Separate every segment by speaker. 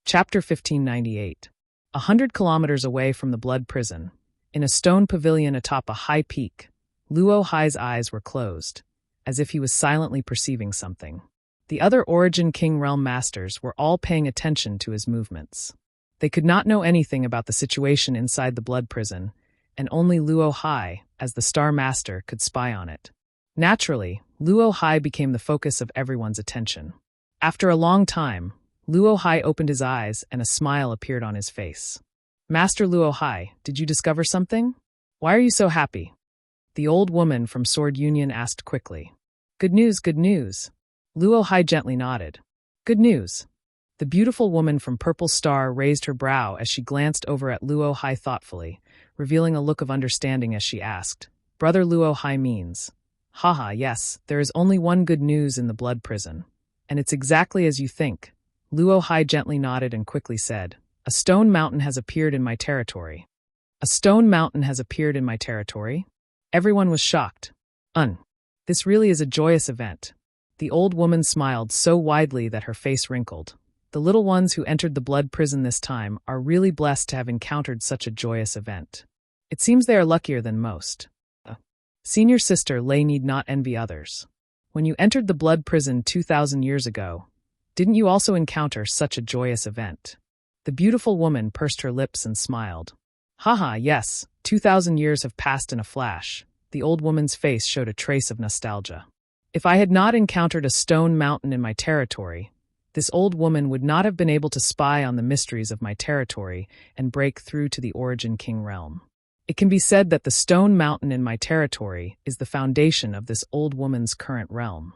Speaker 1: Chapter 1598. 100 kilometers away from the Blood Prison, in a stone pavilion atop a high peak, Luo Hai's eyes were closed, as if he was silently perceiving something. The other Origin King Realm Masters were all paying attention to his movements. They could not know anything about the situation inside the Blood Prison, and only Luo Hai, as the Star Master, could spy on it. Naturally, Luo Hai became the focus of everyone's attention. After a long time, Luo Hai opened his eyes and a smile appeared on his face. "Master Luo Hai, did you discover something? Why are you so happy?" The old woman from Sword Union asked quickly. Good news, good news." Luo Hai gently nodded. "Good news." The beautiful woman from Purple Star raised her brow as she glanced over at Luo Hai thoughtfully, revealing a look of understanding as she asked, "Brother Luo Hai means." "Haha, yes, there is only one good news in the Blood Prison. And it's exactly as you think." Luo Hai gently nodded and quickly said, "A stone mountain has appeared in my territory." "A stone mountain has appeared in my territory?" Everyone was shocked. This really is a joyous event." The old woman smiled so widely that her face wrinkled. The little ones who entered the Blood Prison this time are really blessed to have encountered such a joyous event. It seems they are luckier than most. Senior sister Lei need not envy others. When you entered the Blood Prison 2,000 years ago, didn't you also encounter such a joyous event? The beautiful woman pursed her lips and smiled. Haha, yes, 2,000 years have passed in a flash. The old woman's face showed a trace of nostalgia. If I had not encountered a stone mountain in my territory, this old woman would not have been able to spy on the mysteries of my territory and break through to the Origin King realm. It can be said that the stone mountain in my territory is the foundation of this old woman's current realm.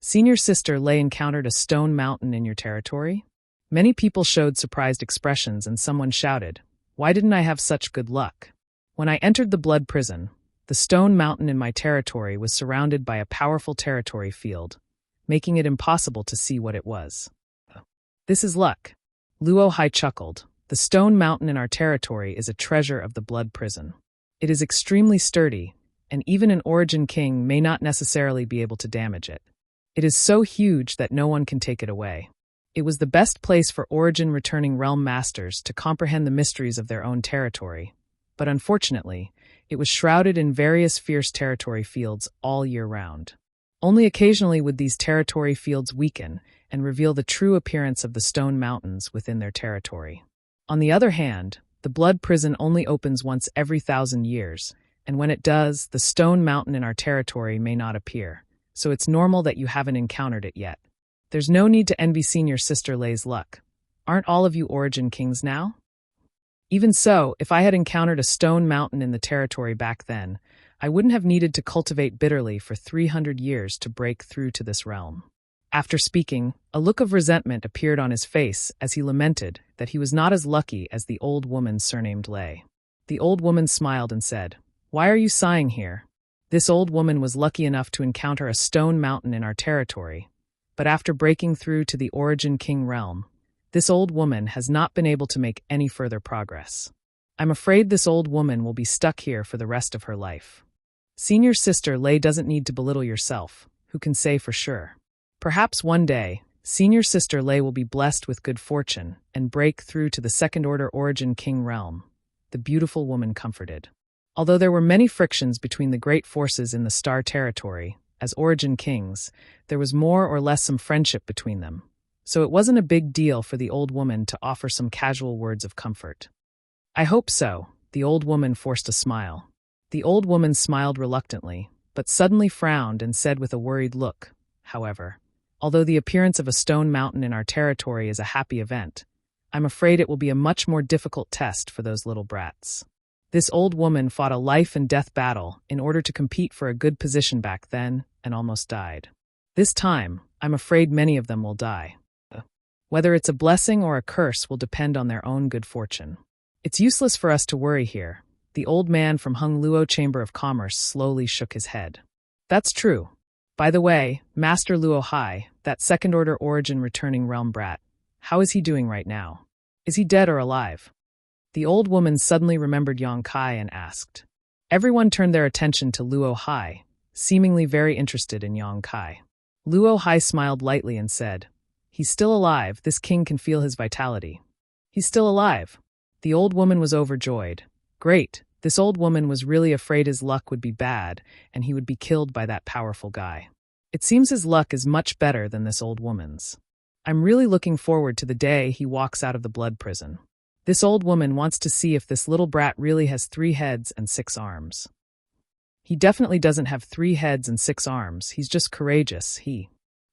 Speaker 1: Senior sister Lei encountered a stone mountain in your territory? Many people showed surprised expressions and someone shouted, "Why didn't I have such good luck?" When I entered the Blood Prison, the stone mountain in my territory was surrounded by a powerful territory field, making it impossible to see what it was. This is luck. Luo Hai chuckled. The stone mountain in our territory is a treasure of the Blood Prison. It is extremely sturdy, and even an Origin King may not necessarily be able to damage it. It is so huge that no one can take it away. It was the best place for Origin returning realm masters to comprehend the mysteries of their own territory, but unfortunately, it was shrouded in various fierce territory fields all year round. Only occasionally would these territory fields weaken and reveal the true appearance of the stone mountains within their territory. On the other hand, the Blood Prison only opens once every 1,000 years, and when it does, the stone mountain in our territory may not appear, so it's normal that you haven't encountered it yet. There's no need to envy senior sister Lei's luck. Aren't all of you Origin Kings now? Even so, if I had encountered a stone mountain in the territory back then, I wouldn't have needed to cultivate bitterly for 300 years to break through to this realm. After speaking, a look of resentment appeared on his face as he lamented that he was not as lucky as the old woman surnamed Lei. The old woman smiled and said, "Why are you sighing here? This old woman was lucky enough to encounter a stone mountain in our territory, but after breaking through to the Origin King realm, this old woman has not been able to make any further progress. I'm afraid this old woman will be stuck here for the rest of her life." Senior sister Lei doesn't need to belittle yourself, who can say for sure. Perhaps one day, senior sister Lei will be blessed with good fortune and break through to the second-order Origin King realm, the beautiful woman comforted. Although there were many frictions between the great forces in the Star Territory, as Origin Kings, there was more or less some friendship between them, so it wasn't a big deal for the old woman to offer some casual words of comfort. "I hope so," the old woman forced a smile. The old woman smiled reluctantly, but suddenly frowned and said with a worried look, "However, although the appearance of a stone mountain in our territory is a happy event, I'm afraid it will be a much more difficult test for those little brats." This old woman fought a life-and-death battle in order to compete for a good position back then and almost died. This time, I'm afraid many of them will die. Whether it's a blessing or a curse will depend on their own good fortune. It's useless for us to worry here. The old man from Hung Luo Chamber of Commerce slowly shook his head. That's true. By the way, Master Luo Hai, that second-order Origin returning realm brat, how is he doing right now? Is he dead or alive? The old woman suddenly remembered Yang Kai and asked. Everyone turned their attention to Luo Hai, seemingly very interested in Yang Kai. Luo Hai smiled lightly and said, He's still alive. This king can feel his vitality. He's still alive. The old woman was overjoyed. Great. This old woman was really afraid his luck would be bad and he would be killed by that powerful guy. It seems his luck is much better than this old woman's. I'm really looking forward to the day he walks out of the blood prison. This old woman wants to see if this little brat really has 3 heads and 6 arms. He definitely doesn't have 3 heads and 6 arms. He's just courageous.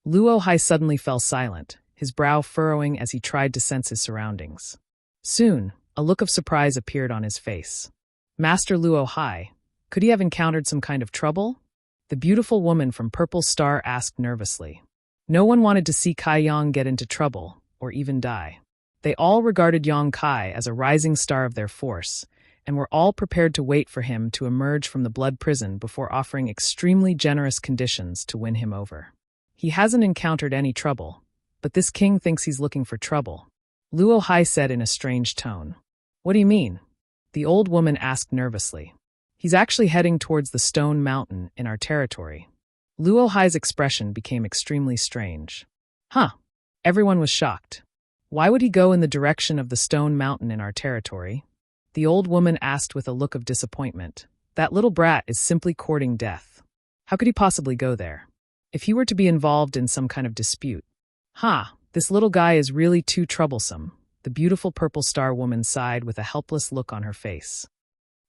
Speaker 1: Luo Hai suddenly fell silent, his brow furrowing as he tried to sense his surroundings. Soon, a look of surprise appeared on his face. Master Luo Hai, could he have encountered some kind of trouble? The beautiful woman from Purple Star asked nervously. No one wanted to see Kai Yang get into trouble, or even die. They all regarded Yang Kai as a rising star of their force, and were all prepared to wait for him to emerge from the blood prison before offering extremely generous conditions to win him over. He hasn't encountered any trouble, but this king thinks he's looking for trouble. Luo Hai said in a strange tone. What do you mean? The old woman asked nervously. He's actually heading towards the Stone Mountain in our territory. Luo Hai's expression became extremely strange. Huh. Everyone was shocked. Why would he go in the direction of the Stone Mountain in our territory? The old woman asked with a look of disappointment. That little brat is simply courting death. How could he possibly go there? If he were to be involved in some kind of dispute. This little guy is really too troublesome. The beautiful Purple Star woman sighed with a helpless look on her face.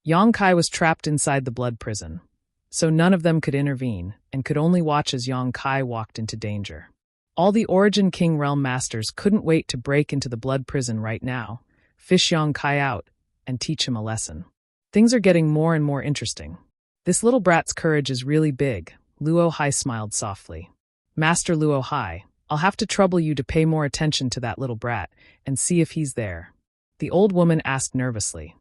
Speaker 1: Yang Kai was trapped inside the blood prison, so none of them could intervene and could only watch as Yang Kai walked into danger. All the Origin King Realm Masters couldn't wait to break into the blood prison right now, fish Yang Kai out, and teach him a lesson. Things are getting more and more interesting. This little brat's courage is really big. Luo Hai smiled softly. Master Luo Hai, I'll have to trouble you to pay more attention to that little brat and see if he's there. The old woman asked nervously.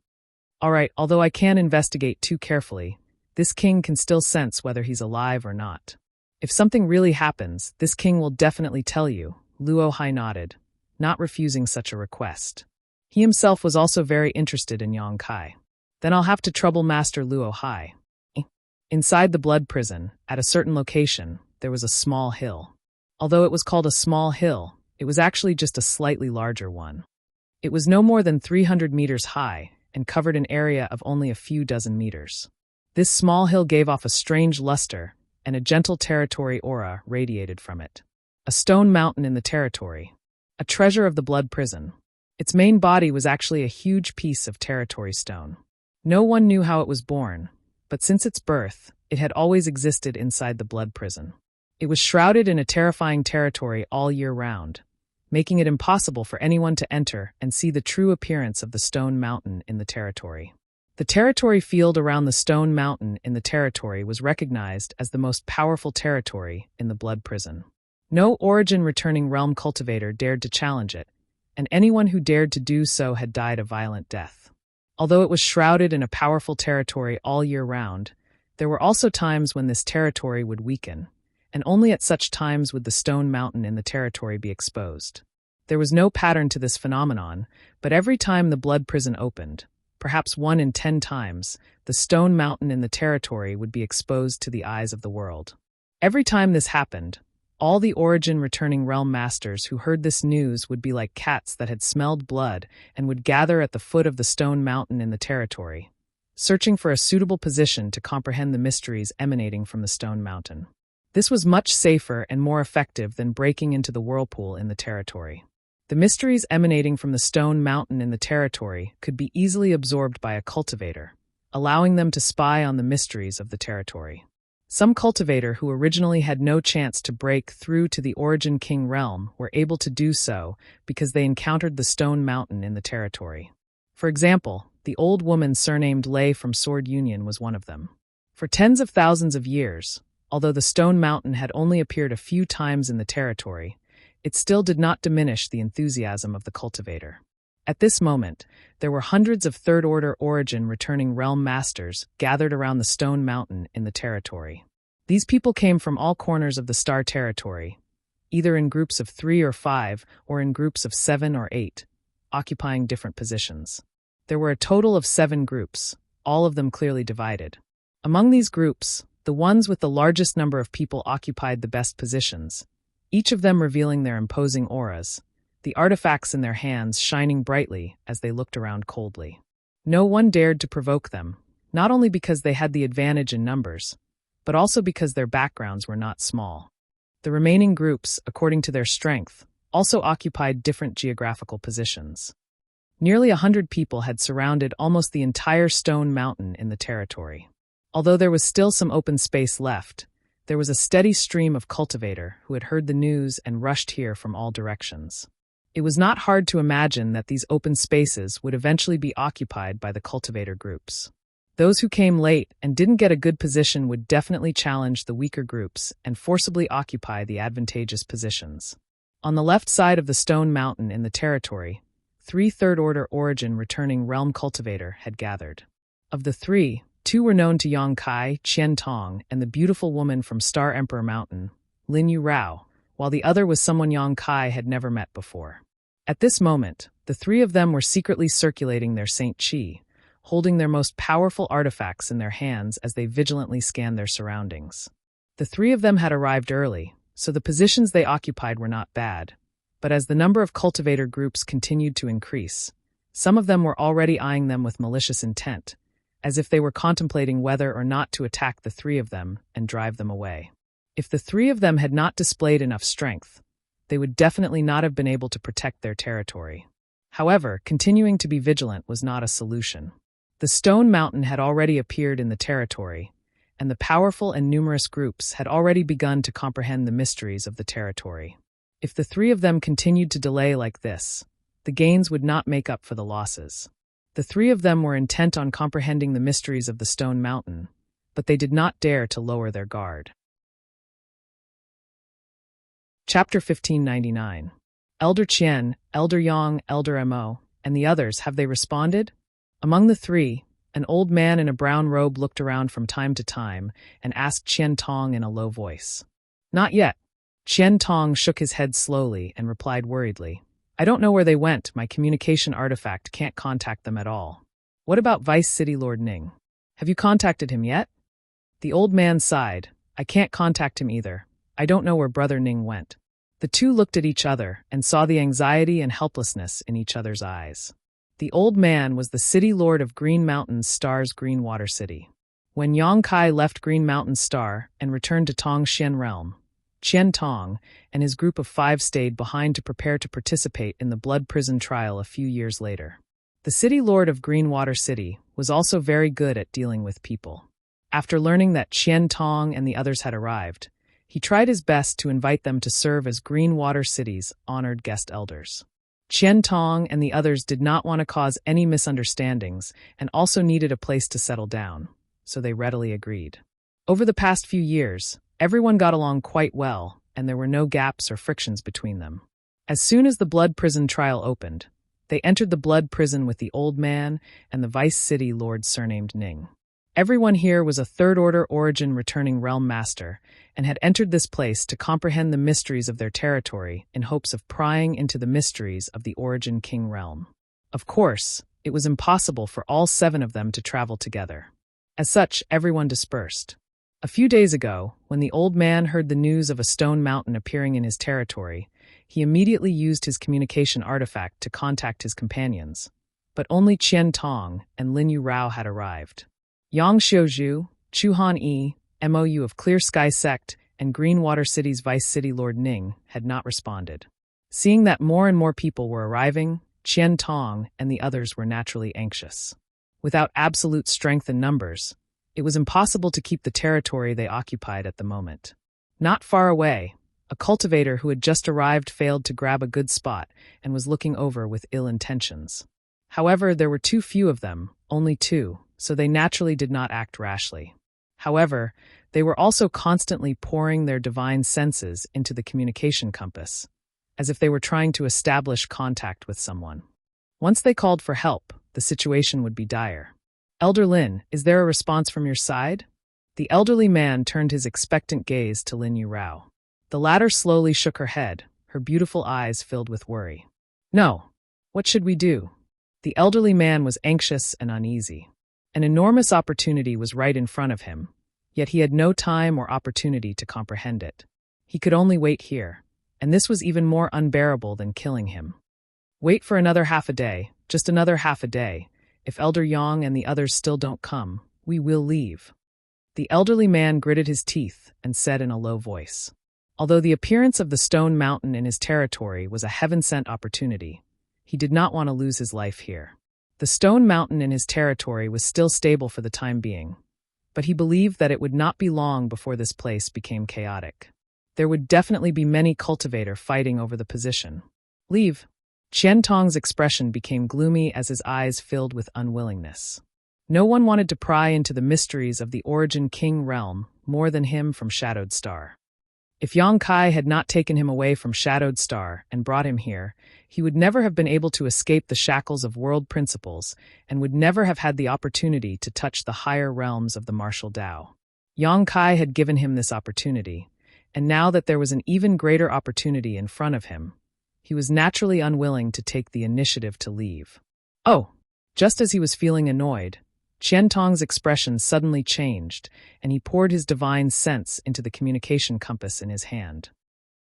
Speaker 1: All right, although I can't investigate too carefully, this king can still sense whether he's alive or not. If something really happens, this king will definitely tell you. Luo Hai nodded, not refusing such a request. He himself was also very interested in Yang Kai. Then I'll have to trouble Master Luo Hai. Inside the blood prison, at a certain location, there was a small hill. Although it was called a small hill, it was actually just a slightly larger one. It was no more than 300 meters high and covered an area of only a few dozen meters. This small hill gave off a strange luster, and a gentle territory aura radiated from it. A stone mountain in the territory. A treasure of the blood prison. Its main body was actually a huge piece of territory stone. No one knew how it was born, but since its birth, it had always existed inside the blood prison. It was shrouded in a terrifying territory all year round, making it impossible for anyone to enter and see the true appearance of the stone mountain in the territory. The territory field around the stone mountain in the territory was recognized as the most powerful territory in the blood prison. No Origin returning realm cultivator dared to challenge it, and anyone who dared to do so had died a violent death. Although it was shrouded in a powerful territory all year round, there were also times when this territory would weaken, and only at such times would the stone mountain in the territory be exposed. There was no pattern to this phenomenon, but every time the blood prison opened, perhaps 1 in 10 times, the stone mountain in the territory would be exposed to the eyes of the world. Every time this happened, all the Origin returning realm masters who heard this news would be like cats that had smelled blood and would gather at the foot of the stone mountain in the territory, searching for a suitable position to comprehend the mysteries emanating from the stone mountain. This was much safer and more effective than breaking into the whirlpool in the territory. The mysteries emanating from the stone mountain in the territory could be easily absorbed by a cultivator, allowing them to spy on the mysteries of the territory. Some cultivator who originally had no chance to break through to the Origin King realm were able to do so because they encountered the stone mountain in the territory. For example, the old woman surnamed Lei from Sword Union was one of them. For tens of thousands of years, although the stone mountain had only appeared a few times in the territory, it still did not diminish the enthusiasm of the cultivator. At this moment, there were hundreds of third-order Origin returning realm masters gathered around the stone mountain in the territory. These people came from all corners of the star territory, either in groups of 3 or 5 or in groups of 7 or 8, occupying different positions. There were a total of 7 groups, all of them clearly divided. Among these groups, the ones with the largest number of people occupied the best positions, each of them revealing their imposing auras, the artifacts in their hands shining brightly as they looked around coldly. No one dared to provoke them, not only because they had the advantage in numbers, but also because their backgrounds were not small. The remaining groups, according to their strength, also occupied different geographical positions. Nearly 100 people had surrounded almost the entire stone mountain in the territory. Although there was still some open space left, there was a steady stream of cultivator who had heard the news and rushed here from all directions. It was not hard to imagine that these open spaces would eventually be occupied by the cultivator groups. Those who came late and didn't get a good position would definitely challenge the weaker groups and forcibly occupy the advantageous positions. On the left side of the stone mountain in the territory, 3 third-order origin returning realm cultivator had gathered. Of the 3, 2 were known to Yang Kai, Qian Tong, and the beautiful woman from Star Emperor Mountain, Lin Yu Rao, while the other was someone Yang Kai had never met before. At this moment, the 3 of them were secretly circulating their Saint Qi, holding their most powerful artifacts in their hands as they vigilantly scanned their surroundings. The 3 of them had arrived early, so the positions they occupied were not bad, but as the number of cultivator groups continued to increase, some of them were already eyeing them with malicious intent, as if they were contemplating whether or not to attack the 3 of them and drive them away. If the 3 of them had not displayed enough strength, they would definitely not have been able to protect their territory. However, continuing to be vigilant was not a solution. The stone mountain had already appeared in the territory, and the powerful and numerous groups had already begun to comprehend the mysteries of the territory. If the 3 of them continued to delay like this, the gains would not make up for the losses. The 3 of them were intent on comprehending the mysteries of the stone mountain, but they did not dare to lower their guard. Chapter 1599. Elder Qian, Elder Yang, Elder Mo, and the others, have they responded? Among the 3, an old man in a brown robe looked around from time to time and asked Qian Tong in a low voice. Not yet. Qian Tong shook his head slowly and replied worriedly, I don't know where they went. My communication artifact can't contact them at all. What about Vice City Lord Ning? Have you contacted him yet? The old man sighed. I can't contact him either. I don't know where Brother Ning went. The 2 looked at each other and saw the anxiety and helplessness in each other's eyes. The old man was the city lord of Green Mountain Star's Greenwater City. When Yang Kai left Green Mountain Star and returned to Tongxian Realm, Qian Tong and his group of 5 stayed behind to prepare to participate in the blood prison trial a few years later. The city lord of Greenwater City was also very good at dealing with people. After learning that Qian Tong and the others had arrived, he tried his best to invite them to serve as Greenwater City's honored guest elders. Qian Tong and the others did not want to cause any misunderstandings and also needed a place to settle down, so they readily agreed. Over the past few years, everyone got along quite well, and there were no gaps or frictions between them. As soon as the blood prison trial opened, they entered the blood prison with the old man and the vice city lord surnamed Ning. Everyone here was a third-order origin returning realm master and had entered this place to comprehend the mysteries of their territory in hopes of prying into the mysteries of the origin king realm. Of course, it was impossible for all 7 of them to travel together. As such, everyone dispersed. A few days ago, when the old man heard the news of a stone mountain appearing in his territory, he immediately used his communication artifact to contact his companions, but only Qian Tong and Lin Yu Rao had arrived. Yang Xiuzhu, Chu Han Yi, MOU of Clear Sky Sect, and Greenwater City's Vice City Lord Ning had not responded. Seeing that more and more people were arriving, Qian Tong and the others were naturally anxious. Without absolute strength in numbers, it was impossible to keep the territory they occupied at the moment. Not far away, a cultivator who had just arrived failed to grab a good spot and was looking over with ill intentions. However, there were too few of them, only 2, so they naturally did not act rashly. However, they were also constantly pouring their divine senses into the communication compass, as if they were trying to establish contact with someone. Once they called for help, the situation would be dire. Elder Lin, is there a response from your side? The elderly man turned his expectant gaze to Lin Yu Rao. The latter slowly shook her head, her beautiful eyes filled with worry. No. What should we do? The elderly man was anxious and uneasy. An enormous opportunity was right in front of him, yet he had no time or opportunity to comprehend it. He could only wait here, and this was even more unbearable than killing him. Wait for another half a day, just another half a day. If Elder Yang and the others still don't come, we will leave. The elderly man gritted his teeth and said in a low voice. Although the appearance of the stone mountain in his territory was a heaven-sent opportunity, he did not want to lose his life here. The stone mountain in his territory was still stable for the time being, but he believed that it would not be long before this place became chaotic. There would definitely be many cultivators fighting over the position. Leave. Qian Tong's expression became gloomy as his eyes filled with unwillingness. No one wanted to pry into the mysteries of the Origin King realm more than him from Shadowed Star. If Yang Kai had not taken him away from Shadowed Star and brought him here, he would never have been able to escape the shackles of world principles and would never have had the opportunity to touch the higher realms of the martial Tao. Yang Kai had given him this opportunity, and now that there was an even greater opportunity in front of him, he was naturally unwilling to take the initiative to leave. Oh! Just as he was feeling annoyed, Qian Tong's expression suddenly changed, and he poured his divine sense into the communication compass in his hand.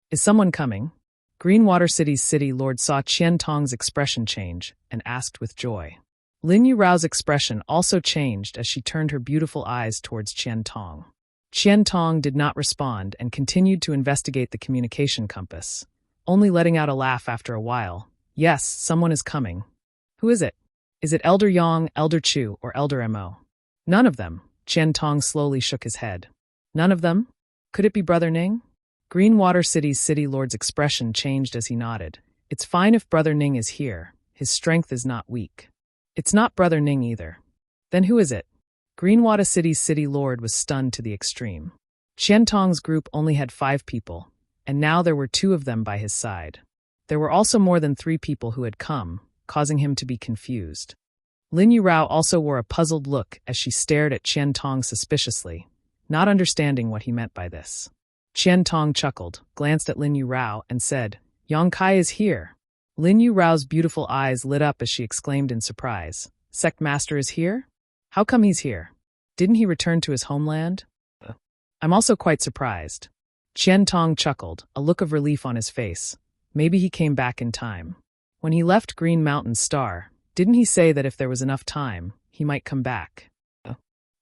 Speaker 1: Is someone coming? Greenwater City's city lord saw Qian Tong's expression change and asked with joy. Lin Yuраo's expression also changed as she turned her beautiful eyes towards Qian Tong. Qian Tong did not respond and continued to investigate the communication compass, only letting out a laugh after a while. Yes, someone is coming. Who is it? Is it Elder Yang, Elder Chu, or Elder Mo? None of them. Qian Tong slowly shook his head. None of them? Could it be Brother Ning? Greenwater City's city lord's expression changed as he nodded. It's fine if Brother Ning is here. His strength is not weak. It's not Brother Ning either. Then who is it? Greenwater City's city lord was stunned to the extreme. Qian Tong's group only had 5 people, and now there were 2 of them by his side. There were also more than 3 people who had come, causing him to be confused. Lin Yurao also wore a puzzled look as she stared at Qian Tong suspiciously, not understanding what he meant by this. Qian Tong chuckled, glanced at Lin Yurao, and said, Yang Kai is here. Lin Yurao's beautiful eyes lit up as she exclaimed in surprise. Sect Master is here? How come he's here? Didn't he return to his homeland? I'm also quite surprised. Qian Tong chuckled, a look of relief on his face. Maybe he came back in time. When he left Green Mountain Star, didn't he say that if there was enough time, he might come back?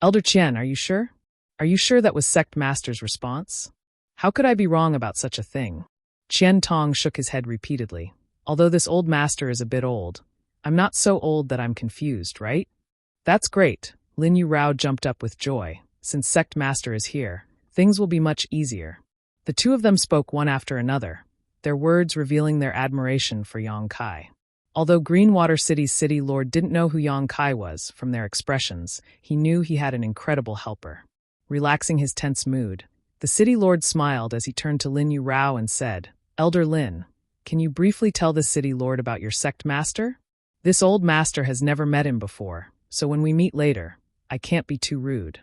Speaker 1: Elder Qian, are you sure? Are you sure that was Sect Master's response? How could I be wrong about such a thing? Qian Tong shook his head repeatedly. Although this old master is a bit old, I'm not so old that I'm confused, right? That's great. Lin Yurao jumped up with joy. Since Sect Master is here, things will be much easier. The 2 of them spoke one after another, their words revealing their admiration for Yang Kai. Although Greenwater City's city lord didn't know who Yang Kai was from their expressions, he knew he had an incredible helper. Relaxing his tense mood, the city lord smiled as he turned to Lin Yurao and said, Elder Lin, can you briefly tell the city lord about your sect master? This old master has never met him before, so when we meet later, I can't be too rude.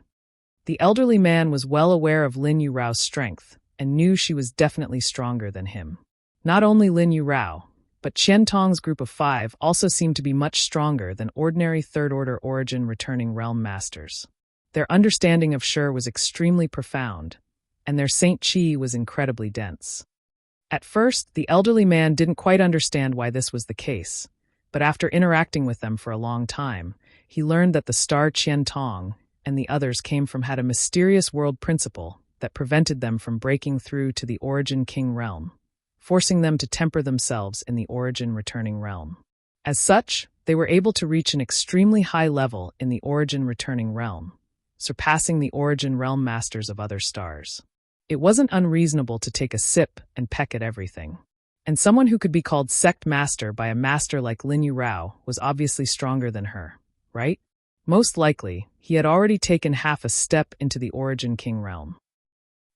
Speaker 1: The elderly man was well aware of Lin Yurao's strength and knew she was definitely stronger than him. Not only Lin Yurao, but Qian Tong's group of 5 also seemed to be much stronger than ordinary third-order origin returning realm masters. Their understanding of Shi was extremely profound, and their Saint Qi was incredibly dense. At first, the elderly man didn't quite understand why this was the case, but after interacting with them for a long time, he learned that the star Qian Tong and the others came from had a mysterious world principle that prevented them from breaking through to the Origin King realm, forcing them to temper themselves in the Origin Returning realm. As such, they were able to reach an extremely high level in the Origin Returning realm, surpassing the Origin realm masters of other stars. It wasn't unreasonable to take a sip and peck at everything. And someone who could be called sect master by a master like Lin Yurao was obviously stronger than her, right? Most likely, he had already taken half a step into the Origin King realm.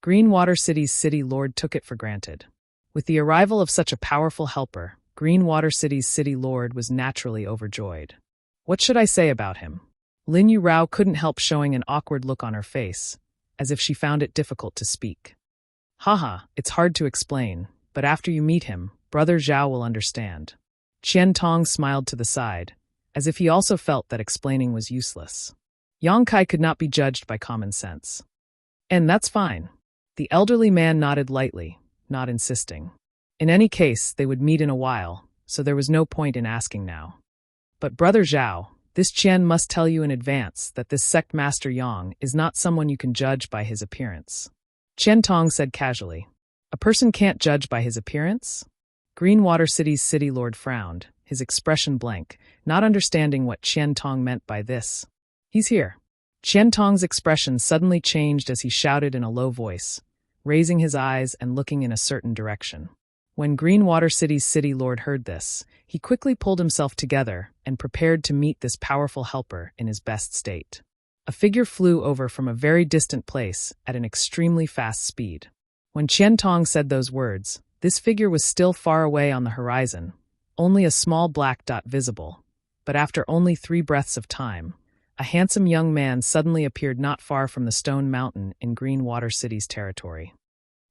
Speaker 1: Greenwater City's city lord took it for granted. With the arrival of such a powerful helper, Greenwater City's city lord was naturally overjoyed. What should I say about him? Lin Yurao couldn't help showing an awkward look on her face, as if she found it difficult to speak. Haha, it's hard to explain, but after you meet him, Brother Zhao will understand. Qian Tong smiled to the side, as if he also felt that explaining was useless. Yang Kai could not be judged by common sense. And that's fine. The elderly man nodded lightly, not insisting. In any case, they would meet in a while, so there was no point in asking now. But Brother Zhao, this Qian must tell you in advance that this sect master Yang is not someone you can judge by his appearance. Qian Tong said casually. A person can't judge by his appearance? Greenwater City's city lord frowned, his expression blank, not understanding what Qian Tong meant by this. He's here. Qian Tong's expression suddenly changed as he shouted in a low voice, raising his eyes and looking in a certain direction. When Greenwater City's city lord heard this, he quickly pulled himself together and prepared to meet this powerful helper in his best state. A figure flew over from a very distant place at an extremely fast speed. When Qian Tong said those words, this figure was still far away on the horizon, only a small black dot visible. But after only 3 breaths of time, a handsome young man suddenly appeared not far from the stone mountain in Greenwater City's territory.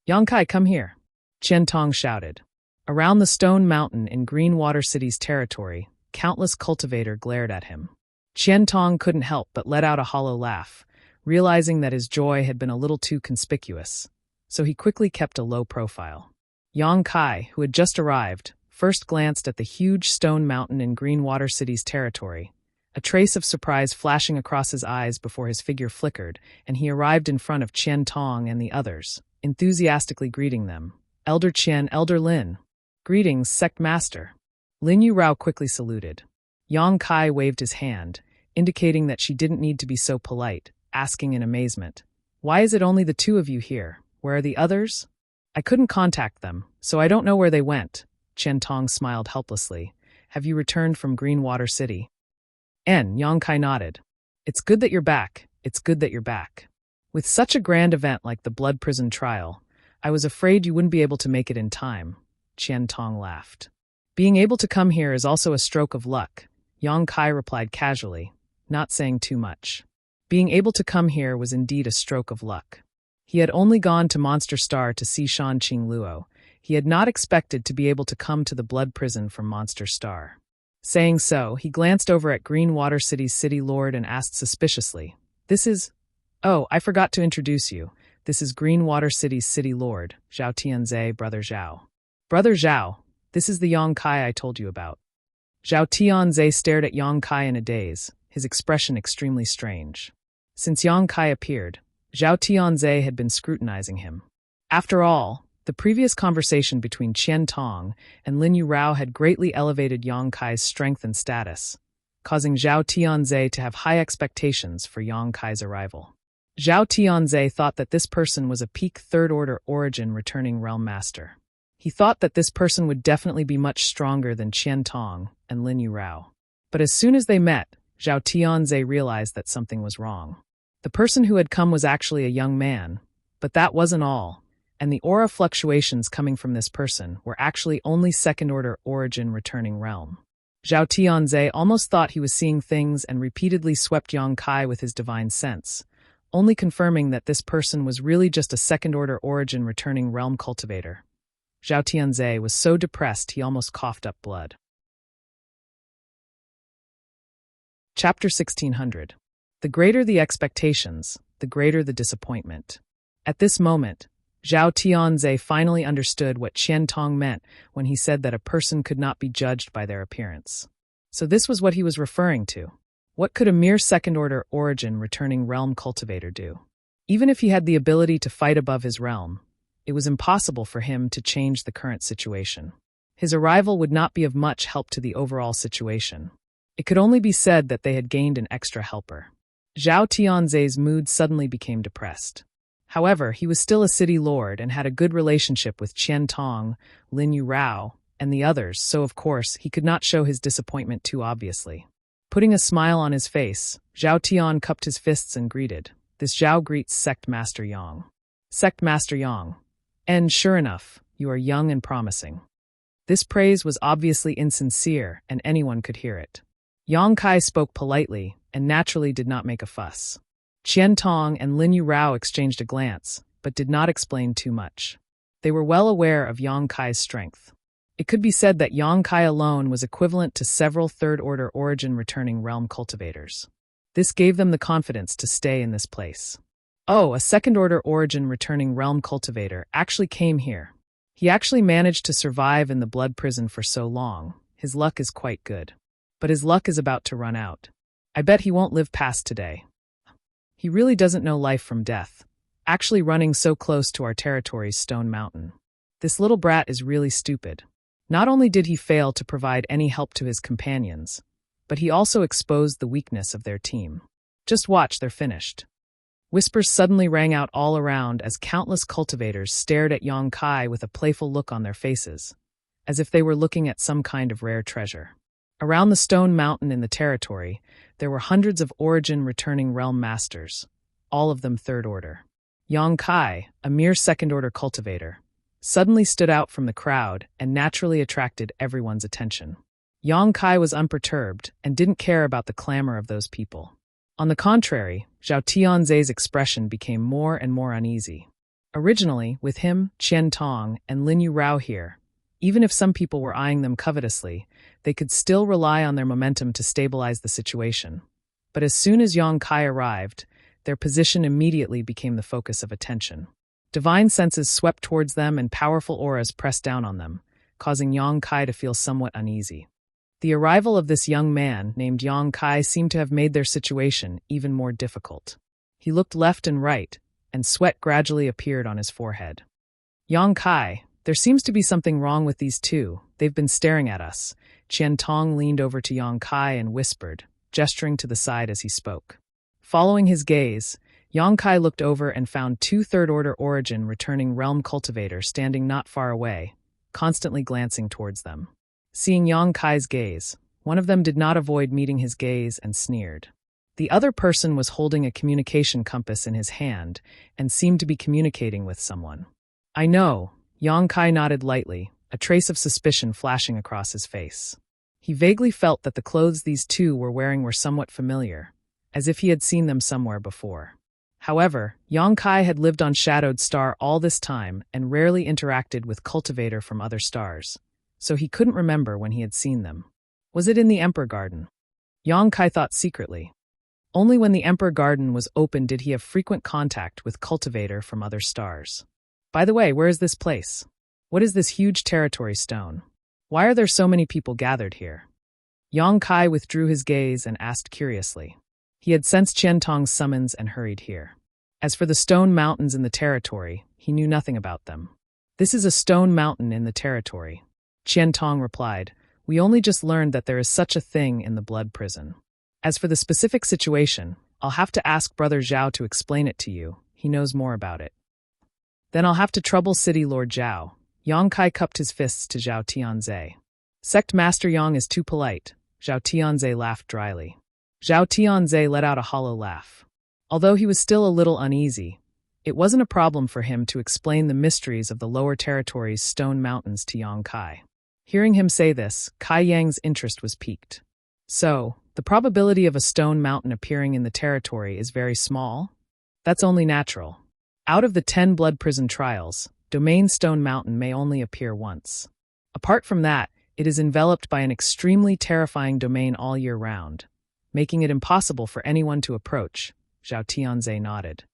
Speaker 1: Yang Kai, come here, Qian Tong shouted. Around the stone mountain in Greenwater City's territory, countless cultivator glared at him. Qian Tong couldn't help but let out a hollow laugh, realizing that his joy had been a little too conspicuous, so he quickly kept a low profile. Yang Kai, who had just arrived, first glanced at the huge stone mountain in Greenwater City's territory, a trace of surprise flashing across his eyes before his figure flickered, and he arrived in front of Qian Tong and the others, enthusiastically greeting them. Elder Qian, Elder Lin. Greetings, Sect Master. Lin Yu Rao quickly saluted. Yang Kai waved his hand, indicating that she didn't need to be so polite, asking in amazement, Why is it only the 2 of you here? Where are the others? I couldn't contact them, so I don't know where they went. Qian Tong smiled helplessly. Have you returned from Greenwater City? Yang Kai nodded. It's good that you're back. It's good that you're back. With such a grand event like the Blood Prison trial, I was afraid you wouldn't be able to make it in time. Qian Tong laughed. Being able to come here is also a stroke of luck, Yang Kai replied casually, not saying too much. Being able to come here was indeed a stroke of luck. He had only gone to Monster Star to see Shan Qing Luo. He had not expected to be able to come to the Blood Prison from Monster Star. Saying so, he glanced over at Greenwater City's city lord and asked suspiciously, This is... Oh, I forgot to introduce you. This is Greenwater City's city lord, Zhao Tianze, Brother Zhao. Brother Zhao, this is the Yang Kai I told you about. Zhao Tianze stared at Yang Kai in a daze, his expression extremely strange. Since Yang Kai appeared, Zhao Tianze had been scrutinizing him. After all, the previous conversation between Qian Tong and Lin Yu Rao had greatly elevated Yang Kai's strength and status, causing Zhao Tianze to have high expectations for Yang Kai's arrival. Zhao Tianze thought that this person was a peak 3rd order origin returning realm master. He thought that this person would definitely be much stronger than Qian Tong and Lin Yu Rao. But as soon as they met, Zhao Tianze realized that something was wrong. The person who had come was actually a young man, but that wasn't all, and the aura fluctuations coming from this person were actually only 2nd order origin returning realm. Zhao Tianze almost thought he was seeing things and repeatedly swept Yang Kai with his divine sense, only confirming that this person was really just a 2nd order origin returning realm cultivator. Zhao Tianze was so depressed he almost coughed up blood. Chapter 1600. The greater the expectations, the greater the disappointment. At this moment, Zhao Tianze finally understood what Qian Tong meant when he said that a person could not be judged by their appearance. So this was what he was referring to. What could a mere 2nd order origin returning realm cultivator do? Even if he had the ability to fight above his realm, it was impossible for him to change the current situation. His arrival would not be of much help to the overall situation. It could only be said that they had gained an extra helper. Zhao Tianze's mood suddenly became depressed. However, he was still a city lord and had a good relationship with Qian Tong, Lin Yu Rao, and the others, so of course he could not show his disappointment too obviously. Putting a smile on his face, Zhao Tian cupped his fists and greeted, This Zhao greets Sect Master Yang. Sect Master Yang. And sure enough, you are young and promising. This praise was obviously insincere, and anyone could hear it. Yang Kai spoke politely, and naturally did not make a fuss. Qian Tong and Lin Yu Rao exchanged a glance, but did not explain too much. They were well aware of Yang Kai's strength. It could be said that Yang Kai alone was equivalent to several 3rd order origin returning realm cultivators. This gave them the confidence to stay in this place. Oh, a 2nd order origin returning realm cultivator actually came here. He actually managed to survive in the blood prison for so long. His luck is quite good. But his luck is about to run out. I bet he won't live past today. He really doesn't know life from death, actually running so close to our territory's stone mountain. This little brat is really stupid. Not only did he fail to provide any help to his companions, but he also exposed the weakness of their team. Just watch, they're finished. Whispers suddenly rang out all around as countless cultivators stared at Yang Kai with a playful look on their faces, as if they were looking at some kind of rare treasure. Around the stone mountain in the territory, there were hundreds of origin returning realm masters, all of them third order. Yang Kai, a mere second-order cultivator, suddenly stood out from the crowd and naturally attracted everyone's attention. Yang Kai was unperturbed and didn't care about the clamor of those people. On the contrary, Zhao Tianzhe's expression became more and more uneasy. Originally, with him, Qian Tong, and Lin Yu Rao here, even if some people were eyeing them covetously, they could still rely on their momentum to stabilize the situation. But as soon as Yang Kai arrived, their position immediately became the focus of attention. Divine senses swept towards them and powerful auras pressed down on them, causing Yang Kai to feel somewhat uneasy. The arrival of this young man named Yang Kai seemed to have made their situation even more difficult. He looked left and right, and sweat gradually appeared on his forehead. Yang Kai, there seems to be something wrong with these two. They've been staring at us. Qian Tong leaned over to Yang Kai and whispered, gesturing to the side as he spoke. Following his gaze, Yang Kai looked over and found two third-order origin returning realm cultivators standing not far away, constantly glancing towards them. Seeing Yang Kai's gaze, one of them did not avoid meeting his gaze and sneered. The other person was holding a communication compass in his hand and seemed to be communicating with someone. I know, Yang Kai nodded lightly, a trace of suspicion flashing across his face. He vaguely felt that the clothes these two were wearing were somewhat familiar, as if he had seen them somewhere before. However, Yang Kai had lived on Shadowed Star all this time and rarely interacted with cultivator from other stars, so he couldn't remember when he had seen them. Was it in the Emperor Garden? Yang Kai thought secretly. Only when the Emperor Garden was open did he have frequent contact with cultivator from other stars. By the way, where is this place? What is this huge territory stone? Why are there so many people gathered here? Yang Kai withdrew his gaze and asked curiously. He had sensed Qian Tong's summons and hurried here. As for the stone mountains in the territory, he knew nothing about them. This is a stone mountain in the territory. Qian Tong replied, we only just learned that there is such a thing in the blood prison. As for the specific situation, I'll have to ask Brother Zhao to explain it to you. He knows more about it. Then I'll have to trouble City Lord Zhao. Yang Kai cupped his fists to Zhao Tianzhe. Sect Master Yang is too polite. Zhao Tianzhe laughed dryly. Zhao Tianzhe let out a hollow laugh. Although he was still a little uneasy, it wasn't a problem for him to explain the mysteries of the lower territory's stone mountains to Yang Kai. Hearing him say this, Kai Yang's interest was piqued. So, the probability of a stone mountain appearing in the territory is very small? That's only natural. Out of the 10 blood prison trials, Domain Stone Mountain may only appear once. Apart from that, it is enveloped by an extremely terrifying domain all year round, making it impossible for anyone to approach. Zhao Tianzhe nodded.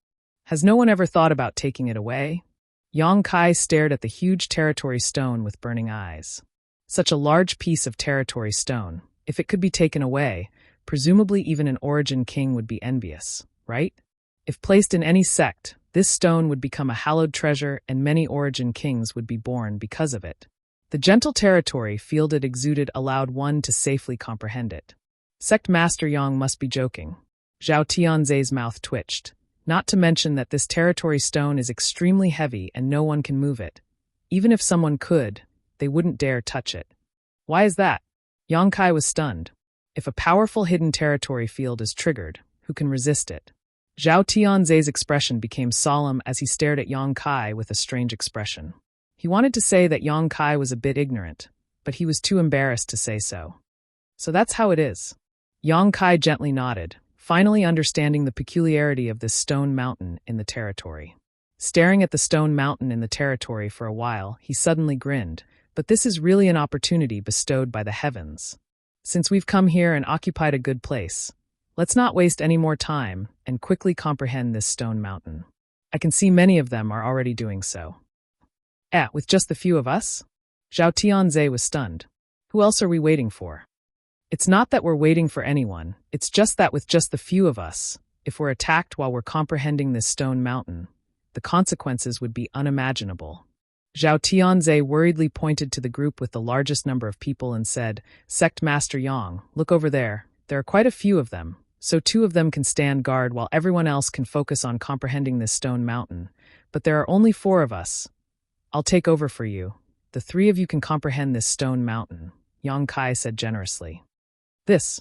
Speaker 1: Has no one ever thought about taking it away? Yang Kai stared at the huge territory stone with burning eyes. Such a large piece of territory stone, if it could be taken away, presumably even an origin king would be envious, right? If placed in any sect, this stone would become a hallowed treasure and many origin kings would be born because of it. The gentle territory field it exuded allowed one to safely comprehend it. Sect Master Yang must be joking. Zhao Tianzhe's mouth twitched. Not to mention that this territory stone is extremely heavy and no one can move it. Even if someone could, they wouldn't dare touch it. Why is that? Yang Kai was stunned. If a powerful hidden territory field is triggered, who can resist it? Zhao Tianzhe's expression became solemn as he stared at Yang Kai with a strange expression. He wanted to say that Yang Kai was a bit ignorant, but he was too embarrassed to say so. So that's how it is. Yang Kai gently nodded, finally understanding the peculiarity of this stone mountain in the territory. Staring at the stone mountain in the territory for a while, he suddenly grinned, but this is really an opportunity bestowed by the heavens. Since we've come here and occupied a good place, let's not waste any more time and quickly comprehend this stone mountain. I can see many of them are already doing so. With just the few of us? Zhao Tianze was stunned. Who else are we waiting for? It's not that we're waiting for anyone, it's just that with just the few of us, if we're attacked while we're comprehending this stone mountain, the consequences would be unimaginable. Zhao Tianze worriedly pointed to the group with the largest number of people and said, Sect Master Yang, look over there. There are quite a few of them, so 2 of them can stand guard while everyone else can focus on comprehending this stone mountain. But there are only 4 of us. I'll take over for you. The 3 of you can comprehend this stone mountain, Yang Kai said generously. This.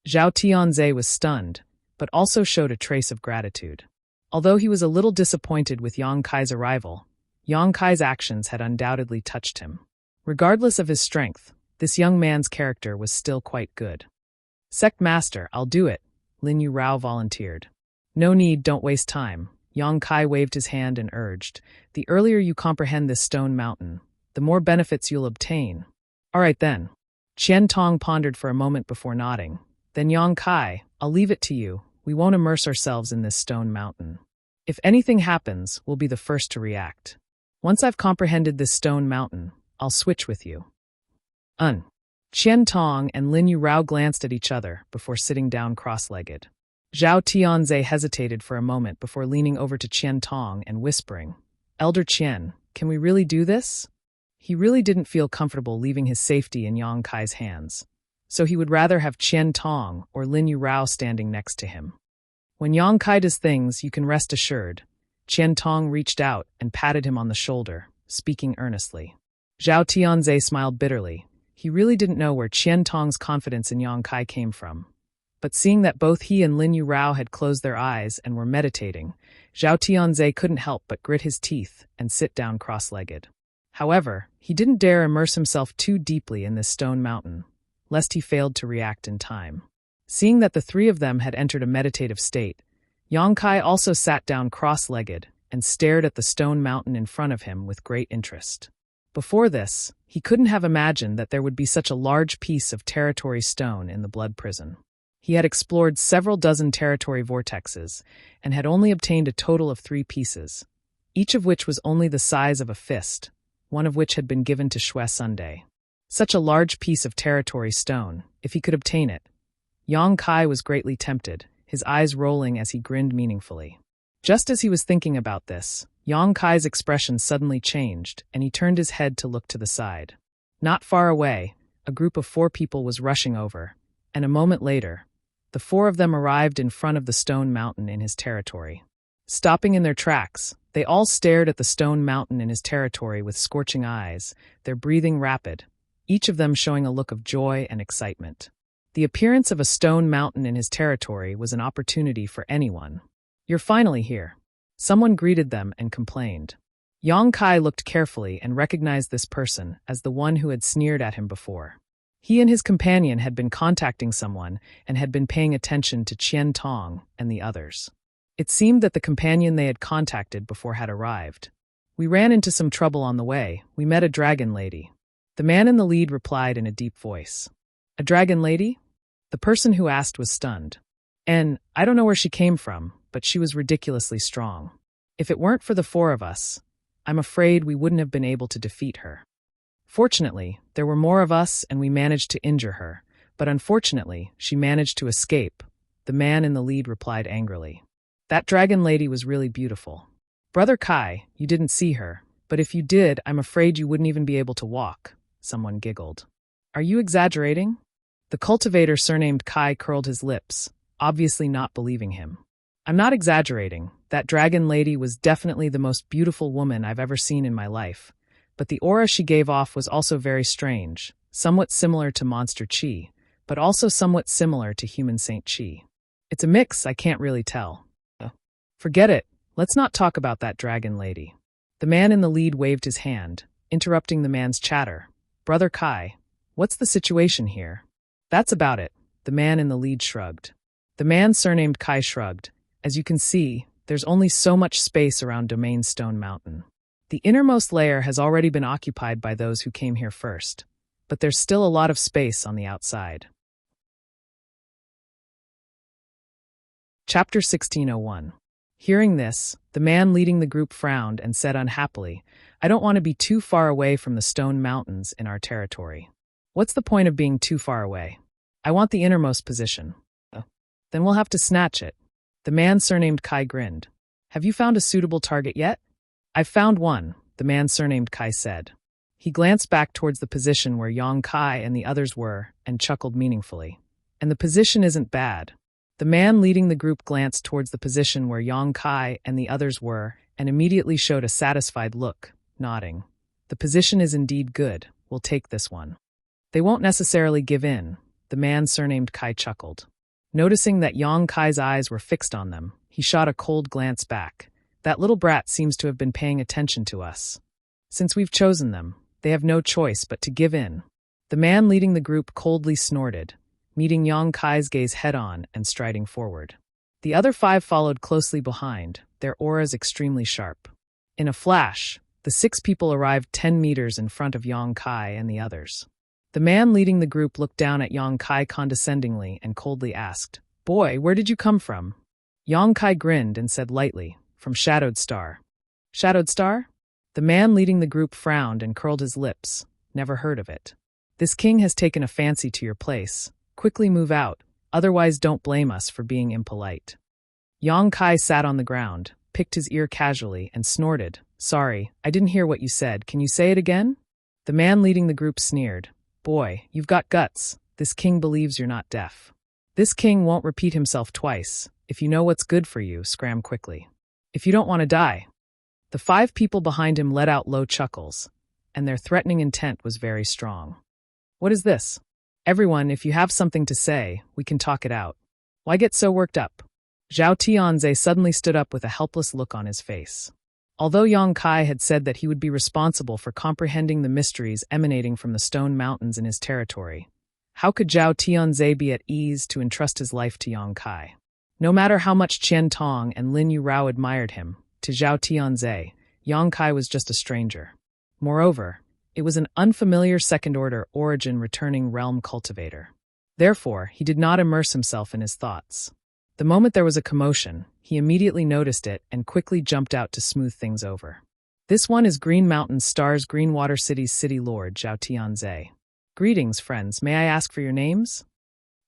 Speaker 1: Zhao Tianze was stunned, but also showed a trace of gratitude. Although he was a little disappointed with Yang Kai's arrival, Yang Kai's actions had undoubtedly touched him. Regardless of his strength, this young man's character was still quite good. Sect Master, I'll do it, Lin Yu Rao volunteered. No need, don't waste time. Yang Kai waved his hand and urged, the earlier you comprehend this stone mountain, the more benefits you'll obtain. All right then. Qian Tong pondered for a moment before nodding. Then Yang Kai, I'll leave it to you. We won't immerse ourselves in this stone mountain. If anything happens, we'll be the first to react. Once I've comprehended this stone mountain, I'll switch with you. Qian Tong and Lin Yu Rao glanced at each other before sitting down cross-legged. Zhao Tianze hesitated for a moment before leaning over to Qian Tong and whispering, Elder Qian, can we really do this? He really didn't feel comfortable leaving his safety in Yang Kai's hands, so he would rather have Qian Tong or Lin Yu Rao standing next to him. When Yang Kai does things, you can rest assured. Qian Tong reached out and patted him on the shoulder, speaking earnestly. Zhao Tianze smiled bitterly. He really didn't know where Qian Tong's confidence in Yang Kai came from. But seeing that both he and Lin Yu Rao had closed their eyes and were meditating, Zhao Tianze couldn't help but grit his teeth and sit down cross-legged. However, he didn't dare immerse himself too deeply in this stone mountain, lest he failed to react in time. Seeing that the 3 of them had entered a meditative state, Yang Kai also sat down cross-legged and stared at the stone mountain in front of him with great interest. Before this, he couldn't have imagined that there would be such a large piece of territory stone in the blood prison. He had explored several dozen territory vortexes and had only obtained a total of 3 pieces, each of which was only the size of a fist, one of which had been given to Shui Sunday. Such a large piece of territory stone, if he could obtain it. Yang Kai was greatly tempted, his eyes rolling as he grinned meaningfully. Just as he was thinking about this, Yang Kai's expression suddenly changed, and he turned his head to look to the side. Not far away, a group of 4 people was rushing over, and a moment later, the 4 of them arrived in front of the stone mountain in his territory. Stopping in their tracks, they all stared at the stone mountain in his territory with scorching eyes, their breathing rapid, each of them showing a look of joy and excitement. The appearance of a stone mountain in his territory was an opportunity for anyone. You're finally here. Someone greeted them and complained. Yang Kai looked carefully and recognized this person as the one who had sneered at him before. He and his companion had been contacting someone and had been paying attention to Qian Tong and the others. It seemed that the companion they had contacted before had arrived. We ran into some trouble on the way. We met a dragon lady. The man in the lead replied in a deep voice. A dragon lady? The person who asked was stunned. And I don't know where she came from, but she was ridiculously strong. If it weren't for the 4 of us, I'm afraid we wouldn't have been able to defeat her. Fortunately, there were more of us and we managed to injure her, but unfortunately, she managed to escape, the man in the lead replied angrily. That dragon lady was really beautiful. Brother Kai, you didn't see her, but if you did, I'm afraid you wouldn't even be able to walk, someone giggled. Are you exaggerating? The cultivator surnamed Kai curled his lips, obviously not believing him. I'm not exaggerating. That dragon lady was definitely the most beautiful woman I've ever seen in my life. But the aura she gave off was also very strange, somewhat similar to Monster Chi, but also somewhat similar to Human Saint Chi. It's a mix, I can't really tell. Forget it, let's not talk about that dragon lady. The man in the lead waved his hand, interrupting the man's chatter. Brother Kai, what's the situation here? That's about it, the man in the lead shrugged. The man surnamed Kai shrugged. As you can see, there's only so much space around Domain Stone Mountain. The innermost layer has already been occupied by those who came here first, but there's still a lot of space on the outside. Chapter 1601. Hearing this, the man leading the group frowned and said unhappily, I don't want to be too far away from the stone mountains in our territory. What's the point of being too far away? I want the innermost position. Then we'll have to snatch it. The man surnamed Kai grinned. Have you found a suitable target yet? I've found one, the man surnamed Kai said. He glanced back towards the position where Yang Kai and the others were and chuckled meaningfully. And the position isn't bad. The man leading the group glanced towards the position where Yang Kai and the others were and immediately showed a satisfied look, nodding. The position is indeed good. We'll take this one. They won't necessarily give in, the man surnamed Kai chuckled. Noticing that Yang Kai's eyes were fixed on them, he shot a cold glance back. That little brat seems to have been paying attention to us. Since we've chosen them, they have no choice but to give in. The man leading the group coldly snorted, meeting Yang Kai's gaze head-on and striding forward. The other 5 followed closely behind, their auras extremely sharp. In a flash, the 6 people arrived 10 meters in front of Yang Kai and the others. The man leading the group looked down at Yang Kai condescendingly and coldly asked, "Boy, where did you come from?" Yang Kai grinned and said lightly, "From Shadowed Star." Shadowed Star? The man leading the group frowned and curled his lips. Never heard of it. This king has taken a fancy to your place. Quickly move out, otherwise don't blame us for being impolite. Yang Kai sat on the ground, picked his ear casually, and snorted. "Sorry, I didn't hear what you said. Can you say it again?" The man leading the group sneered. "Boy, you've got guts. This king believes you're not deaf. This king won't repeat himself twice. If you know what's good for you, scram quickly. If you don't want to die." The 5 people behind him let out low chuckles, and their threatening intent was very strong. "What is this? Everyone, if you have something to say, we can talk it out. Why get so worked up?" Zhao Tianze suddenly stood up with a helpless look on his face. Although Yang Kai had said that he would be responsible for comprehending the mysteries emanating from the stone mountains in his territory, how could Zhao Tianze be at ease to entrust his life to Yang Kai? No matter how much Qian Tong and Lin Yurao admired him, to Zhao Tianze, Yang Kai was just a stranger. Moreover, it was an unfamiliar second-order origin returning realm cultivator. Therefore, he did not immerse himself in his thoughts. The moment there was a commotion, he immediately noticed it and quickly jumped out to smooth things over. "This one is Green Mountain Stars Greenwater City's city lord, Zhao Tianze. Greetings, friends. May I ask for your names?"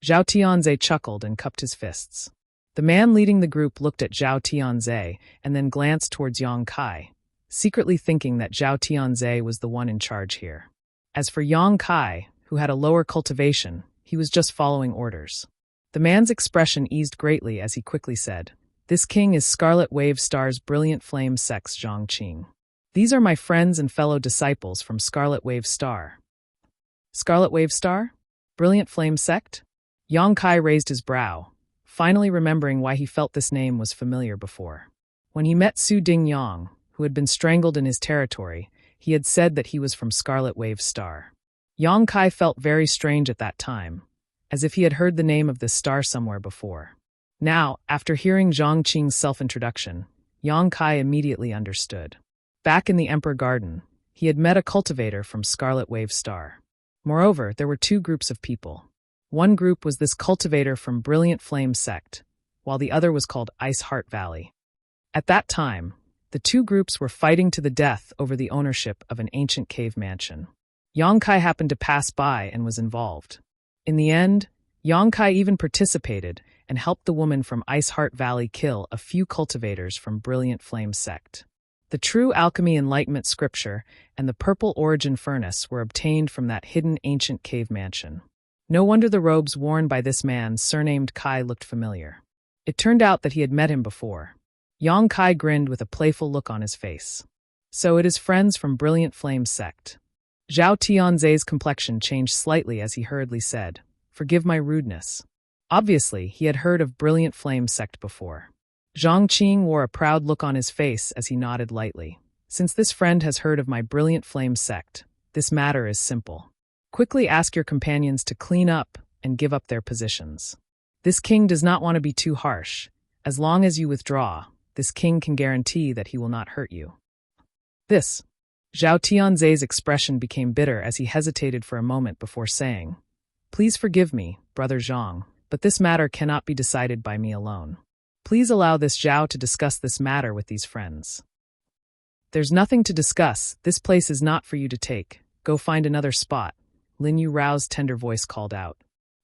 Speaker 1: Zhao Tianze chuckled and cupped his fists. The man leading the group looked at Zhao Tianze and then glanced towards Yang Kai, secretly thinking that Zhao Tianze was the one in charge here. As for Yang Kai, who had a lower cultivation, he was just following orders. The man's expression eased greatly as he quickly said, "This king is Scarlet Wave Star's Brilliant Flame Sect's Zhang Qing. These are my friends and fellow disciples from Scarlet Wave Star." Scarlet Wave Star? Brilliant Flame Sect? Yang Kai raised his brow, finally remembering why he felt this name was familiar before. When he met Su Dingyang, who had been strangled in his territory, he had said that he was from Scarlet Wave Star. Yang Kai felt very strange at that time, as if he had heard the name of this star somewhere before. Now, after hearing Zhang Qing's self-introduction, Yang Kai immediately understood. Back in the Emperor Garden, he had met a cultivator from Scarlet Wave Star. Moreover, there were 2 groups of people. One group was this cultivator from Brilliant Flame Sect, while the other was called Ice Heart Valley. At that time, the 2 groups were fighting to the death over the ownership of an ancient cave mansion. Yang Kai happened to pass by and was involved. In the end, Yang Kai even participated and helped the woman from Ice Heart Valley kill a few cultivators from Brilliant Flame Sect. The true alchemy enlightenment scripture and the purple origin furnace were obtained from that hidden ancient cave mansion. No wonder the robes worn by this man surnamed Kai looked familiar. It turned out that he had met him before. Yang Kai grinned with a playful look on his face. So it is friends from Brilliant Flame Sect. Zhao Tianze's complexion changed slightly as he hurriedly said, "Forgive my rudeness." Obviously, he had heard of Brilliant Flame Sect before. Zhang Qing wore a proud look on his face as he nodded lightly. "Since this friend has heard of my Brilliant Flame Sect, this matter is simple. Quickly ask your companions to clean up and give up their positions. This king does not want to be too harsh. As long as you withdraw, this king can guarantee that he will not hurt you." This. Zhao Tianze's expression became bitter as he hesitated for a moment before saying, "Please forgive me, Brother Zhang, but this matter cannot be decided by me alone. Please allow this Zhao to discuss this matter with these friends." There's nothing to discuss. This place is not for you to take. Go find another spot, Lin Yurao's tender voice called out.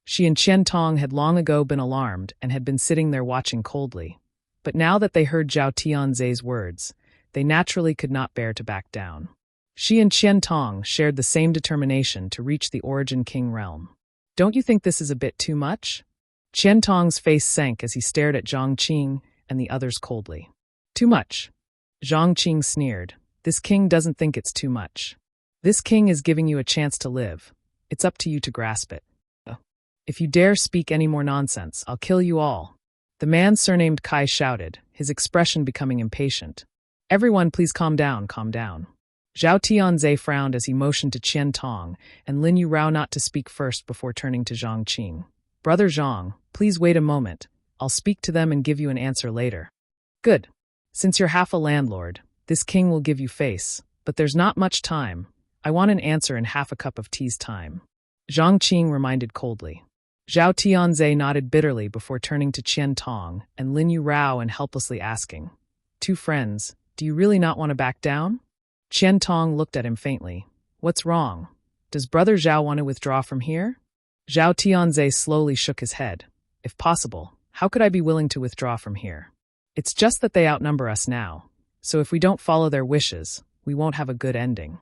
Speaker 1: She and Qian Tong had long ago been alarmed and had been sitting there watching coldly. But now that they heard Zhao Tianzhe's words, they naturally could not bear to back down. She and Qian Tong shared the same determination to reach the Origin King realm. Don't you think this is a bit too much? Qian Tong's face sank as he stared at Zhang Qing and the others coldly. Too much. Zhang Qing sneered. This king doesn't think it's too much. This king is giving you a chance to live. It's up to you to grasp it. If you dare speak any more nonsense, I'll kill you all. The man surnamed Kai shouted, his expression becoming impatient. Everyone please calm down, calm down. Zhao Tianzhe frowned as he motioned to Qian Tong and Lin Yurao not to speak first before turning to Zhang Qing. Brother Zhang, please wait a moment. I'll speak to them and give you an answer later. Good. Since you're half a landlord, this king will give you face, but there's not much time. I want an answer in half a cup of tea's time. Zhang Qing reminded coldly. Zhao Tianzhe nodded bitterly before turning to Qian Tong and Lin Yurao and helplessly asking, Two friends, do you really not want to back down? Qian Tong looked at him faintly. What's wrong? Does Brother Zhao want to withdraw from here? Zhao Tianzhe slowly shook his head. If possible, how could I be willing to withdraw from here? It's just that they outnumber us now, so if we don't follow their wishes, we won't have a good ending.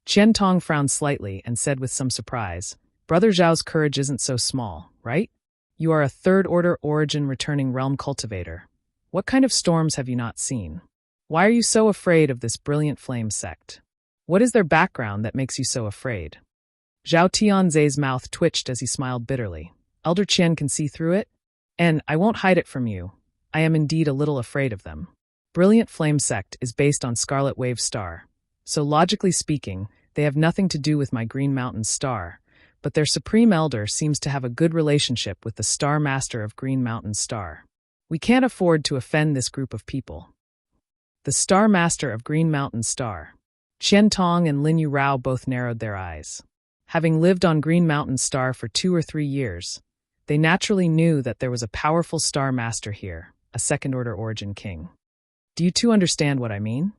Speaker 1: Qian Tong frowned slightly and said with some surprise, Brother Zhao's courage isn't so small, right? You are a third-order origin returning realm cultivator. What kind of storms have you not seen? Why are you so afraid of this brilliant flame sect? What is their background that makes you so afraid? Zhao Tianzhe's mouth twitched as he smiled bitterly. Elder Qian can see through it? And I won't hide it from you. I am indeed a little afraid of them. Brilliant Flame Sect is based on Scarlet Wave Star, so logically speaking, they have nothing to do with my Green Mountain Star, but their Supreme Elder seems to have a good relationship with the Star Master of Green Mountain Star. We can't afford to offend this group of people. The Star Master of Green Mountain Star. Qian Tong and Lin Yurao both narrowed their eyes. Having lived on Green Mountain Star for 2 or 3 years, they naturally knew that there was a powerful Star Master here, a second-order origin king. Do you two understand what I mean?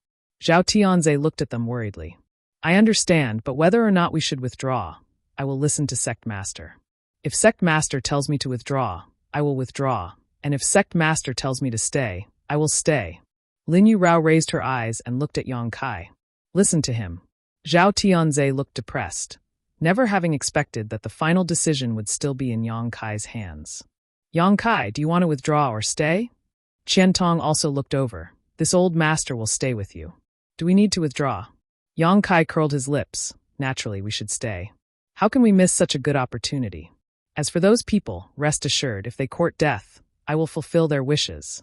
Speaker 1: Zhao Tianzhe looked at them worriedly. I understand, but whether or not we should withdraw, I will listen to Sect Master. If Sect Master tells me to withdraw, I will withdraw, and if Sect Master tells me to stay, I will stay. Lin Yurao raised her eyes and looked at Yang Kai. Listen to him. Zhao Tianzhe looked depressed, never having expected that the final decision would still be in Yang Kai's hands. Yang Kai, do you want to withdraw or stay? Qian Tong also looked over. This old master will stay with you. Do we need to withdraw? Yang Kai curled his lips. Naturally, we should stay. How can we miss such a good opportunity? As for those people, rest assured, if they court death, I will fulfill their wishes.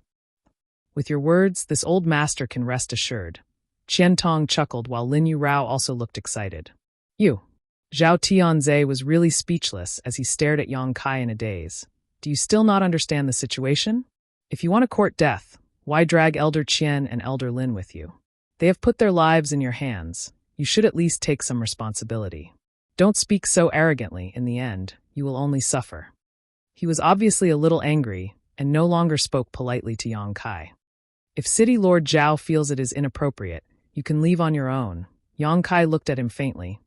Speaker 1: With your words, this old master can rest assured. Qian Tong chuckled while Lin Yurao also looked excited. You. Zhao Tianzhe was really speechless as he stared at Yang Kai in a daze. Do you still not understand the situation? If you want to court death, why drag Elder Qian and Elder Lin with you? They have put their lives in your hands. You should at least take some responsibility. Don't speak so arrogantly. In the end, you will only suffer. He was obviously a little angry and no longer spoke politely to Yang Kai. If City Lord Zhao feels it is inappropriate, you can leave on your own. Yang Kai looked at him faintly.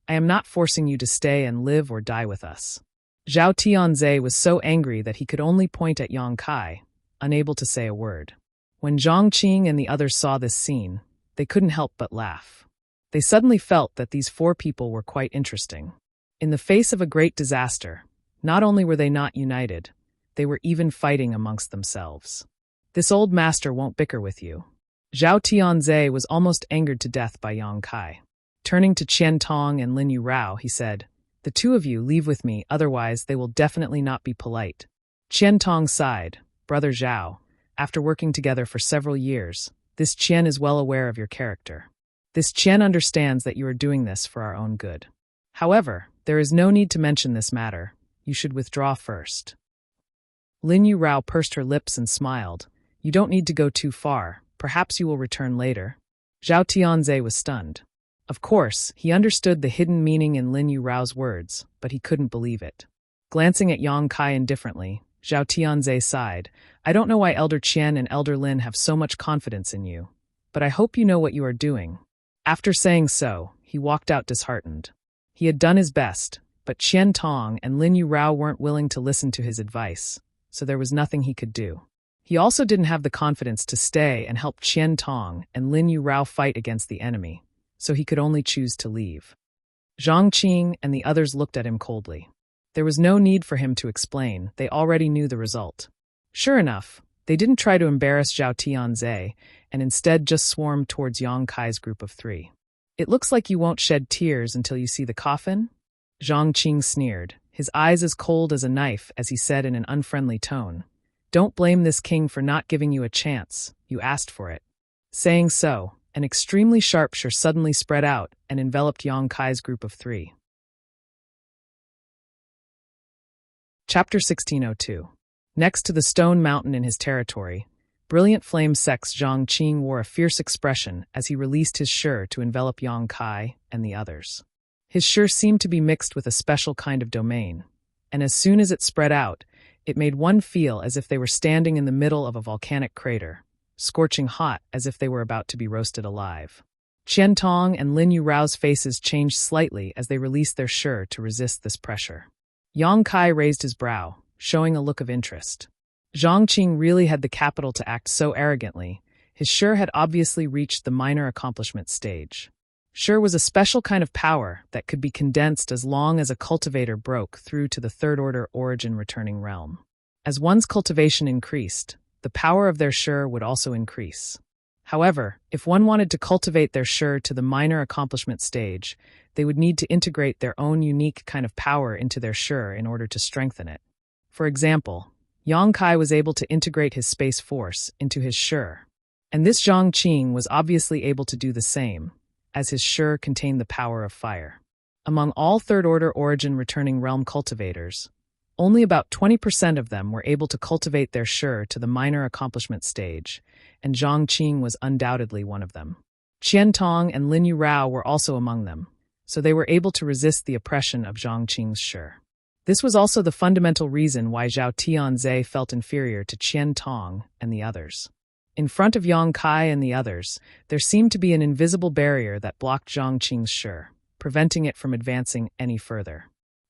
Speaker 1: I am not forcing you to stay and live or die with us. Zhao Tianzhe was so angry that he could only point at Yang Kai, unable to say a word. When Zhang Qing and the others saw this scene, they couldn't help but laugh. They suddenly felt that these 4 people were quite interesting. In the face of a great disaster, not only were they not united, they were even fighting amongst themselves. This old master won't bicker with you. Zhao Tianzhe was almost angered to death by Yang Kai. Turning to Qian Tong and Lin Yurao, he said, The 2 of you leave with me, otherwise they will definitely not be polite. Qian Tong sighed. Brother Zhao, after working together for several years, this Qian is well aware of your character. This Qian understands that you are doing this for our own good. However, there is no need to mention this matter. You should withdraw first. Lin Yurao pursed her lips and smiled. You don't need to go too far. Perhaps you will return later. Zhao Tianzhe was stunned. Of course, he understood the hidden meaning in Lin Yurao's words, but he couldn't believe it. Glancing at Yang Kai indifferently, Zhao Tianzhe sighed. I don't know why Elder Qian and Elder Lin have so much confidence in you. but I hope you know what you are doing." After saying so, he walked out disheartened. He had done his best, but Qian Tong and Lin Yurao weren't willing to listen to his advice, so there was nothing he could do. He also didn't have the confidence to stay and help Qian Tong and Lin Yurao fight against the enemy, so he could only choose to leave. Zhang Qing and the others looked at him coldly. There was no need for him to explain, they already knew the result. Sure enough, they didn't try to embarrass Zhao Tianze, and instead just swarmed towards Yang Kai's group of 3. "It looks like you won't shed tears until you see the coffin?" Zhang Qing sneered, his eyes as cold as a knife as he said in an unfriendly tone, "Don't blame this king for not giving you a chance, you asked for it." Saying so, an extremely sharp shur suddenly spread out and enveloped Yang Kai's group of 3. Chapter 1602. Next to the stone mountain in his territory, Brilliant Flame Sex Zhang Qing wore a fierce expression as he released his shur to envelop Yang Kai and the others. His shur seemed to be mixed with a special kind of domain, and as soon as it spread out, it made one feel as if they were standing in the middle of a volcanic crater, scorching hot as if they were about to be roasted alive. Qian Tong and Lin Yurao's faces changed slightly as they released their shur to resist this pressure. Yang Kai raised his brow, showing a look of interest. Zhang Qing really had the capital to act so arrogantly. His shur had obviously reached the minor accomplishment stage. Shur was a special kind of power that could be condensed as long as a cultivator broke through to the third-order origin returning realm. As one's cultivation increased, the power of their shur would also increase. However, if one wanted to cultivate their shur to the minor accomplishment stage, they would need to integrate their own unique kind of power into their shur in order to strengthen it. For example, Yang Kai was able to integrate his space force into his shur, and this Zhang Qing was obviously able to do the same, as his shur contained the power of fire. Among all third-order origin returning realm cultivators, only about 20% of them were able to cultivate their shur to the minor accomplishment stage, and Zhang Qing was undoubtedly one of them. Qian Tong and Lin Yurao were also among them, so they were able to resist the oppression of Zhang Qing's shur. This was also the fundamental reason why Zhao Tianze felt inferior to Qian Tong and the others. In front of Yang Kai and the others, there seemed to be an invisible barrier that blocked Zhang Qing's shur, preventing it from advancing any further.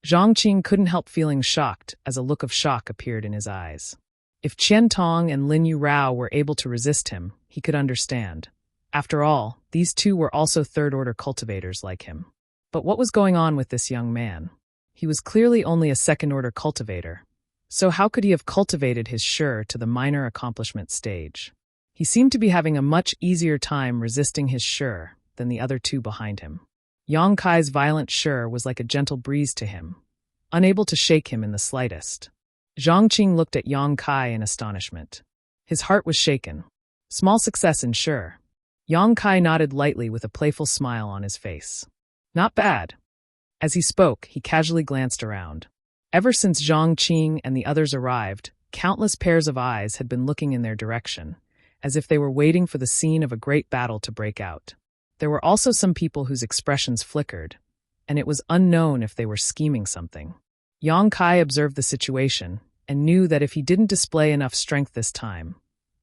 Speaker 1: Zhang Qing couldn't help feeling shocked as a look of shock appeared in his eyes. If Qian Tong and Lin Yurao were able to resist him, he could understand. After all, these two were also third-order cultivators like him. But what was going on with this young man? He was clearly only a second-order cultivator, so how could he have cultivated his shur to the minor accomplishment stage? He seemed to be having a much easier time resisting his shur than the other two behind him. Yang Kai's violent shur was like a gentle breeze to him, unable to shake him in the slightest. Zhang Qing looked at Yang Kai in astonishment. His heart was shaken. Small success in shur. Yang Kai nodded lightly with a playful smile on his face. Not bad. As he spoke, he casually glanced around. Ever since Zhang Qing and the others arrived, countless pairs of eyes had been looking in their direction, as if they were waiting for the scene of a great battle to break out. There were also some people whose expressions flickered, and it was unknown if they were scheming something. Yang Kai observed the situation and knew that if he didn't display enough strength this time,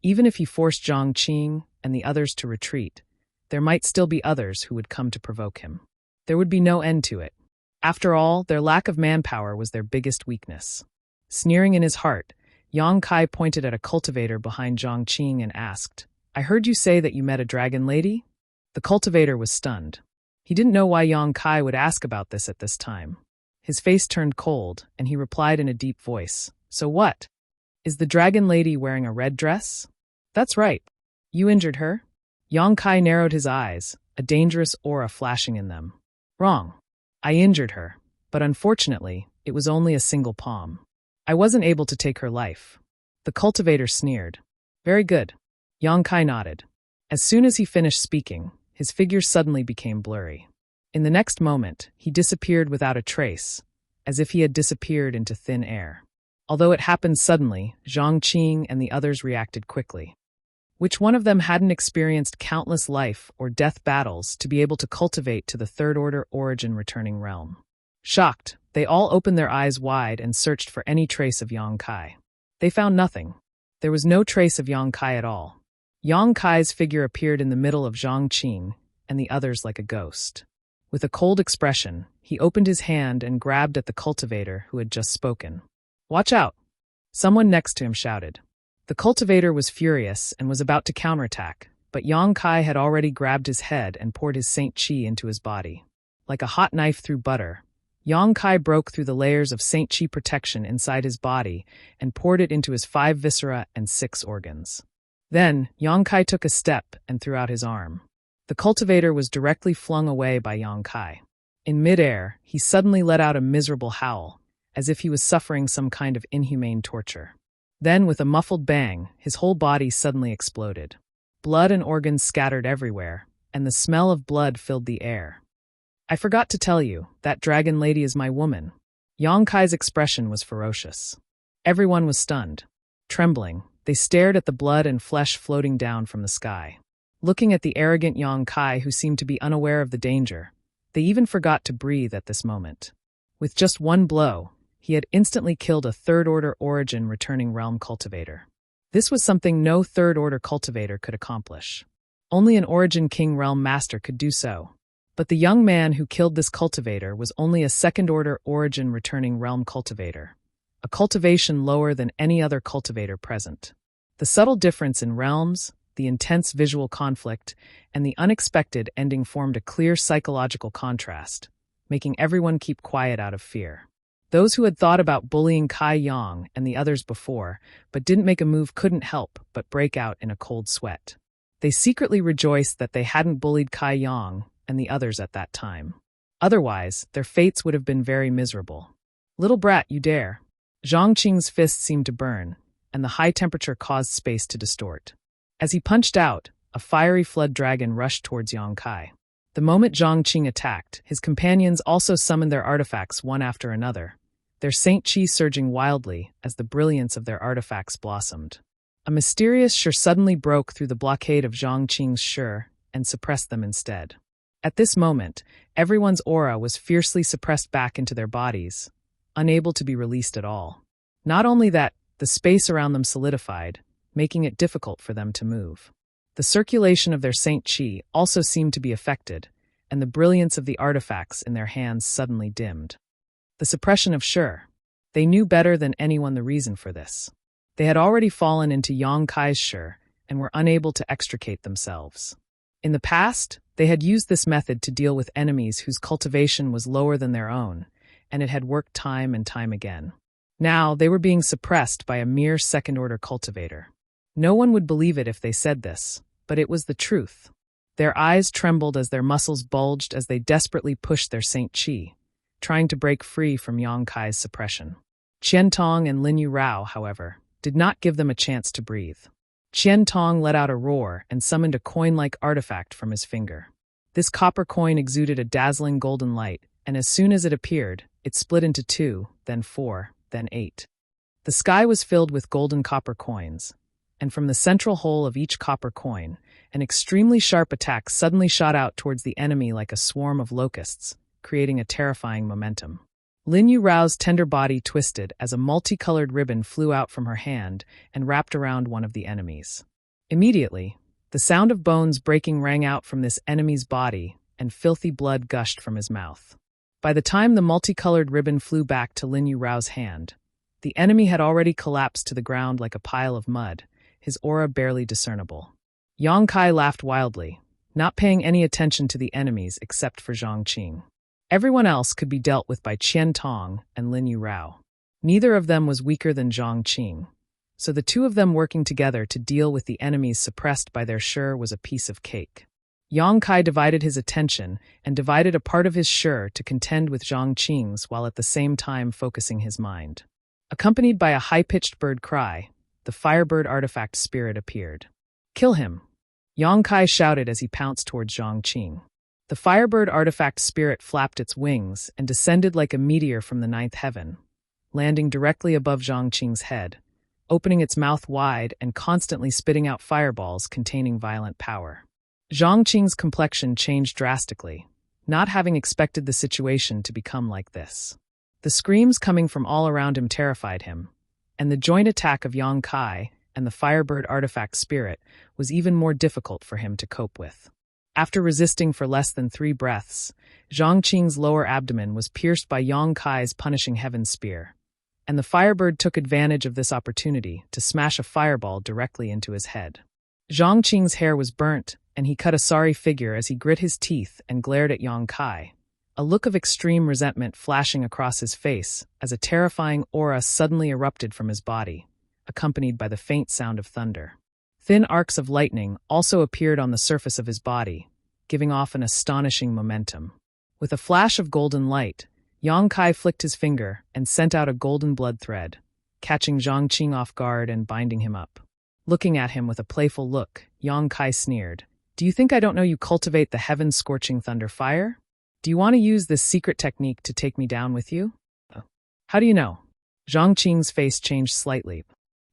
Speaker 1: even if he forced Zhang Qing and the others to retreat, there might still be others who would come to provoke him. There would be no end to it. After all, their lack of manpower was their biggest weakness. Sneering in his heart, Yang Kai pointed at a cultivator behind Zhang Qing and asked, "I heard you say that you met a dragon lady?" The cultivator was stunned. He didn't know why Yang Kai would ask about this at this time. His face turned cold, and he replied in a deep voice, "So what? Is the dragon lady wearing a red dress?" "That's right. You injured her?" Yang Kai narrowed his eyes, a dangerous aura flashing in them. "Wrong. I injured her, but unfortunately, it was only a single palm. I wasn't able to take her life." The cultivator sneered. "Very good." Yang Kai nodded. As soon as he finished speaking, his figure suddenly became blurry. In the next moment, he disappeared without a trace, as if he had disappeared into thin air. Although it happened suddenly, Zhang Qing and the others reacted quickly. Which one of them hadn't experienced countless life or death battles to be able to cultivate to the third-order origin returning realm? Shocked, they all opened their eyes wide and searched for any trace of Yang Kai. They found nothing. There was no trace of Yang Kai at all. Yang Kai's figure appeared in the middle of Zhang Qing and the others like a ghost. With a cold expression, he opened his hand and grabbed at the cultivator who had just spoken. "Watch out!" Someone next to him shouted. The cultivator was furious and was about to counterattack, but Yang Kai had already grabbed his head and poured his Saint Qi into his body. Like a hot knife through butter, Yang Kai broke through the layers of Saint Qi protection inside his body and poured it into his 5 viscera and 6 organs. Then, Yang Kai took a step and threw out his arm. The cultivator was directly flung away by Yang Kai. In midair, he suddenly let out a miserable howl, as if he was suffering some kind of inhumane torture. Then, with a muffled bang, his whole body suddenly exploded. Blood and organs scattered everywhere, and the smell of blood filled the air. "I forgot to tell you, that dragon lady is my woman." Yang Kai's expression was ferocious. Everyone was stunned. Trembling, they stared at the blood and flesh floating down from the sky. Looking at the arrogant Yang Kai, who seemed to be unaware of the danger, they even forgot to breathe at this moment. With just one blow, he had instantly killed a third-order origin returning realm cultivator. This was something no third-order cultivator could accomplish. Only an origin king realm master could do so. But the young man who killed this cultivator was only a second-order origin returning realm cultivator, a cultivation lower than any other cultivator present. The subtle difference in realms, the intense visual conflict, and the unexpected ending formed a clear psychological contrast, making everyone keep quiet out of fear. Those who had thought about bullying Kai Yang and the others before, but didn't make a move, couldn't help but break out in a cold sweat. They secretly rejoiced that they hadn't bullied Kai Yang and the others at that time. Otherwise, their fates would have been very miserable. "Little brat, you dare." Zhang Qing's fist seemed to burn, and the high temperature caused space to distort. As he punched out, a fiery flood dragon rushed towards Yang Kai. The moment Zhang Qing attacked, his companions also summoned their artifacts one after another, their Saint Qi surging wildly as the brilliance of their artifacts blossomed. A mysterious Shi suddenly broke through the blockade of Zhang Qing's Shi and suppressed them instead. At this moment, everyone's aura was fiercely suppressed back into their bodies, unable to be released at all. Not only that, the space around them solidified, making it difficult for them to move. The circulation of their Saint Qi also seemed to be affected, and the brilliance of the artifacts in their hands suddenly dimmed. The suppression of Shi. They knew better than anyone the reason for this. They had already fallen into Yang Kai's Shi and were unable to extricate themselves. In the past, they had used this method to deal with enemies whose cultivation was lower than their own, and it had worked time and time again. Now, they were being suppressed by a mere second-order cultivator. No one would believe it if they said this, but it was the truth. Their eyes trembled as their muscles bulged as they desperately pushed their Saint Qi, trying to break free from Yang Kai's suppression. Qian Tong and Lin Yu Rao, however, did not give them a chance to breathe. Qian Tong let out a roar and summoned a coin-like artifact from his finger. This copper coin exuded a dazzling golden light, and as soon as it appeared, it split into 2, then 4, then 8. The sky was filled with golden copper coins, and from the central hole of each copper coin, an extremely sharp attack suddenly shot out towards the enemy like a swarm of locusts, creating a terrifying momentum. Lin Yu Rao's tender body twisted as a multicolored ribbon flew out from her hand and wrapped around one of the enemies. Immediately, the sound of bones breaking rang out from this enemy's body, and filthy blood gushed from his mouth. By the time the multicolored ribbon flew back to Lin Yu Rao's hand, the enemy had already collapsed to the ground like a pile of mud, his aura barely discernible. Yang Kai laughed wildly, not paying any attention to the enemies except for Zhang Qing. Everyone else could be dealt with by Qian Tong and Lin Yu Rao. Neither of them was weaker than Zhang Qing, so the two of them working together to deal with the enemies suppressed by their Shi was a piece of cake. Yang Kai divided his attention and divided a part of his Shi to contend with Zhang Qing's while at the same time focusing his mind. Accompanied by a high-pitched bird cry, the Firebird artifact spirit appeared. "Kill him!" Yang Kai shouted as he pounced towards Zhang Qing. The Firebird artifact spirit flapped its wings and descended like a meteor from the 9th heaven, landing directly above Zhang Qing's head, opening its mouth wide and constantly spitting out fireballs containing violent power. Zhang Qing's complexion changed drastically, not having expected the situation to become like this. The screams coming from all around him terrified him, and the joint attack of Yang Kai and the Firebird artifact spirit was even more difficult for him to cope with. After resisting for less than 3 breaths, Zhang Qing's lower abdomen was pierced by Yang Kai's punishing heaven spear, and the Firebird took advantage of this opportunity to smash a fireball directly into his head. Zhang Qing's hair was burnt, and he cut a sorry figure as he grit his teeth and glared at Yang Kai, a look of extreme resentment flashing across his face as a terrifying aura suddenly erupted from his body, accompanied by the faint sound of thunder. Thin arcs of lightning also appeared on the surface of his body, giving off an astonishing momentum. With a flash of golden light, Yang Kai flicked his finger and sent out a golden blood thread, catching Zhang Qing off guard and binding him up. Looking at him with a playful look, Yang Kai sneered, "Do you think I don't know you cultivate the heaven-scorching thunder fire? Do you want to use this secret technique to take me down with you?" "How do you know?" Zhang Qing's face changed slightly.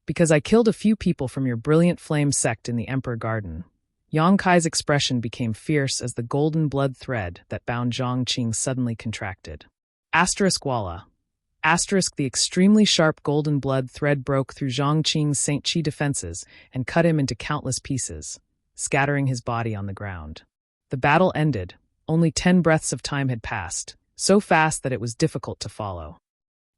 Speaker 1: "Because I killed a few people from your brilliant flame sect in the Emperor Garden." Yang Kai's expression became fierce as the golden blood thread that bound Zhang Qing suddenly contracted. Voila. The extremely sharp golden blood thread broke through Zhang Qing's Saint Qi defenses and cut him into countless pieces, scattering his body on the ground. The battle ended. Only 10 breaths of time had passed, so fast that it was difficult to follow.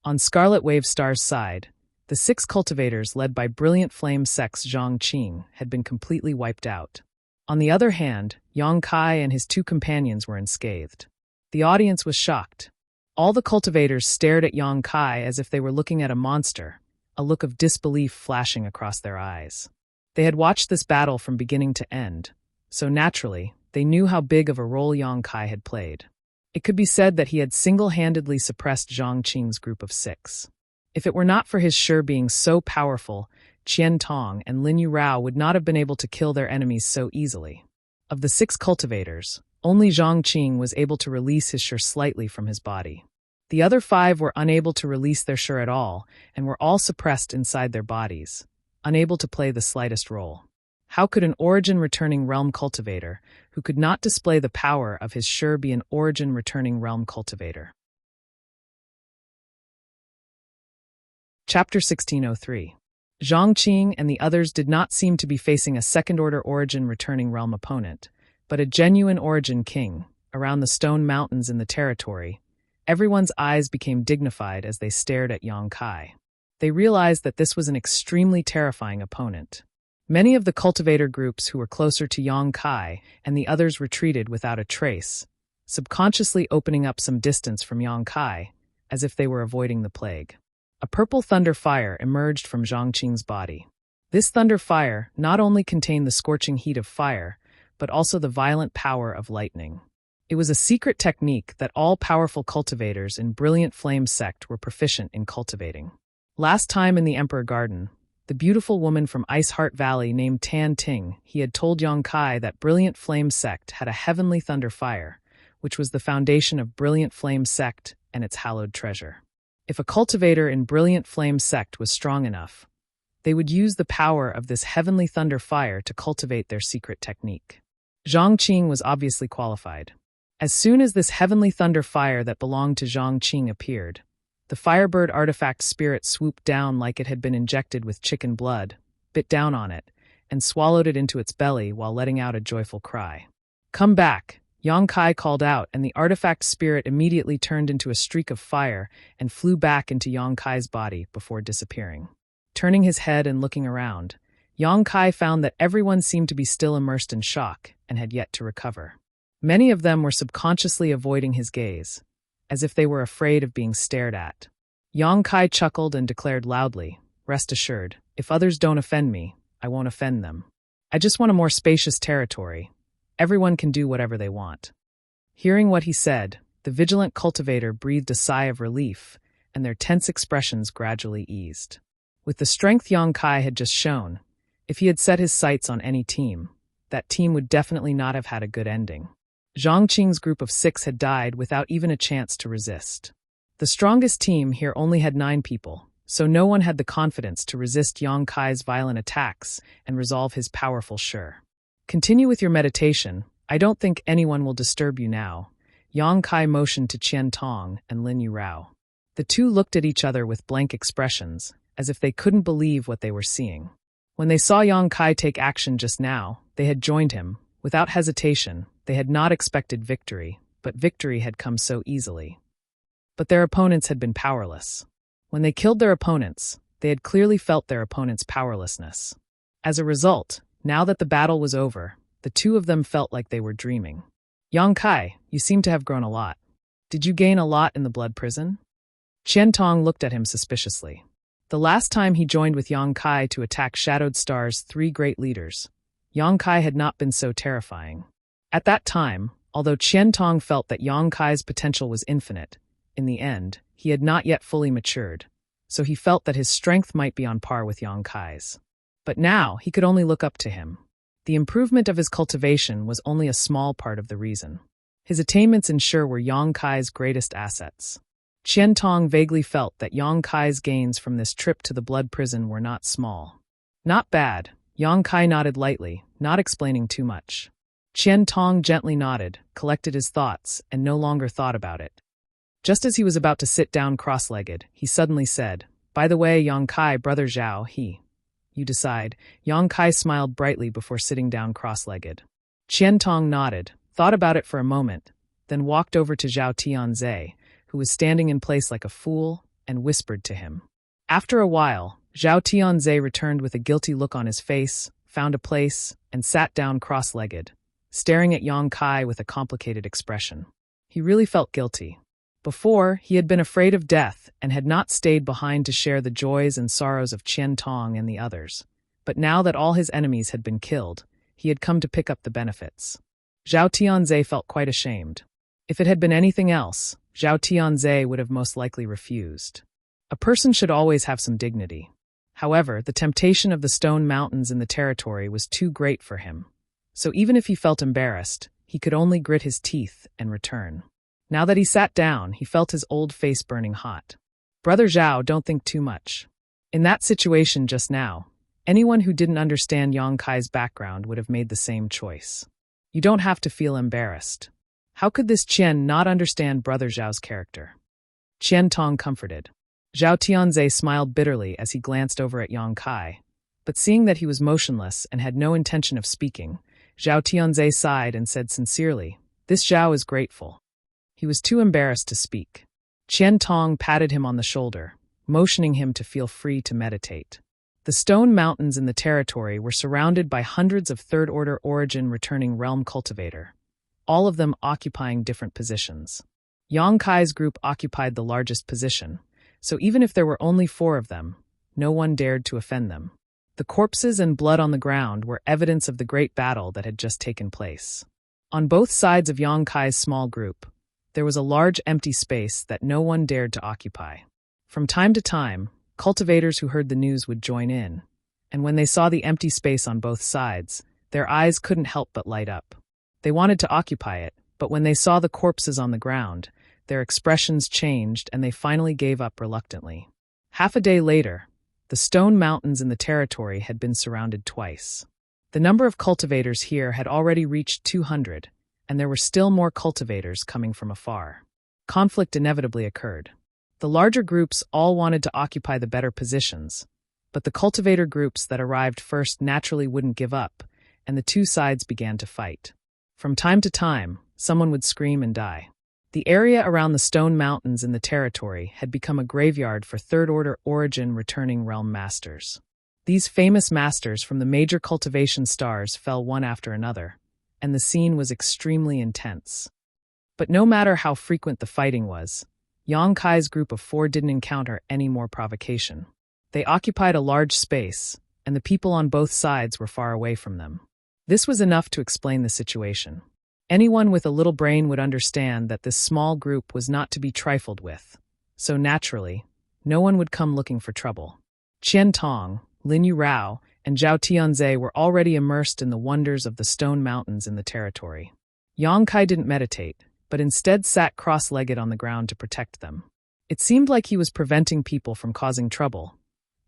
Speaker 1: On Scarlet Wave Star's side, the 6 cultivators led by Brilliant Flame Sect's Zhang Qing had been completely wiped out. On the other hand, Yang Kai and his 2 companions were unscathed. The audience was shocked. All the cultivators stared at Yang Kai as if they were looking at a monster, a look of disbelief flashing across their eyes. They had watched this battle from beginning to end, so naturally, they knew how big of a role Yang Kai had played. It could be said that he had single-handedly suppressed Zhang Qing's group of 6. If it were not for his Shi being so powerful, Qian Tong and Lin Yurao would not have been able to kill their enemies so easily. Of the 6 cultivators, only Zhang Qing was able to release his Shi slightly from his body. The other 5 were unable to release their Shi at all and were all suppressed inside their bodies, unable to play the slightest role. How could an origin-returning realm cultivator, who could not display the power of his Shi, be an origin-returning realm cultivator? Chapter 1603. Zhang Qing and the others did not seem to be facing a second-order origin-returning realm opponent, but a genuine origin king. Around the stone mountains in the territory, everyone's eyes became dignified as they stared at Yang Kai. They realized that this was an extremely terrifying opponent. Many of the cultivator groups who were closer to Yang Kai and the others retreated without a trace, subconsciously opening up some distance from Yang Kai, as if they were avoiding the plague. A purple thunder fire emerged from Zhang Qing's body. This thunder fire not only contained the scorching heat of fire, but also the violent power of lightning. It was a secret technique that all powerful cultivators in Brilliant Flame Sect were proficient in cultivating. Last time in the Emperor Garden, the beautiful woman from Ice Heart Valley named Tan Ting, he had told Yang Kai that Brilliant Flame Sect had a heavenly thunder fire, which was the foundation of Brilliant Flame Sect and its hallowed treasure. If a cultivator in Brilliant Flame Sect was strong enough, they would use the power of this heavenly thunder fire to cultivate their secret technique. Zhang Qing was obviously qualified. As soon as this heavenly thunder fire that belonged to Zhang Qing appeared, the Firebird artifact spirit swooped down like it had been injected with chicken blood, bit down on it, and swallowed it into its belly while letting out a joyful cry. "Come back!" Yang Kai called out, and the artifact spirit immediately turned into a streak of fire and flew back into Yang Kai's body before disappearing. Turning his head and looking around, Yang Kai found that everyone seemed to be still immersed in shock and had yet to recover. Many of them were subconsciously avoiding his gaze, as if they were afraid of being stared at. Yang Kai chuckled and declared loudly, "Rest assured, if others don't offend me, I won't offend them. I just want a more spacious territory. Everyone can do whatever they want." Hearing what he said, the vigilant cultivator breathed a sigh of relief, and their tense expressions gradually eased. With the strength Yang Kai had just shown, if he had set his sights on any team, that team would definitely not have had a good ending. Zhang Qing's group of 6 had died without even a chance to resist. The strongest team here only had 9 people, so no one had the confidence to resist Yang Kai's violent attacks and resolve his powerful Shi. "Continue with your meditation. I don't think anyone will disturb you now." Yang Kai motioned to Qian Tong and Lin Yurao. The 2 looked at each other with blank expressions, as if they couldn't believe what they were seeing. When they saw Yang Kai take action just now, they had joined him. Without hesitation, they had not expected victory, but victory had come so easily. But their opponents had been powerless. When they killed their opponents, they had clearly felt their opponents' powerlessness. As a result, now that the battle was over, the two of them felt like they were dreaming. Yang Kai, you seem to have grown a lot. Did you gain a lot in the blood prison? Qian Tong looked at him suspiciously. The last time he joined with Yang Kai to attack Shadowed Star's three great leaders, Yang Kai had not been so terrifying. At that time, although Qian Tong felt that Yang Kai's potential was infinite, in the end, he had not yet fully matured, so he felt that his strength might be on par with Yang Kai's. But now, he could only look up to him. The improvement of his cultivation was only a small part of the reason. His attainments were Yang Kai's greatest assets. Qian Tong vaguely felt that Yang Kai's gains from this trip to the blood prison were not small. Not bad, Yang Kai nodded lightly, not explaining too much. Qian Tong gently nodded, collected his thoughts, and no longer thought about it. Just as he was about to sit down cross-legged, he suddenly said, "By the way, Yang Kai, brother Zhao, You decide." Yang Kai smiled brightly before sitting down cross-legged. Qian Tong nodded, thought about it for a moment, then walked over to Zhao Tianze, who was standing in place like a fool, and whispered to him. After a while, Zhao Tianze returned with a guilty look on his face, found a place, and sat down cross-legged, staring at Yang Kai with a complicated expression. He really felt guilty. Before, he had been afraid of death and had not stayed behind to share the joys and sorrows of Qian Tong and the others. But now that all his enemies had been killed, he had come to pick up the benefits. Zhao Tianze felt quite ashamed. If it had been anything else, Zhao Tianze would have most likely refused. A person should always have some dignity. However, the temptation of the stone mountains in the territory was too great for him. So even if he felt embarrassed, he could only grit his teeth and return. Now that he sat down, he felt his old face burning hot. Brother Zhao, don't think too much. In that situation just now, anyone who didn't understand Yang Kai's background would have made the same choice. You don't have to feel embarrassed. How could this Qian not understand Brother Zhao's character? Qian Tong comforted. Zhao Tianze smiled bitterly as he glanced over at Yang Kai, but seeing that he was motionless and had no intention of speaking, Zhao Tianze sighed and said sincerely, "This Zhao is grateful." He was too embarrassed to speak. Qian Tong patted him on the shoulder, motioning him to feel free to meditate. The stone mountains in the territory were surrounded by hundreds of third-order origin returning realm cultivator, all of them occupying different positions. Yang Kai's group occupied the largest position, so even if there were only 4 of them, no one dared to offend them. The corpses and blood on the ground were evidence of the great battle that had just taken place. On both sides of Yang Kai's small group, there was a large empty space that no one dared to occupy. From time to time, cultivators who heard the news would join in, and when they saw the empty space on both sides, their eyes couldn't help but light up. They wanted to occupy it, but when they saw the corpses on the ground, their expressions changed and they finally gave up reluctantly. Half a day later, the stone mountains in the territory had been surrounded twice. The number of cultivators here had already reached 200, and there were still more cultivators coming from afar. Conflict inevitably occurred. The larger groups all wanted to occupy the better positions, but the cultivator groups that arrived first naturally wouldn't give up, and the two sides began to fight. From time to time, someone would scream and die. The area around the stone mountains in the territory had become a graveyard for third-order origin returning realm masters. These famous masters from the major cultivation stars fell one after another, and the scene was extremely intense. But no matter how frequent the fighting was, Yang Kai's group of 4 didn't encounter any more provocation. They occupied a large space, and the people on both sides were far away from them. This was enough to explain the situation. Anyone with a little brain would understand that this small group was not to be trifled with, so naturally, no one would come looking for trouble. Qian Tong, Lin Yu Rao, and Zhao Tianze were already immersed in the wonders of the stone mountains in the territory. Yang Kai didn't meditate, but instead sat cross-legged on the ground to protect them. It seemed like he was preventing people from causing trouble,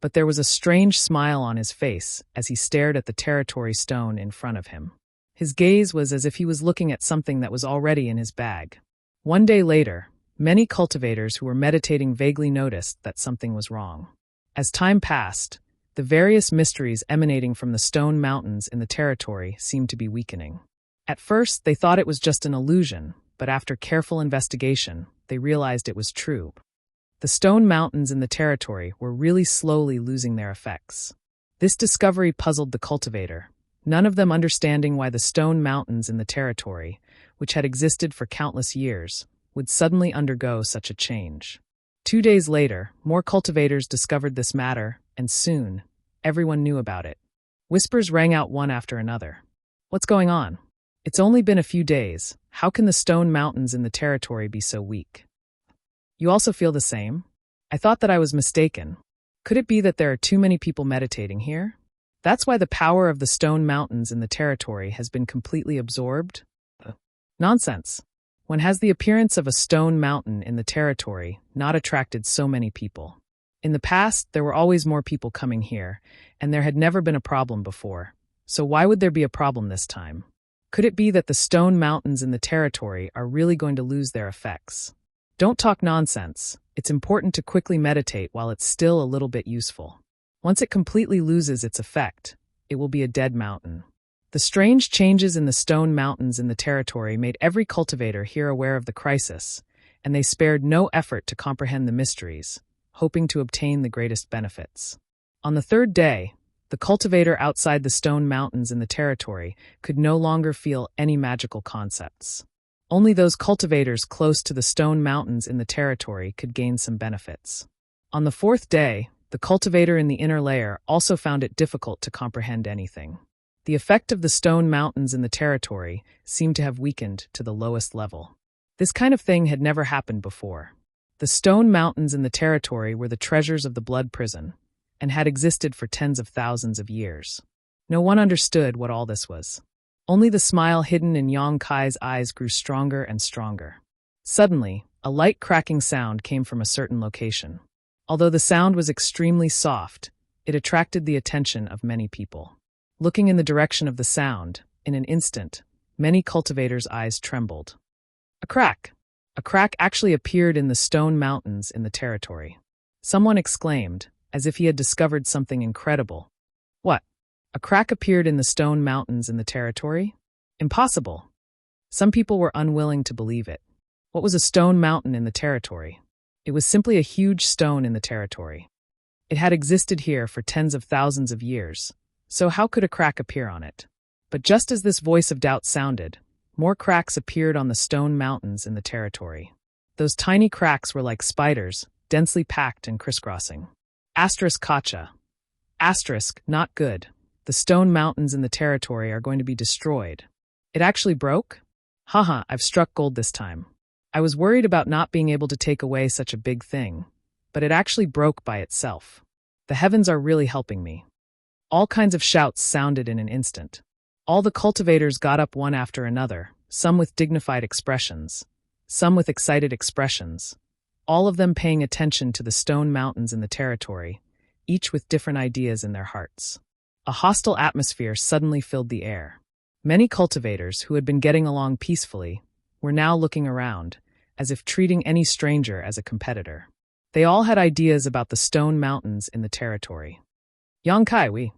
Speaker 1: but there was a strange smile on his face as he stared at the territory stone in front of him. His gaze was as if he was looking at something that was already in his bag. One day later, many cultivators who were meditating vaguely noticed that something was wrong. As time passed, The various mysteries emanating from the stone mountains in the territory seemed to be weakening. At first, they thought it was just an illusion, but after careful investigation, they realized it was true. The stone mountains in the territory were really slowly losing their effects. This discovery puzzled the cultivator, none of them understanding why the stone mountains in the territory, which had existed for countless years, would suddenly undergo such a change. 2 days later, more cultivators discovered this matter, and soon, everyone knew about it. Whispers rang out one after another. What's going on? It's only been a few days. How can the stone mountains in the territory be so weak? You also feel the same? I thought that I was mistaken. Could it be that there are too many people meditating here? That's why the power of the stone mountains in the territory has been completely absorbed? Nonsense. When has the appearance of a stone mountain in the territory not attracted so many people? In the past, there were always more people coming here, and there had never been a problem before. So why would there be a problem this time? Could it be that the stone mountains in the territory are really going to lose their effects? Don't talk nonsense. It's important to quickly meditate while it's still a little bit useful. Once it completely loses its effect, it will be a dead mountain. The strange changes in the stone mountains in the territory made every cultivator here aware of the crisis, and they spared no effort to comprehend the mysteries, hoping to obtain the greatest benefits. On the third day, the cultivator outside the stone mountains in the territory could no longer feel any magical concepts. Only those cultivators close to the stone mountains in the territory could gain some benefits. On the fourth day, the cultivator in the inner layer also found it difficult to comprehend anything. The effect of the stone mountains in the territory seemed to have weakened to the lowest level. This kind of thing had never happened before. The stone mountains in the territory were the treasures of the blood prison, and had existed for tens of thousands of years. No one understood what all this was. Only the smile hidden in Yang Kai's eyes grew stronger and stronger. Suddenly, a light cracking sound came from a certain location. Although the sound was extremely soft, it attracted the attention of many people. Looking in the direction of the sound, in an instant, many cultivators' eyes trembled. A crack! A crack actually appeared in the stone mountains in the territory. Someone exclaimed, as if he had discovered something incredible. What? A crack appeared in the stone mountains in the territory? Impossible! Some people were unwilling to believe it. What was a stone mountain in the territory? It was simply a huge stone in the territory. It had existed here for tens of thousands of years, so how could a crack appear on it? But just as this voice of doubt sounded, more cracks appeared on the stone mountains in the territory. Those tiny cracks were like spiders, densely packed and crisscrossing. Asterisk Kacha. Asterisk, not good. The stone mountains in the territory are going to be destroyed. It actually broke? Haha, I've struck gold this time. I was worried about not being able to take away such a big thing, but it actually broke by itself. The heavens are really helping me. All kinds of shouts sounded in an instant. All the cultivators got up one after another, some with dignified expressions, some with excited expressions, all of them paying attention to the stone mountains in the territory, each with different ideas in their hearts. A hostile atmosphere suddenly filled the air. Many cultivators who had been getting along peacefully were now looking around, as if treating any stranger as a competitor. They all had ideas about the stone mountains in the territory. Yang Kai, we.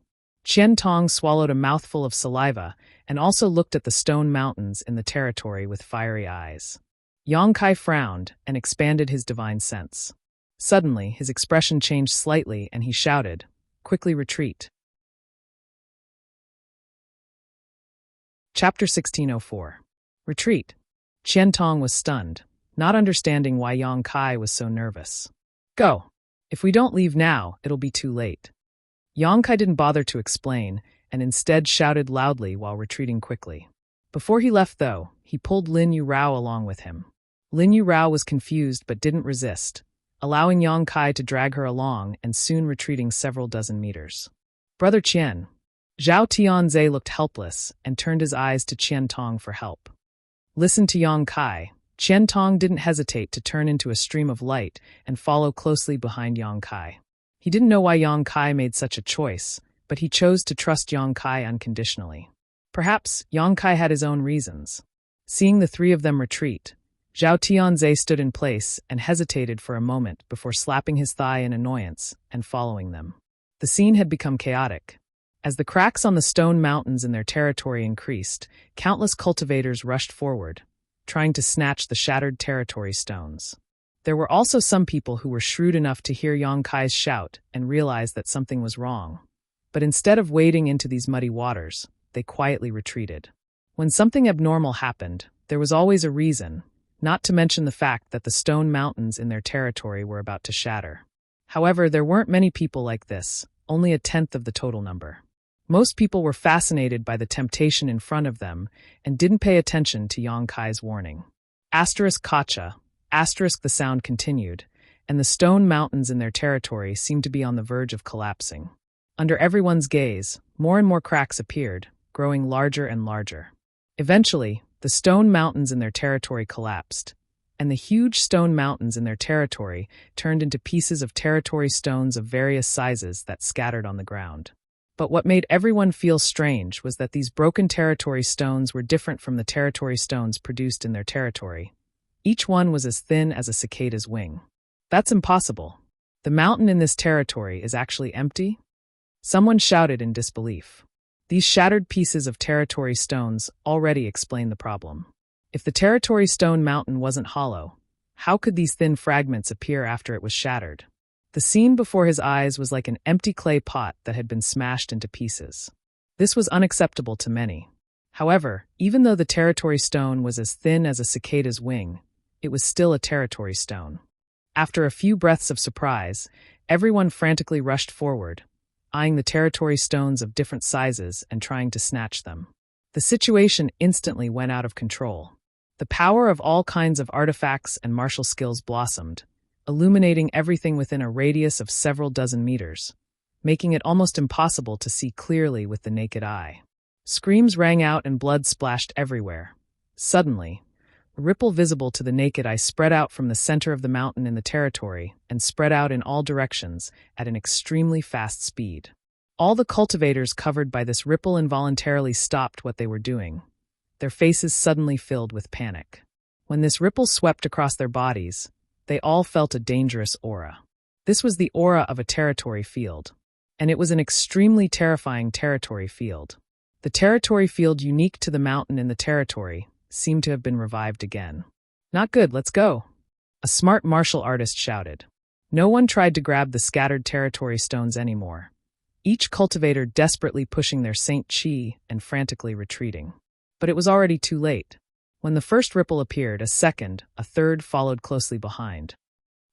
Speaker 1: Qian Tong swallowed a mouthful of saliva and also looked at the stone mountains in the territory with fiery eyes. Yang Kai frowned and expanded his divine sense. Suddenly, his expression changed slightly and he shouted, "Quickly retreat." Chapter 1604. Retreat. Qian Tong was stunned, not understanding why Yang Kai was so nervous. Go. If we don't leave now, it'll be too late. Yang Kai didn't bother to explain, and instead shouted loudly while retreating quickly. Before he left, though, he pulled Lin Yu Rao along with him. Lin Yu Rao was confused but didn't resist, allowing Yang Kai to drag her along and soon retreating several dozen meters. Brother Qian. Zhao Tianze looked helpless and turned his eyes to Qian Tong for help. Listen to Yang Kai. Qian Tong didn't hesitate to turn into a stream of light and follow closely behind Yang Kai. He didn't know why Yang Kai made such a choice, but he chose to trust Yang Kai unconditionally. Perhaps Yang Kai had his own reasons. Seeing the three of them retreat, Zhao Tianze stood in place and hesitated for a moment before slapping his thigh in annoyance and following them. The scene had become chaotic. As the cracks on the stone mountains in their territory increased, countless cultivators rushed forward, trying to snatch the shattered territory stones. There were also some people who were shrewd enough to hear Yang Kai's shout and realize that something was wrong. But instead of wading into these muddy waters, they quietly retreated. When something abnormal happened, there was always a reason, not to mention the fact that the stone mountains in their territory were about to shatter. However, there weren't many people like this, only a tenth of the total number. Most people were fascinated by the temptation in front of them and didn't pay attention to Yang Kai's warning. Asterisk Kacha, asterisk the sound continued, and the stone mountains in their territory seemed to be on the verge of collapsing. Under everyone's gaze, more and more cracks appeared, growing larger and larger. Eventually, the stone mountains in their territory collapsed, and the huge stone mountains in their territory turned into pieces of territory stones of various sizes that scattered on the ground. But what made everyone feel strange was that these broken territory stones were different from the territory stones produced in their territory. Each one was as thin as a cicada's wing. That's impossible. The mountain in this territory is actually empty? Someone shouted in disbelief. These shattered pieces of territory stones already explain the problem. If the territory stone mountain wasn't hollow, how could these thin fragments appear after it was shattered? The scene before his eyes was like an empty clay pot that had been smashed into pieces. This was unacceptable to many. However, even though the territory stone was as thin as a cicada's wing, it was still a territory stone. After a few breaths of surprise, everyone frantically rushed forward, eyeing the territory stones of different sizes and trying to snatch them. The situation instantly went out of control. The power of all kinds of artifacts and martial skills blossomed, illuminating everything within a radius of several dozen meters, making it almost impossible to see clearly with the naked eye. Screams rang out and blood splashed everywhere. Suddenly, a ripple visible to the naked eye spread out from the center of the mountain in the territory and spread out in all directions at an extremely fast speed. All the cultivators covered by this ripple involuntarily stopped what they were doing, their faces suddenly filled with panic. When this ripple swept across their bodies, they all felt a dangerous aura. This was the aura of a territory field, and it was an extremely terrifying territory field. The territory field unique to the mountain in the territory seemed to have been revived again. "Not good, let's go," a smart martial artist shouted. No one tried to grab the scattered territory stones anymore, each cultivator desperately pushing their Saint Chi and frantically retreating. But it was already too late. When the first ripple appeared, a second, a third followed closely behind.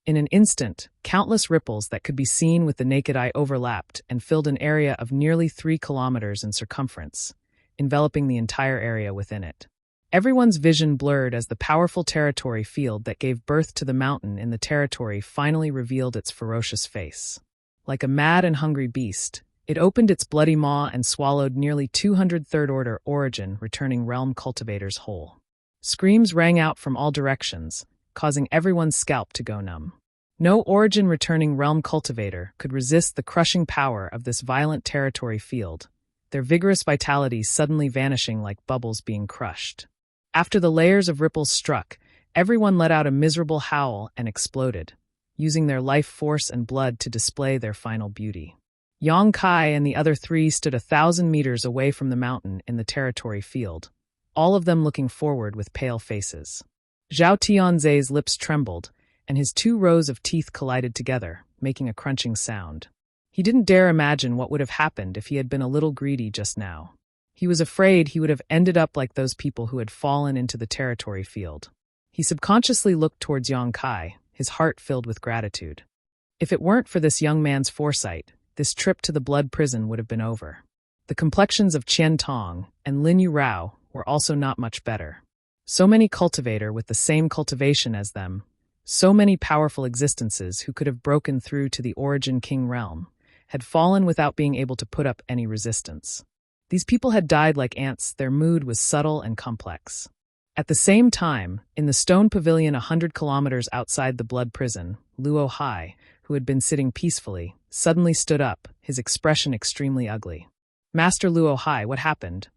Speaker 1: In an instant, countless ripples that could be seen with the naked eye overlapped and filled an area of nearly 3 kilometers in circumference, enveloping the entire area within it. Everyone's vision blurred as the powerful territory field that gave birth to the mountain in the territory finally revealed its ferocious face. Like a mad and hungry beast, it opened its bloody maw and swallowed nearly 200 third-order origin returning realm cultivators whole. Screams rang out from all directions, causing everyone's scalp to go numb. No origin returning realm cultivator could resist the crushing power of this violent territory field, their vigorous vitality suddenly vanishing like bubbles being crushed. After the layers of ripples struck, everyone let out a miserable howl and exploded, using their life force and blood to display their final beauty. Yang Kai and the other three stood 1,000 meters away from the mountain in the territory field, all of them looking forward with pale faces. Zhao Tianzhe's lips trembled, and his 2 rows of teeth collided together, making a crunching sound. He didn't dare imagine what would have happened if he had been a little greedy just now. He was afraid he would have ended up like those people who had fallen into the territory field. He subconsciously looked towards Yang Kai, his heart filled with gratitude. If it weren't for this young man's foresight, this trip to the blood prison would have been over. The complexions of Qian Tong and Lin Yu Rao were also not much better. So many cultivator with the same cultivation as them, so many powerful existences who could have broken through to the Origin King realm, had fallen without being able to put up any resistance. These people had died like ants, their mood was subtle and complex. At the same time, in the stone pavilion 100 kilometers outside the blood prison, Luo Hai, who had been sitting peacefully, suddenly stood up, his expression extremely ugly. "Master Luo Hai, what happened?"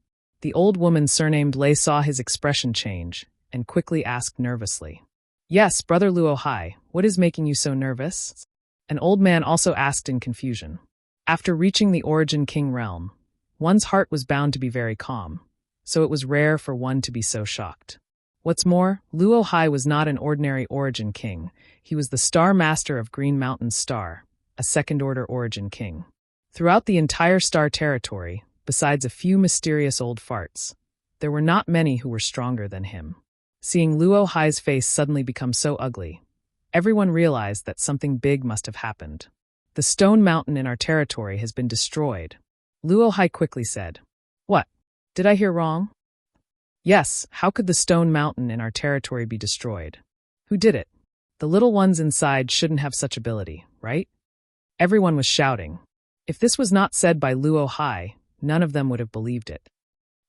Speaker 1: The old woman surnamed Lei saw his expression change, and quickly asked nervously. "Yes, Brother Luo Hai, what is making you so nervous?" An old man also asked in confusion. After reaching the Origin King realm, one's heart was bound to be very calm, so it was rare for one to be so shocked. What's more, Luo Hai was not an ordinary Origin King. He was the Star Master of Green Mountain's Star, a second-order Origin King. Throughout the entire Star territory, besides a few mysterious old farts, there were not many who were stronger than him. Seeing Luo Hai's face suddenly become so ugly, everyone realized that something big must have happened. The stone mountain in our territory has been destroyed. Luo Hai quickly said. What? Did I hear wrong? Yes, how could the stone mountain in our territory be destroyed? Who did it? The little ones inside shouldn't have such ability, right? Everyone was shouting. If this was not said by Luo Hai, none of them would have believed it.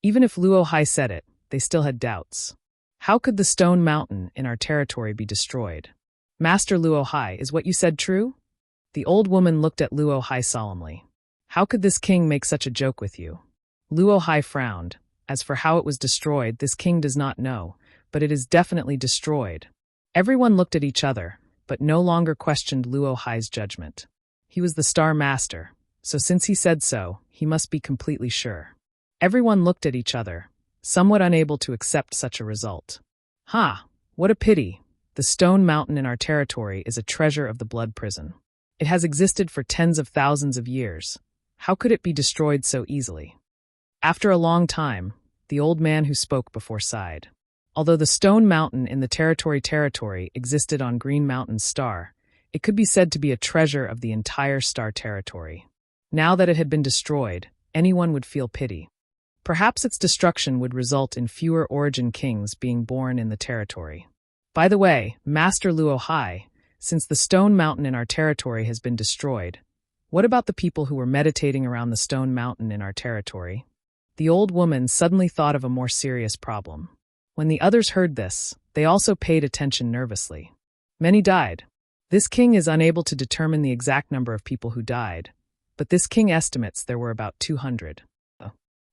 Speaker 1: Even if Luo Hai said it, they still had doubts. How could the stone mountain in our territory be destroyed? Master Luo Hai, is what you said true? The old woman looked at Luo Hai solemnly. How could this king make such a joke with you? Luo Hai frowned. As for how it was destroyed, this king does not know, but it is definitely destroyed. Everyone looked at each other, but no longer questioned Luo Hai's judgment. He was the Star Master, so since he said so, he must be completely sure. Everyone looked at each other, somewhat unable to accept such a result. What a pity. The stone mountain in our territory is a treasure of the blood prison. It has existed for tens of thousands of years. How could it be destroyed so easily? After a long time, the old man who spoke before sighed. Although the stone mountain in the territory existed on Green Mountain's star, it could be said to be a treasure of the entire star territory. Now that it had been destroyed, anyone would feel pity. Perhaps its destruction would result in fewer Origin Kings being born in the territory. By the way, Master Luo Hai, since the stone mountain in our territory has been destroyed, what about the people who were meditating around the stone mountain in our territory? The old woman suddenly thought of a more serious problem. When the others heard this, they also paid attention nervously. Many died. This king is unable to determine the exact number of people who died, but this king estimates there were about 200.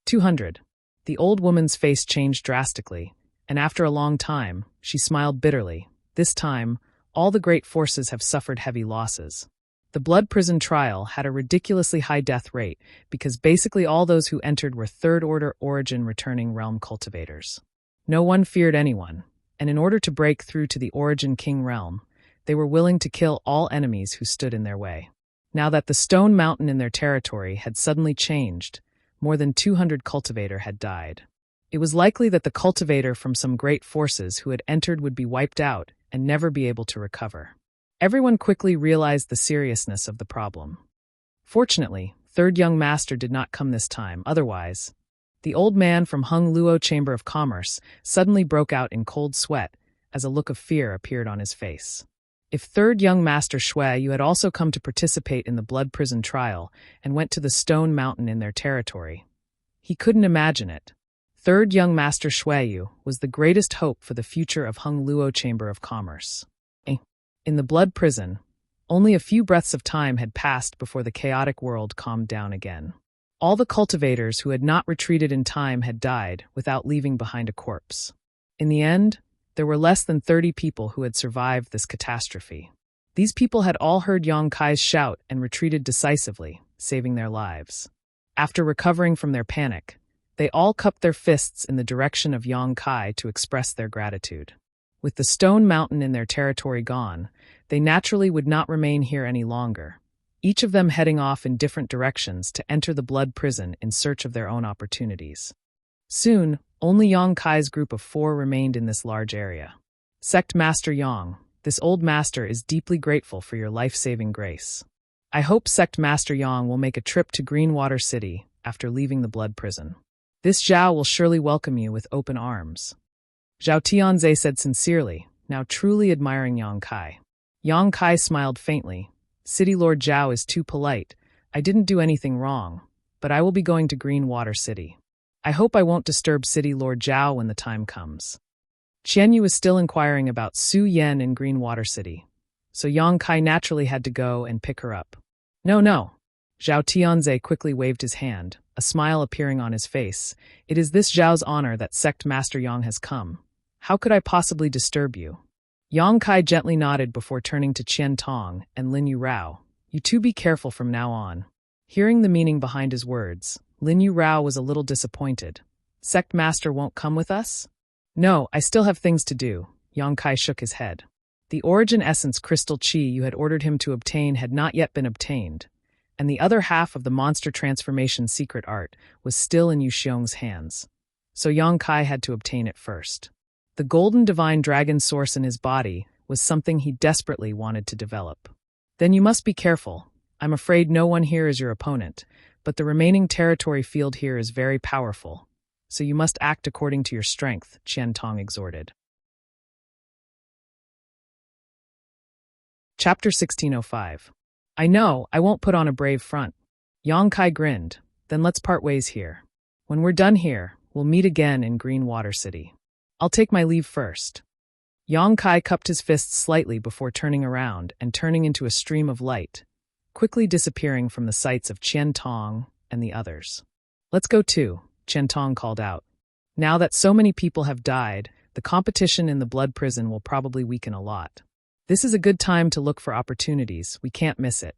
Speaker 1: 200. The old woman's face changed drastically, and after a long time, she smiled bitterly. This time, all the great forces have suffered heavy losses. The blood prison trial had a ridiculously high death rate because basically all those who entered were third-order Origin returning realm cultivators. No one feared anyone, and in order to break through to the Origin King realm, they were willing to kill all enemies who stood in their way. Now that the stone mountain in their territory had suddenly changed, more than 200 cultivator had died. It was likely that the cultivator from some great forces who had entered would be wiped out and never be able to recover. Everyone quickly realized the seriousness of the problem. Fortunately, Third Young Master did not come this time, otherwise. The old man from Hung Luo Chamber of Commerce suddenly broke out in cold sweat as a look of fear appeared on his face. If Third Young Master Shui you had also come to participate in the blood prison trial and went to the stone mountain in their territory, he couldn't imagine it. Third Young Master Shui Yu was the greatest hope for the future of Hung Luo Chamber of Commerce. In the blood prison, only a few breaths of time had passed before the chaotic world calmed down again. All the cultivators who had not retreated in time had died without leaving behind a corpse. In the end, there were less than 30 people who had survived this catastrophe. These people had all heard Yang Kai's shout and retreated decisively, saving their lives. After recovering from their panic, they all cupped their fists in the direction of Yang Kai to express their gratitude. With the stone mountain in their territory gone, they naturally would not remain here any longer, each of them heading off in different directions to enter the blood prison in search of their own opportunities. Soon, only Yang Kai's group of 4 remained in this large area. Sect Master Yang, this old master is deeply grateful for your life-saving grace. I hope Sect Master Yang will make a trip to Greenwater City after leaving the blood prison. This Zhao will surely welcome you with open arms. Zhao Tianze said sincerely, now truly admiring Yang Kai. Yang Kai smiled faintly. City Lord Zhao is too polite. I didn't do anything wrong, but I will be going to Greenwater City. I hope I won't disturb City Lord Zhao when the time comes. Qian Yu was still inquiring about Su Yan in Greenwater City, so Yang Kai naturally had to go and pick her up. No. Zhao Tianze quickly waved his hand, a smile appearing on his face. It is this Zhao's honor that Sect Master Yang has come. How could I possibly disturb you? Yang Kai gently nodded before turning to Qian Tong and Lin Yu Rao. You two be careful from now on. Hearing the meaning behind his words, Lin Yu Rao was a little disappointed. Sect Master won't come with us? No, I still have things to do. Yang Kai shook his head. The origin essence crystal chi you had ordered him to obtain had not yet been obtained, and the other half of the monster transformation secret art was still in Yu Xiong's hands. So Yang Kai had to obtain it first. The golden divine dragon source in his body was something he desperately wanted to develop. Then you must be careful. I'm afraid no one here is your opponent, but the remaining territory field here is very powerful. So you must act according to your strength, Qian Tong exhorted. Chapter 1605. I know, I won't put on a brave front. Yang Kai grinned. Then let's part ways here. When we're done here, we'll meet again in Green Water City. I'll take my leave first. Yang Kai cupped his fists slightly before turning around and turning into a stream of light, quickly disappearing from the sights of Qian Tong and the others. Let's go too, Qian Tong called out. Now that so many people have died, the competition in the blood prison will probably weaken a lot. This is a good time to look for opportunities. We can't miss it.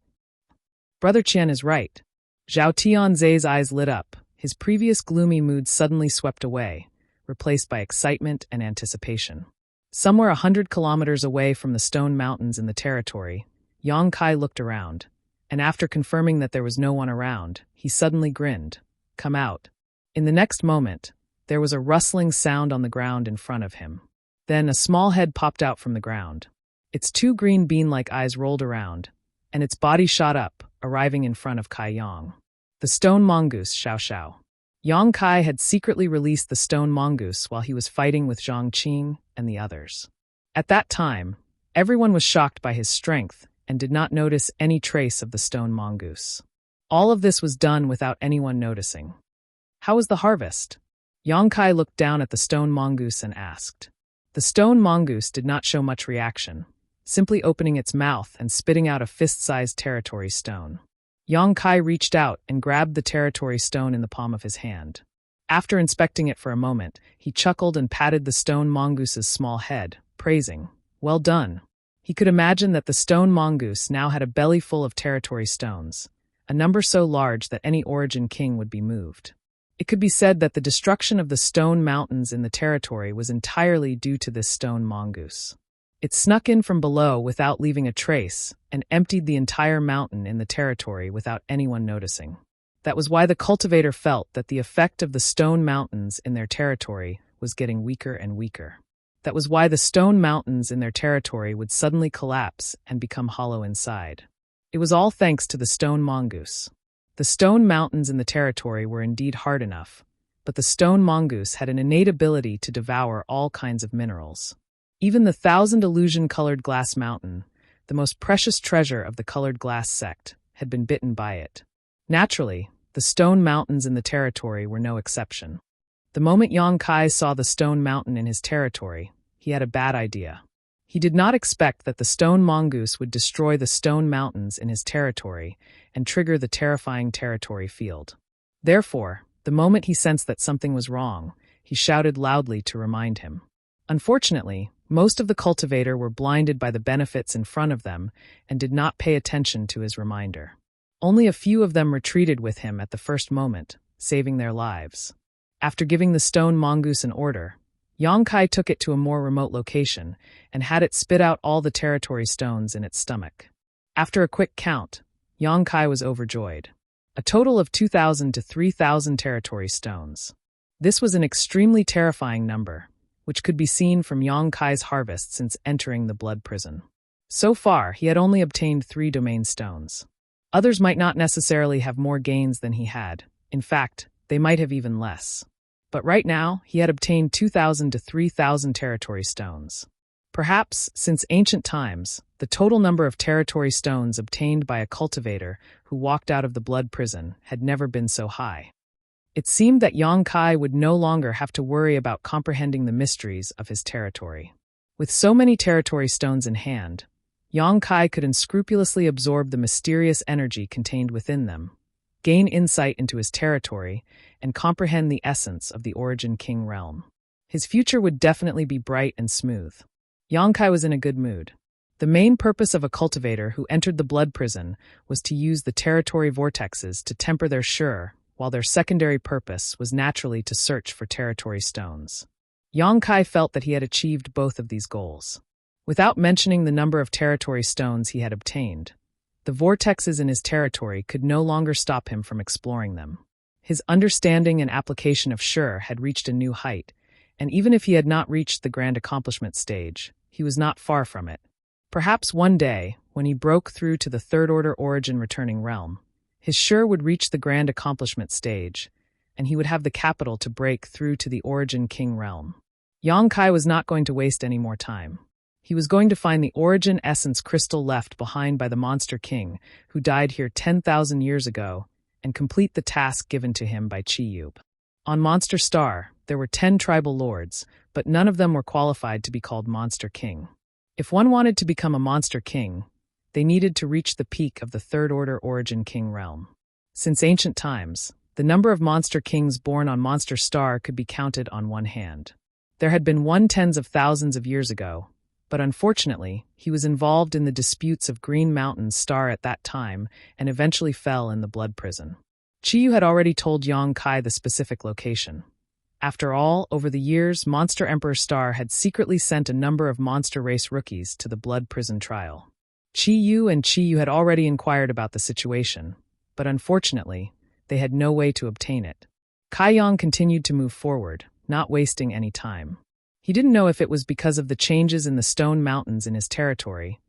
Speaker 1: Brother Qian is right. Zhao Tianzhe's eyes lit up. His previous gloomy mood suddenly swept away, replaced by excitement and anticipation. Somewhere 100 kilometers away from the stone mountains in the territory, Yang Kai looked around, and after confirming that there was no one around, he suddenly grinned. Come out. In the next moment, there was a rustling sound on the ground in front of him. Then a small head popped out from the ground. Its two green bean-like eyes rolled around, and its body shot up, arriving in front of Kai Yang. The stone mongoose, Xiao Xiao. Yang Kai had secretly released the stone mongoose while he was fighting with Zhang Qing and the others. At that time, everyone was shocked by his strength and did not notice any trace of the stone mongoose. All of this was done without anyone noticing. How was the harvest? Yang Kai looked down at the stone mongoose and asked. The stone mongoose did not show much reaction, simply opening its mouth and spitting out a fist-sized territory stone. Yang Kai reached out and grabbed the territory stone in the palm of his hand. After inspecting it for a moment, he chuckled and patted the stone mongoose's small head, praising, "Well done." He could imagine that the stone mongoose now had a belly full of territory stones, a number so large that any origin king would be moved. It could be said that the destruction of the stone mountains in the territory was entirely due to this stone mongoose. It snuck in from below without leaving a trace and emptied the entire mountain in the territory without anyone noticing. That was why the cultivator felt that the effect of the stone mountains in their territory was getting weaker and weaker. That was why the stone mountains in their territory would suddenly collapse and become hollow inside. It was all thanks to the stone mongoose. The stone mountains in the territory were indeed hard enough, but the stone mongoose had an innate ability to devour all kinds of minerals. Even the 1,000 illusion-colored glass mountain, the most precious treasure of the colored glass sect, had been bitten by it. Naturally, the stone mountains in the territory were no exception. The moment Yang Kai saw the stone mountain in his territory, he had a bad idea. He did not expect that the stone mongoose would destroy the stone mountains in his territory and trigger the terrifying territory field. Therefore, the moment he sensed that something was wrong, he shouted loudly to remind him. Unfortunately, most of the cultivator were blinded by the benefits in front of them and did not pay attention to his reminder. Only a few of them retreated with him at the first moment, saving their lives. After giving the stone mongoose an order, Yang Kai took it to a more remote location and had it spit out all the territory stones in its stomach. After a quick count, Yang Kai was overjoyed. A total of 2,000 to 3,000 territory stones. This was an extremely terrifying number, which could be seen from Yang Kai's harvest since entering the blood prison. So far, he had only obtained 3 domain stones. Others might not necessarily have more gains than he had. In fact, they might have even less. But right now, he had obtained 2,000 to 3,000 territory stones. Perhaps, since ancient times, the total number of territory stones obtained by a cultivator who walked out of the blood prison had never been so high. It seemed that Yang Kai would no longer have to worry about comprehending the mysteries of his territory. With so many territory stones in hand, Yang Kai could unscrupulously absorb the mysterious energy contained within them, gain insight into his territory, and comprehend the essence of the Origin King realm. His future would definitely be bright and smooth. Yang Kai was in a good mood. The main purpose of a cultivator who entered the blood prison was to use the territory vortexes to temper their sure, while their secondary purpose was naturally to search for territory stones. Yang Kai felt that he had achieved both of these goals. Without mentioning the number of territory stones he had obtained, the vortexes in his territory could no longer stop him from exploring them. His understanding and application of sure had reached a new height, and even if he had not reached the grand accomplishment stage, he was not far from it. Perhaps one day, when he broke through to the third-order origin returning realm, his sure would reach the grand accomplishment stage, and he would have the capital to break through to the origin king realm. Yang Kai was not going to waste any more time. He was going to find the origin essence crystal left behind by the monster king, who died here 10,000 years ago, and complete the task given to him by Chi-Yub. On Monster Star, there were 10 tribal lords, but none of them were qualified to be called Monster King. If one wanted to become a Monster King, they needed to reach the peak of the third-order origin king realm. Since ancient times, the number of Monster Kings born on Monster Star could be counted on one hand. There had been one tens of thousands of years ago, but unfortunately, he was involved in the disputes of Green Mountain Star at that time and eventually fell in the blood prison. Chi-Yu had already told Yang Kai the specific location. After all, over the years, Monster Emperor Star had secretly sent a number of monster race rookies to the blood prison trial. Chi-Yu had already inquired about the situation, but unfortunately, they had no way to obtain it. Kai Yang continued to move forward, not wasting any time. He didn't know if it was because of the changes in the stone mountains in his territory,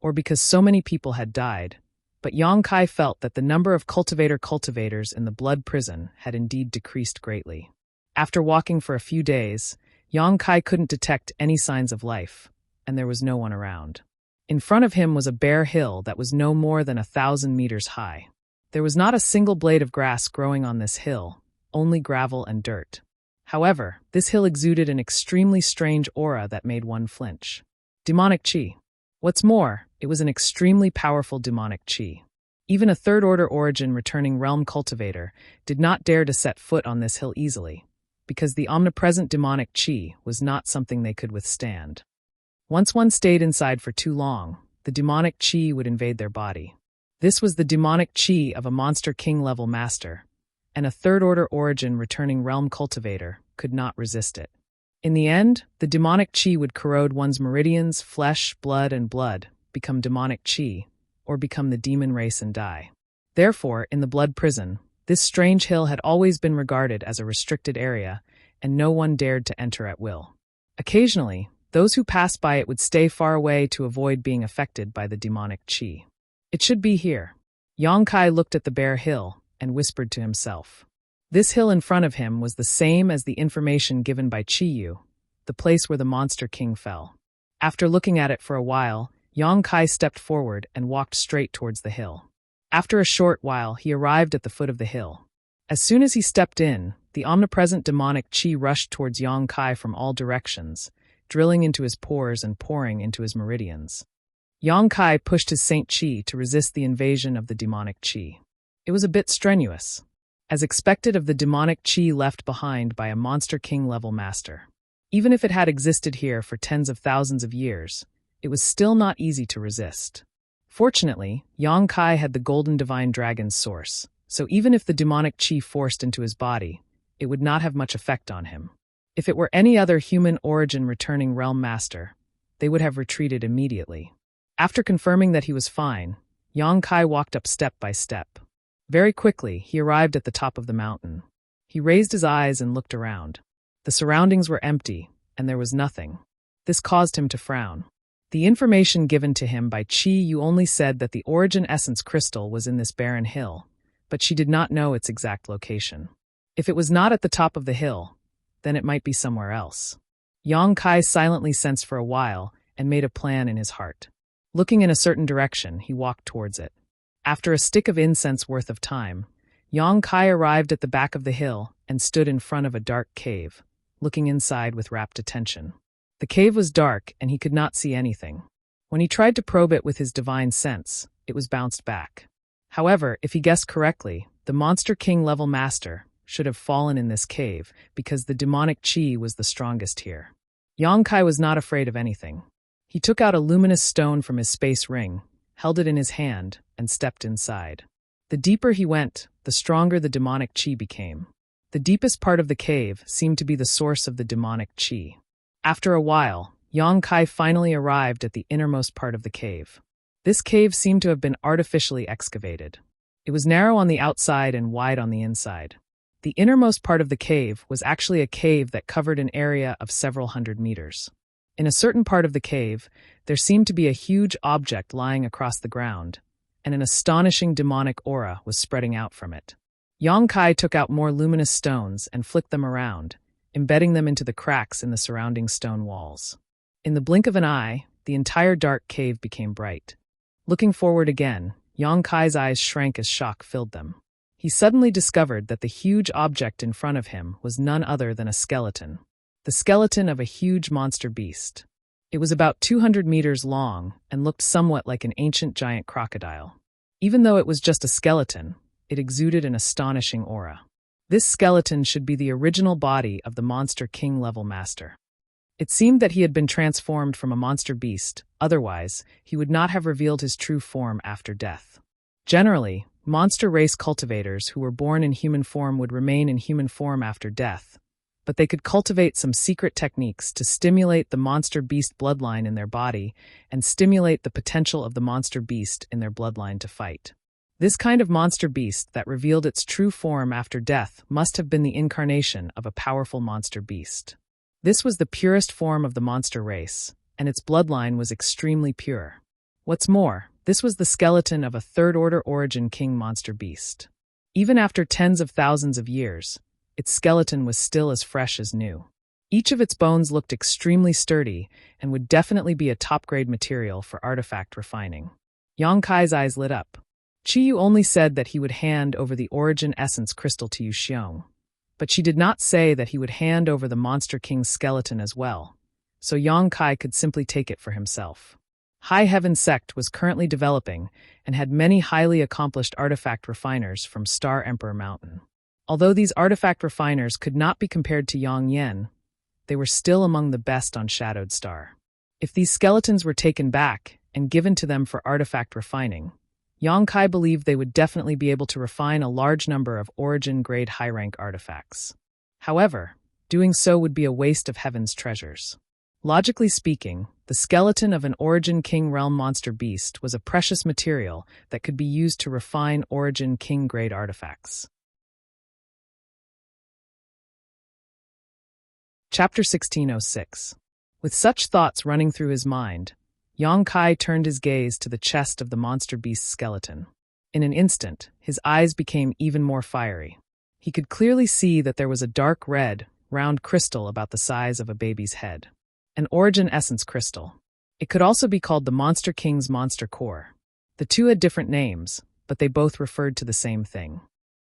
Speaker 1: or because so many people had died, but Yang Kai felt that the number of cultivators in the blood prison had indeed decreased greatly. After walking for a few days, Yang Kai couldn't detect any signs of life, and there was no one around. In front of him was a bare hill that was no more than 1,000 meters high. There was not a single blade of grass growing on this hill, only gravel and dirt. However, this hill exuded an extremely strange aura that made one flinch. Demonic Qi. What's more, it was an extremely powerful demonic Qi. Even a third-order origin returning realm cultivator did not dare to set foot on this hill easily, because the omnipresent demonic Qi was not something they could withstand. Once one stayed inside for too long, the demonic Qi would invade their body. This was the demonic Qi of a Monster King-level master, and a third-order origin returning realm cultivator could not resist it. In the end, the demonic Qi would corrode one's meridians, flesh, blood, become demonic Qi, or become the demon race and die. Therefore, in the blood prison, this strange hill had always been regarded as a restricted area, and no one dared to enter at will. Occasionally, those who passed by it would stay far away to avoid being affected by the demonic Qi. It should be here. Yang Kai looked at the bare hill and whispered to himself. This hill in front of him was the same as the information given by Chi-Yu, the place where the Monster King fell. After looking at it for a while, Yang Kai stepped forward and walked straight towards the hill. After a short while, he arrived at the foot of the hill. As soon as he stepped in, the omnipresent demonic Qi rushed towards Yang Kai from all directions, drilling into his pores and pouring into his meridians. Yang Kai pushed his Saint Qi to resist the invasion of the demonic Qi. It was a bit strenuous, as expected of the demonic Qi left behind by a Monster King-level master. Even if it had existed here for tens of thousands of years, it was still not easy to resist. Fortunately, Yang Kai had the Golden Divine Dragon's source, so even if the demonic Qi forced into his body, it would not have much effect on him. If it were any other human origin returning realm master, they would have retreated immediately. After confirming that he was fine, Yang Kai walked up step by step. Very quickly, he arrived at the top of the mountain. He raised his eyes and looked around. The surroundings were empty, and there was nothing. This caused him to frown. The information given to him by Chi-Yu only said that the origin essence crystal was in this barren hill, but she did not know its exact location. If it was not at the top of the hill, then it might be somewhere else. Yang Kai silently sensed for a while and made a plan in his heart. Looking in a certain direction, he walked towards it. After a stick of incense worth of time, Yang Kai arrived at the back of the hill and stood in front of a dark cave, looking inside with rapt attention. The cave was dark and he could not see anything. When he tried to probe it with his divine sense, it was bounced back. However, if he guessed correctly, the Monster King-level master should have fallen in this cave because the demonic Qi was the strongest here. Yang Kai was not afraid of anything. He took out a luminous stone from his space ring, held it in his hand, and stepped inside. The deeper he went, the stronger the demonic chi became. The deepest part of the cave seemed to be the source of the demonic chi. After a while, Yang Kai finally arrived at the innermost part of the cave. This cave seemed to have been artificially excavated. It was narrow on the outside and wide on the inside. The innermost part of the cave was actually a cave that covered an area of several hundred meters. In a certain part of the cave, there seemed to be a huge object lying across the ground, and an astonishing demonic aura was spreading out from it. Yang Kai took out more luminous stones and flicked them around, embedding them into the cracks in the surrounding stone walls. In the blink of an eye, the entire dark cave became bright. Looking forward again, Yang Kai's eyes shrank as shock filled them. He suddenly discovered that the huge object in front of him was none other than a skeleton. The skeleton of a huge monster beast. It was about 200 meters long and looked somewhat like an ancient giant crocodile. Even though it was just a skeleton, it exuded an astonishing aura. This skeleton should be the original body of the Monster King level master. It seemed that he had been transformed from a monster beast, otherwise, he would not have revealed his true form after death. Generally, monster race cultivators who were born in human form would remain in human form after death, but they could cultivate some secret techniques to stimulate the monster beast bloodline in their body and stimulate the potential of the monster beast in their bloodline to fight. This kind of monster beast that revealed its true form after death must have been the incarnation of a powerful monster beast. This was the purest form of the monster race, and its bloodline was extremely pure. What's more, this was the skeleton of a third-order origin king monster beast. Even after tens of thousands of years, its skeleton was still as fresh as new. Each of its bones looked extremely sturdy and would definitely be a top-grade material for artifact refining. Yang Kai's eyes lit up. Qiyu only said that he would hand over the origin essence crystal to Yu Xiong, but she did not say that he would hand over the Monster King's skeleton as well, so Yang Kai could simply take it for himself. High Heaven Sect was currently developing and had many highly accomplished artifact refiners from Star Emperor Mountain. Although these artifact refiners could not be compared to Yang Yen, they were still among the best on Shadowed Star. If these skeletons were taken back and given to them for artifact refining, Yang Kai believed they would definitely be able to refine a large number of origin-grade high-rank artifacts. However, doing so would be a waste of Heaven's treasures. Logically speaking, the skeleton of an Origin King realm monster beast was a precious material that could be used to refine Origin King-grade artifacts. Chapter 1606. With such thoughts running through his mind, Yang Kai turned his gaze to the chest of the monster beast's skeleton. In an instant, his eyes became even more fiery. He could clearly see that there was a dark red, round crystal about the size of a baby's head. An origin essence crystal. It could also be called the Monster King's monster core. The two had different names, but they both referred to the same thing.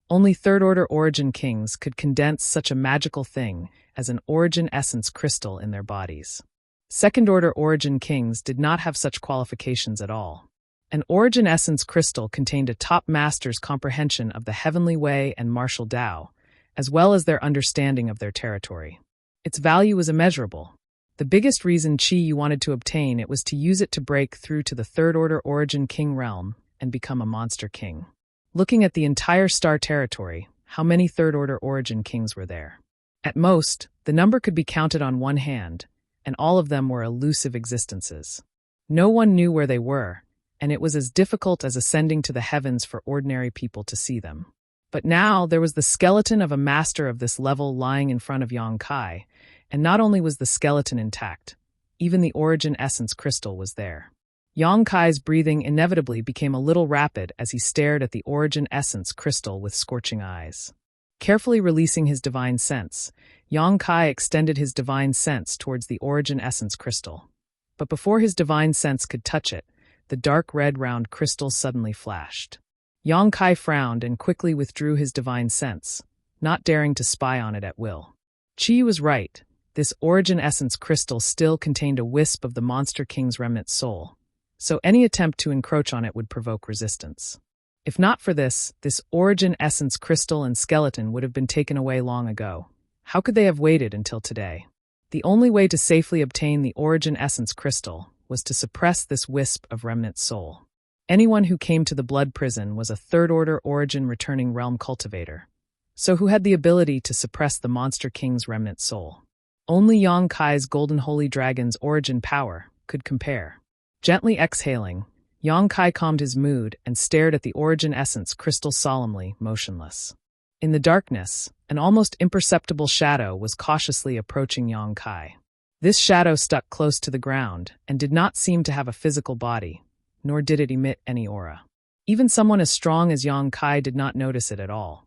Speaker 1: Only third-order origin kings could condense such a magical thing as an origin essence crystal in their bodies. Second-order origin kings did not have such qualifications at all. An origin essence crystal contained a top master's comprehension of the heavenly way and martial Tao, as well as their understanding of their territory. Its value was immeasurable. The biggest reason Qiyu wanted to obtain it was to use it to break through to the third-order origin king realm and become a monster king. Looking at the entire star territory, how many third-order origin kings were there? At most, the number could be counted on one hand, and all of them were elusive existences. No one knew where they were, and it was as difficult as ascending to the heavens for ordinary people to see them. But now there was the skeleton of a master of this level lying in front of Yang Kai, and not only was the skeleton intact, even the origin essence crystal was there. Yang Kai's breathing inevitably became a little rapid as he stared at the origin essence crystal with scorching eyes. Carefully releasing his divine sense, Yang Kai extended his divine sense towards the origin essence crystal. But before his divine sense could touch it, the dark red round crystal suddenly flashed. Yang Kai frowned and quickly withdrew his divine sense, not daring to spy on it at will. Qi was right. This origin essence crystal still contained a wisp of the Monster King's remnant soul, so any attempt to encroach on it would provoke resistance. If not for this origin essence crystal and skeleton would have been taken away long ago. How could they have waited until today? The only way to safely obtain the origin essence crystal was to suppress this wisp of remnant soul. Anyone who came to the blood prison was a third-order origin returning realm cultivator, so who had the ability to suppress the Monster King's remnant soul. Only Yang Kai's Golden Holy Dragon's origin power could compare. Gently exhaling, Yang Kai calmed his mood and stared at the origin essence crystal solemnly, motionless. In the darkness, an almost imperceptible shadow was cautiously approaching Yang Kai. This shadow stuck close to the ground and did not seem to have a physical body, nor did it emit any aura. Even someone as strong as Yang Kai did not notice it at all.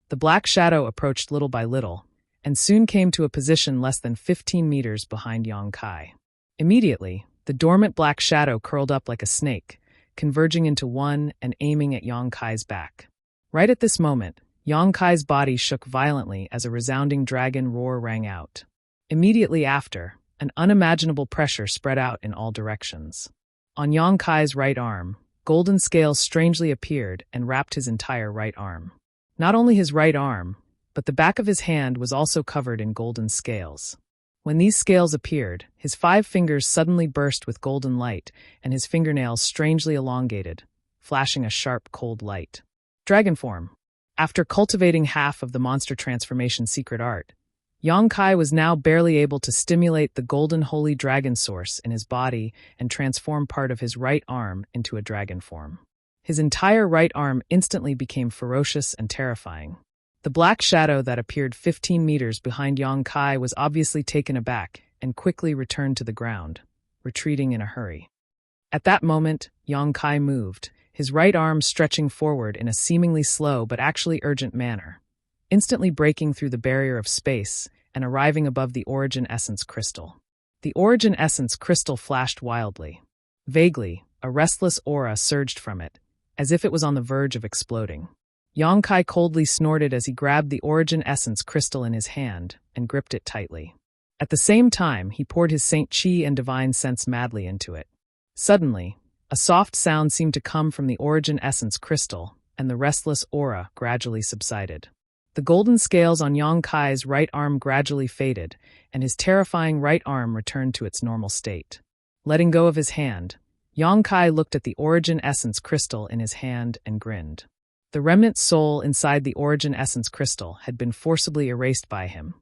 Speaker 1: The black shadow approached little by little, and soon came to a position less than 15 meters behind Yang Kai. Immediately, the dormant black shadow curled up like a snake, converging into one and aiming at Yang Kai's back. Right at this moment, Yang Kai's body shook violently as a resounding dragon roar rang out. Immediately after, an unimaginable pressure spread out in all directions. On Yang Kai's right arm, golden scales strangely appeared and wrapped his entire right arm. Not only his right arm, but the back of his hand was also covered in golden scales. When these scales appeared, his 5 fingers suddenly burst with golden light, and his fingernails strangely elongated, flashing a sharp, cold light. Dragon form. After cultivating half of the monster transformation secret art, Yang Kai was now barely able to stimulate the golden holy dragon source in his body and transform part of his right arm into a dragon form. His entire right arm instantly became ferocious and terrifying. The black shadow that appeared 15 meters behind Yang Kai was obviously taken aback and quickly returned to the ground, retreating in a hurry. At that moment, Yang Kai moved, his right arm stretching forward in a seemingly slow but actually urgent manner, instantly breaking through the barrier of space and arriving above the origin essence crystal. The origin essence crystal flashed wildly. Vaguely, a restless aura surged from it, as if it was on the verge of exploding. Yang Kai coldly snorted as he grabbed the origin essence crystal in his hand and gripped it tightly. At the same time, he poured his Saint Chi and divine sense madly into it. Suddenly, a soft sound seemed to come from the origin essence crystal, and the restless aura gradually subsided. The golden scales on Yang Kai's right arm gradually faded, and his terrifying right arm returned to its normal state. Letting go of his hand, Yang Kai looked at the origin essence crystal in his hand and grinned. The remnant soul inside the origin essence crystal had been forcibly erased by him.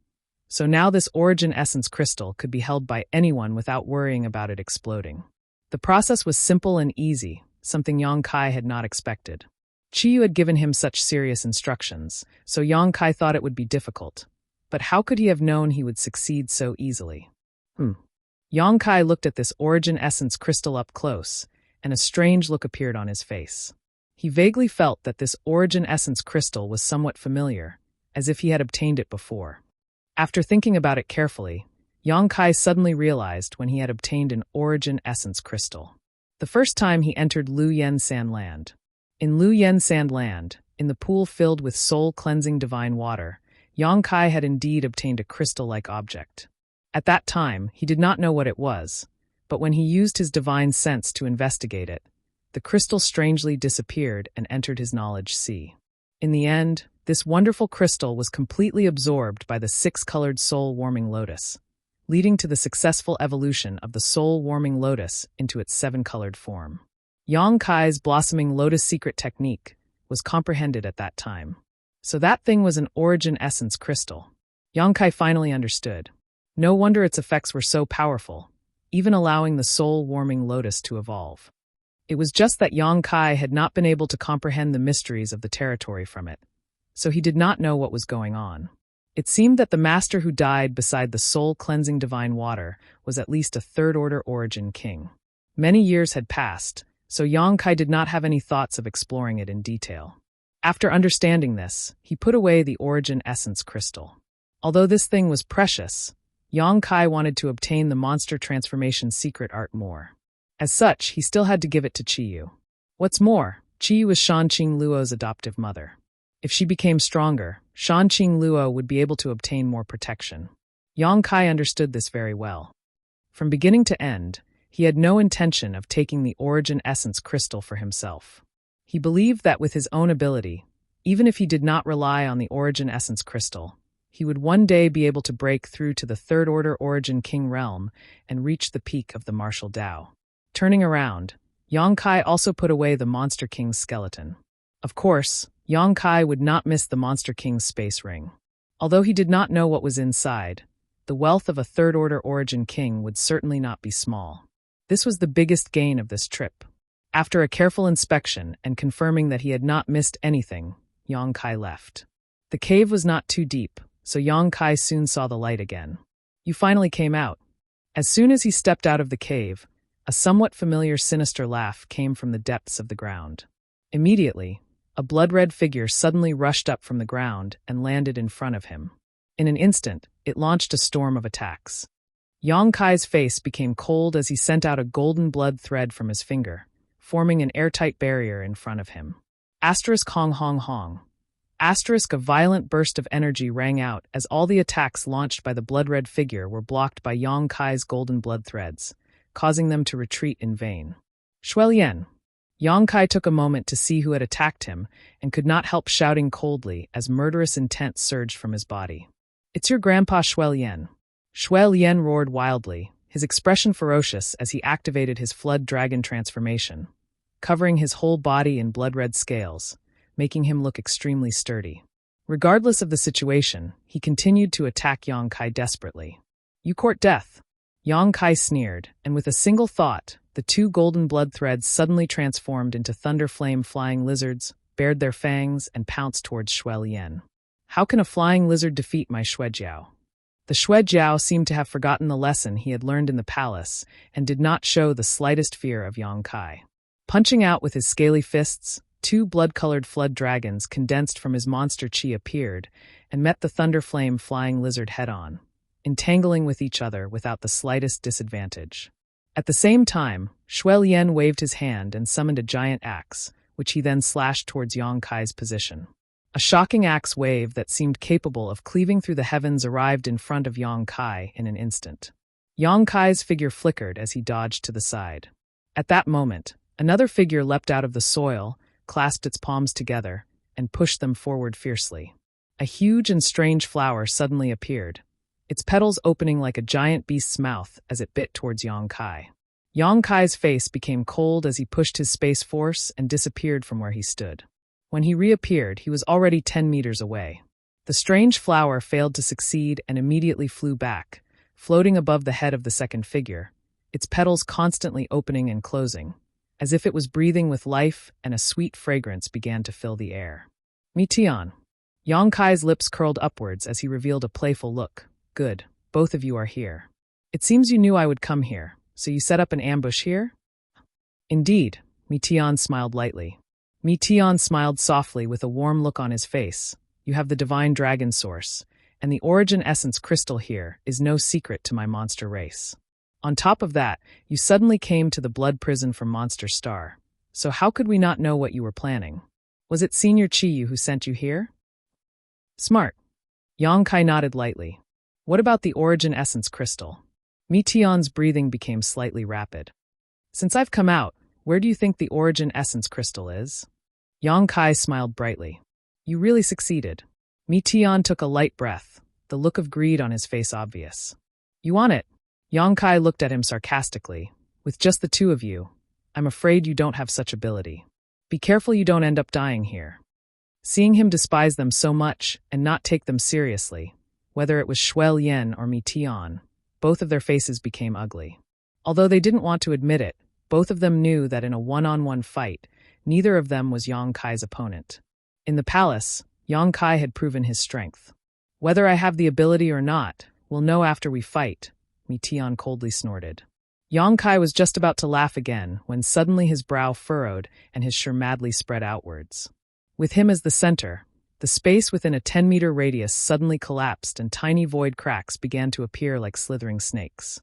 Speaker 1: So now this origin essence crystal could be held by anyone without worrying about it exploding. The process was simple and easy, something Yang Kai had not expected. Chiyu had given him such serious instructions, so Yang Kai thought it would be difficult. But how could he have known he would succeed so easily? Yang Kai looked at this origin essence crystal up close, and a strange look appeared on his face. He vaguely felt that this origin essence crystal was somewhat familiar, as if he had obtained it before. After thinking about it carefully, Yang Kai suddenly realized when he had obtained an origin essence crystal. The first time he entered Lu Yen Sand Land. In Lu Yen Sand Land, in the pool filled with soul-cleansing divine water, Yang Kai had indeed obtained a crystal-like object. At that time, he did not know what it was, but when he used his divine sense to investigate it, the crystal strangely disappeared and entered his knowledge sea. In the end, this wonderful crystal was completely absorbed by the 6-colored soul-warming lotus, leading to the successful evolution of the soul-warming lotus into its 7-colored form. Yang Kai's blossoming lotus secret technique was comprehended at that time. So that thing was an origin essence crystal. Yang Kai finally understood. No wonder its effects were so powerful, even allowing the soul-warming lotus to evolve. It was just that Yang Kai had not been able to comprehend the mysteries of the territory from it, so he did not know what was going on. It seemed that the master who died beside the soul-cleansing divine water was at least a third-order origin king. Many years had passed, so Yang Kai did not have any thoughts of exploring it in detail. After understanding this, he put away the origin essence crystal. Although this thing was precious, Yang Kai wanted to obtain the monster transformation secret art more. As such, he still had to give it to Chiyu. What's more, Chiyu was Shanqing Luo's adoptive mother. If she became stronger, Shanqing Luo would be able to obtain more protection. Yang Kai understood this very well. From beginning to end, he had no intention of taking the origin essence crystal for himself. He believed that with his own ability, even if he did not rely on the origin essence crystal, he would one day be able to break through to the third-order origin king realm and reach the peak of the martial Tao. Turning around, Yang Kai also put away the Monster King's skeleton. Of course, Yang Kai would not miss the Monster King's space ring. Although he did not know what was inside, the wealth of a third-order origin king would certainly not be small. This was the biggest gain of this trip. After a careful inspection and confirming that he had not missed anything, Yang Kai left. The cave was not too deep, so Yang Kai soon saw the light again. You finally came out. As soon as he stepped out of the cave, a somewhat familiar sinister laugh came from the depths of the ground. Immediately, a blood-red figure suddenly rushed up from the ground and landed in front of him. In an instant, it launched a storm of attacks. Yang Kai's face became cold as he sent out a golden blood thread from his finger, forming an airtight barrier in front of him. Asterisk hong hong hong. Asterisk, a violent burst of energy rang out as all the attacks launched by the blood-red figure were blocked by Yang Kai's golden blood threads, causing them to retreat in vain. Shuelian. Yang Kai took a moment to see who had attacked him and could not help shouting coldly as murderous intent surged from his body. It's your grandpa Shuelian. Shuelian roared wildly, his expression ferocious as he activated his flood dragon transformation, covering his whole body in blood-red scales, making him look extremely sturdy. Regardless of the situation, he continued to attack Yang Kai desperately. You court death. Yang Kai sneered, and with a single thought, the two golden blood threads suddenly transformed into thunder flame flying lizards, bared their fangs, and pounced towards Shuelian. How can a flying lizard defeat my Shuejiao? The Shuejiao seemed to have forgotten the lesson he had learned in the palace and did not show the slightest fear of Yang Kai. Punching out with his scaly fists, two blood-colored flood dragons condensed from his monster chi appeared and met the thunder flame flying lizard head-on, entangling with each other without the slightest disadvantage. At the same time, Shuelian waved his hand and summoned a giant axe, which he then slashed towards Yang Kai's position. A shocking axe wave that seemed capable of cleaving through the heavens arrived in front of Yang Kai in an instant. Yang Kai's figure flickered as he dodged to the side. At that moment, another figure leapt out of the soil, clasped its palms together, and pushed them forward fiercely. A huge and strange flower suddenly appeared, its petals opening like a giant beast's mouth as it bit towards Yang Kai. Yang Kai's face became cold as he pushed his space force and disappeared from where he stood. When he reappeared, he was already 10 meters away. The strange flower failed to succeed and immediately flew back, floating above the head of the second figure, its petals constantly opening and closing, as if it was breathing with life, and a sweet fragrance began to fill the air. Mitian. Yang Kai's lips curled upwards as he revealed a playful look. Good, both of you are here. It seems you knew I would come here, so you set up an ambush here? Indeed, Mitian smiled lightly. Mitian smiled softly with a warm look on his face. You have the divine dragon source, and the origin essence crystal here is no secret to my monster race. On top of that, you suddenly came to the blood prison from Monster Star. So how could we not know what you were planning? Was it Senior Chiyu who sent you here? Smart. Yang Kai nodded lightly. What about the origin essence crystal? Mitian's breathing became slightly rapid. Since I've come out, where do you think the origin essence crystal is? Yang Kai smiled brightly. You really succeeded. Mitian took a light breath, the look of greed on his face obvious. You want it? Yang Kai looked at him sarcastically. With just the two of you, I'm afraid you don't have such ability. Be careful you don't end up dying here. Seeing him despise them so much and not take them seriously, whether it was Shuelian or Mitian, both of their faces became ugly. Although they didn't want to admit it, both of them knew that in a one-on-one fight, neither of them was Yang Kai's opponent. In the palace, Yang Kai had proven his strength. Whether I have the ability or not, we'll know after we fight, Mitian coldly snorted. Yang Kai was just about to laugh again when suddenly his brow furrowed and his shirt madly spread outwards. With him as the center, the space within a 10-meter radius suddenly collapsed and tiny void cracks began to appear like slithering snakes.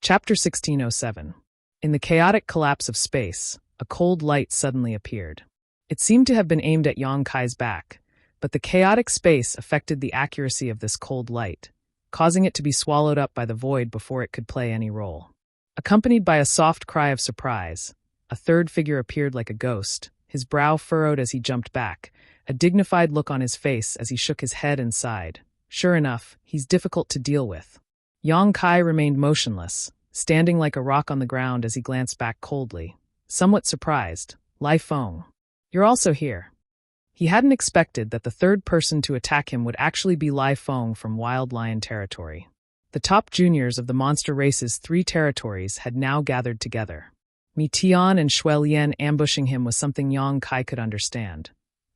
Speaker 1: Chapter 1607. In the chaotic collapse of space, a cold light suddenly appeared. It seemed to have been aimed at Yang Kai's back, but the chaotic space affected the accuracy of this cold light, causing it to be swallowed up by the void before it could play any role. Accompanied by a soft cry of surprise, a third figure appeared like a ghost, his brow furrowed as he jumped back, a dignified look on his face as he shook his head and sighed. Sure enough, he's difficult to deal with. Yang Kai remained motionless, standing like a rock on the ground as he glanced back coldly, somewhat surprised. Lai Feng, you're also here. He hadn't expected that the third person to attack him would actually be Lai Feng from Wild Lion territory. The top juniors of the monster race's 3 territories had now gathered together. Mi Tian and Shui Lian ambushing him was something Yang Kai could understand.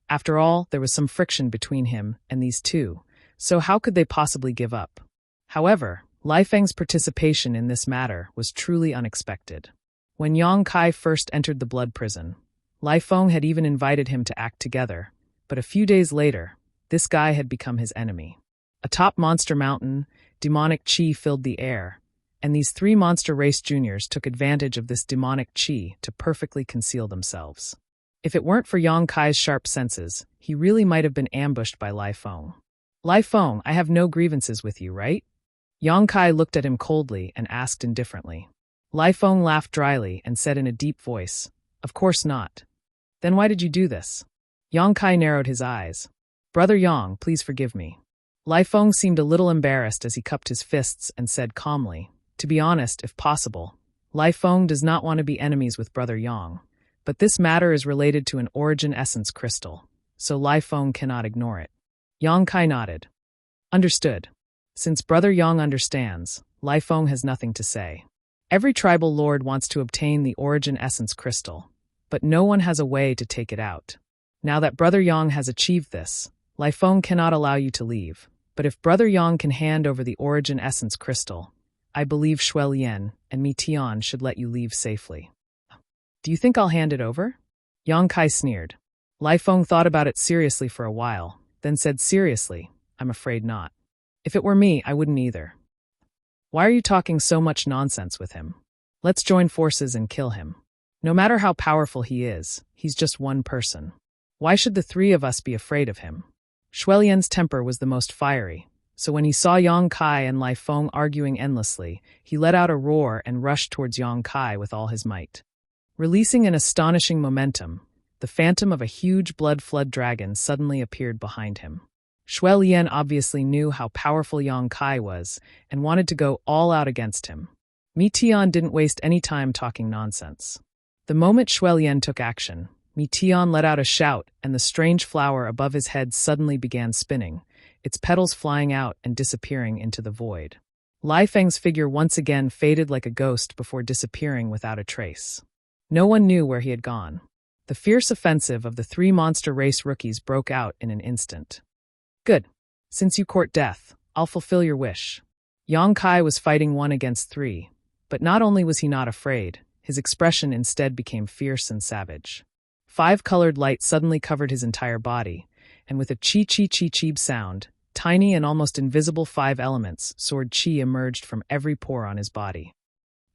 Speaker 1: After all, there was some friction between him and these two, so how could they possibly give up? However, Lai Feng's participation in this matter was truly unexpected. When Yang Kai first entered the blood prison, Lai Feng had even invited him to act together, but a few days later, this guy had become his enemy. Atop Monster Mountain, demonic qi filled the air, and these 3 monster race juniors took advantage of this demonic qi to perfectly conceal themselves. If it weren't for Yang Kai's sharp senses, he really might have been ambushed by Lai Feng. Lai Feng, I have no grievances with you, right? Yang Kai looked at him coldly and asked indifferently. Lai Feng laughed dryly and said in a deep voice, Of course not. Then why did you do this? Yang Kai narrowed his eyes. Brother Yang, please forgive me. Lai Feng seemed a little embarrassed as he cupped his fists and said calmly, To be honest, if possible, Lai Feng does not want to be enemies with Brother Yang, but this matter is related to an origin essence crystal, so Lai Feng cannot ignore it. Yang Kai nodded. Understood. Since Brother Yang understands, Lai Feng has nothing to say. Every tribal lord wants to obtain the origin essence crystal, but no one has a way to take it out. Now that Brother Yang has achieved this, Lai Feng cannot allow you to leave, but if Brother Yang can hand over the origin essence crystal, I believe Shui Lian and Mi Tian should let you leave safely. Do you think I'll hand it over? Yang Kai sneered. Lai Feng thought about it seriously for a while, then said seriously, I'm afraid not. If it were me, I wouldn't either. Why are you talking so much nonsense with him? Let's join forces and kill him. No matter how powerful he is, he's just one person. Why should the 3 of us be afraid of him? Shui Lian's temper was the most fiery, so when he saw Yang Kai and Lai Feng arguing endlessly, he let out a roar and rushed towards Yang Kai with all his might. Releasing an astonishing momentum, the phantom of a huge blood-flood dragon suddenly appeared behind him. Shui Lian obviously knew how powerful Yang Kai was and wanted to go all out against him. Mi Tian didn't waste any time talking nonsense. The moment Shui Lian took action, Mi Tian let out a shout and the strange flower above his head suddenly began spinning, its petals flying out and disappearing into the void. Lai Feng's figure once again faded like a ghost before disappearing without a trace. No one knew where he had gone. The fierce offensive of the 3 monster race rookies broke out in an instant. Good. Since you court death, I'll fulfill your wish. Yang Kai was fighting 1 against 3, but not only was he not afraid, his expression instead became fierce and savage. 5-colored light suddenly covered his entire body, and with a chi-chi-chi-chi sound, tiny and almost invisible 5 elements, sword chi emerged from every pore on his body.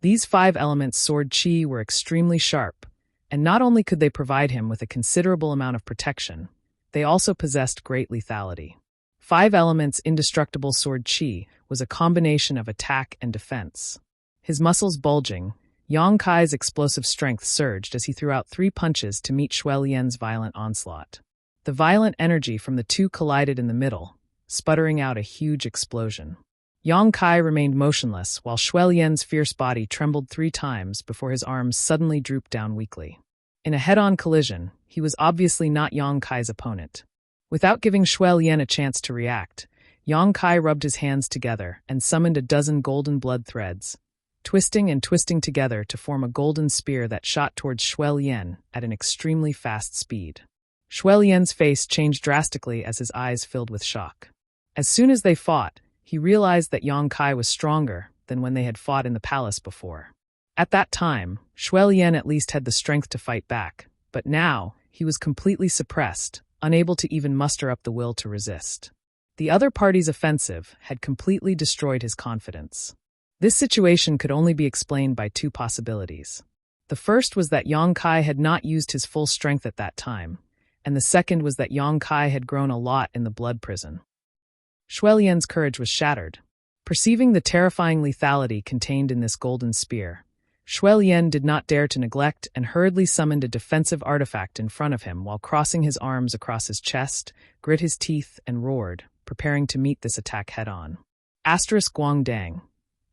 Speaker 1: These 5 elements sword chi were extremely sharp, and not only could they provide him with a considerable amount of protection, they also possessed great lethality. 5 elements indestructible sword chi was a combination of attack and defense. His muscles bulging, Yang Kai's explosive strength surged as he threw out 3 punches to meet Shui Lian's violent onslaught. The violent energy from the 2 collided in the middle, sputtering out a huge explosion. Yang Kai remained motionless while Shui Lian's fierce body trembled 3 times before his arms suddenly drooped down weakly. In a head-on collision, he was obviously not Yang Kai's opponent. Without giving Shui Lian a chance to react, Yang Kai rubbed his hands together and summoned a dozen golden blood threads, twisting and twisting together to form a golden spear that shot towards Shui Lian at an extremely fast speed. Shui Lian's face changed drastically as his eyes filled with shock. As soon as they fought, he realized that Yang Kai was stronger than when they had fought in the palace before. At that time, Shui Lian at least had the strength to fight back, but now he was completely suppressed, unable to even muster up the will to resist. The other party's offensive had completely destroyed his confidence. This situation could only be explained by 2 possibilities. The first was that Yang Kai had not used his full strength at that time, and the second was that Yang Kai had grown a lot in the blood prison. Shui Lian's courage was shattered. Perceiving the terrifying lethality contained in this golden spear, Shui Lian did not dare to neglect and hurriedly summoned a defensive artifact in front of him while crossing his arms across his chest, grit his teeth, and roared, preparing to meet this attack head-on. Guangdang.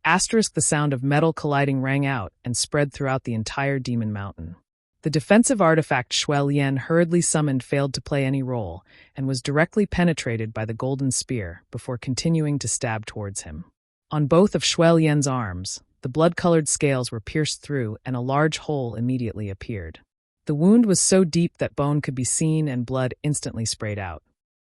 Speaker 1: Asterisk the sound of metal colliding rang out and spread throughout the entire demon mountain. The defensive artifact Shui Lian hurriedly summoned failed to play any role and was directly penetrated by the golden spear before continuing to stab towards him. On both of Shui Lian's arms, the blood-colored scales were pierced through and a large hole immediately appeared. The wound was so deep that bone could be seen and blood instantly sprayed out.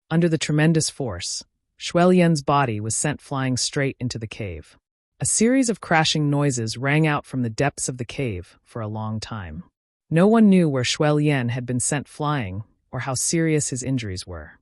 Speaker 1: Under the tremendous force, Shui Lian's body was sent flying straight into the cave. A series of crashing noises rang out from the depths of the cave for a long time. No one knew where Shui Lian had been sent flying or how serious his injuries were.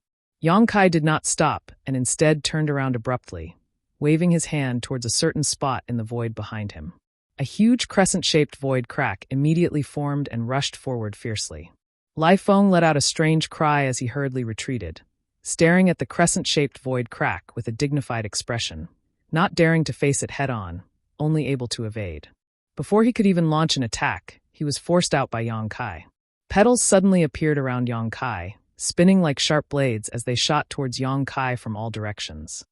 Speaker 1: Yang Kai did not stop and instead turned around abruptly, waving his hand towards a certain spot in the void behind him. A huge crescent-shaped void crack immediately formed and rushed forward fiercely. Lai Feng let out a strange cry as he hurriedly retreated, staring at the crescent-shaped void crack with a dignified expression, not daring to face it head-on, only able to evade. Before he could even launch an attack, he was forced out by Yang Kai. Petals suddenly appeared around Yang Kai, spinning like sharp blades as they shot towards Yang Kai from all directions.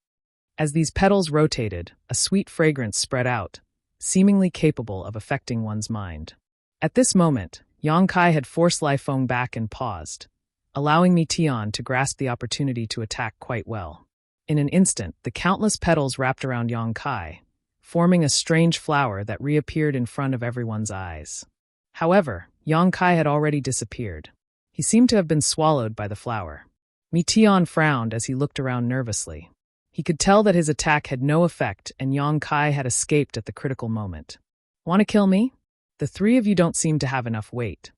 Speaker 1: As these petals rotated, a sweet fragrance spread out, seemingly capable of affecting one's mind. At this moment, Yang Kai had forced Lai Feng back and paused, allowing Mi Tian to grasp the opportunity to attack quite well. In an instant, the countless petals wrapped around Yang Kai, forming a strange flower that reappeared in front of everyone's eyes. However, Yang Kai had already disappeared. He seemed to have been swallowed by the flower. Mi Tian frowned as he looked around nervously. He could tell that his attack had no effect and Yang Kai had escaped at the critical moment. "Want to kill me? The three of you don't seem to have enough weight."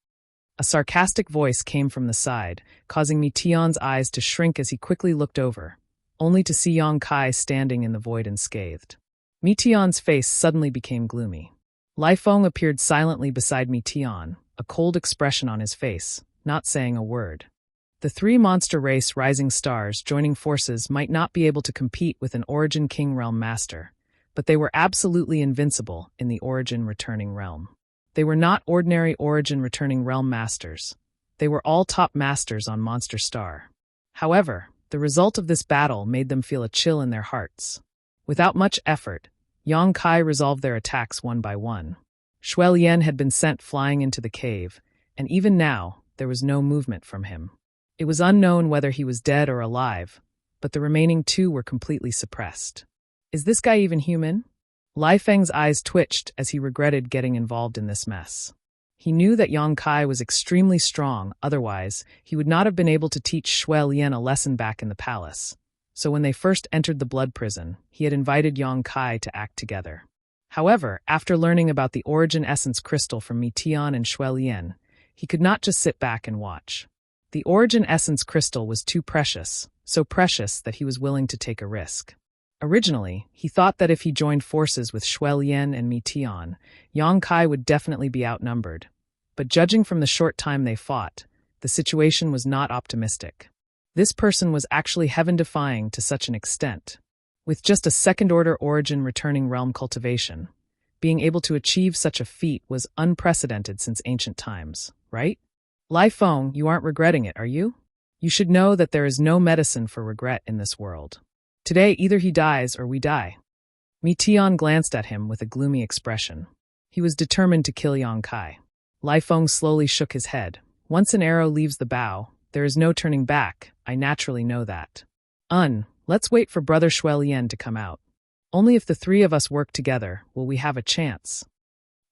Speaker 1: A sarcastic voice came from the side, causing Mi Tian's eyes to shrink as he quickly looked over, only to see Yang Kai standing in the void unscathed. Mi Tian's face suddenly became gloomy. Lai Feng appeared silently beside Mi Tian, a cold expression on his face, not saying a word. The three monster race rising stars joining forces might not be able to compete with an Origin King Realm Master, but they were absolutely invincible in the Origin Returning Realm. They were not ordinary Origin Returning Realm Masters. They were all top masters on Monster Star. However, the result of this battle made them feel a chill in their hearts. Without much effort, Yang Kai resolved their attacks one by one. Shui Lian had been sent flying into the cave, and even now, there was no movement from him. It was unknown whether he was dead or alive, but the remaining two were completely suppressed. Is this guy even human? Lai Feng's eyes twitched as he regretted getting involved in this mess. He knew that Yang Kai was extremely strong, otherwise, he would not have been able to teach Shui Lian a lesson back in the palace. So when they first entered the blood prison, he had invited Yang Kai to act together. However, after learning about the Origin Essence Crystal from Mi Tian and Shui Lian, he could not just sit back and watch. The Origin Essence Crystal was too precious, so precious that he was willing to take a risk. Originally, he thought that if he joined forces with Shui Lian and Mi Tian, Yang Kai would definitely be outnumbered. But judging from the short time they fought, the situation was not optimistic. This person was actually heaven-defying to such an extent. With just a second-order Origin Returning Realm cultivation, being able to achieve such a feat was unprecedented since ancient times, right? Lai Feng, you aren't regretting it, are you? You should know that there is no medicine for regret in this world. Today, either he dies or we die. Mi Tian glanced at him with a gloomy expression. He was determined to kill Yang Kai. Lai Feng slowly shook his head. Once an arrow leaves the bow, there is no turning back. I naturally know that. Let's wait for Brother Shui Lian to come out. Only if the three of us work together will we have a chance.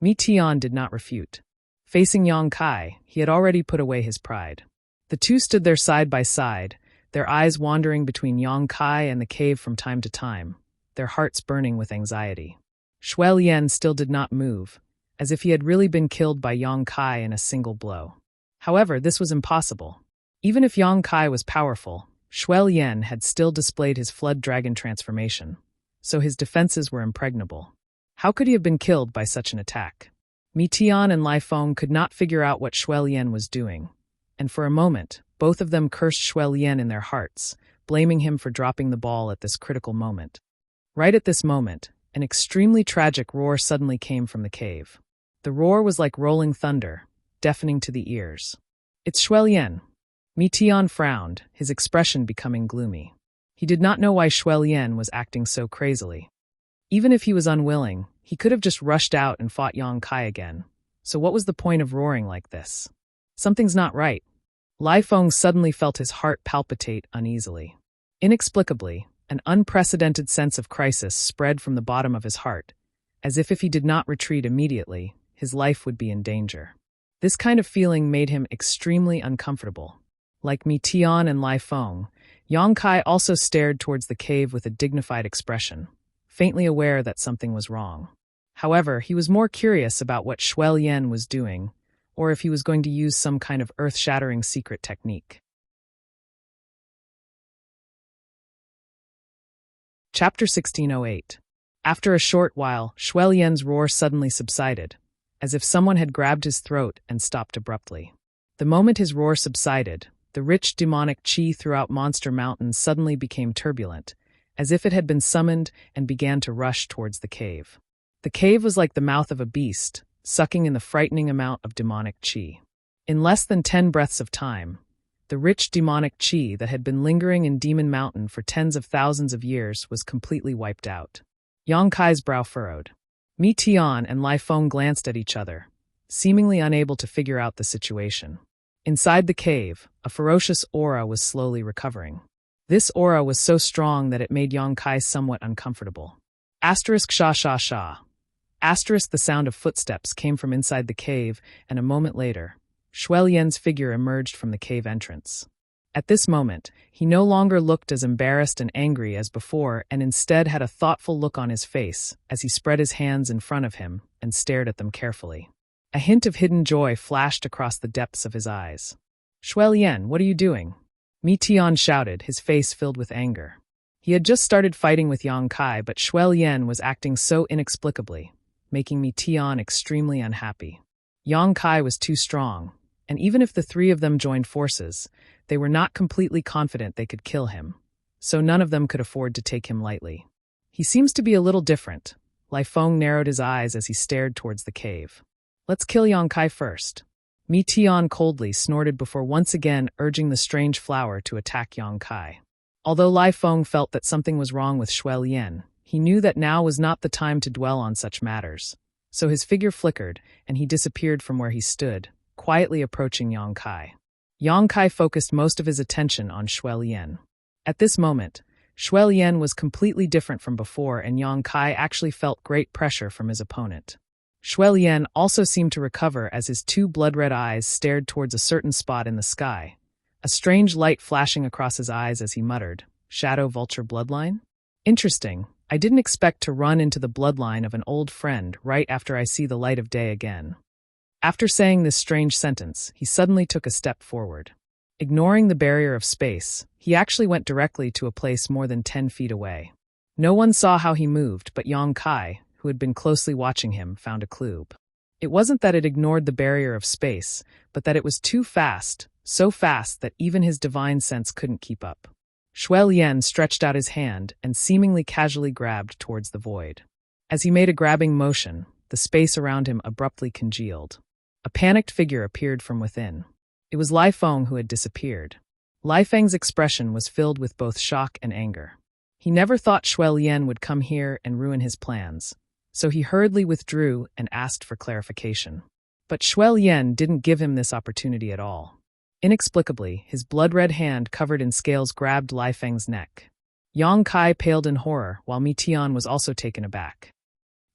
Speaker 1: Mi Tian did not refute. Facing Yang Kai, he had already put away his pride. The two stood there side by side, their eyes wandering between Yang Kai and the cave from time to time, their hearts burning with anxiety. Shui Lian still did not move, as if he had really been killed by Yang Kai in a single blow. However, this was impossible. Even if Yang Kai was powerful, Shui Lian had still displayed his flood dragon transformation, so his defenses were impregnable. How could he have been killed by such an attack? Mi Tian and Lai Feng could not figure out what Shui Lian was doing, and for a moment, both of them cursed Shui Lian in their hearts, blaming him for dropping the ball at this critical moment. Right at this moment, an extremely tragic roar suddenly came from the cave. The roar was like rolling thunder, deafening to the ears. It's Shui Lian. Mi Tian frowned, his expression becoming gloomy. He did not know why Shui Lian was acting so crazily. Even if he was unwilling, he could have just rushed out and fought Yang Kai again. So what was the point of roaring like this? Something's not right. Lai Feng suddenly felt his heart palpitate uneasily. Inexplicably, an unprecedented sense of crisis spread from the bottom of his heart, as if he did not retreat immediately, his life would be in danger. This kind of feeling made him extremely uncomfortable. Like Mi Tian and Lai Feng, Yang Kai also stared towards the cave with a dignified expression, faintly aware that something was wrong. However, he was more curious about what Shui Lian was doing, or if he was going to use some kind of earth-shattering secret technique. Chapter 1608. After a short while, Shui Lian's roar suddenly subsided, as if someone had grabbed his throat and stopped abruptly. The moment his roar subsided, the rich demonic qi throughout Monster Mountain suddenly became turbulent, as if it had been summoned and began to rush towards the cave. The cave was like the mouth of a beast, sucking in the frightening amount of demonic qi. In less than 10 breaths of time, the rich demonic qi that had been lingering in Demon Mountain for tens of thousands of years was completely wiped out. Yang Kai's brow furrowed. Mi Tian and Lai Feng glanced at each other, seemingly unable to figure out the situation. Inside the cave, a ferocious aura was slowly recovering. This aura was so strong that it made Yang Kai somewhat uncomfortable. Asterisk sha sha sha. Asterisk the sound of footsteps came from inside the cave, and a moment later, Shui Lian's figure emerged from the cave entrance. At this moment, he no longer looked as embarrassed and angry as before and instead had a thoughtful look on his face as he spread his hands in front of him and stared at them carefully. A hint of hidden joy flashed across the depths of his eyes. "Shui Lian, what are you doing?" Mi Tian shouted, his face filled with anger. He had just started fighting with Yang Kai, but Shui Lian was acting so inexplicably, making Mi Tian extremely unhappy. Yang Kai was too strong, and even if the three of them joined forces, they were not completely confident they could kill him, so none of them could afford to take him lightly. "He seems to be a little different." Lai Feng narrowed his eyes as he stared towards the cave. "Let's kill Yang Kai first." Mi Tian coldly snorted before once again urging the strange flower to attack Yang Kai. Although Lai Feng felt that something was wrong with Shui Lian, he knew that now was not the time to dwell on such matters, so his figure flickered and he disappeared from where he stood, quietly approaching Yang Kai. Yang Kai focused most of his attention on Shui Lian. At this moment, Shui Lian was completely different from before, and Yang Kai actually felt great pressure from his opponent. Shui Lian also seemed to recover as his two blood-red eyes stared towards a certain spot in the sky, a strange light flashing across his eyes as he muttered, "Shadow Vulture Bloodline? Interesting. I didn't expect to run into the bloodline of an old friend right after I see the light of day again." After saying this strange sentence, he suddenly took a step forward. Ignoring the barrier of space, he actually went directly to a place more than 10 feet away. No one saw how he moved, but Yang Kai, who had been closely watching him, found a clue. It wasn't that it ignored the barrier of space, but that it was too fast, so fast that even his divine sense couldn't keep up. Shui Lian stretched out his hand and seemingly casually grabbed towards the void. As he made a grabbing motion, the space around him abruptly congealed. A panicked figure appeared from within. It was Lai Feng who had disappeared. Lai Feng's expression was filled with both shock and anger. He never thought Shui Lian would come here and ruin his plans, so he hurriedly withdrew and asked for clarification. But Shui Lian didn't give him this opportunity at all. Inexplicably, his blood-red hand covered in scales grabbed Lai Feng's neck. Yang Kai paled in horror, while Mi Tian was also taken aback.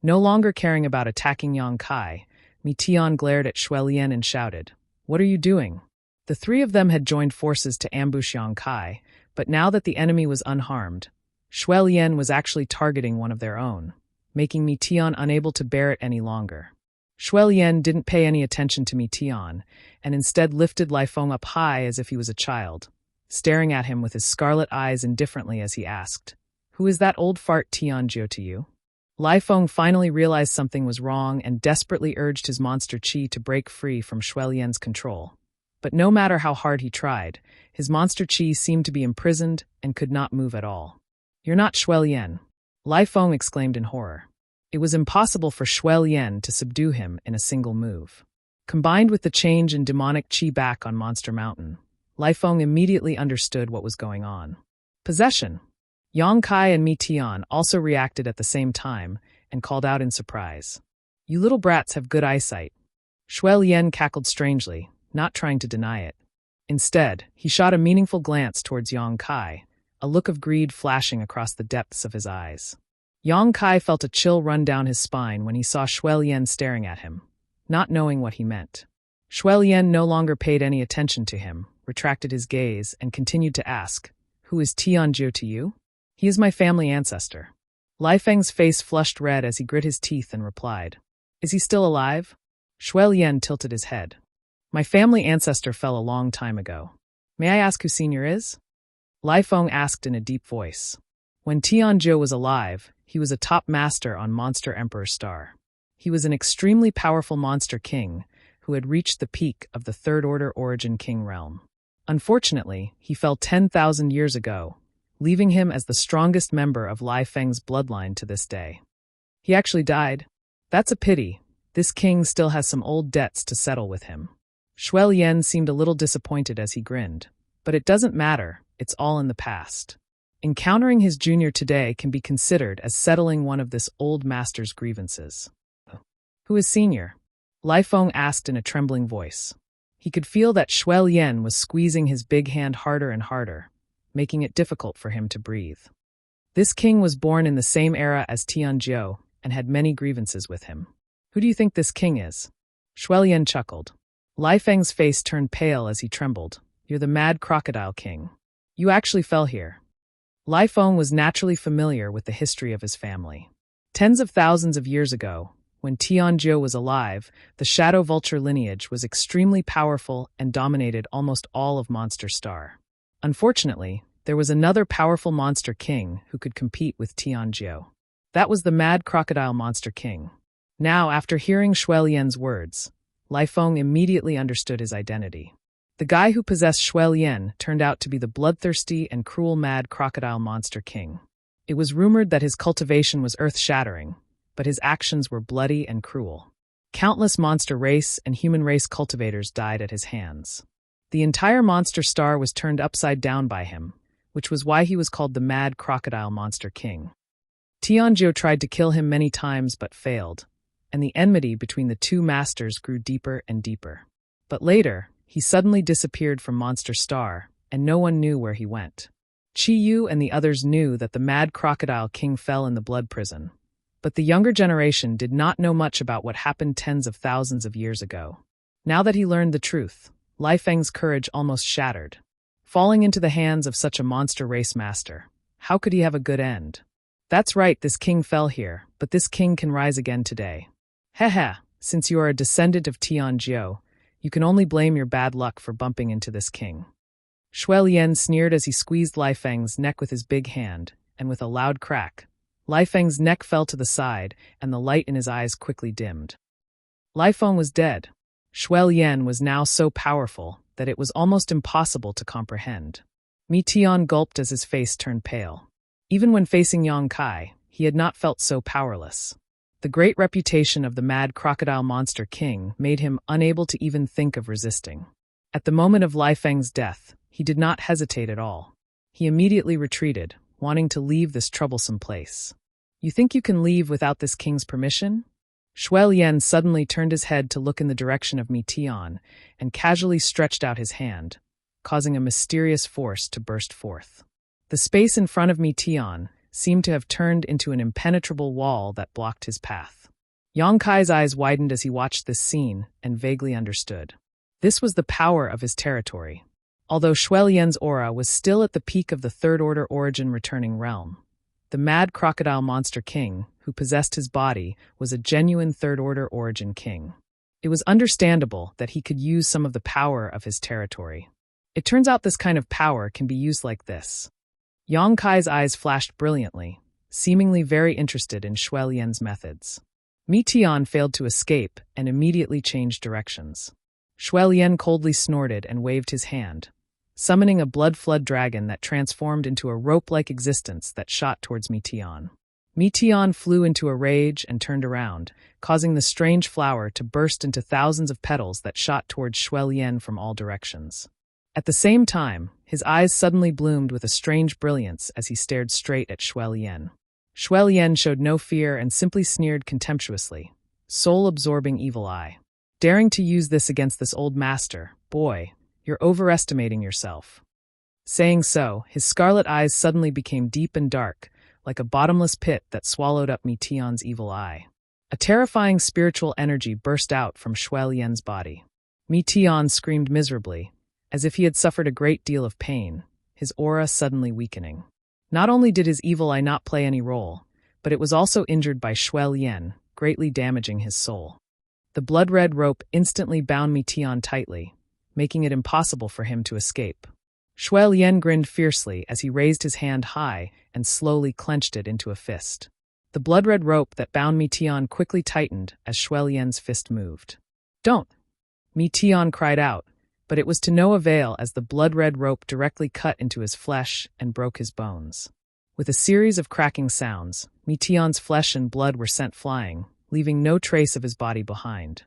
Speaker 1: No longer caring about attacking Yang Kai, Mi Tian glared at Shui Lian and shouted, "What are you doing?" The three of them had joined forces to ambush Yang Kai, but now that the enemy was unharmed, Shui Lian was actually targeting one of their own, making Mi Tian unable to bear it any longer. Shui Lian didn't pay any attention to Mi Tian, and instead lifted Lai Feng up high as if he was a child, staring at him with his scarlet eyes indifferently as he asked, "Who is that old fart Tianjiu to you?" Lai Feng finally realized something was wrong and desperately urged his monster qi to break free from Shui Lian's control. But no matter how hard he tried, his monster qi seemed to be imprisoned and could not move at all. "You're not Shui Lian," Lai Feng exclaimed in horror. It was impossible for Shui Lian to subdue him in a single move. Combined with the change in demonic qi back on Monster Mountain, Lai Feng immediately understood what was going on. Possession. Yang Kai and Mi Tian also reacted at the same time and called out in surprise. "You little brats have good eyesight." Shui Lian cackled strangely, not trying to deny it. Instead, he shot a meaningful glance towards Yang Kai, a look of greed flashing across the depths of his eyes. Yang Kai felt a chill run down his spine when he saw Shui Lian staring at him, not knowing what he meant. Shui Lian no longer paid any attention to him, retracted his gaze, and continued to ask, "Who is Tianjiu to you?" "He is my family ancestor." Lai Feng's face flushed red as he grit his teeth and replied, "Is he still alive?" Shui Lian tilted his head. "My family ancestor fell a long time ago. May I ask who Senior is?" Lai Feng asked in a deep voice. When Tianjiu was alive, he was a top master on Monster Emperor Star. He was an extremely powerful monster king who had reached the peak of the Third Order Origin King realm. Unfortunately, he fell 10,000 years ago, leaving him as the strongest member of Lai Feng's bloodline to this day. He actually died. That's a pity. This king still has some old debts to settle with him. Shui Lian seemed a little disappointed as he grinned. But it doesn't matter, it's all in the past. Encountering his junior today can be considered as settling one of this old master's grievances. "Who is Senior?" Lai Feng asked in a trembling voice. He could feel that Shui Lian was squeezing his big hand harder and harder, making it difficult for him to breathe. This king was born in the same era as Tianjiu and had many grievances with him. "Who do you think this king is?" Shui Lian chuckled. Lai Feng's face turned pale as he trembled. "You're the Mad Crocodile King. You actually fell here." Lai Feng was naturally familiar with the history of his family. Tens of thousands of years ago, when Tianjiu was alive, the Shadow Vulture lineage was extremely powerful and dominated almost all of Monster Star. Unfortunately, there was another powerful monster king who could compete with Tianjiu. That was the Mad Crocodile Monster King. Now, after hearing Shui Lian's words, Lai Feng immediately understood his identity. The guy who possessed Shui Lian turned out to be the bloodthirsty and cruel Mad Crocodile Monster King. It was rumored that his cultivation was earth-shattering, but his actions were bloody and cruel. Countless monster race and human race cultivators died at his hands. The entire Monster Star was turned upside down by him, which was why he was called the Mad Crocodile Monster King. Tianjiu tried to kill him many times but failed, and the enmity between the two masters grew deeper and deeper. But later, he suddenly disappeared from Monster Star, and no one knew where he went. Qi Yu and the others knew that the Mad Crocodile King fell in the blood prison, but the younger generation did not know much about what happened tens of thousands of years ago. Now that he learned the truth, Lai Feng's courage almost shattered. Falling into the hands of such a monster race master, how could he have a good end? That's right, this king fell here, but this king can rise again today. Heh, since you are a descendant of Tianjiu, you can only blame your bad luck for bumping into this king. Shui Lian sneered as he squeezed Lai Feng's neck with his big hand, and with a loud crack, Lai Feng's neck fell to the side, and the light in his eyes quickly dimmed. Lai Feng was dead. Shui Lian was now so powerful that it was almost impossible to comprehend. Mi Tian gulped as his face turned pale. Even when facing Yang Kai, he had not felt so powerless. The great reputation of the Mad Crocodile Monster King made him unable to even think of resisting. At the moment of Lai Feng's death, he did not hesitate at all. He immediately retreated, wanting to leave this troublesome place. "You think you can leave without this king's permission?" Shui Lian suddenly turned his head to look in the direction of Mi Tian and casually stretched out his hand, causing a mysterious force to burst forth. The space in front of Mi Tian seemed to have turned into an impenetrable wall that blocked his path. Yang Kai's eyes widened as he watched this scene and vaguely understood. This was the power of his territory. Although Shui Lian's aura was still at the peak of the Third Order Origin returning realm, the Mad Crocodile Monster King, who possessed his body, was a genuine Third Order Origin king. It was understandable that he could use some of the power of his territory. It turns out this kind of power can be used like this. Yang Kai's eyes flashed brilliantly, seemingly very interested in Shui Lian's methods. Mi Tian failed to escape and immediately changed directions. Shui Lian coldly snorted and waved his hand, summoning a blood flood dragon that transformed into a rope-like existence that shot towards Mi Tian. Mi Tian flew into a rage and turned around, causing the strange flower to burst into thousands of petals that shot towards Shui Lian from all directions. At the same time, his eyes suddenly bloomed with a strange brilliance as he stared straight at Shui Lian. Shui Lian showed no fear and simply sneered contemptuously. Soul-absorbing evil eye. Daring to use this against this old master, boy, you're overestimating yourself. Saying so, his scarlet eyes suddenly became deep and dark, like a bottomless pit that swallowed up Mi Tian's evil eye. A terrifying spiritual energy burst out from Shui Lian's body. Mi Tian screamed miserably, as if he had suffered a great deal of pain, his aura suddenly weakening. Not only did his evil eye not play any role, but it was also injured by Shui Lian, greatly damaging his soul. The blood-red rope instantly bound Mi Tian tightly, making it impossible for him to escape. Shui Lian grinned fiercely as he raised his hand high and slowly clenched it into a fist. The blood-red rope that bound Mi Tian quickly tightened as Shui Lian's fist moved. "Don't!" Mi Tian cried out, but it was to no avail as the blood-red rope directly cut into his flesh and broke his bones. With a series of cracking sounds, Mi Tian's flesh and blood were sent flying, leaving no trace of his body behind.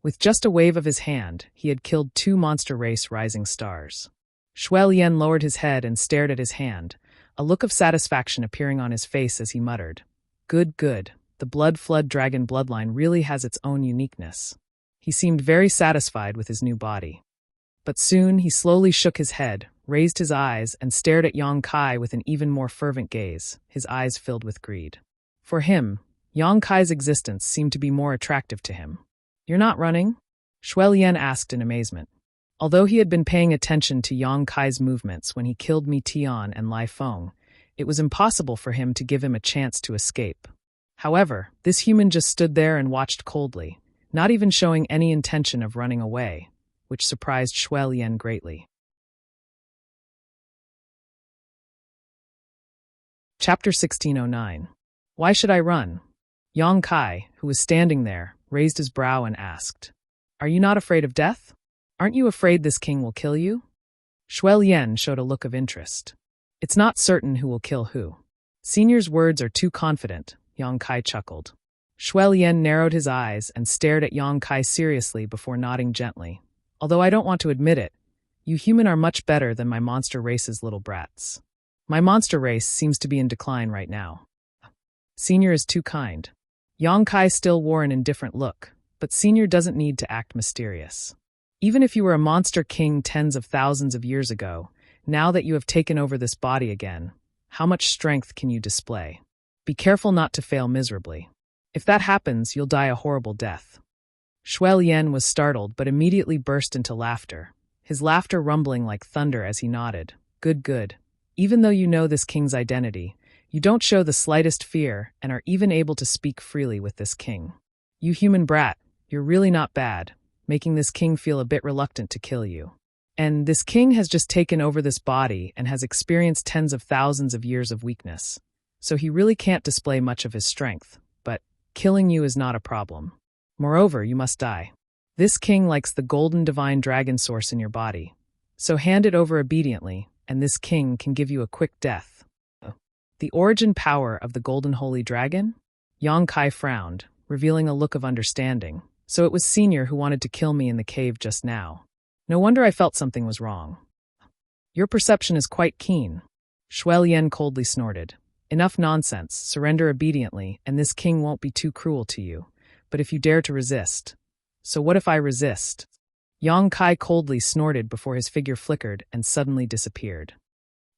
Speaker 1: With just a wave of his hand, he had killed 2 monster race rising stars. Shui Lian lowered his head and stared at his hand, a look of satisfaction appearing on his face as he muttered, "Good, good, the blood-flood dragon bloodline really has its own uniqueness." He seemed very satisfied with his new body. But soon he slowly shook his head, raised his eyes, and stared at Yang Kai with an even more fervent gaze, his eyes filled with greed. For him, Yang Kai's existence seemed to be more attractive to him. "You're not running?" Shui Lian asked in amazement. Although he had been paying attention to Yang Kai's movements when he killed Mi Tian and Lai Feng, it was impossible for him to give him a chance to escape. However, this human just stood there and watched coldly, not even showing any intention of running away, which surprised Shui Lian greatly. Chapter 1609. Why should I run? Yang Kai, who was standing there, raised his brow and asked, "Are you not afraid of death? Aren't you afraid this king will kill you?" Shui Lian showed a look of interest. "It's not certain who will kill who. Senior's words are too confident," Yang Kai chuckled. Shui Lian narrowed his eyes and stared at Yang Kai seriously before nodding gently. "Although I don't want to admit it, you human are much better than my monster race's little brats. My monster race seems to be in decline right now. Senior is too kind." Yang Kai still wore an indifferent look, but Senior doesn't need to act mysterious. Even if you were a monster king tens of thousands of years ago, now that you have taken over this body again, how much strength can you display? Be careful not to fail miserably. If that happens, you'll die a horrible death. Shui Lian was startled but immediately burst into laughter, his laughter rumbling like thunder as he nodded. "Good, good. Even though you know this king's identity, you don't show the slightest fear and are even able to speak freely with this king. You human brat, you're really not bad, making this king feel a bit reluctant to kill you. And this king has just taken over this body and has experienced tens of thousands of years of weakness, so he really can't display much of his strength, but killing you is not a problem. Moreover, you must die. This king likes the golden divine dragon source in your body, so hand it over obediently, and this king can give you a quick death." "The origin power of the golden holy dragon?" Yang Kai frowned, revealing a look of understanding. "So it was Senior who wanted to kill me in the cave just now. No wonder I felt something was wrong." "Your perception is quite keen." Shui Lian coldly snorted. "Enough nonsense, surrender obediently, and this king won't be too cruel to you. But if you dare to resist..." "So what if I resist?" Yang Kai coldly snorted before his figure flickered and suddenly disappeared.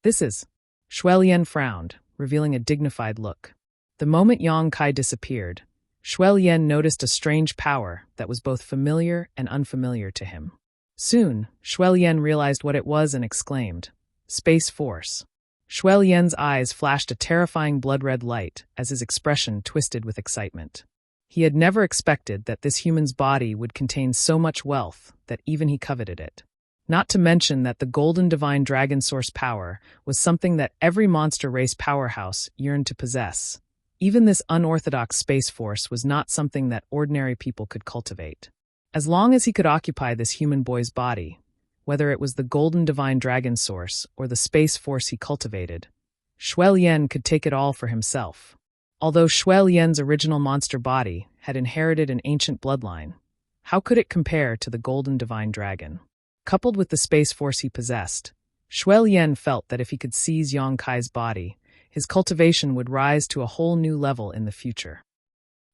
Speaker 1: "This is..." Shui Lian frowned, revealing a dignified look. The moment Yang Kai disappeared, Shui Lian noticed a strange power that was both familiar and unfamiliar to him. Soon, Shui Lian realized what it was and exclaimed, "Space Force." Shui Lian's eyes flashed a terrifying blood-red light as his expression twisted with excitement. He had never expected that this human's body would contain so much wealth that even he coveted it. Not to mention that the golden divine dragon source power was something that every monster race powerhouse yearned to possess. Even this unorthodox space force was not something that ordinary people could cultivate. As long as he could occupy this human boy's body, whether it was the golden divine dragon source or the space force he cultivated, Shui Lian could take it all for himself. Although Shui Lian's original monster body had inherited an ancient bloodline, how could it compare to the golden divine dragon? Coupled with the space force he possessed, Shuai Lian felt that if he could seize Yang Kai's body, his cultivation would rise to a whole new level in the future.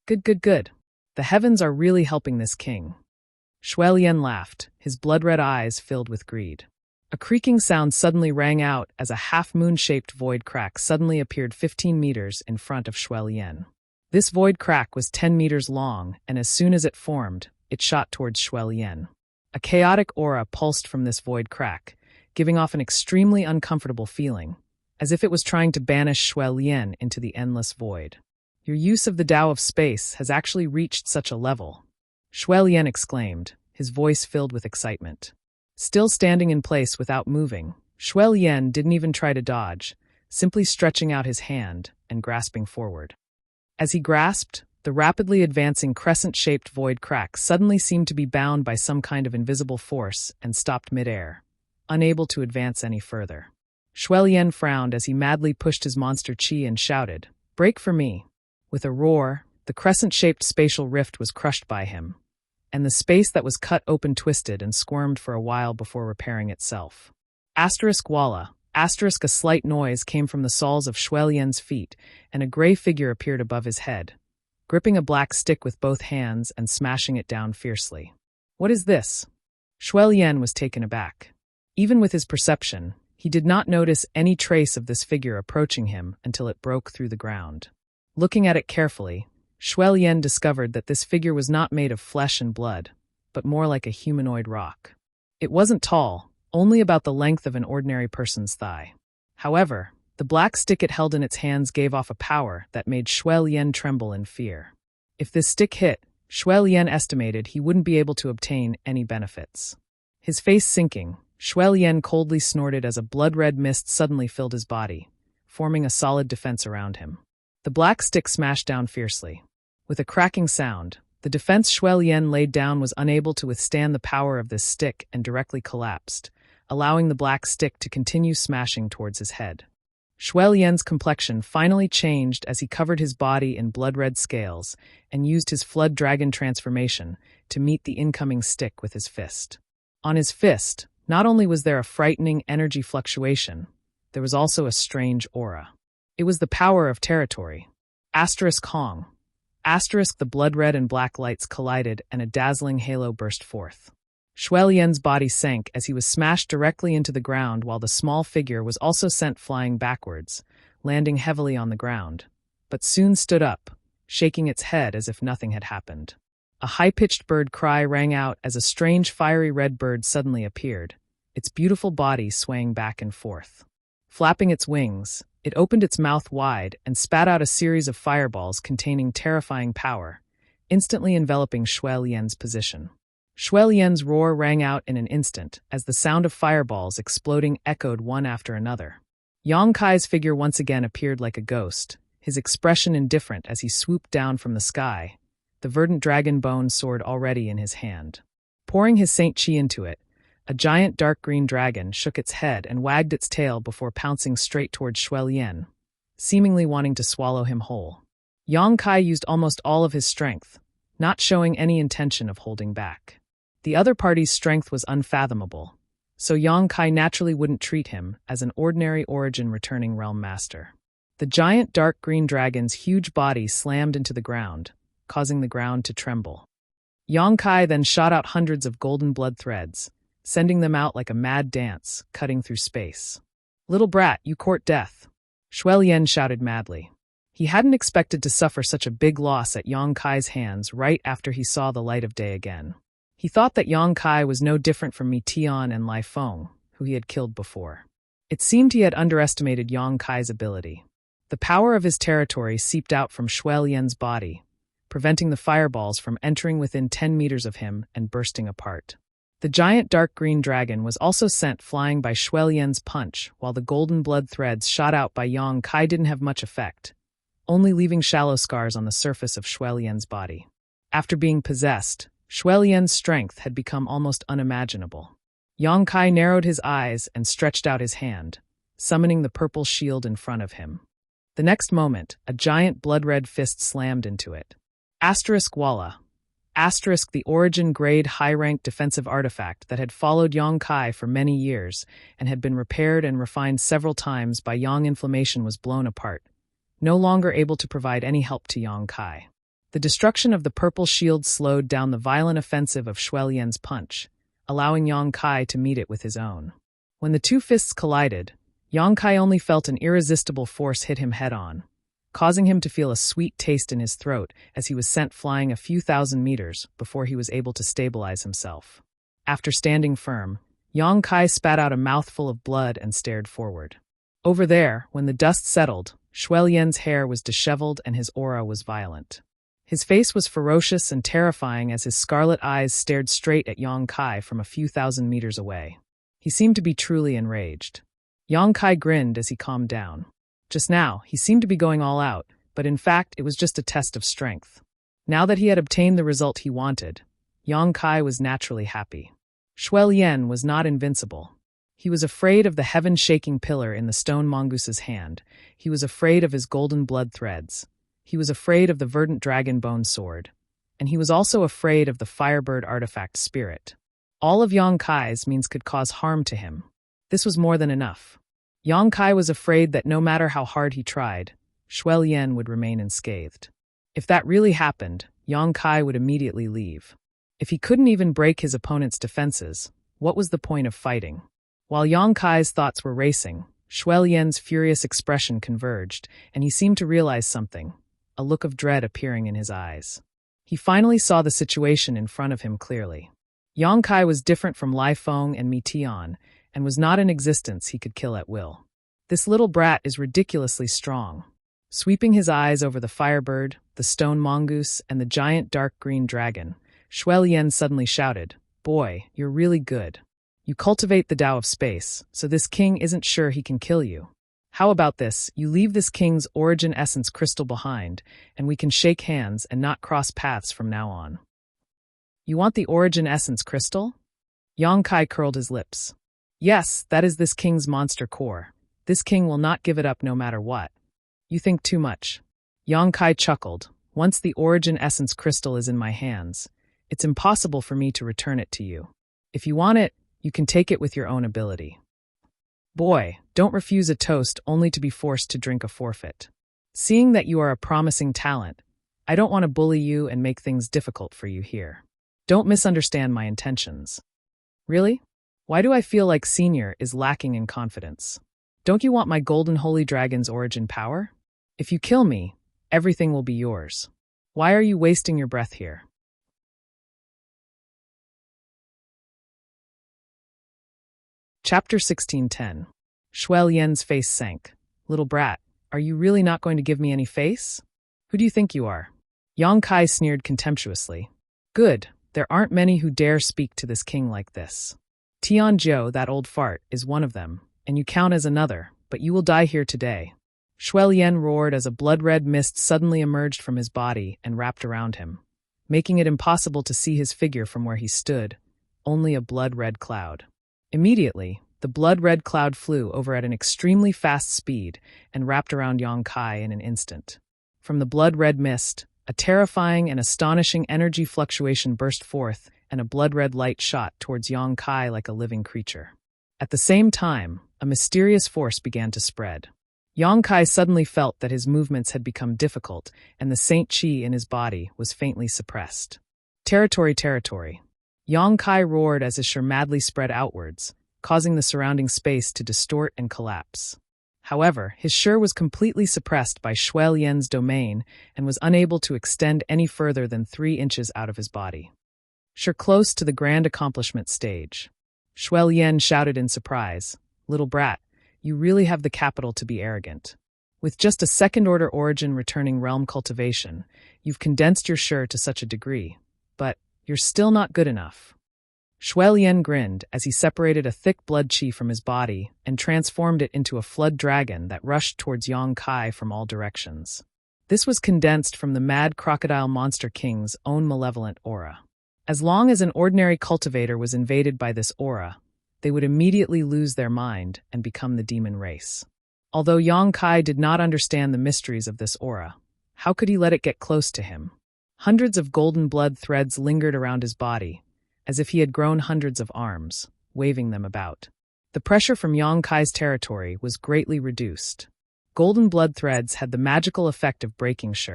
Speaker 1: Good. The heavens are really helping this king. Shuai Lian laughed, his blood-red eyes filled with greed. A creaking sound suddenly rang out as a half-moon-shaped void crack suddenly appeared 15 meters in front of Shuai Lian. This void crack was 10 meters long, and as soon as it formed, it shot towards Shuai Lian. A chaotic aura pulsed from this void crack, giving off an extremely uncomfortable feeling, as if it was trying to banish Shuai Lian into the endless void. Your use of the Tao of space has actually reached such a level, Shuai Lian exclaimed, his voice filled with excitement. Still standing in place without moving, Shuai Lian didn't even try to dodge, simply stretching out his hand and grasping forward. As he grasped, the rapidly advancing crescent-shaped void crack suddenly seemed to be bound by some kind of invisible force and stopped midair, unable to advance any further. Shuai Lian frowned as he madly pushed his monster chi and shouted, "Break for me!" With a roar, the crescent-shaped spatial rift was crushed by him, and the space that was cut open twisted and squirmed for a while before repairing itself. Walla. A slight noise came from the soles of Shuai Lian's feet, and a gray figure appeared above his head, gripping a black stick with both hands and smashing it down fiercely. What is this? Shuai Lian was taken aback. Even with his perception, he did not notice any trace of this figure approaching him until it broke through the ground. Looking at it carefully, Shuai Lian discovered that this figure was not made of flesh and blood, but more like a humanoid rock. It wasn't tall, only about the length of an ordinary person's thigh. However, the black stick it held in its hands gave off a power that made Shuai Lian tremble in fear. If this stick hit, Shuai Lian estimated he wouldn't be able to obtain any benefits. His face sinking, Shuai Lian coldly snorted as a blood-red mist suddenly filled his body, forming a solid defense around him. The black stick smashed down fiercely. With a cracking sound, the defense Shuai Lian laid down was unable to withstand the power of this stick and directly collapsed, allowing the black stick to continue smashing towards his head. Shuai Lian's complexion finally changed as he covered his body in blood-red scales and used his flood dragon transformation to meet the incoming stick with his fist. On his fist, not only was there a frightening energy fluctuation, there was also a strange aura. It was the power of territory. Hong. The blood-red and black lights collided and a dazzling halo burst forth. Shuai Lian's body sank as he was smashed directly into the ground while the small figure was also sent flying backwards, landing heavily on the ground, but soon stood up, shaking its head as if nothing had happened. A high-pitched bird cry rang out as a strange fiery red bird suddenly appeared, its beautiful body swaying back and forth. Flapping its wings, it opened its mouth wide and spat out a series of fireballs containing terrifying power, instantly enveloping Shuai Lian's position. Shuai Lian's roar rang out in an instant as the sound of fireballs exploding echoed one after another. Yang Kai's figure once again appeared like a ghost, his expression indifferent as he swooped down from the sky, the verdant dragon bone sword already in his hand. Pouring his Saint Chi into it, a giant dark green dragon shook its head and wagged its tail before pouncing straight towards Shuai Lian, seemingly wanting to swallow him whole. Yang Kai used almost all of his strength, not showing any intention of holding back. The other party's strength was unfathomable, so Yang Kai naturally wouldn't treat him as an ordinary origin returning realm master. The giant dark green dragon's huge body slammed into the ground, causing the ground to tremble. Yang Kai then shot out hundreds of golden blood threads, sending them out like a mad dance, cutting through space. "Little brat, you court death," Shuai Lian shouted madly. He hadn't expected to suffer such a big loss at Yang Kai's hands right after he saw the light of day again. He thought that Yang Kai was no different from Mi Tian and Lai Feng, who he had killed before. It seemed he had underestimated Yang Kai's ability. The power of his territory seeped out from Shuai Lian's body, preventing the fireballs from entering within 10 meters of him and bursting apart. The giant dark green dragon was also sent flying by Shuai Lian's punch, while the golden blood threads shot out by Yang Kai didn't have much effect, only leaving shallow scars on the surface of Shuai Lian's body. After being possessed, Shuai Lian's strength had become almost unimaginable. Yang Kai narrowed his eyes and stretched out his hand, summoning the purple shield in front of him. The next moment, a giant blood-red fist slammed into it. Walla. Asterisk the origin-grade high-rank defensive artifact that had followed Yang Kai for many years and had been repaired and refined several times by Yang inflammation was blown apart, no longer able to provide any help to Yang Kai. The destruction of the purple shield slowed down the violent offensive of Shuelien's punch, allowing Yang Kai to meet it with his own. When the two fists collided, Yang Kai only felt an irresistible force hit him head-on, causing him to feel a sweet taste in his throat as he was sent flying a few thousand meters before he was able to stabilize himself. After standing firm, Yang Kai spat out a mouthful of blood and stared forward. Over there, when the dust settled, Shuelien's hair was disheveled and his aura was violent. His face was ferocious and terrifying as his scarlet eyes stared straight at Yang Kai from a few thousand meters away. He seemed to be truly enraged. Yang Kai grinned as he calmed down. Just now, he seemed to be going all out, but in fact it was just a test of strength. Now that he had obtained the result he wanted, Yang Kai was naturally happy. Shuelien was not invincible. He was afraid of the heaven-shaking pillar in the stone mongoose's hand. He was afraid of his golden blood threads. He was afraid of the verdant dragon bone sword. And he was also afraid of the firebird artifact spirit. All of Yang Kai's means could cause harm to him. This was more than enough. Yang Kai was afraid that no matter how hard he tried, Shuelien would remain unscathed. If that really happened, Yang Kai would immediately leave. If he couldn't even break his opponent's defenses, what was the point of fighting? While Yang Kai's thoughts were racing, Shuelien's furious expression converged, and he seemed to realize something, a look of dread appearing in his eyes. He finally saw the situation in front of him clearly. Yang Kai was different from Lai Feng and Mi Tian, and was not in existence he could kill at will. This little brat is ridiculously strong. Sweeping his eyes over the firebird, the stone mongoose, and the giant dark green dragon, Shuelien suddenly shouted, "Boy, you're really good. You cultivate the Tao of space, so this king isn't sure he can kill you. How about this, you leave this king's origin essence crystal behind, and we can shake hands and not cross paths from now on." "You want the origin essence crystal?" Yang Kai curled his lips. "Yes, that is this king's monster core. This king will not give it up no matter what." "You think too much." Yang Kai chuckled. "Once the origin essence crystal is in my hands, it's impossible for me to return it to you. If you want it, you can take it with your own ability. Boy, don't refuse a toast only to be forced to drink a forfeit. Seeing that you are a promising talent, I don't want to bully you and make things difficult for you here. Don't misunderstand my intentions." "Really? Why do I feel like Senior is lacking in confidence? Don't you want my golden holy dragon's origin power? If you kill me, everything will be yours. Why are you wasting your breath here?" Chapter 1610. Shuelien's face sank. "Little brat, are you really not going to give me any face? Who do you think you are?" Yang Kai sneered contemptuously. "Good, there aren't many who dare speak to this king like this. Tian Jiu, that old fart, is one of them, and you count as another, but you will die here today." Shuelien roared as a blood-red mist suddenly emerged from his body and wrapped around him, making it impossible to see his figure from where he stood, only a blood-red cloud. Immediately, the blood-red cloud flew over at an extremely fast speed and wrapped around Yang Kai in an instant. From the blood-red mist, a terrifying and astonishing energy fluctuation burst forth, and a blood-red light shot towards Yang Kai like a living creature. At the same time, a mysterious force began to spread. Yang Kai suddenly felt that his movements had become difficult, and the Saint Qi in his body was faintly suppressed. Territory, territory. Yang Kai roared as his shur madly spread outwards, causing the surrounding space to distort and collapse. However, his shur was completely suppressed by Shuelien's domain and was unable to extend any further than 3 inches out of his body. Shur close to the grand accomplishment stage. Shuelien shouted in surprise, "Little brat, you really have the capital to be arrogant. With just a second-order origin returning realm cultivation, you've condensed your shur to such a degree, but you're still not good enough." Shuelien grinned as he separated a thick blood chi from his body and transformed it into a flood dragon that rushed towards Yang Kai from all directions. This was condensed from the mad crocodile monster king's own malevolent aura. As long as an ordinary cultivator was invaded by this aura, they would immediately lose their mind and become the demon race. Although Yang Kai did not understand the mysteries of this aura, how could he let it get close to him? Hundreds of golden blood threads lingered around his body, as if he had grown hundreds of arms, waving them about. The pressure from Yong-Kai's territory was greatly reduced. Golden blood threads had the magical effect of breaking Shi,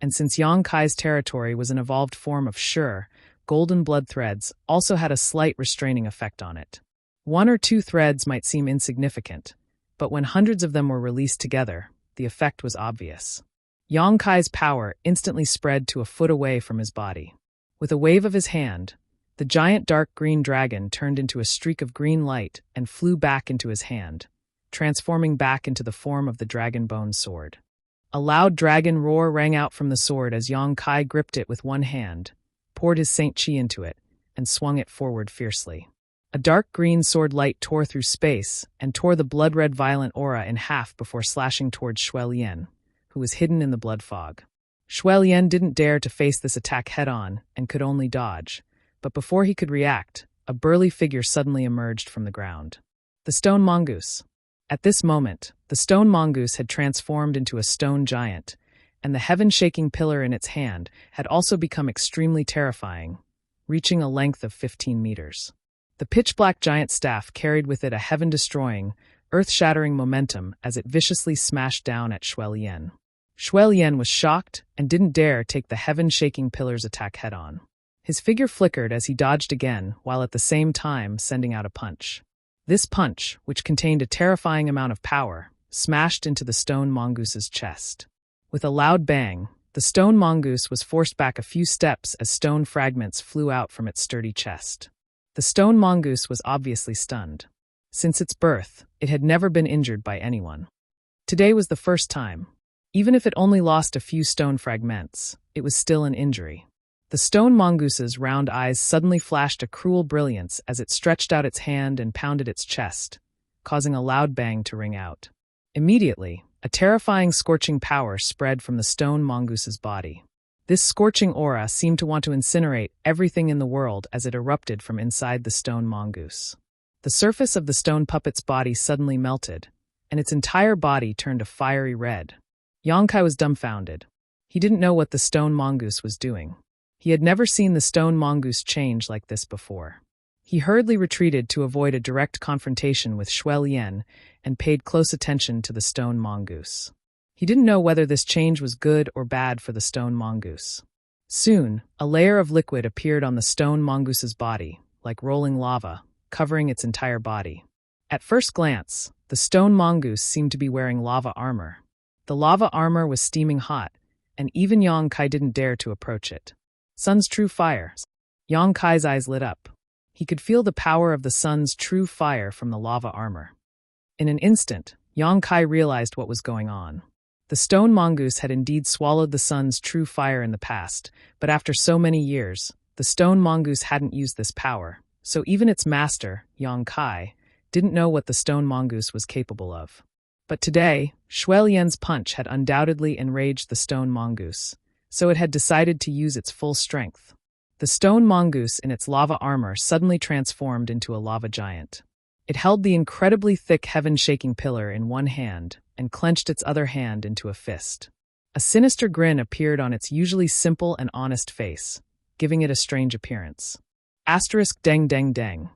Speaker 1: and since Yong-Kai's territory was an evolved form of Shi, golden blood threads also had a slight restraining effect on it. One or two threads might seem insignificant, but when hundreds of them were released together, the effect was obvious. Yong-Kai's power instantly spread to a foot away from his body. With a wave of his hand, the giant dark green dragon turned into a streak of green light and flew back into his hand, transforming back into the form of the dragon bone sword. A loud dragon roar rang out from the sword as Yong-Kai gripped it with one hand, poured his Saint Chi into it, and swung it forward fiercely. A dark green sword light tore through space and tore the blood-red violent aura in half before slashing towards Shui Lian, who was hidden in the blood fog. Shui Lian didn't dare to face this attack head-on and could only dodge, but before he could react, a burly figure suddenly emerged from the ground. The stone mongoose. At this moment, the stone mongoose had transformed into a stone giant, and the heaven-shaking pillar in its hand had also become extremely terrifying, reaching a length of 15 meters. The pitch-black giant staff carried with it a heaven-destroying, earth-shattering momentum as it viciously smashed down at Shui Lian. Shui Lian was shocked and didn't dare take the heaven-shaking pillar's attack head-on. His figure flickered as he dodged again, while at the same time sending out a punch. This punch, which contained a terrifying amount of power, smashed into the stone mongoose's chest. With a loud bang, the stone mongoose was forced back a few steps as stone fragments flew out from its sturdy chest. The stone mongoose was obviously stunned. Since its birth, it had never been injured by anyone. Today was the first time. Even if it only lost a few stone fragments, it was still an injury. The stone mongoose's round eyes suddenly flashed a cruel brilliance as it stretched out its hand and pounded its chest, causing a loud bang to ring out. Immediately, a terrifying scorching power spread from the stone mongoose's body. This scorching aura seemed to want to incinerate everything in the world as it erupted from inside the stone mongoose. The surface of the stone puppet's body suddenly melted, and its entire body turned a fiery red. Yong-Kai was dumbfounded. He didn't know what the stone mongoose was doing. He had never seen the stone mongoose change like this before. He hurriedly retreated to avoid a direct confrontation with Shui Lian and paid close attention to the stone mongoose. He didn't know whether this change was good or bad for the stone mongoose. Soon, a layer of liquid appeared on the stone mongoose's body, like rolling lava, covering its entire body. At first glance, the stone mongoose seemed to be wearing lava armor. The lava armor was steaming hot, and even Yong-Kai didn't dare to approach it. Sun's true fire. Yong-Kai's eyes lit up. He could feel the power of the sun's true fire from the lava armor. In an instant, Yong-Kai realized what was going on. The stone mongoose had indeed swallowed the sun's true fire in the past, but after so many years, the stone mongoose hadn't used this power, so even its master, Yong-Kai, didn't know what the stone mongoose was capable of. But today, Shui Lian's punch had undoubtedly enraged the stone mongoose, so it had decided to use its full strength. The stone mongoose in its lava armor suddenly transformed into a lava giant. It held the incredibly thick heaven-shaking pillar in one hand and clenched its other hand into a fist. A sinister grin appeared on its usually simple and honest face, giving it a strange appearance. Asterisk deng deng deng.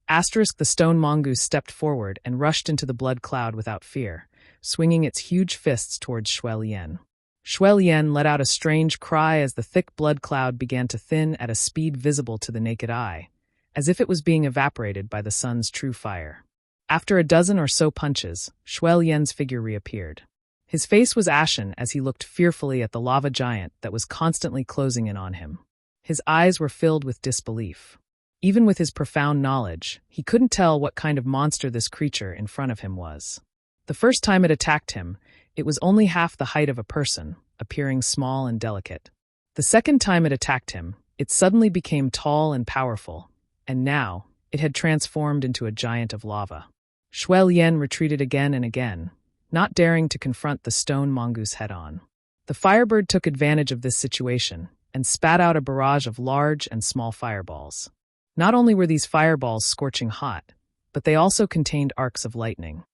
Speaker 1: Asterisk the stone mongoose stepped forward and rushed into the blood cloud without fear, swinging its huge fists towards Shui Lian. Shui Lian let out a strange cry as the thick blood cloud began to thin at a speed visible to the naked eye, as if it was being evaporated by the sun's true fire. After a dozen or so punches, Shui Lian's figure reappeared. His face was ashen as he looked fearfully at the lava giant that was constantly closing in on him. His eyes were filled with disbelief. Even with his profound knowledge, he couldn't tell what kind of monster this creature in front of him was. The first time it attacked him, it was only half the height of a person, appearing small and delicate. The second time it attacked him, it suddenly became tall and powerful, and now, it had transformed into a giant of lava. Shui Lian retreated again and again, not daring to confront the stone mongoose head-on. The firebird took advantage of this situation and spat out a barrage of large and small fireballs. Not only were these fireballs scorching hot, but they also contained arcs of lightning.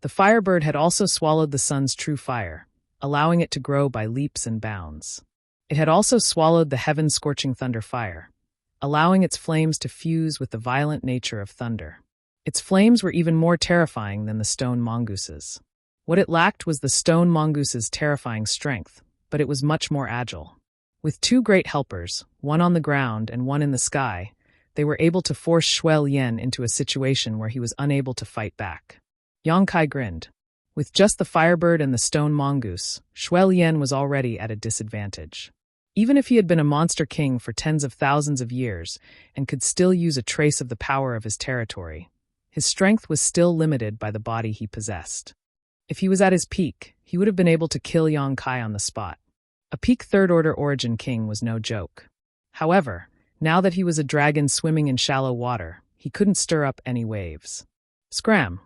Speaker 1: The firebird had also swallowed the sun's true fire, allowing it to grow by leaps and bounds. It had also swallowed the heaven-scorching thunder fire, allowing its flames to fuse with the violent nature of thunder. Its flames were even more terrifying than the stone mongoose's. What it lacked was the stone mongoose's terrifying strength, but it was much more agile. With two great helpers, one on the ground and one in the sky, they were able to force Shuel Yen into a situation where he was unable to fight back. Yang Kai grinned. With just the firebird and the stone mongoose, Shuel Yen was already at a disadvantage. Even if he had been a monster king for tens of thousands of years and could still use a trace of the power of his territory, his strength was still limited by the body he possessed. If he was at his peak, he would have been able to kill Yang Kai on the spot. A peak third-order origin king was no joke. However, now that he was a dragon swimming in shallow water, he couldn't stir up any waves. Scram!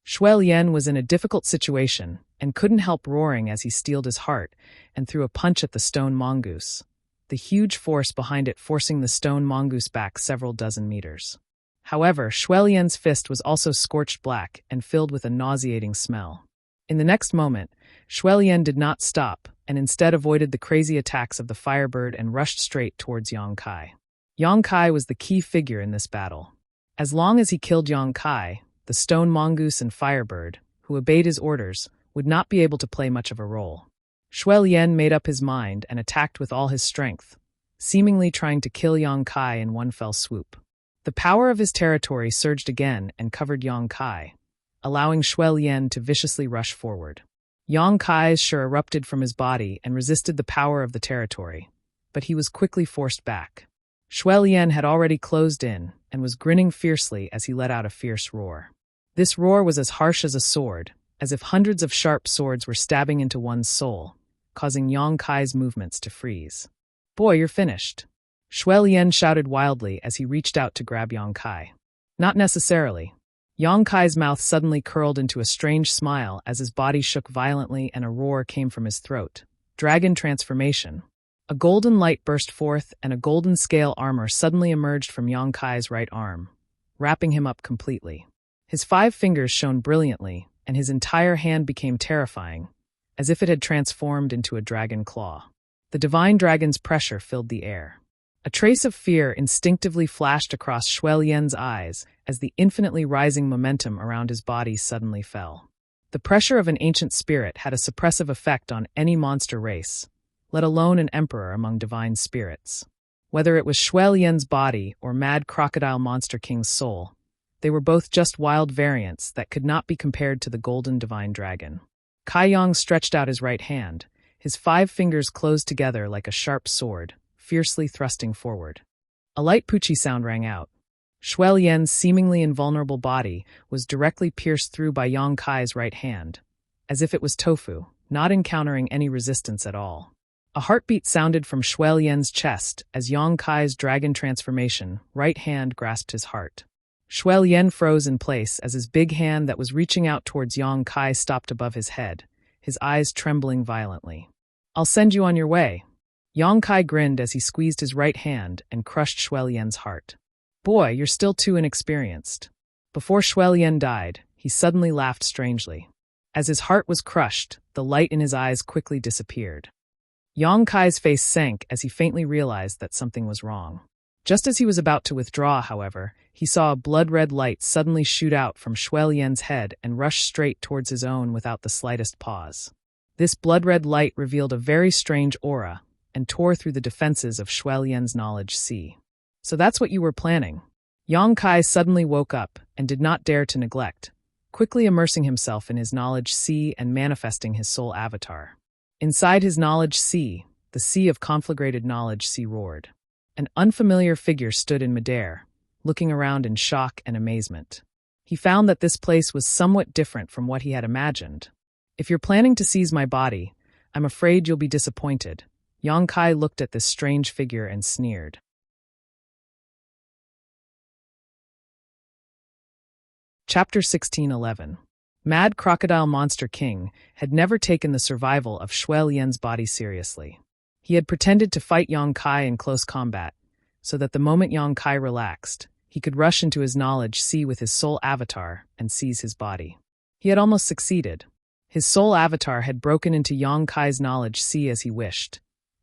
Speaker 1: Shuel Yen was in a difficult situation and couldn't help roaring as he steeled his heart and threw a punch at the stone mongoose, the huge force behind it forcing the stone mongoose back several dozen meters. However, Shuel Yen's fist was also scorched black and filled with a nauseating smell. In the next moment, Shuel Yen did not stop and instead avoided the crazy attacks of the firebird and rushed straight towards Yang Kai. Yang Kai was the key figure in this battle. As long as he killed Yang Kai, the stone mongoose and firebird, who obeyed his orders, would not be able to play much of a role. Shuel Yen made up his mind and attacked with all his strength, seemingly trying to kill Yang Kai in one fell swoop. The power of his territory surged again and covered Yang Kai, allowing Shuel Yen to viciously rush forward. Yang Kai's sure erupted from his body and resisted the power of the territory, but he was quickly forced back. Shuel Yen had already closed in and was grinning fiercely as he let out a fierce roar. This roar was as harsh as a sword, as if hundreds of sharp swords were stabbing into one's soul, causing Yang Kai's movements to freeze. "Boy, you're finished," Shuel Yen shouted wildly as he reached out to grab Yang Kai. Not necessarily. Yang Kai's mouth suddenly curled into a strange smile as his body shook violently and a roar came from his throat. Dragon transformation. A golden light burst forth and a golden scale armor suddenly emerged from Yang Kai's right arm, wrapping him up completely. His 5 fingers shone brilliantly, and his entire hand became terrifying, as if it had transformed into a dragon claw. The divine dragon's pressure filled the air. A trace of fear instinctively flashed across Shuel Yen's eyes as the infinitely rising momentum around his body suddenly fell. The pressure of an ancient spirit had a suppressive effect on any monster race, let alone an emperor among divine spirits. Whether it was Shuel Yen's body or Mad Crocodile Monster King's soul, they were both just wild variants that could not be compared to the golden divine dragon. Kai Yang stretched out his right hand, his 5 fingers closed together like a sharp sword, fiercely thrusting forward. A light poochie sound rang out. Shuel Yen's seemingly invulnerable body was directly pierced through by Yang Kai's right hand, as if it was tofu, not encountering any resistance at all. A heartbeat sounded from Shuel Yen's chest as Yang Kai's dragon transformation right hand grasped his heart. Shuel Yen froze in place as his big hand that was reaching out towards Yang Kai stopped above his head, his eyes trembling violently. "I'll send you on your way." Yang Kai grinned as he squeezed his right hand and crushed Shuel Yen's heart. "Boy, you're still too inexperienced." Before Shuel Yen died, he suddenly laughed strangely. As his heart was crushed, the light in his eyes quickly disappeared. Yang Kai's face sank as he faintly realized that something was wrong. Just as he was about to withdraw, however, he saw a blood-red light suddenly shoot out from Shuel Yen's head and rush straight towards his own without the slightest pause. This blood-red light revealed a very strange aura and tore through the defenses of Shuel Yen's knowledge sea. "So that's what you were planning." Yang Kai suddenly woke up and did not dare to neglect, quickly immersing himself in his knowledge sea and manifesting his soul avatar. Inside his knowledge sea, the sea of conflagrated knowledge sea roared. An unfamiliar figure stood in midair, looking around in shock and amazement. He found that this place was somewhat different from what he had imagined. "If you're planning to seize my body, I'm afraid you'll be disappointed." Yang Kai looked at this strange figure and sneered. Chapter 1611. Mad Crocodile Monster King had never taken the survival of Shuel Yen's body seriously. He had pretended to fight Yang Kai in close combat, so that the moment Yang Kai relaxed, he could rush into his knowledge sea with his soul avatar and seize his body. He had almost succeeded. His soul avatar had broken into Yang Kai's knowledge sea as he wished,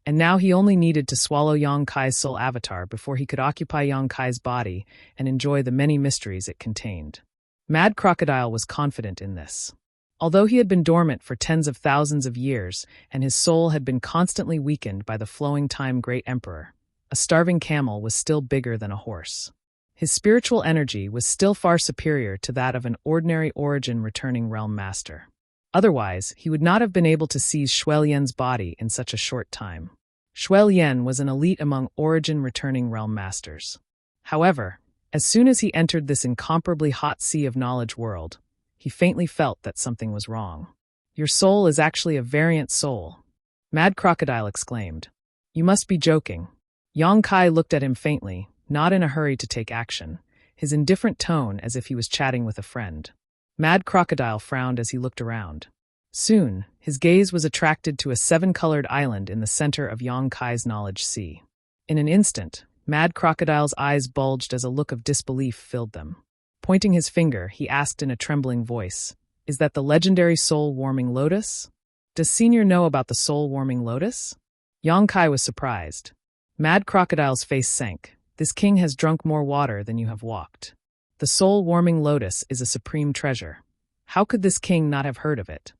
Speaker 1: and now he only needed to swallow Yang Kai's soul avatar before he could occupy Yang Kai's body and enjoy the many mysteries it contained. Mad Crocodile was confident in this. Although he had been dormant for tens of thousands of years, and his soul had been constantly weakened by the flowing time great emperor, a starving camel was still bigger than a horse. His spiritual energy was still far superior to that of an ordinary origin returning realm master. Otherwise, he would not have been able to seize Shuelian's body in such a short time. Shuelian was an elite among origin returning realm masters. However, as soon as he entered this incomparably hot sea of knowledge world, he faintly felt that something was wrong. "Your soul is actually a variant soul," Mad Crocodile exclaimed. "You must be joking." Yang Kai looked at him faintly, not in a hurry to take action, his indifferent tone as if he was chatting with a friend. Mad Crocodile frowned as he looked around. Soon, his gaze was attracted to a seven-colored island in the center of Yang Kai's knowledge sea. In an instant, Mad Crocodile's eyes bulged as a look of disbelief filled them. Pointing his finger, he asked in a trembling voice, "Is that the legendary soul-warming lotus? Does Senior know about the soul-warming lotus?" Yang Kai was surprised. Mad Crocodile's face sank. "This king has drunk more water than you have walked. The soul-warming lotus is a supreme treasure. How could this king not have heard of it?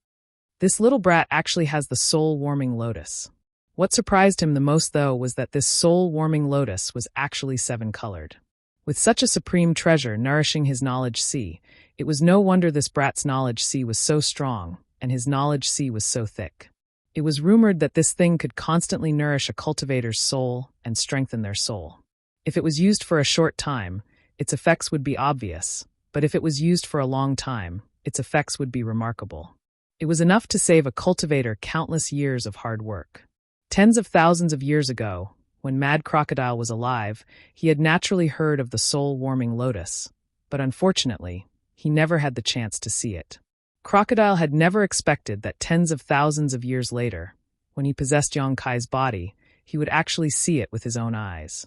Speaker 1: This little brat actually has the soul-warming lotus." What surprised him the most, though, was that this soul-warming lotus was actually seven-colored. With such a supreme treasure nourishing his knowledge sea, it was no wonder this brat's knowledge sea was so strong, and his knowledge sea was so thick. It was rumored that this thing could constantly nourish a cultivator's soul and strengthen their soul. If it was used for a short time, its effects would be obvious, but if it was used for a long time, its effects would be remarkable. It was enough to save a cultivator countless years of hard work. Tens of thousands of years ago, when Mad Crocodile was alive, he had naturally heard of the soul-warming lotus, but unfortunately, he never had the chance to see it. Crocodile had never expected that tens of thousands of years later, when he possessed Yang Kai's body, he would actually see it with his own eyes.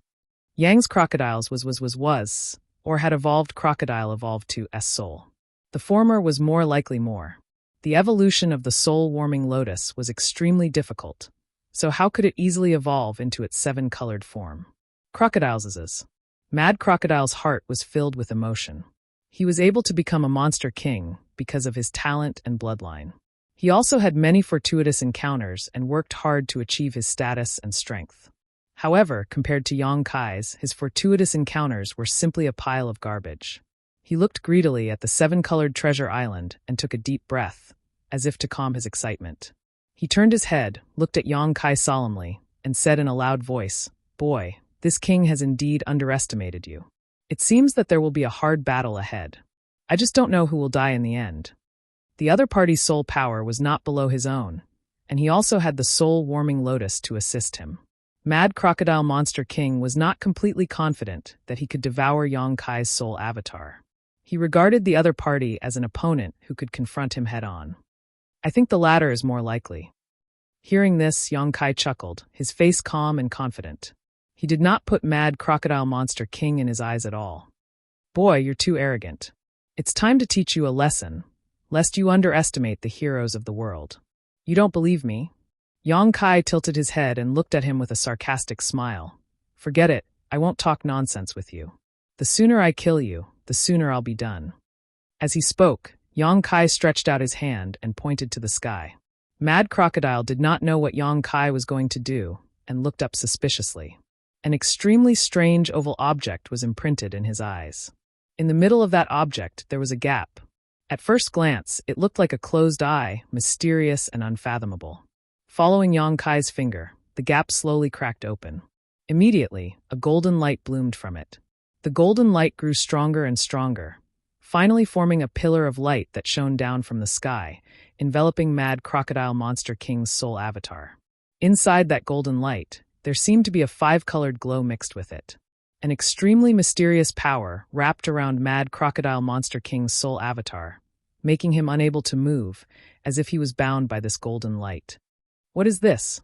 Speaker 1: Yang's crocodiles was, or had evolved crocodile evolved to S soul. The former was more likely more. The evolution of the soul-warming lotus was extremely difficult, so how could it easily evolve into its seven-colored form? Crocodiles. Mad Crocodile's heart was filled with emotion. He was able to become a monster king because of his talent and bloodline. He also had many fortuitous encounters and worked hard to achieve his status and strength. However, compared to Yang Kai's, his fortuitous encounters were simply a pile of garbage. He looked greedily at the seven-colored treasure island and took a deep breath, as if to calm his excitement. He turned his head, looked at Yang Kai solemnly, and said in a loud voice, "Boy, this king has indeed underestimated you. It seems that there will be a hard battle ahead. I just don't know who will die in the end." The other party's soul power was not below his own, and he also had the soul-warming lotus to assist him. Mad Crocodile Monster King was not completely confident that he could devour Yang Kai's soul avatar. He regarded the other party as an opponent who could confront him head-on. "I think the latter is more likely." Hearing this, Yang Kai chuckled, his face calm and confident. He did not put Mad Crocodile Monster King in his eyes at all. "Boy, you're too arrogant. It's time to teach you a lesson, lest you underestimate the heroes of the world. You don't believe me?" Yang Kai tilted his head and looked at him with a sarcastic smile. "Forget it, I won't talk nonsense with you. The sooner I kill you, the sooner I'll be done." As he spoke, Yang Kai stretched out his hand and pointed to the sky. Mad Crocodile did not know what Yang Kai was going to do and looked up suspiciously. An extremely strange oval object was imprinted in his eyes. In the middle of that object, there was a gap. At first glance, it looked like a closed eye, mysterious and unfathomable. Following Yang Kai's finger, the gap slowly cracked open. Immediately, a golden light bloomed from it. The golden light grew stronger and stronger, finally forming a pillar of light that shone down from the sky, enveloping Mad Crocodile Monster King's soul avatar. Inside that golden light, there seemed to be a five-colored glow mixed with it. An extremely mysterious power wrapped around Mad Crocodile Monster King's soul avatar, making him unable to move, as if he was bound by this golden light. "What is this?"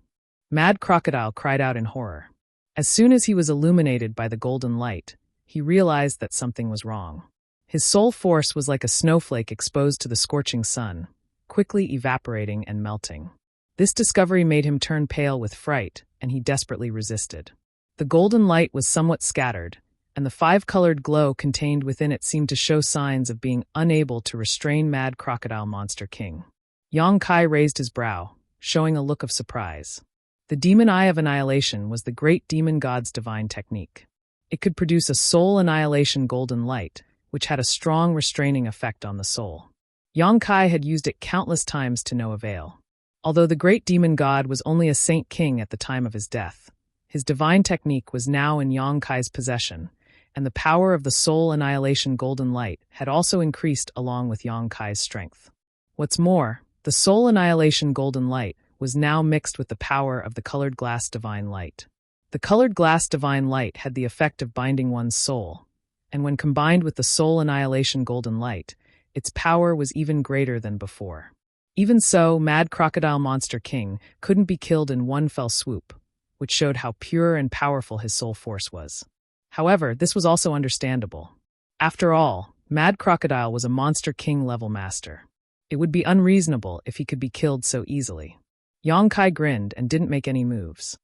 Speaker 1: Mad Crocodile cried out in horror. As soon as he was illuminated by the golden light, he realized that something was wrong. His soul force was like a snowflake exposed to the scorching sun, quickly evaporating and melting. This discovery made him turn pale with fright, and he desperately resisted. The golden light was somewhat scattered, and the five-colored glow contained within it seemed to show signs of being unable to restrain Mad Crocodile Monster King. Yang Kai raised his brow, showing a look of surprise. The Demon Eye of Annihilation was the great demon god's divine technique. It could produce a soul annihilation golden light, which had a strong restraining effect on the soul. Yang Kai had used it countless times to no avail. Although the great demon god was only a saint king at the time of his death, his divine technique was now in Yang Kai's possession, and the power of the soul annihilation golden light had also increased along with Yang Kai's strength. What's more, the soul annihilation golden light was now mixed with the power of the colored glass divine light. The colored glass divine light had the effect of binding one's soul, and when combined with the soul annihilation golden light, its power was even greater than before. Even so, Mad Crocodile Monster King couldn't be killed in one fell swoop, which showed how pure and powerful his soul force was. However, this was also understandable. After all, Mad Crocodile was a Monster King level master. It would be unreasonable if he could be killed so easily. Yang Kai grinned and didn't make any moves.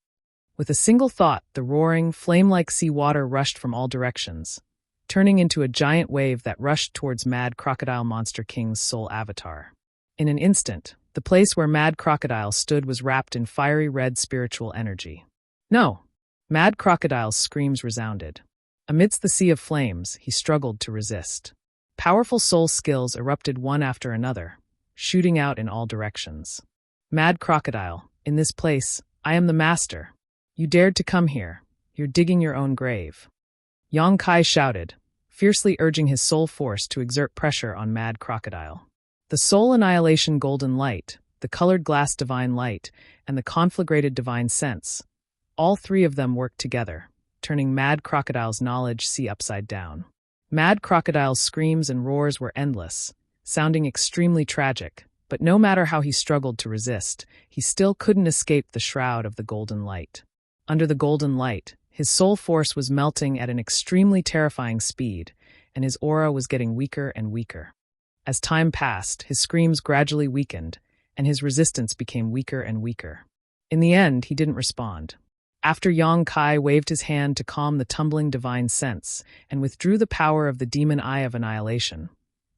Speaker 1: With a single thought, the roaring, flame-like sea water rushed from all directions, turning into a giant wave that rushed towards Mad Crocodile Monster King's soul avatar. In an instant, the place where Mad Crocodile stood was wrapped in fiery red spiritual energy. No! Mad Crocodile's screams resounded. Amidst the sea of flames, he struggled to resist. Powerful soul skills erupted one after another, shooting out in all directions. Mad Crocodile, in this place, I am the master. You dared to come here. You're digging your own grave. Yang Kai shouted, fiercely urging his soul force to exert pressure on Mad Crocodile. The soul annihilation golden light, the colored glass divine light, and the conflagrated divine sense, all three of them worked together, turning Mad Crocodile's knowledge sea upside down. Mad Crocodile's screams and roars were endless, sounding extremely tragic, but no matter how he struggled to resist, he still couldn't escape the shroud of the golden light. Under the golden light, his soul force was melting at an extremely terrifying speed, and his aura was getting weaker and weaker. As time passed, his screams gradually weakened, and his resistance became weaker and weaker. In the end, he didn't respond. After Yang Kai waved his hand to calm the tumbling divine sense and withdrew the power of the Demon Eye of Annihilation,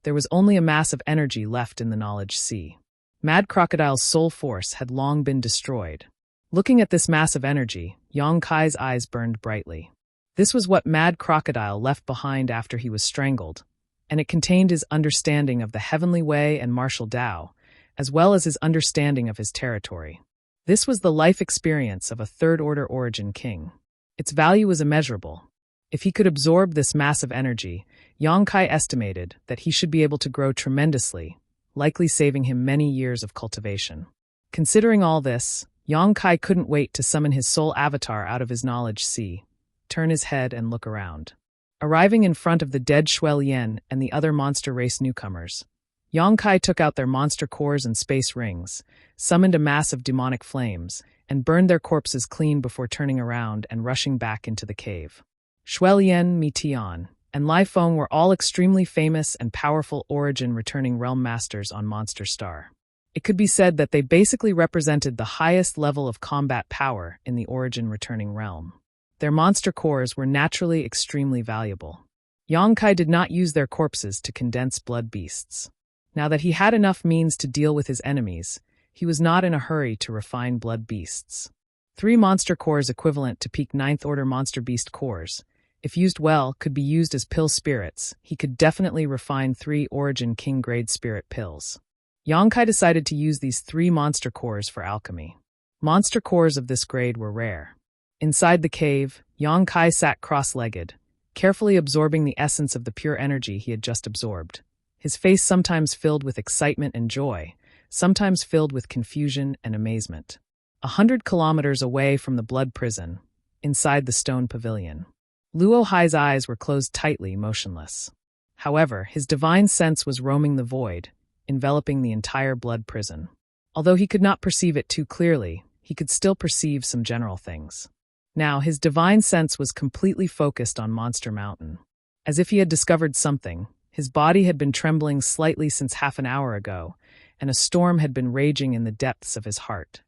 Speaker 1: there was only a mass of energy left in the knowledge sea. Mad Crocodile's soul force had long been destroyed. Looking at this mass of energy, Yang Kai's eyes burned brightly. This was what Mad Crocodile left behind after he was strangled, and it contained his understanding of the heavenly way and martial Tao, as well as his understanding of his territory. This was the life experience of a third-order origin king. Its value was immeasurable. If he could absorb this massive energy, Yang Kai estimated that he should be able to grow tremendously, likely saving him many years of cultivation. Considering all this, Yang Kai couldn't wait to summon his soul avatar out of his knowledge sea, turn his head and look around. Arriving in front of the dead Shui Lian and the other monster race newcomers, Yang Kai took out their monster cores and space rings, summoned a mass of demonic flames, and burned their corpses clean before turning around and rushing back into the cave. Shui Lian, Mi Tian, and Lai Feng were all extremely famous and powerful origin returning realm masters on Monster Star. It could be said that they basically represented the highest level of combat power in the origin returning realm. Their monster cores were naturally extremely valuable. Yang Kai did not use their corpses to condense blood beasts. Now that he had enough means to deal with his enemies, he was not in a hurry to refine blood beasts. 3 monster cores equivalent to peak 9th order monster beast cores, if used well, could be used as pill spirits. He could definitely refine 3 origin king grade spirit pills. Yang Kai decided to use these 3 monster cores for alchemy. Monster cores of this grade were rare. Inside the cave, Yang Kai sat cross-legged, carefully absorbing the essence of the pure energy he had just absorbed. His face sometimes filled with excitement and joy, sometimes filled with confusion and amazement. 100 kilometers away from the blood prison, inside the stone pavilion, Luo Hai's eyes were closed tightly, motionless. However, his divine sense was roaming the void, enveloping the entire blood prison. Although he could not perceive it too clearly, he could still perceive some general things. Now, his divine sense was completely focused on Monster Mountain. As if he had discovered something, his body had been trembling slightly since half an hour ago, and a storm had been raging in the depths of his heart.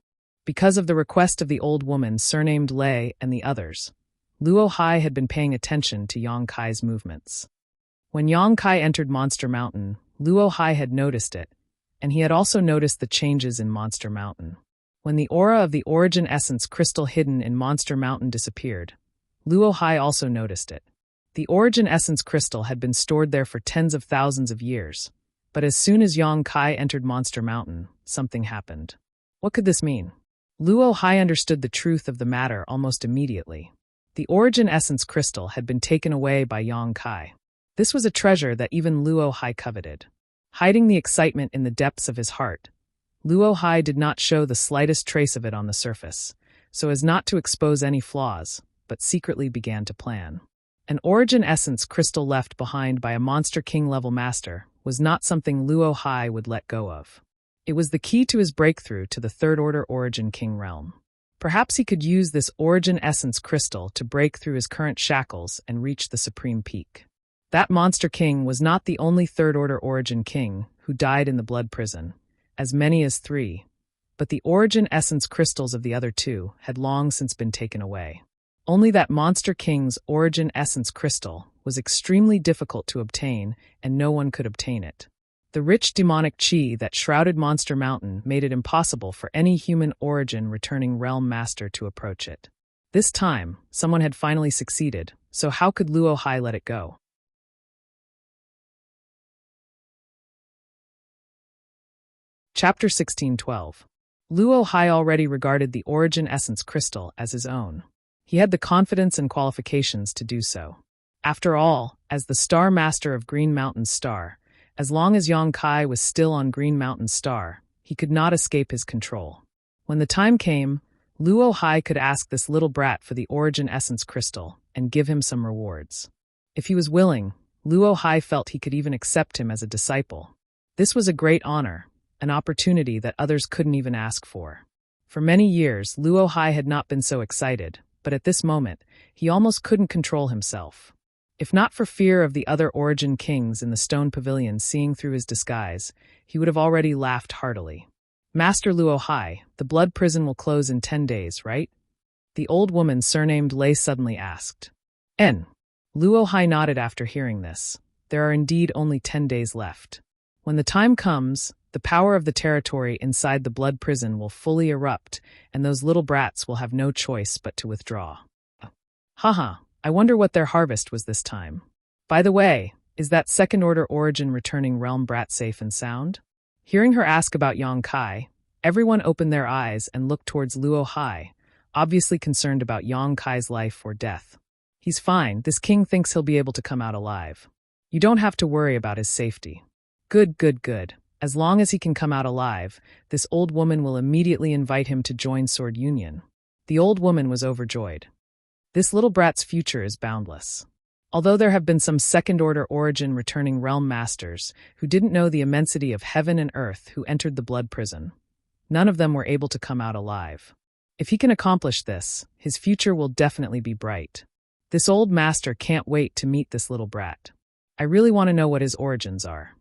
Speaker 1: Because of the request of the old woman surnamed Lei and the others, Luo Hai had been paying attention to Yang Kai's movements. When Yang Kai entered Monster Mountain, Luo Hai had noticed it, and he had also noticed the changes in Monster Mountain. When the aura of the origin essence crystal hidden in Monster Mountain disappeared, Luo Hai also noticed it. The origin essence crystal had been stored there for tens of thousands of years, but as soon as Yang Kai entered Monster Mountain, something happened. What could this mean? Luo Hai understood the truth of the matter almost immediately. The origin essence crystal had been taken away by Yang Kai. This was a treasure that even Luo Hai coveted. Hiding the excitement in the depths of his heart, Luo Hai did not show the slightest trace of it on the surface, so as not to expose any flaws, but secretly began to plan. An origin essence crystal left behind by a Monster King-level master was not something Luo Hai would let go of. It was the key to his breakthrough to the third-order Origin King realm. Perhaps he could use this origin essence crystal to break through his current shackles and reach the supreme peak. That Monster King was not the only third-order Origin King who died in the blood prison, as many as 3, but the origin essence crystals of the other 2 had long since been taken away. Only that Monster King's origin essence crystal was extremely difficult to obtain, and no one could obtain it. The rich demonic chi that shrouded Monster Mountain made it impossible for any human origin returning realm master to approach it. This time, someone had finally succeeded, so how could Luo Hai let it go? Chapter 1612. Luo Hai already regarded the origin essence crystal as his own. He had the confidence and qualifications to do so. After all, as the Star Master of Green Mountain Star, as long as Yang Kai was still on Green Mountain Star, he could not escape his control. When the time came, Luo Hai could ask this little brat for the origin essence crystal and give him some rewards. If he was willing, Luo Hai felt he could even accept him as a disciple. This was a great honor, an opportunity that others couldn't even ask for. For many years, Luo Hai had not been so excited, but at this moment, he almost couldn't control himself. If not for fear of the other Origin Kings in the stone pavilion seeing through his disguise, he would have already laughed heartily. Master Luo Hai, the blood prison will close in 10 days, right? The old woman surnamed Lei suddenly asked. Luo Hai nodded after hearing this. There are indeed only 10 days left. When the time comes, the power of the territory inside the blood prison will fully erupt, and those little brats will have no choice but to withdraw. Haha. I wonder what their harvest was this time. By the way, is that second-order origin returning realm brat safe and sound? Hearing her ask about Yang Kai, everyone opened their eyes and looked towards Luo Hai, obviously concerned about Yang Kai's life or death. He's fine, this king thinks he'll be able to come out alive. You don't have to worry about his safety. Good. As long as he can come out alive, this old woman will immediately invite him to join Sword Union. The old woman was overjoyed. This little brat's future is boundless. Although there have been some second-order origin returning realm masters who didn't know the immensity of heaven and earth who entered the blood prison, none of them were able to come out alive. If he can accomplish this, his future will definitely be bright. This old master can't wait to meet this little brat. I really want to know what his origins are.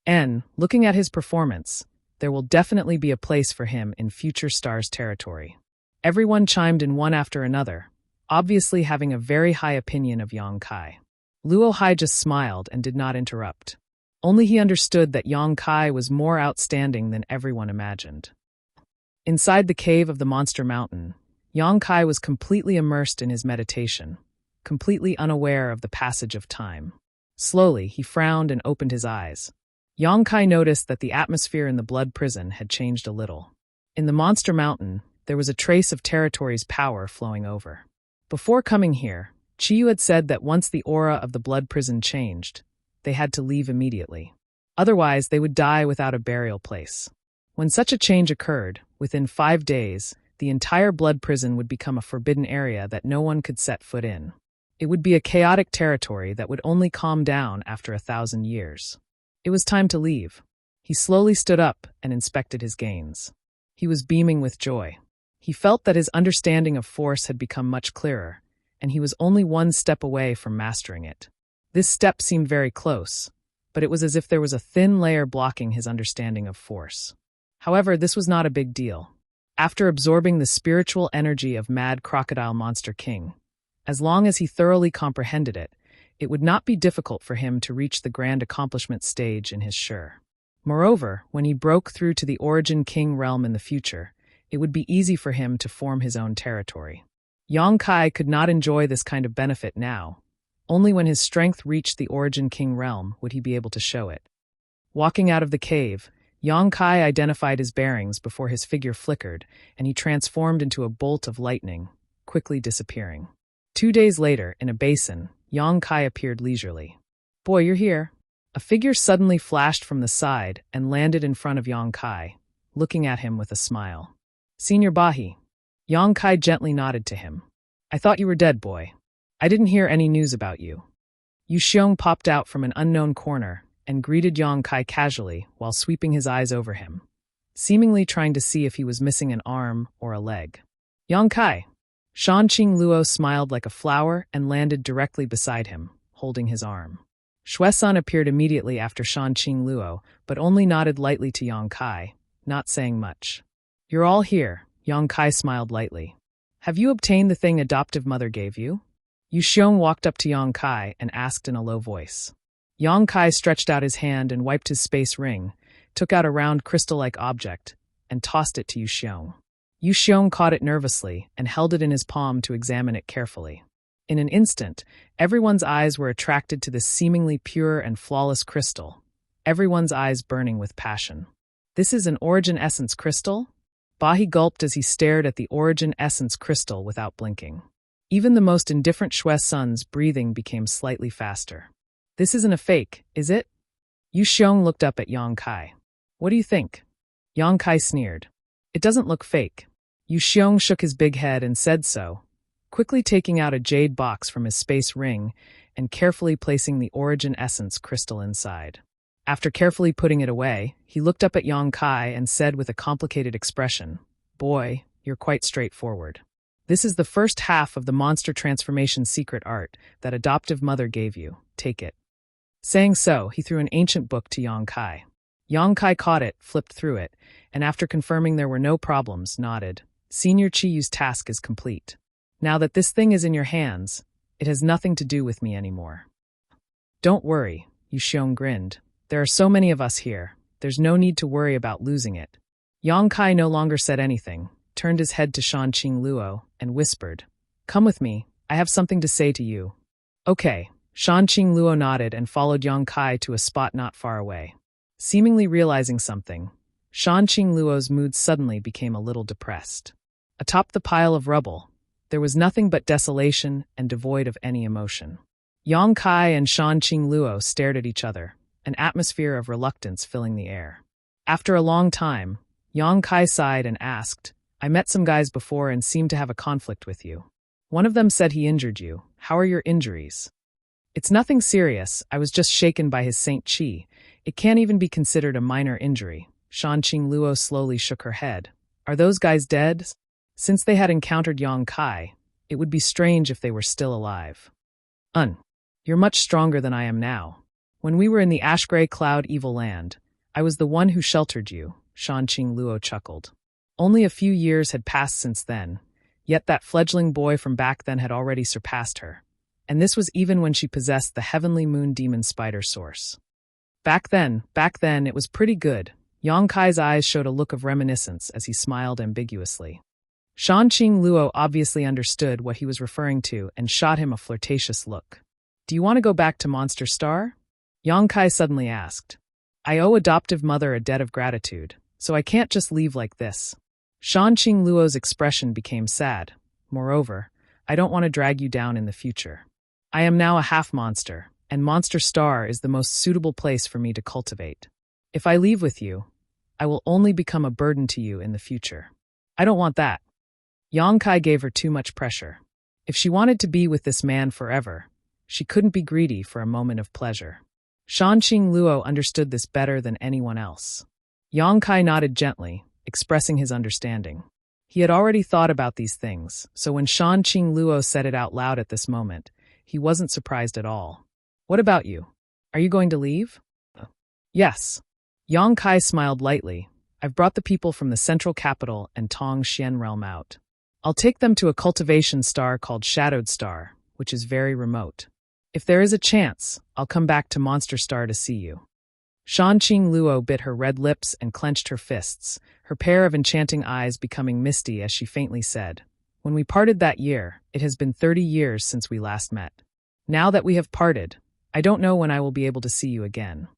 Speaker 1: Looking at his performance, there will definitely be a place for him in future stars territory. Everyone chimed in one after another, obviously having a very high opinion of Yang Kai. Luo Hai just smiled and did not interrupt. Only he understood that Yang Kai was more outstanding than everyone imagined. Inside the cave of the Monster Mountain, Yang Kai was completely immersed in his meditation, completely unaware of the passage of time. Slowly, he frowned and opened his eyes. Yang Kai noticed that the atmosphere in the blood prison had changed a little. In the Monster Mountain, there was a trace of territory's power flowing over. Before coming here, Chiyu had said that once the aura of the blood prison changed, they had to leave immediately. Otherwise, they would die without a burial place. When such a change occurred, within 5 days, the entire blood prison would become a forbidden area that no one could set foot in. It would be a chaotic territory that would only calm down after 1,000 years. It was time to leave. He slowly stood up and inspected his gains. He was beaming with joy. He felt that his understanding of force had become much clearer, and he was only one step away from mastering it. This step seemed very close, but it was as if there was a thin layer blocking his understanding of force. However, this was not a big deal. After absorbing the spiritual energy of Mad Crocodile Monster King, as long as he thoroughly comprehended it, it would not be difficult for him to reach the grand accomplishment stage in his sure. Moreover, when he broke through to the Origin King realm in the future, it would be easy for him to form his own territory. Yang Kai could not enjoy this kind of benefit now. Only when his strength reached the Origin King realm would he be able to show it. Walking out of the cave, Yang Kai identified his bearings before his figure flickered, and he transformed into a bolt of lightning, quickly disappearing. 2 days later, in a basin, Yang Kai appeared leisurely. "Boy, you're here." A figure suddenly flashed from the side and landed in front of Yang Kai, looking at him with a smile. "Senior Bahi." Yang Kai gently nodded to him. "I thought you were dead, boy. I didn't hear any news about you." Yu Xiong popped out from an unknown corner and greeted Yang Kai casually while sweeping his eyes over him, seemingly trying to see if he was missing an arm or a leg. "Yang Kai." Shanqing Luo smiled like a flower and landed directly beside him, holding his arm. Shuesun appeared immediately after Shanqing Luo, but only nodded lightly to Yang Kai, not saying much. "You're all here," Yang Kai smiled lightly. "Have you obtained the thing adoptive mother gave you?" Yu Xiong walked up to Yang Kai and asked in a low voice. Yang Kai stretched out his hand and wiped his space ring, took out a round crystal-like object, and tossed it to Yu Xiong. Yu Xiong caught it nervously and held it in his palm to examine it carefully. In an instant, everyone's eyes were attracted to this seemingly pure and flawless crystal, everyone's eyes burning with passion. "This is an Origin Essence crystal?" Bahi gulped as he stared at the Origin Essence crystal without blinking. Even the most indifferent Shuesun's breathing became slightly faster. "This isn't a fake, is it?" Yu Xiong looked up at Yang Kai. "What do you think?" Yang Kai sneered. "It doesn't look fake." Yu Xiong shook his big head and said so, quickly taking out a jade box from his space ring and carefully placing the Origin Essence crystal inside. After carefully putting it away, he looked up at Yang Kai and said with a complicated expression, "Boy, you're quite straightforward. This is the first half of the monster transformation secret art that adoptive mother gave you. Take it." Saying so, he threw an ancient book to Yang Kai. Yang Kai caught it, flipped through it, and after confirming there were no problems, nodded. "Senior Chiyu's task is complete. Now that this thing is in your hands, it has nothing to do with me anymore." "Don't worry," Yu Xiong grinned. "There are so many of us here, there's no need to worry about losing it." Yang Kai no longer said anything, turned his head to Shanqing Luo, and whispered, "Come with me, I have something to say to you." "Okay." Shanqing Luo nodded and followed Yang Kai to a spot not far away. Seemingly realizing something, Shanqing Luo's mood suddenly became a little depressed. Atop the pile of rubble, there was nothing but desolation and devoid of any emotion. Yang Kai and Shanqing Luo stared at each other, an atmosphere of reluctance filling the air. After a long time, Yang Kai sighed and asked, "I met some guys before and seemed to have a conflict with you. One of them said he injured you. How are your injuries?" "It's nothing serious, I was just shaken by his Saint Chi. It can't even be considered a minor injury." Shanqing Luo slowly shook her head. "Are those guys dead?" Since they had encountered Yang Kai, it would be strange if they were still alive. You're much stronger than I am now. When we were in the ash-gray cloud evil land, I was the one who sheltered you," Shanqing Luo chuckled. Only a few years had passed since then, yet that fledgling boy from back then had already surpassed her. And this was even when she possessed the heavenly moon demon spider source. Back then, it was pretty good." Yang Kai's eyes showed a look of reminiscence as he smiled ambiguously. Shanqing Luo obviously understood what he was referring to and shot him a flirtatious look. "Do you want to go back to Monster Star?" Yang Kai suddenly asked. "I owe adoptive mother a debt of gratitude, so I can't just leave like this." Shanqing Luo's expression became sad. "Moreover, I don't want to drag you down in the future. I am now a half-monster, and Monster Star is the most suitable place for me to cultivate. If I leave with you, I will only become a burden to you in the future. I don't want that." Yang Kai gave her too much pressure. If she wanted to be with this man forever, she couldn't be greedy for a moment of pleasure. Shanqing Luo understood this better than anyone else. Yang Kai nodded gently, expressing his understanding. He had already thought about these things, so when Shanqing Luo said it out loud at this moment, he wasn't surprised at all. "What about you? Are you going to leave?" "Yes." Yang Kai smiled lightly. I've brought the people from the central capital and Tong Xian realm out. I'll take them to a cultivation star called Shadowed Star, which is very remote. If there is a chance, I'll come back to Monster Star to see you. Shanqing Luo bit her red lips and clenched her fists, her pair of enchanting eyes becoming misty as she faintly said, "When we parted that year, it has been 30 years since we last met. Now that we have parted, I don't know when I will be able to see you again."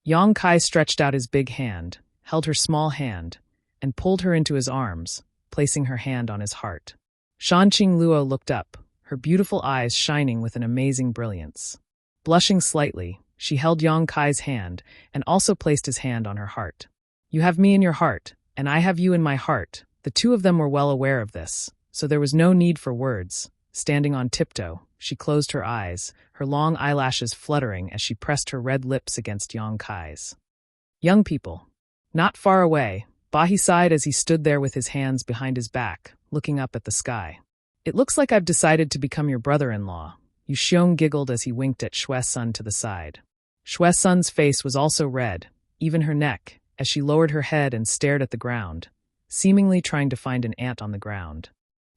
Speaker 1: Yang Kai stretched out his big hand, held her small hand, and pulled her into his arms, placing her hand on his heart. Shanqing Luo looked up, her beautiful eyes shining with an amazing brilliance. Blushing slightly, she held Yang Kai's hand and also placed his hand on her heart. "You have me in your heart, and I have you in my heart." The two of them were well aware of this, so there was no need for words. Standing on tiptoe, she closed her eyes, her long eyelashes fluttering as she pressed her red lips against Yang Kai's. "Young people." Not far away, Bahi sighed as he stood there with his hands behind his back, looking up at the sky. "It looks like I've decided to become your brother-in-law." Yu Xiong giggled as he winked at Shui Sun to the side. Shui Sun's face was also red, even her neck, as she lowered her head and stared at the ground, seemingly trying to find an ant on the ground.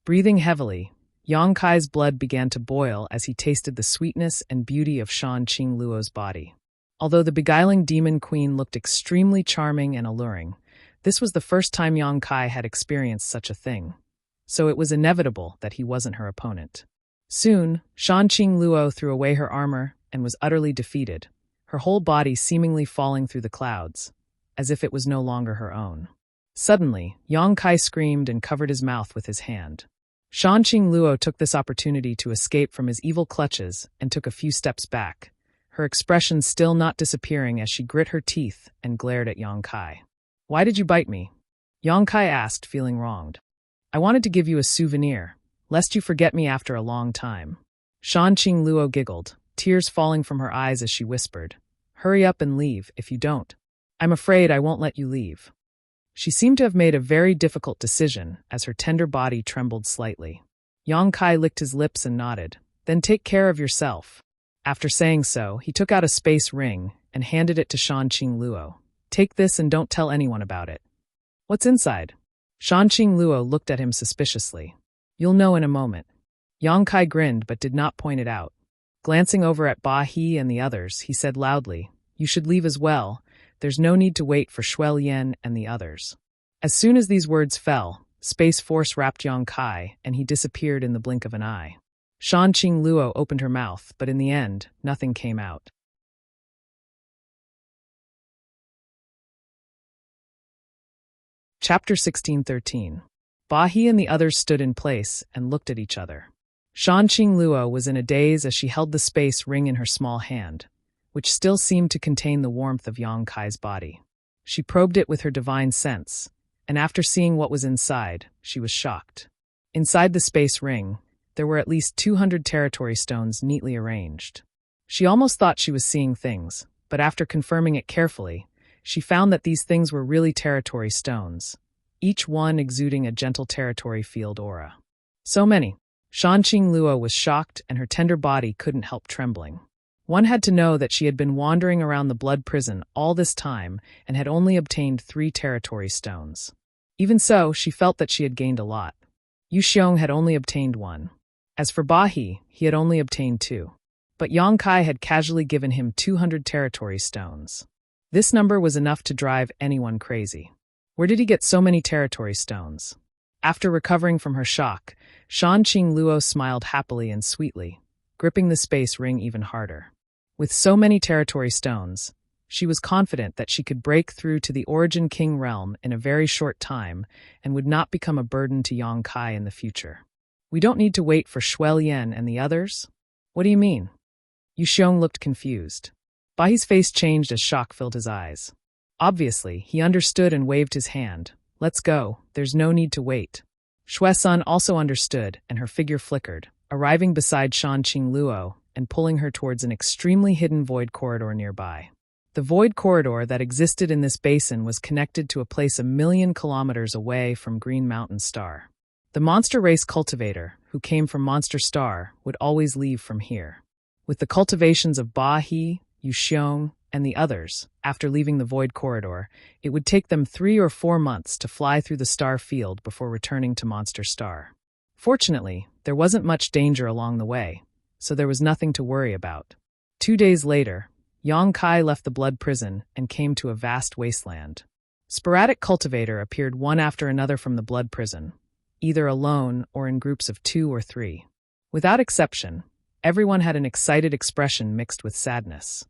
Speaker 1: Breathing heavily, Yang Kai's blood began to boil as he tasted the sweetness and beauty of Shanqing Luo's body. Although the beguiling demon queen looked extremely charming and alluring, this was the first time Yang Kai had experienced such a thing, so it was inevitable that he wasn't her opponent. Soon, Shanqing Luo threw away her armor and was utterly defeated, her whole body seemingly falling through the clouds, as if it was no longer her own. Suddenly, Yang Kai screamed and covered his mouth with his hand. Shanqing Luo took this opportunity to escape from his evil clutches and took a few steps back, her expression still not disappearing as she grit her teeth and glared at Yang Kai. "Why did you bite me?" Yang Kai asked, feeling wronged. "I wanted to give you a souvenir, lest you forget me after a long time." Shanqing Luo giggled, tears falling from her eyes as she whispered, "Hurry up and leave, if you don't. I'm afraid I won't let you leave." She seemed to have made a very difficult decision as her tender body trembled slightly. Yang Kai licked his lips and nodded, "Then take care of yourself." After saying so, he took out a space ring and handed it to Shanqing Luo. "Take this and don't tell anyone about it." "What's inside?" Shanqing Luo looked at him suspiciously. "You'll know in a moment." Yang Kai grinned but did not point it out. Glancing over at Ba He and the others, he said loudly, "You should leave as well. There's no need to wait for Shui Lian and the others." As soon as these words fell, space force wrapped Yang Kai, and he disappeared in the blink of an eye. Shanqing Luo opened her mouth, but in the end, nothing came out. Chapter 1613. Ba He and the others stood in place and looked at each other. Shanqing Luo was in a daze as she held the space ring in her small hand, which still seemed to contain the warmth of Yang Kai's body. She probed it with her divine sense, and after seeing what was inside, she was shocked. Inside the space ring, there were at least 200 territory stones neatly arranged. She almost thought she was seeing things, but after confirming it carefully, she found that these things were really territory stones, each one exuding a gentle territory field aura. So many. Shanqing Luo was shocked and her tender body couldn't help trembling. One had to know that she had been wandering around the blood prison all this time and had only obtained 3 territory stones. Even so, she felt that she had gained a lot. Yu Xiong had only obtained 1. As for Ba He had only obtained 2. But Yang Kai had casually given him 200 territory stones. This number was enough to drive anyone crazy. Where did he get so many territory stones? After recovering from her shock, Shanqing Luo smiled happily and sweetly, gripping the space ring even harder. With so many territory stones, she was confident that she could break through to the Origin King realm in a very short time and would not become a burden to Yang Kai in the future. "We don't need to wait for Shui Lian and the others?" "What do you mean?" Yu Xiong looked confused. Ba He's face changed as shock filled his eyes. Obviously, he understood and waved his hand. "Let's go, there's no need to wait." Shui Sun also understood, and her figure flickered, arriving beside Shanqing Luo and pulling her towards an extremely hidden void corridor nearby. The void corridor that existed in this basin was connected to a place 1,000,000 kilometers away from Green Mountain Star. The monster race cultivator, who came from Monster Star, would always leave from here. With the cultivations of Ba He, Yu Xiong, and the others, after leaving the void corridor, it would take them 3 or 4 months to fly through the star field before returning to Monster Star. Fortunately, there wasn't much danger along the way, so there was nothing to worry about. 2 days later, Yang Kai left the blood prison and came to a vast wasteland. Sporadic cultivator appeared one after another from the blood prison, either alone or in groups of 2 or 3. Without exception, everyone had an excited expression mixed with sadness.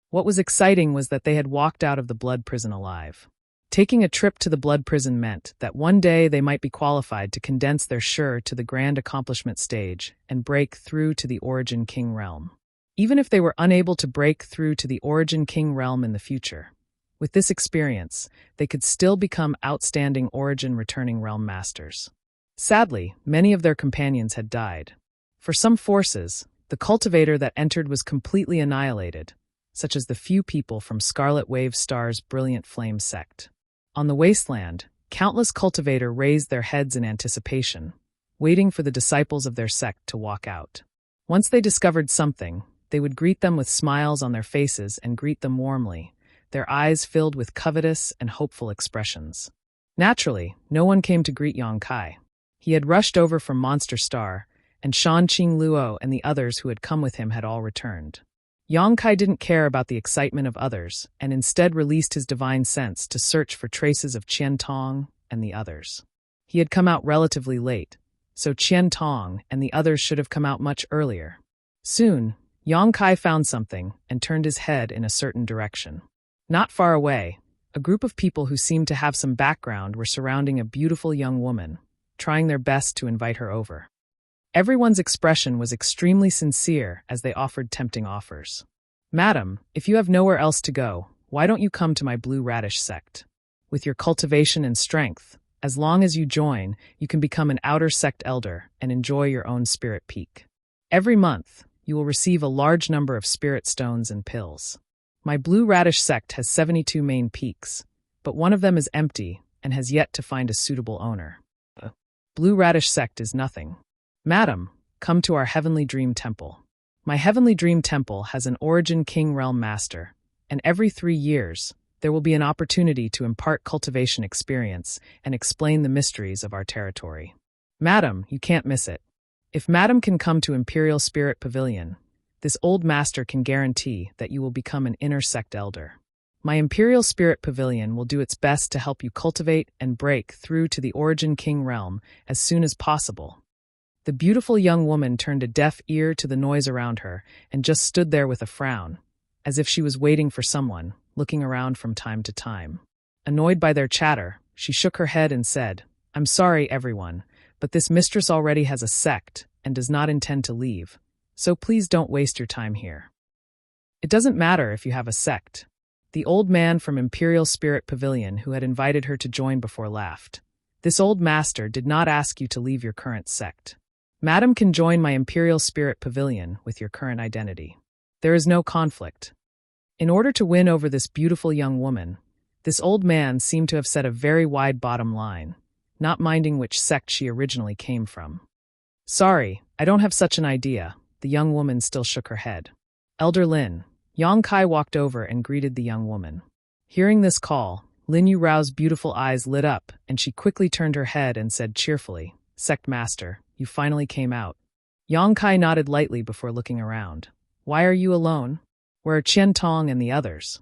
Speaker 1: What was exciting was that they had walked out of the blood prison alive. Taking a trip to the blood prison meant that one day they might be qualified to condense their sure to the grand accomplishment stage and break through to the Origin King realm. Even if they were unable to break through to the Origin King realm in the future, with this experience, they could still become outstanding Origin returning realm masters. Sadly, many of their companions had died. For some forces, the cultivator that entered was completely annihilated, such as the few people from Scarlet Wave Star's Brilliant Flame sect. On the wasteland, countless cultivator raised their heads in anticipation, waiting for the disciples of their sect to walk out. Once they discovered something, they would greet them with smiles on their faces and greet them warmly, their eyes filled with covetous and hopeful expressions. Naturally, no one came to greet Yang Kai. He had rushed over from Monster Star, and Shan Qing Luo and the others who had come with him had all returned. Yang Kai didn't care about the excitement of others, and instead released his divine sense to search for traces of Qian Tong and the others. He had come out relatively late, so Qian Tong and the others should have come out much earlier. Soon, Yang Kai found something and turned his head in a certain direction. Not far away, a group of people who seemed to have some background were surrounding a beautiful young woman, trying their best to invite her over. Everyone's expression was extremely sincere as they offered tempting offers. "Madam, if you have nowhere else to go, why don't you come to my Blue Radish sect? With your cultivation and strength, as long as you join, you can become an outer sect elder and enjoy your own spirit peak. Every month, you will receive a large number of spirit stones and pills. My Blue Radish sect has 72 main peaks, but one of them is empty and has yet to find a suitable owner. Blue Radish sect is nothing. Madam, come to our Heavenly Dream Temple. My Heavenly Dream Temple has an Origin King Realm Master, and every 3 years, there will be an opportunity to impart cultivation experience and explain the mysteries of our territory. Madam, you can't miss it. If Madam can come to Imperial Spirit Pavilion, this old master can guarantee that you will become an inner sect elder. My Imperial Spirit Pavilion will do its best to help you cultivate and break through to the Origin King realm as soon as possible." The beautiful young woman turned a deaf ear to the noise around her and just stood there with a frown, as if she was waiting for someone, looking around from time to time. Annoyed by their chatter, she shook her head and said, "I'm sorry, everyone, but this mistress already has a sect and does not intend to leave, so please don't waste your time here." "It doesn't matter if you have a sect." The old man from Imperial Spirit Pavilion who had invited her to join before laughed. "This old master did not ask you to leave your current sect. Madam can join my Imperial Spirit Pavilion with your current identity. There is no conflict." In order to win over this beautiful young woman, this old man seemed to have set a very wide bottom line, not minding which sect she originally came from. "Sorry, I don't have such an idea," the young woman still shook her head. "Elder Lin." Yang Kai walked over and greeted the young woman. Hearing this call, Lin Yuраo's beautiful eyes lit up, and she quickly turned her head and said cheerfully, "Sect Master, you finally came out." Yang Kai nodded lightly before looking around. "Why are you alone? Where are Qian Tong and the others?"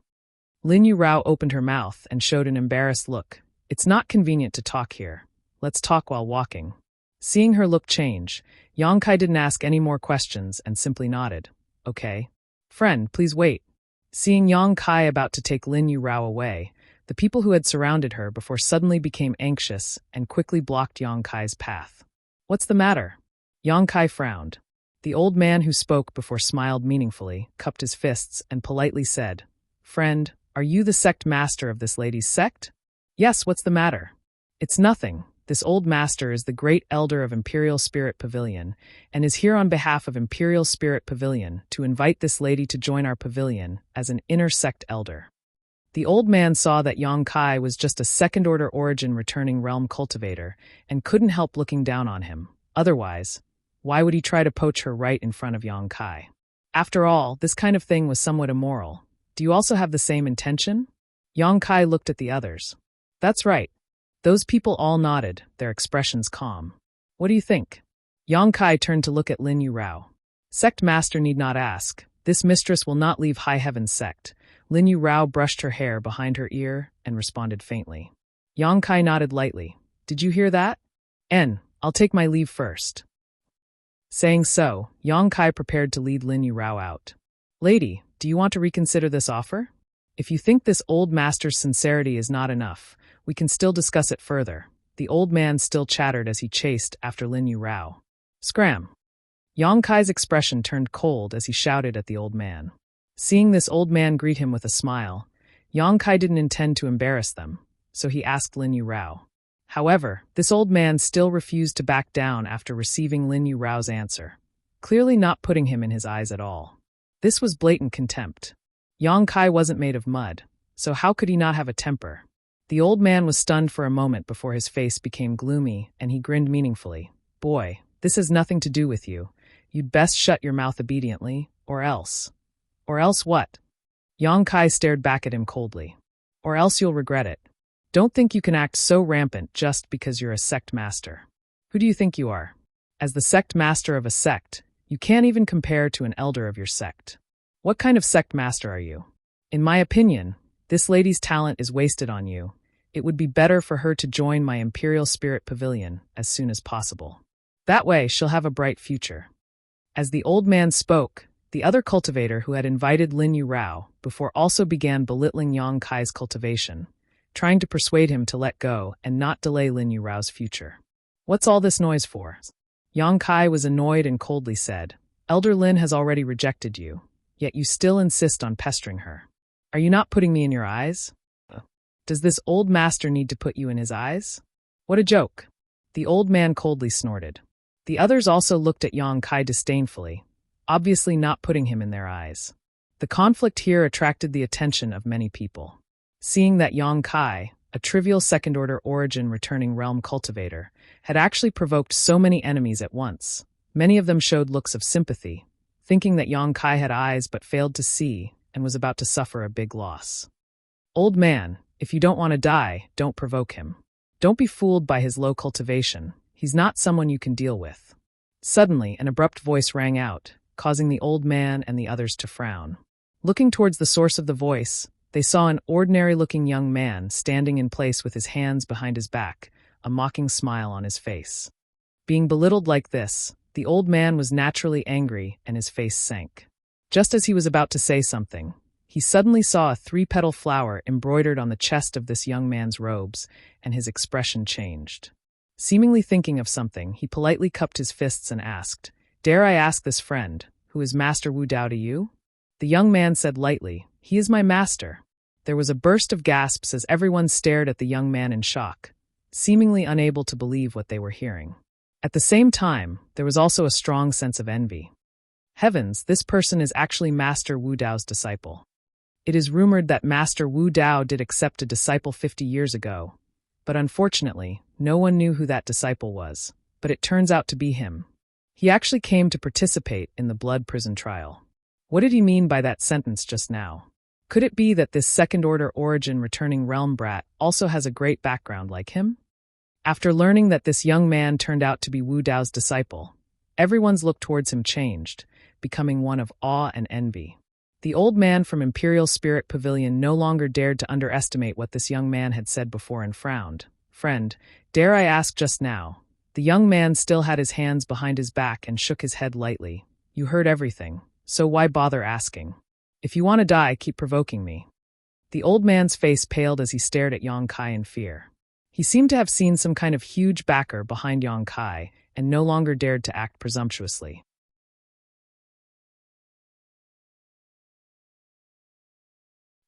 Speaker 1: Lin Yurao opened her mouth and showed an embarrassed look. "It's not convenient to talk here. Let's talk while walking." Seeing her look change, Yang Kai didn't ask any more questions and simply nodded. "Okay. Friend, please wait." Seeing Yang Kai about to take Lin Yurao away, the people who had surrounded her before suddenly became anxious and quickly blocked Yang Kai's path. "What's the matter?" Yang Kai frowned. The old man who spoke before smiled meaningfully, cupped his fists, and politely said, "Friend, are you the sect master of this lady's sect?" "Yes, what's the matter?" "It's nothing. This old master is the great elder of Imperial Spirit Pavilion, and is here on behalf of Imperial Spirit Pavilion to invite this lady to join our pavilion as an inner sect elder." The old man saw that Yang Kai was just a second-order origin returning realm cultivator and couldn't help looking down on him. Otherwise, why would he try to poach her right in front of Yang Kai? After all, this kind of thing was somewhat immoral, Do you also have the same intention? Yang Kai looked at the others. That's right. Those people all nodded, their expressions calm. What do you think? Yang Kai turned to look at Lin Yu Rao. Sect master need not ask. This mistress will not leave High Heaven's sect. Lin Yu Rao brushed her hair behind her ear and responded faintly. Yang Kai nodded lightly. Did you hear that? I'll take my leave first. Saying so, Yang Kai prepared to lead Lin Yu Rao out. Lady, do you want to reconsider this offer? If you think this old master's sincerity is not enough, we can still discuss it further. The old man still chattered as he chased after Lin Yu Rao. Scram! Yang Kai's expression turned cold as he shouted at the old man. Seeing this old man greet him with a smile, Yang Kai didn't intend to embarrass them, so he asked Lin Yu Rao. However, this old man still refused to back down after receiving Lin Yu Rao's answer, clearly not putting him in his eyes at all. This was blatant contempt. Yang Kai wasn't made of mud, so how could he not have a temper? The old man was stunned for a moment before his face became gloomy, and he grinned meaningfully. Boy, this has nothing to do with you. You'd best shut your mouth obediently, or else. Or else what? Yang Kai stared back at him coldly. Or else you'll regret it. Don't think you can act so rampant just because you're a sect master. Who do you think you are? As the sect master of a sect, you can't even compare to an elder of your sect. What kind of sect master are you? In my opinion, this lady's talent is wasted on you. It would be better for her to join my Imperial Spirit Pavilion as soon as possible. That way, she'll have a bright future. As the old man spoke, the other cultivator who had invited Lin Yu Rao before also began belittling Yang Kai's cultivation, trying to persuade him to let go and not delay Lin Yu Rao's future. What's all this noise for? Yang Kai was annoyed and coldly said, Elder Lin has already rejected you, yet you still insist on pestering her. Are you not putting me in your eyes? Does this old master need to put you in his eyes? What a joke. The old man coldly snorted. The others also looked at Yang Kai disdainfully, obviously not putting him in their eyes. The conflict here attracted the attention of many people. Seeing that Yang Kai, a trivial second-order origin returning realm cultivator, had actually provoked so many enemies at once, many of them showed looks of sympathy, thinking that Yang Kai had eyes but failed to see and was about to suffer a big loss. Old man, if you don't want to die, don't provoke him. Don't be fooled by his low cultivation. He's not someone you can deal with. Suddenly, an abrupt voice rang out, causing the old man and the others to frown. Looking towards the source of the voice, they saw an ordinary-looking young man standing in place with his hands behind his back, a mocking smile on his face. Being belittled like this, the old man was naturally angry and his face sank. Just as he was about to say something, he suddenly saw a 3-petal flower embroidered on the chest of this young man's robes, and his expression changed. Seemingly thinking of something, he politely cupped his fists and asked, Dare I ask this friend, who is Master Wu Dao to you? The young man said lightly, He is my master. There was a burst of gasps as everyone stared at the young man in shock, seemingly unable to believe what they were hearing. At the same time, there was also a strong sense of envy. Heavens, this person is actually Master Wu Dao's disciple. It is rumored that Master Wu Dao did accept a disciple 50 years ago, but unfortunately, no one knew who that disciple was, but it turns out to be him. He actually came to participate in the blood prison trial. What did he mean by that sentence just now? Could it be that this second-order origin returning realm brat also has a great background like him? After learning that this young man turned out to be Wu Dao's disciple, everyone's look towards him changed, becoming one of awe and envy. The old man from Imperial Spirit Pavilion no longer dared to underestimate what this young man had said before and frowned. Friend, dare I ask just now? The young man still had his hands behind his back and shook his head lightly. You heard everything, so why bother asking? If you want to die, keep provoking me. The old man's face paled as he stared at Yang Kai in fear. He seemed to have seen some kind of huge backer behind Yang Kai and no longer dared to act presumptuously.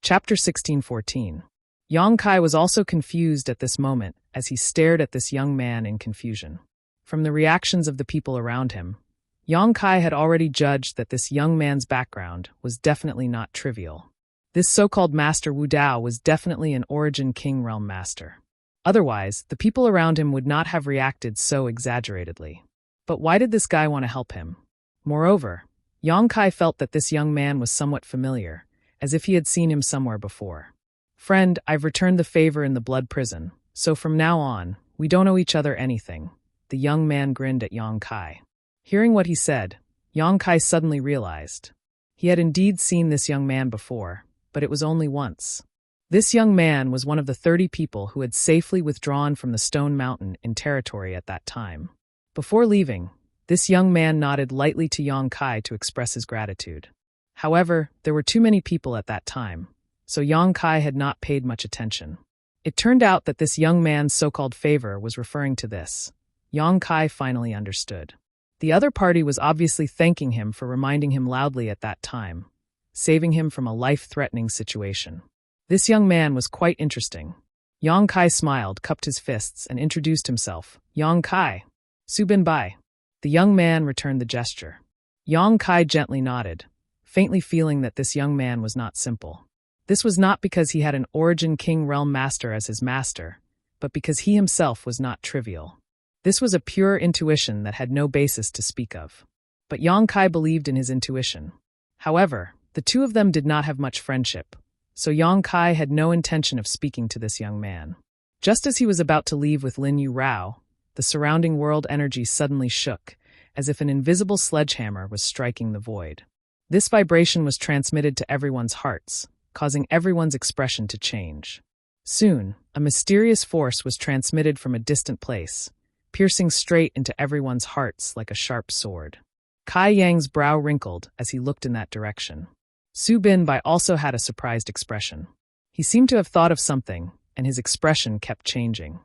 Speaker 1: Chapter 1614. Yang Kai was also confused at this moment as he stared at this young man in confusion. From the reactions of the people around him, Yang Kai had already judged that this young man's background was definitely not trivial. This so-called Master Wu Dao was definitely an Origin King Realm Master. Otherwise, the people around him would not have reacted so exaggeratedly. But why did this guy want to help him? Moreover, Yang Kai felt that this young man was somewhat familiar, as if he had seen him somewhere before. "Friend, I've returned the favor in the blood prison, so from now on, we don't owe each other anything." The young man grinned at Yang Kai. Hearing what he said, Yang Kai suddenly realized. He had indeed seen this young man before, but it was only once. This young man was one of the 30 people who had safely withdrawn from the Stone Mountain in territory at that time. Before leaving, this young man nodded lightly to Yang Kai to express his gratitude. However, there were too many people at that time, so Yang Kai had not paid much attention. It turned out that this young man's so-called favor was referring to this. Yang Kai finally understood. The other party was obviously thanking him for reminding him loudly at that time, saving him from a life-threatening situation. This young man was quite interesting. Yang Kai smiled, cupped his fists, and introduced himself. "Yang Kai. Su Bin Bai." The young man returned the gesture. Yang Kai gently nodded, faintly feeling that this young man was not simple. This was not because he had an Origin King Realm Master as his master, but because he himself was not trivial. This was a pure intuition that had no basis to speak of. But Yang Kai believed in his intuition. However, the two of them did not have much friendship, so Yang Kai had no intention of speaking to this young man. Just as he was about to leave with Lin Yu Rao, the surrounding world energy suddenly shook, as if an invisible sledgehammer was striking the void. This vibration was transmitted to everyone's hearts, causing everyone's expression to change. Soon, a mysterious force was transmitted from a distant place, piercing straight into everyone's hearts like a sharp sword. Kai Yang's brow wrinkled as he looked in that direction. Su Bin Bai also had a surprised expression. He seemed to have thought of something, and his expression kept changing.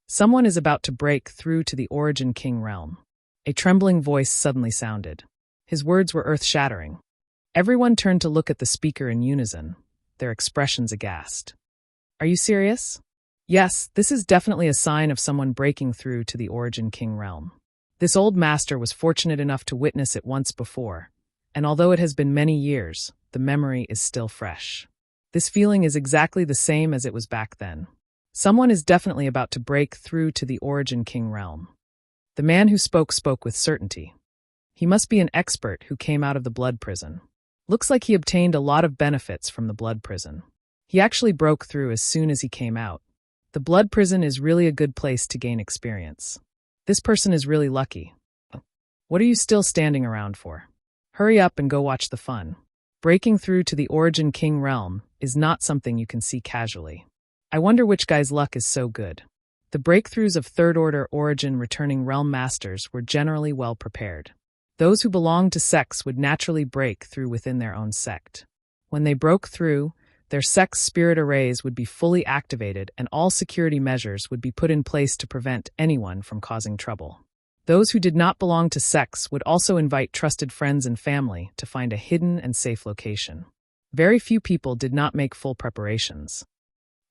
Speaker 1: "Someone is about to break through to the Origin King realm." A trembling voice suddenly sounded. His words were earth-shattering. Everyone turned to look at the speaker in unison, their expressions aghast. "Are you serious?" "Yes, this is definitely a sign of someone breaking through to the Origin King realm. This old master was fortunate enough to witness it once before, and although it has been many years, the memory is still fresh. This feeling is exactly the same as it was back then. Someone is definitely about to break through to the Origin King realm." The man who spoke with certainty. He must be an expert who came out of the blood prison. Looks like he obtained a lot of benefits from the blood prison. He actually broke through as soon as he came out. The blood prison is really a good place to gain experience. This person is really lucky. What are you still standing around for? Hurry up and go watch the fun. Breaking through to the Origin King realm is not something you can see casually. I wonder which guy's luck is so good. The breakthroughs of third-order Origin returning realm masters were generally well prepared. Those who belonged to sects would naturally break through within their own sect. When they broke through, their sect's spirit arrays would be fully activated and all security measures would be put in place to prevent anyone from causing trouble. Those who did not belong to sects would also invite trusted friends and family to find a hidden and safe location. Very few people did not make full preparations.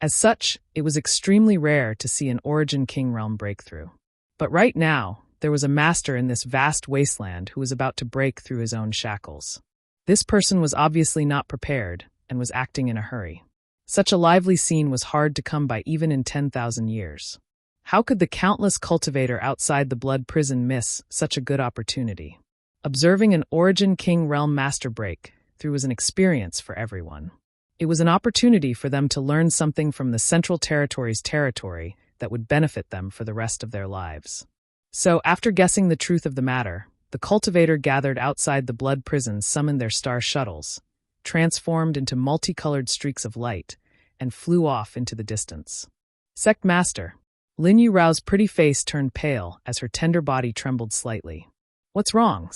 Speaker 1: As such, it was extremely rare to see an Origin King realm breakthrough. But right now, there was a master in this vast wasteland who was about to break through his own shackles. This person was obviously not prepared and was acting in a hurry. Such a lively scene was hard to come by even in 10,000 years. How could the countless cultivator outside the blood prison miss such a good opportunity? Observing an Origin King realm master break through was an experience for everyone. It was an opportunity for them to learn something from the Central Territory's territory that would benefit them for the rest of their lives. So, after guessing the truth of the matter, the cultivator gathered outside the blood prison summoned their star shuttles, transformed into multicolored streaks of light, and flew off into the distance. Sect Master. Lin Yu Rao's pretty face turned pale as her tender body trembled slightly. "What's wrong?"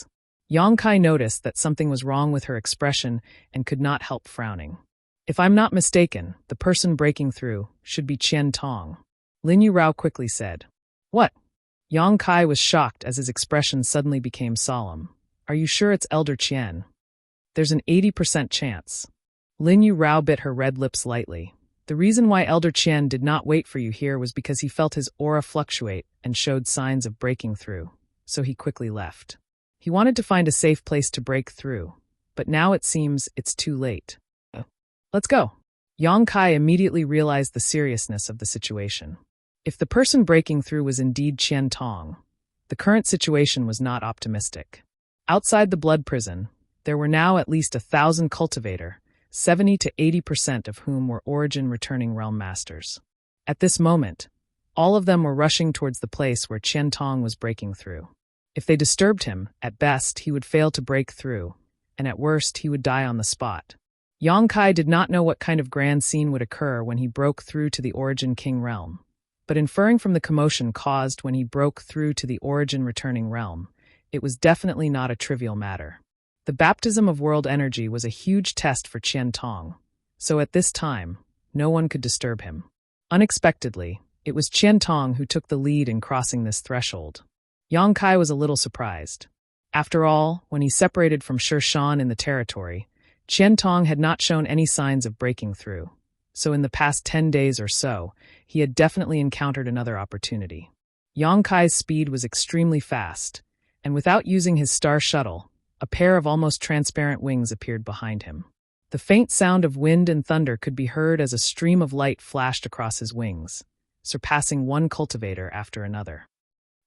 Speaker 1: Yang Kai noticed that something was wrong with her expression and could not help frowning. "If I'm not mistaken, the person breaking through should be Qian Tong," Lin Yu Rao quickly said. "What?" Yang Kai was shocked as his expression suddenly became solemn. "Are you sure it's Elder Qian?" "There's an 80% chance." Lin Yu Rao bit her red lips lightly. The reason why Elder Qian did not wait for you here was because he felt his aura fluctuate and showed signs of breaking through, so he quickly left. He wanted to find a safe place to break through, but now it seems it's too late. "Let's go." Yang Kai immediately realized the seriousness of the situation. If the person breaking through was indeed Qian Tong, the current situation was not optimistic. Outside the blood prison, there were now at least 1,000 cultivator, 70 to 80% of whom were origin-returning realm masters. At this moment, all of them were rushing towards the place where Qian Tong was breaking through. If they disturbed him, at best he would fail to break through, and at worst he would die on the spot. Yang Kai did not know what kind of grand scene would occur when he broke through to the Origin King realm, but inferring from the commotion caused when he broke through to the origin-returning realm, it was definitely not a trivial matter. The baptism of world energy was a huge test for Qian Tong, so at this time, no one could disturb him. Unexpectedly, it was Qian Tong who took the lead in crossing this threshold. Yang Kai was a little surprised. After all, when he separated from Shi Shan in the territory, Qian Tong had not shown any signs of breaking through, so in the past 10 days or so, he had definitely encountered another opportunity. Yang Kai's speed was extremely fast, and without using his star shuttle, a pair of almost transparent wings appeared behind him. The faint sound of wind and thunder could be heard as a stream of light flashed across his wings, surpassing one cultivator after another.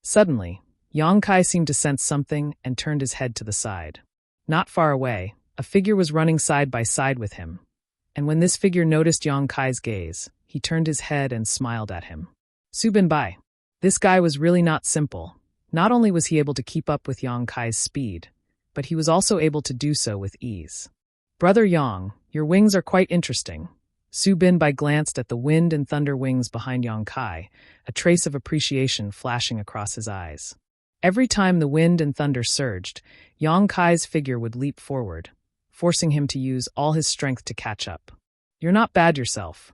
Speaker 1: Suddenly, Yang Kai seemed to sense something and turned his head to the side. Not far away, a figure was running side by side with him, and when this figure noticed Yang Kai's gaze, he turned his head and smiled at him. Su Binbai. This guy was really not simple. Not only was he able to keep up with Yang Kai's speed, but he was also able to do so with ease. Brother Yang, your wings are quite interesting. Su Binbai glanced at the wind and thunder wings behind Yang Kai, a trace of appreciation flashing across his eyes. Every time the wind and thunder surged, Yang Kai's figure would leap forward, forcing him to use all his strength to catch up. You're not bad yourself.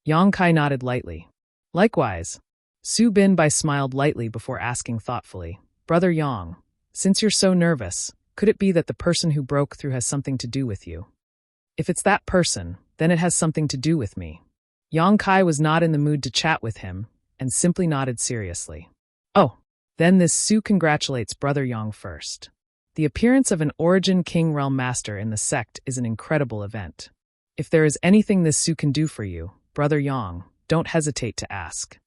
Speaker 1: Yang Kai nodded lightly. Likewise. Su Binbai smiled lightly before asking thoughtfully, Brother Yang, since you're so nervous, could it be that the person who broke through has something to do with you? If it's that person, then it has something to do with me. Yang Kai was not in the mood to chat with him, and simply nodded seriously. Oh, then this Su congratulates Brother Yang first. The appearance of an Origin King Realm Master in the sect is an incredible event. If there is anything this Su can do for you, Brother Yang, don't hesitate to ask.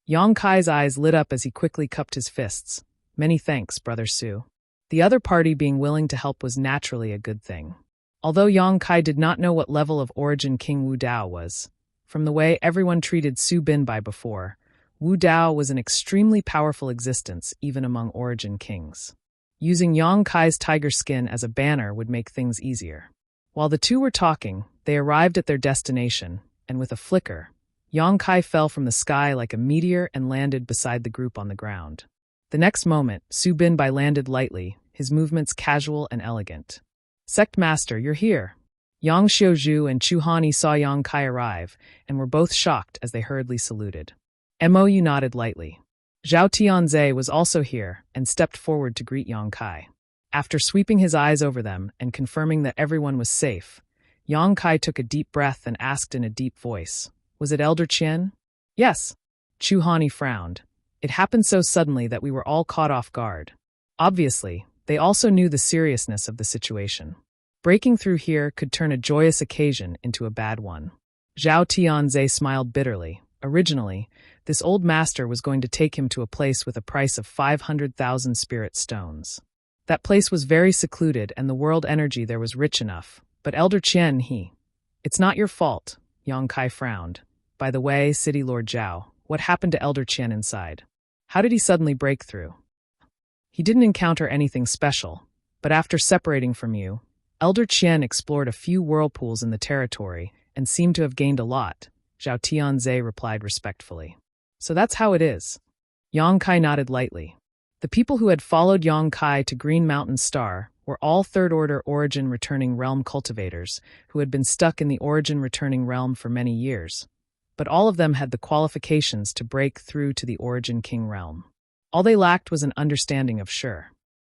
Speaker 1: Yang Kai's eyes lit up as he quickly cupped his fists. Many thanks, Brother Su. The other party being willing to help was naturally a good thing. Although Yang Kai did not know what level of origin King Wu Dao was, from the way everyone treated Su Binbai before, Wu Dao was an extremely powerful existence even among origin kings. Using Yang Kai's tiger skin as a banner would make things easier. While the two were talking, they arrived at their destination, and with a flicker, Yang Kai fell from the sky like a meteor and landed beside the group on the ground. The next moment, Su Binbai landed lightly, his movements casual and elegant. Sect Master, you're here. Yang Xiuzhu and Chu Hani saw Yang Kai arrive, and were both shocked as they hurriedly saluted. Mou nodded lightly. Zhao Tianze was also here, and stepped forward to greet Yang Kai. After sweeping his eyes over them and confirming that everyone was safe, Yang Kai took a deep breath and asked in a deep voice, Was it Elder Qian? Yes. Chu Hani frowned. It happened so suddenly that we were all caught off guard. Obviously, they also knew the seriousness of the situation. Breaking through here could turn a joyous occasion into a bad one. Zhao Tianze smiled bitterly. Originally, this old master was going to take him to a place with a price of 500,000 spirit stones. That place was very secluded and the world energy there was rich enough. But Elder Qian, It's not your fault, Yang Kai frowned. By the way, City Lord Zhao, what happened to Elder Qian inside? How did he suddenly break through? He didn't encounter anything special, but after separating from you, Elder Qian explored a few whirlpools in the territory and seemed to have gained a lot, Zhao Tianze replied respectfully. So that's how it is. Yang Kai nodded lightly. The people who had followed Yang Kai to Green Mountain Star were all third-order origin-returning realm cultivators who had been stuck in the origin-returning realm for many years. But all of them had the qualifications to break through to the Origin King realm. All they lacked was an understanding of Shi.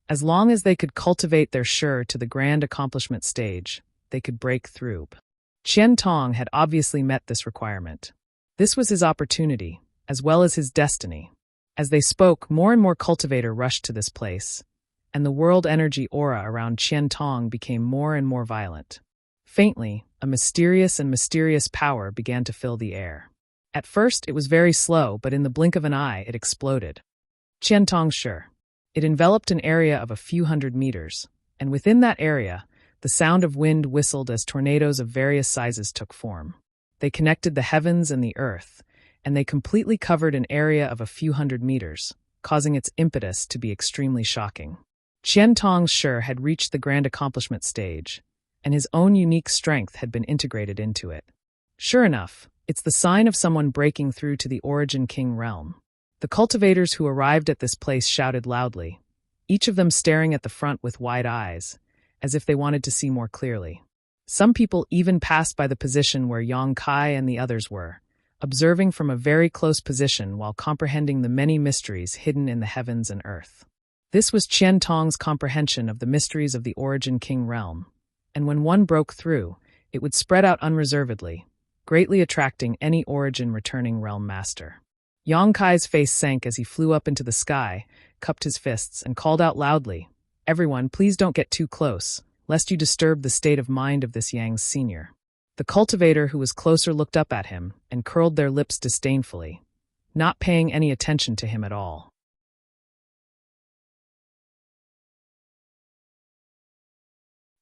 Speaker 1: As long as they could cultivate their Shi to the grand accomplishment stage, they could break through. Qian Tong had obviously met this requirement. This was his opportunity, as well as his destiny. As they spoke, more and more cultivator rushed to this place, and the world energy aura around Qian Tong became more and more violent. Faintly, a mysterious power began to fill the air. At first, it was very slow, but in the blink of an eye, it exploded. Qian Tong Shi. It enveloped an area of a few hundred meters, and within that area, The sound of wind whistled as tornadoes of various sizes took form. They connected the heavens and the earth, and they completely covered an area of a few hundred meters, causing its impetus to be extremely shocking. Qian Tong's Shi had reached the grand accomplishment stage, and his own unique strength had been integrated into it. Sure enough, it's the sign of someone breaking through to the Origin King realm. The cultivators who arrived at this place shouted loudly, each of them staring at the front with wide eyes, as if they wanted to see more clearly. Some people even passed by the position where Yang Kai and the others were, observing from a very close position while comprehending the many mysteries hidden in the heavens and earth. This was Qian Tong's comprehension of the mysteries of the Origin King realm, and when one broke through, it would spread out unreservedly, greatly attracting any Origin returning realm master. Yang Kai's face sank as he flew up into the sky, cupped his fists, and called out loudly, "Everyone, please don't get too close, lest you disturb the state of mind of this Yang's senior." The cultivator who was closer looked up at him and curled their lips disdainfully, not paying any attention to him at all.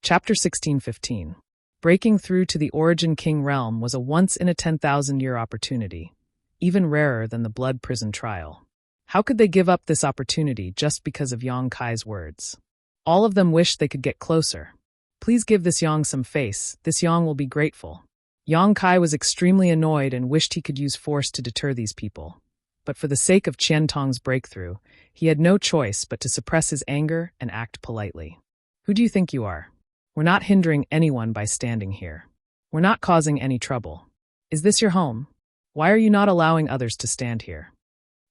Speaker 1: Chapter 16:15. Breaking through to the Origin King realm was a once-in-a-10,000-year opportunity, even rarer than the blood prison trial. How could they give up this opportunity just because of Yang Kai's words? All of them wished they could get closer. "Please give this Yang some face, this Yang will be grateful." Yang Kai was extremely annoyed and wished he could use force to deter these people. But for the sake of Qian Tong's breakthrough, he had no choice but to suppress his anger and act politely. "Who do you think you are? We're not hindering anyone by standing here. We're not causing any trouble. Is this your home? Why are you not allowing others to stand here?"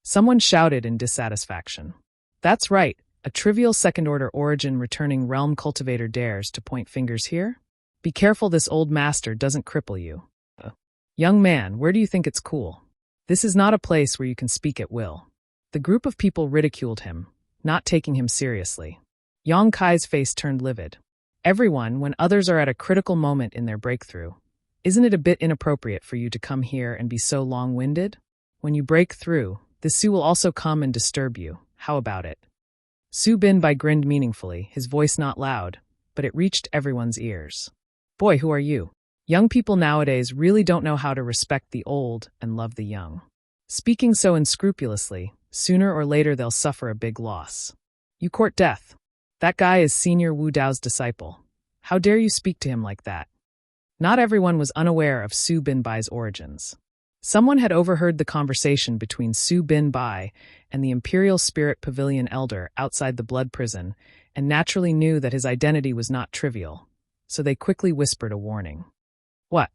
Speaker 1: Someone shouted in dissatisfaction. "That's right, a trivial second-order Origin returning realm cultivator dares to point fingers here? Be careful this old master doesn't cripple you. Young man, where do you think it's cool? This is not a place where you can speak at will." The group of people ridiculed him, not taking him seriously. Yang Kai's face turned livid. "Everyone, when others are at a critical moment in their breakthrough, isn't it a bit inappropriate for you to come here and be so long-winded? When you break through, the Su will also come and disturb you. How about it?" Su Binbai grinned meaningfully, his voice not loud, but it reached everyone's ears. "Boy, who are you? Young people nowadays really don't know how to respect the old and love the young. Speaking so unscrupulously, sooner or later they'll suffer a big loss. You court death. That guy is Senior Wu Dao's disciple. How dare you speak to him like that?" Not everyone was unaware of Su Binbai's origins. Someone had overheard the conversation between Su Binbai and the Imperial Spirit Pavilion Elder outside the blood prison and naturally knew that his identity was not trivial, so they quickly whispered a warning. "What?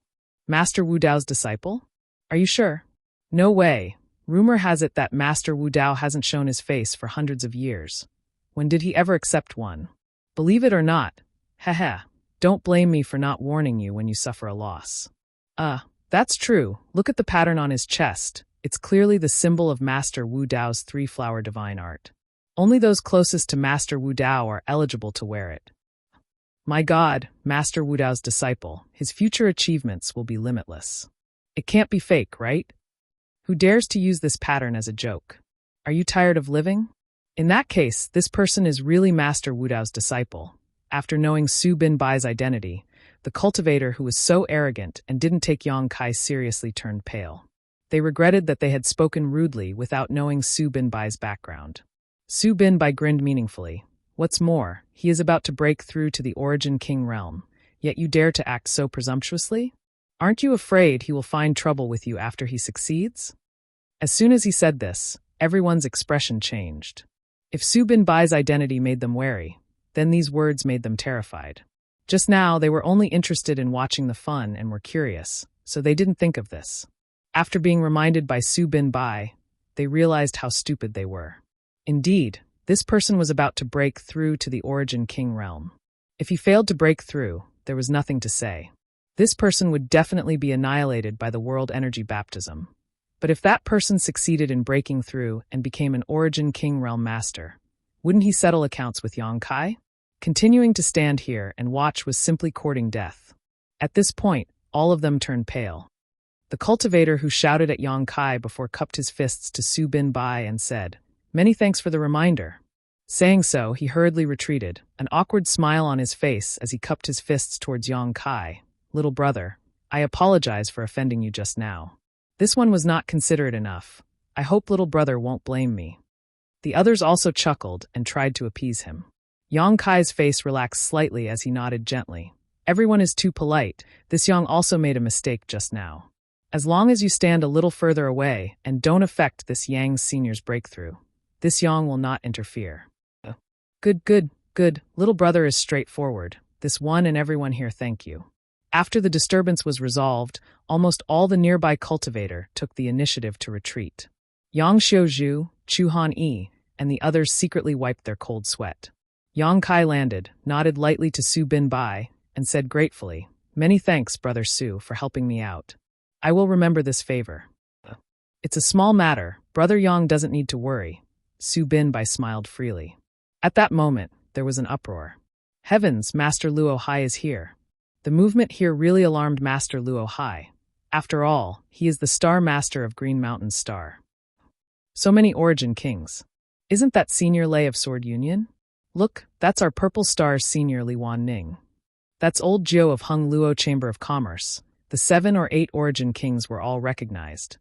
Speaker 1: Master Wu Dao's disciple? Are you sure?" "No way. Rumor has it that Master Wu Dao hasn't shown his face for hundreds of years. When did he ever accept one? Believe it or not, haha, don't blame me for not warning you when you suffer a loss." That's true. Look at the pattern on his chest. It's clearly the symbol of Master Wu Dao's three-flower divine art. Only those closest to Master Wu Dao are eligible to wear it. My God, Master Wu Dao's disciple, his future achievements will be limitless. It can't be fake, right? Who dares to use this pattern as a joke? Are you tired of living? In that case, this person is really Master Wu Dao's disciple. After knowing Su Binbai's identity, the cultivator who was so arrogant and didn't take Yang Kai seriously turned pale. They regretted that they had spoken rudely without knowing Su Binbai's background. Su Binbai grinned meaningfully. "What's more, he is about to break through to the Origin King realm, yet you dare to act so presumptuously? Aren't you afraid he will find trouble with you after he succeeds?" As soon as he said this, everyone's expression changed. If Su Binbai's identity made them wary, then these words made them terrified. Just now, they were only interested in watching the fun and were curious, so they didn't think of this. After being reminded by Su Binbai, they realized how stupid they were. Indeed, this person was about to break through to the Origin King realm. If he failed to break through, there was nothing to say. This person would definitely be annihilated by the world energy baptism. But if that person succeeded in breaking through and became an Origin King realm master, wouldn't he settle accounts with Yang Kai? Continuing to stand here and watch was simply courting death. At this point, all of them turned pale. The cultivator who shouted at Yang Kai before cupped his fists to Su Binbai and said, "Many thanks for the reminder. Saying so, he hurriedly retreated, an awkward smile on his face as he cupped his fists towards Yang Kai. Little brother, I apologize for offending you just now. This one was not considerate enough. I hope little brother won't blame me. The others also chuckled and tried to appease him. Yang Kai's face relaxed slightly as he nodded gently. Everyone is too polite. This Yang also made a mistake just now. As long as you stand a little further away and don't affect this Yang senior's breakthrough, this Yang will not interfere. Good. Little brother is straightforward. This one and everyone here thank you. After the disturbance was resolved, almost all the nearby cultivator took the initiative to retreat. Yang Xiuzhu, Chu Han Yi, and the others secretly wiped their cold sweat. Yang Kai landed, nodded lightly to Su Bin Bai, and said gratefully, "Many thanks, Brother Su, for helping me out. I will remember this favor." "It's a small matter. Brother Yang doesn't need to worry." Su Bin Bai smiled freely. At that moment, there was an uproar. Heavens, Master Luo Hai is here. The movement here really alarmed Master Luo Hai. After all, he is the Star Master of Green Mountain's star. So many Origin Kings. Isn't that Senior Lei of Sword Union? Look, that's our Purple Star's Senior Li Wan Ning. That's Old Jiu of Hung Luo Chamber of Commerce. The 7 or 8 Origin Kings were all recognized.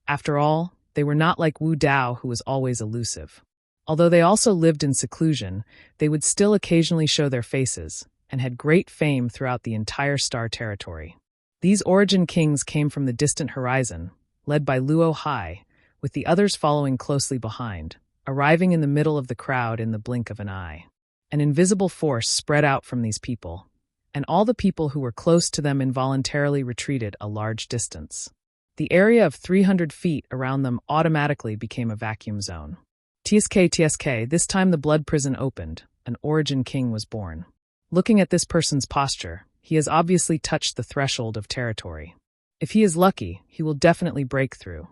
Speaker 1: After all, they were not like Wu Dao, who was always elusive. Although they also lived in seclusion, they would still occasionally show their faces, and had great fame throughout the entire star territory. These Origin Kings came from the distant horizon, led by Luo Hai, with the others following closely behind, arriving in the middle of the crowd in the blink of an eye. An invisible force spread out from these people, and all the people who were close to them involuntarily retreated a large distance. The area of 300 feet around them automatically became a vacuum zone. TSK, this time the blood prison opened. An Origin King was born. Looking at this person's posture, he has obviously touched the threshold of territory. If he is lucky, he will definitely break through.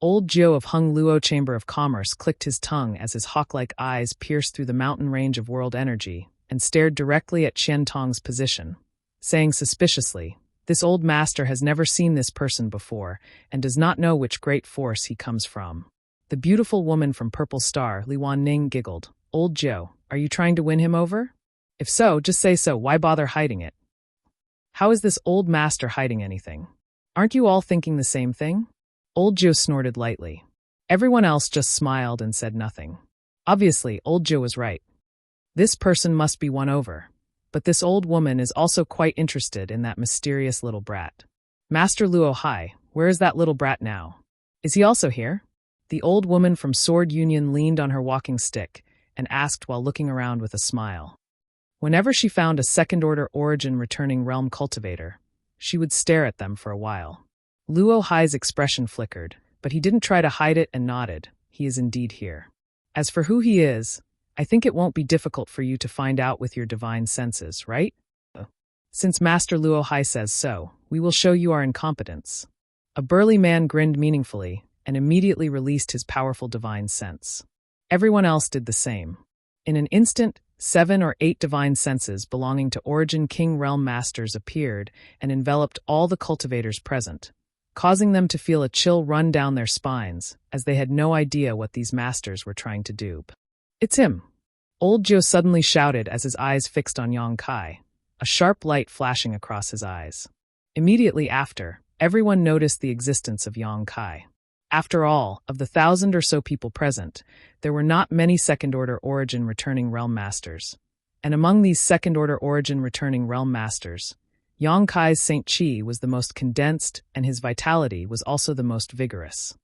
Speaker 1: Old Jiu of Hung Luo Chamber of Commerce clicked his tongue as his hawk-like eyes pierced through the mountain range of world energy and stared directly at Qian Tong's position, saying suspiciously, "This old master has never seen this person before and does not know which great force he comes from." The beautiful woman from Purple Star, Li Wan Ning, giggled. "Old Jiu, are you trying to win him over? If so, just say so. Why bother hiding it? How is this old master hiding anything? Aren't you all thinking the same thing?" Old Jiu snorted lightly. Everyone else just smiled and said nothing. Obviously, Old Jiu was right. This person must be won over. But this old woman is also quite interested in that mysterious little brat. "Master Luo Hai, where is that little brat now? Is he also here?" The old woman from Sword Union leaned on her walking stick and asked while looking around with a smile. Whenever she found a second-order Origin returning realm cultivator, she would stare at them for a while. Luo Hai's expression flickered, but he didn't try to hide it and nodded. He is indeed here. As for who he is, I think it won't be difficult for you to find out with your divine senses, right? Since Master Luo Hai says so, we will show you our incompetence. A burly man grinned meaningfully and immediately released his powerful divine sense. Everyone else did the same. In an instant, 7 or 8 divine senses belonging to Origin King Realm Masters appeared and enveloped all the cultivators present, causing them to feel a chill run down their spines, as they had no idea what these masters were trying to do. "It's him!" Old Jiu suddenly shouted as his eyes fixed on Yang Kai, a sharp light flashing across his eyes. Immediately after, everyone noticed the existence of Yang Kai. After all, of the 1,000 or so people present, there were not many second-order Origin returning Realm Masters. And among these second-order Origin returning Realm Masters, Yang Kai's Saint Qi was the most condensed, and his vitality was also the most vigorous.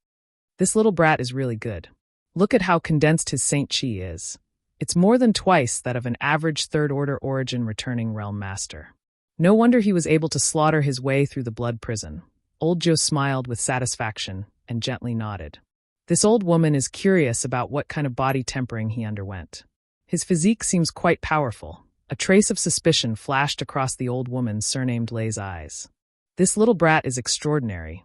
Speaker 1: This little brat is really good. Look at how condensed his Saint Qi is. It's more than twice that of an average third-order Origin returning Realm Master. No wonder he was able to slaughter his way through the blood prison. Old Jiu smiled with satisfaction and gently nodded. This old woman is curious about what kind of body tempering he underwent. His physique seems quite powerful. A trace of suspicion flashed across the old woman's surnamed Lei's eyes. "This little brat is extraordinary.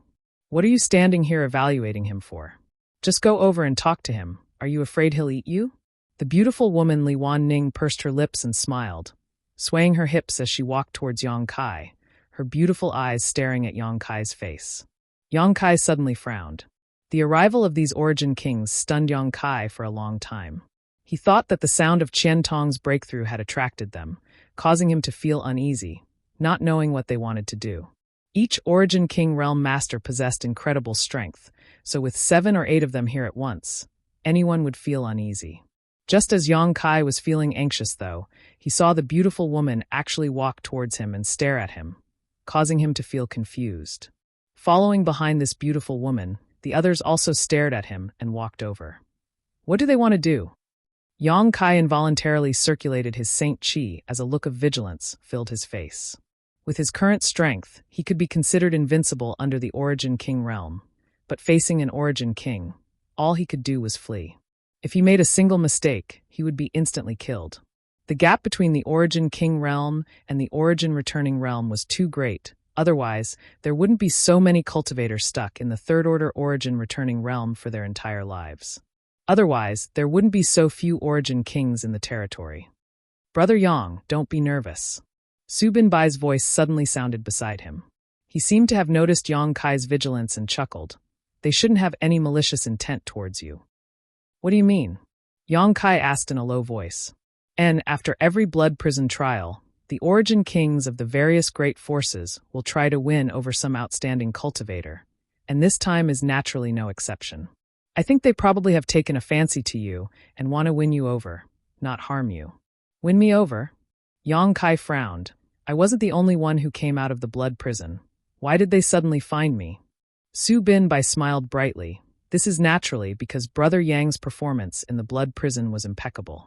Speaker 1: What are you standing here evaluating him for? Just go over and talk to him. Are you afraid he'll eat you?" The beautiful woman Li Wan Ning pursed her lips and smiled, swaying her hips as she walked towards Yang Kai, her beautiful eyes staring at Yang Kai's face. Yang Kai suddenly frowned. The arrival of these Origin Kings stunned Yang Kai for a long time. He thought that the sound of Qian Tong's breakthrough had attracted them, causing him to feel uneasy, not knowing what they wanted to do. Each Origin King Realm Master possessed incredible strength, so with 7 or 8 of them here at once, anyone would feel uneasy. Just as Yang Kai was feeling anxious, though, he saw the beautiful woman actually walk towards him and stare at him, causing him to feel confused. Following behind this beautiful woman, the others also stared at him and walked over. What do they want to do? Yang Kai involuntarily circulated his Saint Qi as a look of vigilance filled his face. With his current strength, he could be considered invincible under the Origin King realm, but facing an Origin King, all he could do was flee. If he made a single mistake, he would be instantly killed. The gap between the Origin King realm and the Origin Returning realm was too great. Otherwise, there wouldn't be so many cultivators stuck in the Third-Order Origin Returning realm for their entire lives. Otherwise, there wouldn't be so few Origin Kings in the territory. Brother Yang, don't be nervous. Su Binbai's voice suddenly sounded beside him. He seemed to have noticed Yang Kai's vigilance and chuckled. They shouldn't have any malicious intent towards you. What do you mean? Yang Kai asked in a low voice. And after every blood prison trial, the Origin Kings of the various great forces will try to win over some outstanding cultivator, and this time is naturally no exception. I think they probably have taken a fancy to you and want to win you over, not harm you. Win me over? Yang Kai frowned. I wasn't the only one who came out of the blood prison. Why did they suddenly find me? Su Binbai smiled brightly. This is naturally because Brother Yang's performance in the blood prison was impeccable.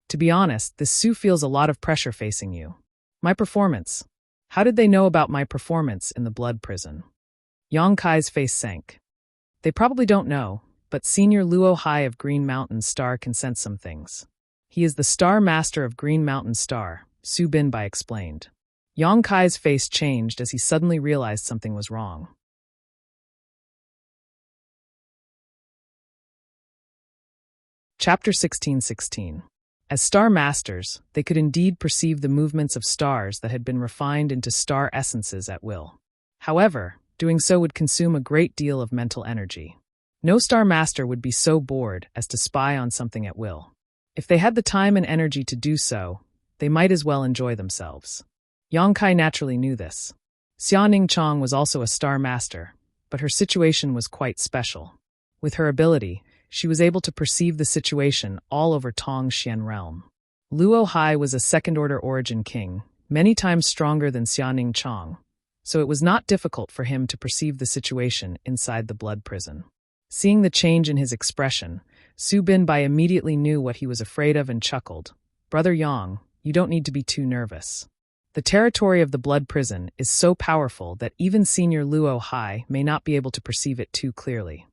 Speaker 1: To be honest, this Su feels a lot of pressure facing you. My performance. How did they know about my performance in the blood prison? Yang Kai's face sank. They probably don't know, but Senior Luo Hai of Green Mountain Star can sense some things. He is the Star Master of Green Mountain Star, Su Binbai explained. Yang Kai's face changed as he suddenly realized something was wrong. Chapter 16:16. As Star Masters, they could indeed perceive the movements of stars that had been refined into star essences at will. However, doing so would consume a great deal of mental energy. No Star Master would be so bored as to spy on something at will. If they had the time and energy to do so, they might as well enjoy themselves. Yang Kai naturally knew this. Xiaoning Chong was also a Star Master, but her situation was quite special. With her ability, she was able to perceive the situation all over Tongxian realm. Luo Hai was a second-order Origin King, many times stronger than Xiaoning Chong, so it was not difficult for him to perceive the situation inside the blood prison. Seeing the change in his expression, Su Binbai immediately knew what he was afraid of and chuckled. Brother Yang, you don't need to be too nervous. The territory of the blood prison is so powerful that even Senior Luo Hai may not be able to perceive it too clearly.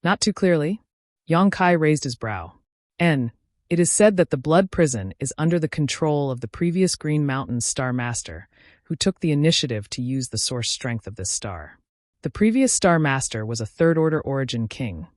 Speaker 1: Not too clearly? Yang Kai raised his brow. It is said that the blood prison is under the control of the previous Green Mountain Star Master, who took the initiative to use the source strength of this star. The previous Star Master was a Third-Order Origin King,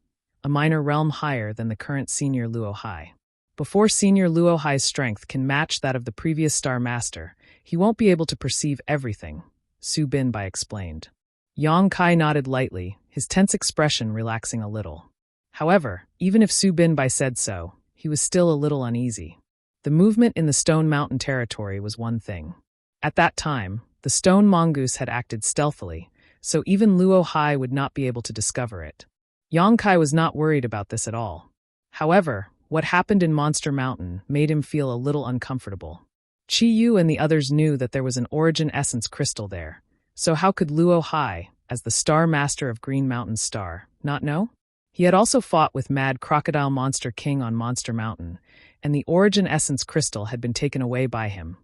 Speaker 1: a minor realm higher than the current Senior Luo Hai. Before Senior Luo Hai's strength can match that of the previous Star Master, he won't be able to perceive everything, Su Binbai explained. Yang Kai nodded lightly, his tense expression relaxing a little. However, even if Su Binbai said so, he was still a little uneasy. The movement in the Stone Mountain territory was one thing. At that time, the stone mongoose had acted stealthily, so even Luo Hai would not be able to discover it. Yang Kai was not worried about this at all. However, what happened in Monster Mountain made him feel a little uncomfortable. Qi Yu and the others knew that there was an Origin Essence crystal there, so how could Luo Hai, as the Star Master of Green Mountain Star, not know? He had also fought with Mad Crocodile Monster King on Monster Mountain, and the Origin Essence crystal had been taken away by him.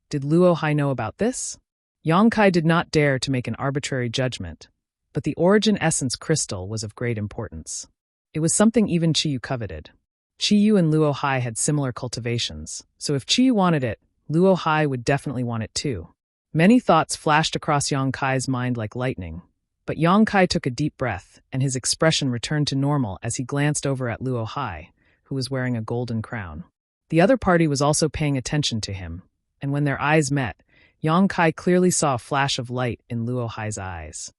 Speaker 1: Did Luo Hai know about this? Yang Kai did not dare to make an arbitrary judgment, but the Origin Essence crystal was of great importance. It was something even Qi Yu coveted. Qi Yu and Luo Hai had similar cultivations, so if Qi Yu wanted it, Luo Hai would definitely want it too. Many thoughts flashed across Yang Kai's mind like lightning, but Yang Kai took a deep breath, and his expression returned to normal as he glanced over at Luo Hai, who was wearing a golden crown. The other party was also paying attention to him, and when their eyes met, Yang Kai clearly saw a flash of light in Luo Hai's eyes.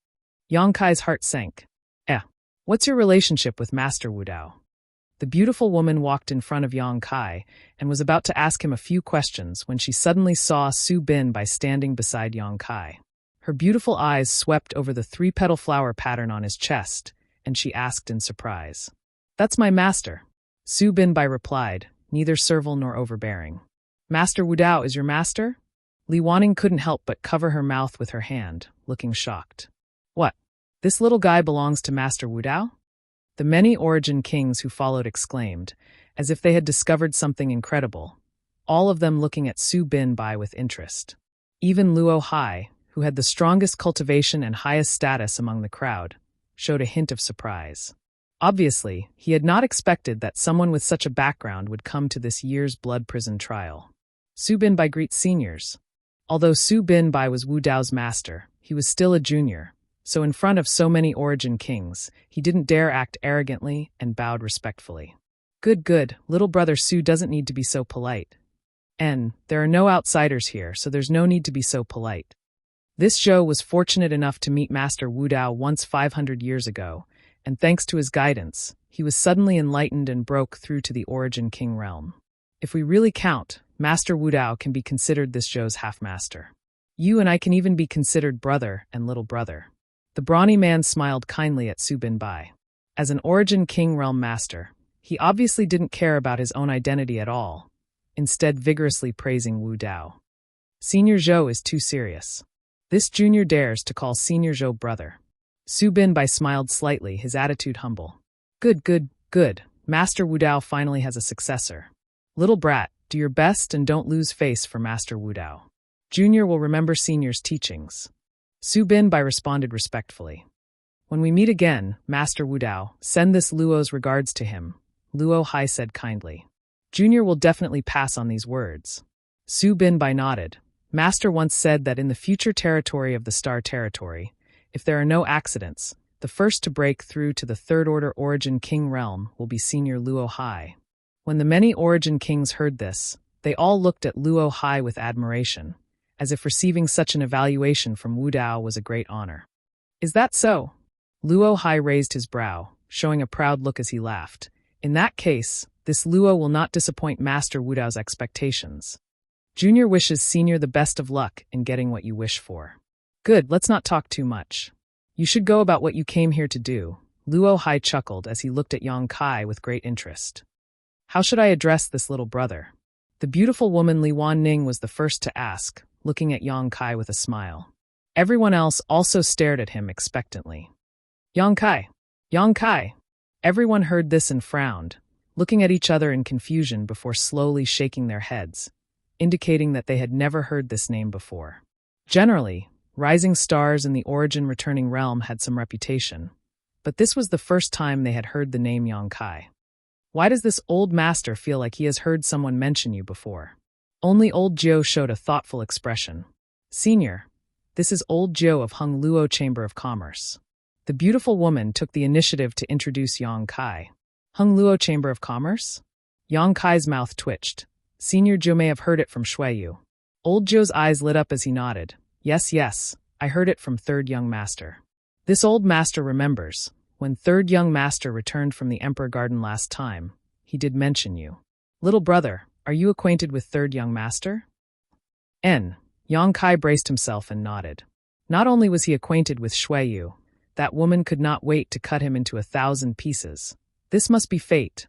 Speaker 1: Yang Kai's heart sank. What's your relationship with Master Wu Dao? The beautiful woman walked in front of Yang Kai and was about to ask him a few questions when she suddenly saw Su Bin by standing beside Yang Kai. Her beautiful eyes swept over the three-petal flower pattern on his chest, and she asked in surprise. "That's my master," Su Bin Bai replied, neither servile nor overbearing. "Master Wu Dao is your master?" Li Wanning couldn't help but cover her mouth with her hand, looking shocked. "What? This little guy belongs to Master Wu Dao?" The many origin kings who followed exclaimed, as if they had discovered something incredible, all of them looking at Su Bin Bai with interest. Even Luo Hai, who had the strongest cultivation and highest status among the crowd, showed a hint of surprise. Obviously, he had not expected that someone with such a background would come to this year's blood prison trial. Su Bin Bai greets seniors. Although Su Bin Bai was Wu Dao's master, he was still a junior, so in front of so many origin kings, he didn't dare act arrogantly and bowed respectfully. Good, little brother Su doesn't need to be so polite. There are no outsiders here, so there's no need to be so polite. This Zhou was fortunate enough to meet Master Wu Dao once 500 years ago, and thanks to his guidance, he was suddenly enlightened and broke through to the origin king realm. If we really count, Master Wu Dao can be considered this Zhou's half-master. You and I can even be considered brother and little brother. The brawny man smiled kindly at Su Bin Bai. As an origin king realm master, he obviously didn't care about his own identity at all, instead vigorously praising Wu Dao. Senior Zhou is too serious. This junior dares to call Senior Zhou brother. Su Bin Bai smiled slightly, his attitude humble. Good. Master Wu Dao finally has a successor. Little brat, do your best and don't lose face for Master Wu Dao. Junior will remember senior's teachings. Su Bin Bai responded respectfully. When we meet again, Master Wu Dao, send this Luo's regards to him, Luo Hai said kindly. Junior will definitely pass on these words. Su Bin Bai nodded. Master once said that in the future territory of the Star Territory, if there are no accidents, the first to break through to the third-order origin king realm will be Senior Luo Hai. When the many origin kings heard this, they all looked at Luo Hai with admiration, as if receiving such an evaluation from Wu Dao was a great honor. Is that so? Luo Hai raised his brow, showing a proud look as he laughed. In that case, this Luo will not disappoint Master Wu Dao's expectations. Junior wishes Senior the best of luck in getting what you wish for. Good, let's not talk too much. You should go about what you came here to do. Luo Hai chuckled as he looked at Yang Kai with great interest. How should I address this little brother? The beautiful woman Li Wanning was the first to ask, looking at Yang Kai with a smile. Everyone else also stared at him expectantly. Yang Kai. Everyone heard this and frowned, looking at each other in confusion before slowly shaking their heads, indicating that they had never heard this name before. Generally, rising stars in the origin returning realm had some reputation, but this was the first time they had heard the name Yang Kai. Why does this old master feel like he has heard someone mention you before? Only old Jiu showed a thoughtful expression. Senior, this is old Jiu of Hung Luo Chamber of Commerce. The beautiful woman took the initiative to introduce Yang Kai. Hung Luo Chamber of Commerce? Yang Kai's mouth twitched. Senior Jiu may have heard it from Shuiyu. Old Jiu's eyes lit up as he nodded. Yes, I heard it from Third Young Master. This old master remembers. When Third Young Master returned from the Emperor Garden last time, he did mention you. Little brother, are you acquainted with Third Young Master? Yang Kai braced himself and nodded. Not only was he acquainted with Shuiyu, that woman could not wait to cut him into 1,000 pieces. This must be fate.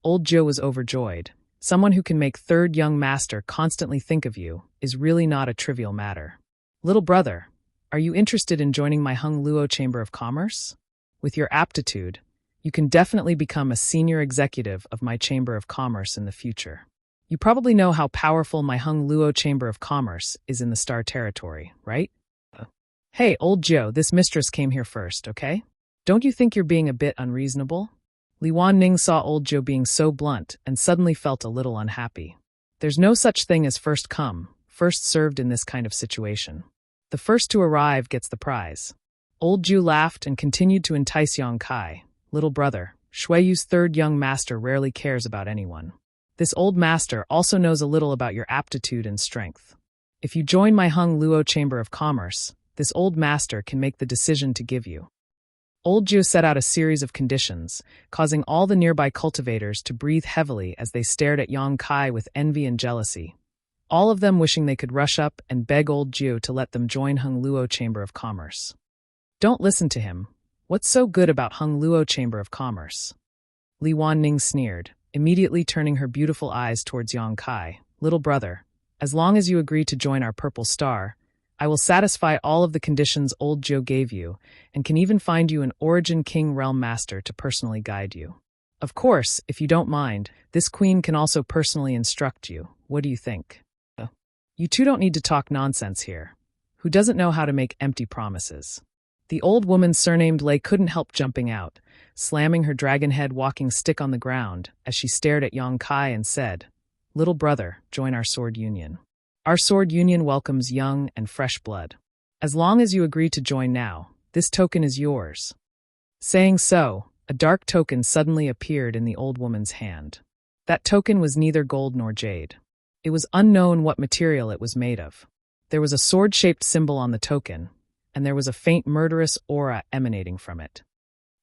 Speaker 1: Old Jiu was overjoyed. Someone who can make Third Young Master constantly think of you is really not a trivial matter. Little brother, are you interested in joining my Hung Luo Chamber of Commerce? With your aptitude, you can definitely become a senior executive of my Chamber of Commerce in the future. You probably know how powerful my Hung Luo Chamber of Commerce is in the Star Territory, right? Hey, old Jiu, this mistress came here first, okay? Don't you think you're being a bit unreasonable? Li Wanning saw old Jiu being so blunt and suddenly felt a little unhappy. There's no such thing as first come, first served in this kind of situation. The first to arrive gets the prize. Old Jiu laughed and continued to entice Yang Kai. Little brother, Shuiyu's Third Young Master rarely cares about anyone. This old master also knows a little about your aptitude and strength. If you join my Hung Luo Chamber of Commerce, this old master can make the decision to give you Old Jiu set out a series of conditions, causing all the nearby cultivators to breathe heavily as they stared at Yang Kai with envy and jealousy, all of them wishing they could rush up and beg Old Jiu to let them join Hung Luo Chamber of Commerce. Don't listen to him. What's so good about Hung Luo Chamber of Commerce? Li Wanning sneered, immediately turning her beautiful eyes towards Yang Kai. Little brother, as long as you agree to join our Purple Star, I will satisfy all of the conditions Old Jiu gave you, and can even find you an Origin King Realm Master to personally guide you. Of course, if you don't mind, this queen can also personally instruct you. What do you think? You two don't need to talk nonsense here. Who doesn't know how to make empty promises? The old woman surnamed Lei couldn't help jumping out, slamming her dragon-head walking stick on the ground as she stared at Yang Kai and said, "Little brother, join our sword union. Our sword union welcomes young and fresh blood. As long as you agree to join now, this token is yours." Saying so, a dark token suddenly appeared in the old woman's hand. That token was neither gold nor jade. It was unknown what material it was made of. There was a sword-shaped symbol on the token, and there was a faint murderous aura emanating from it.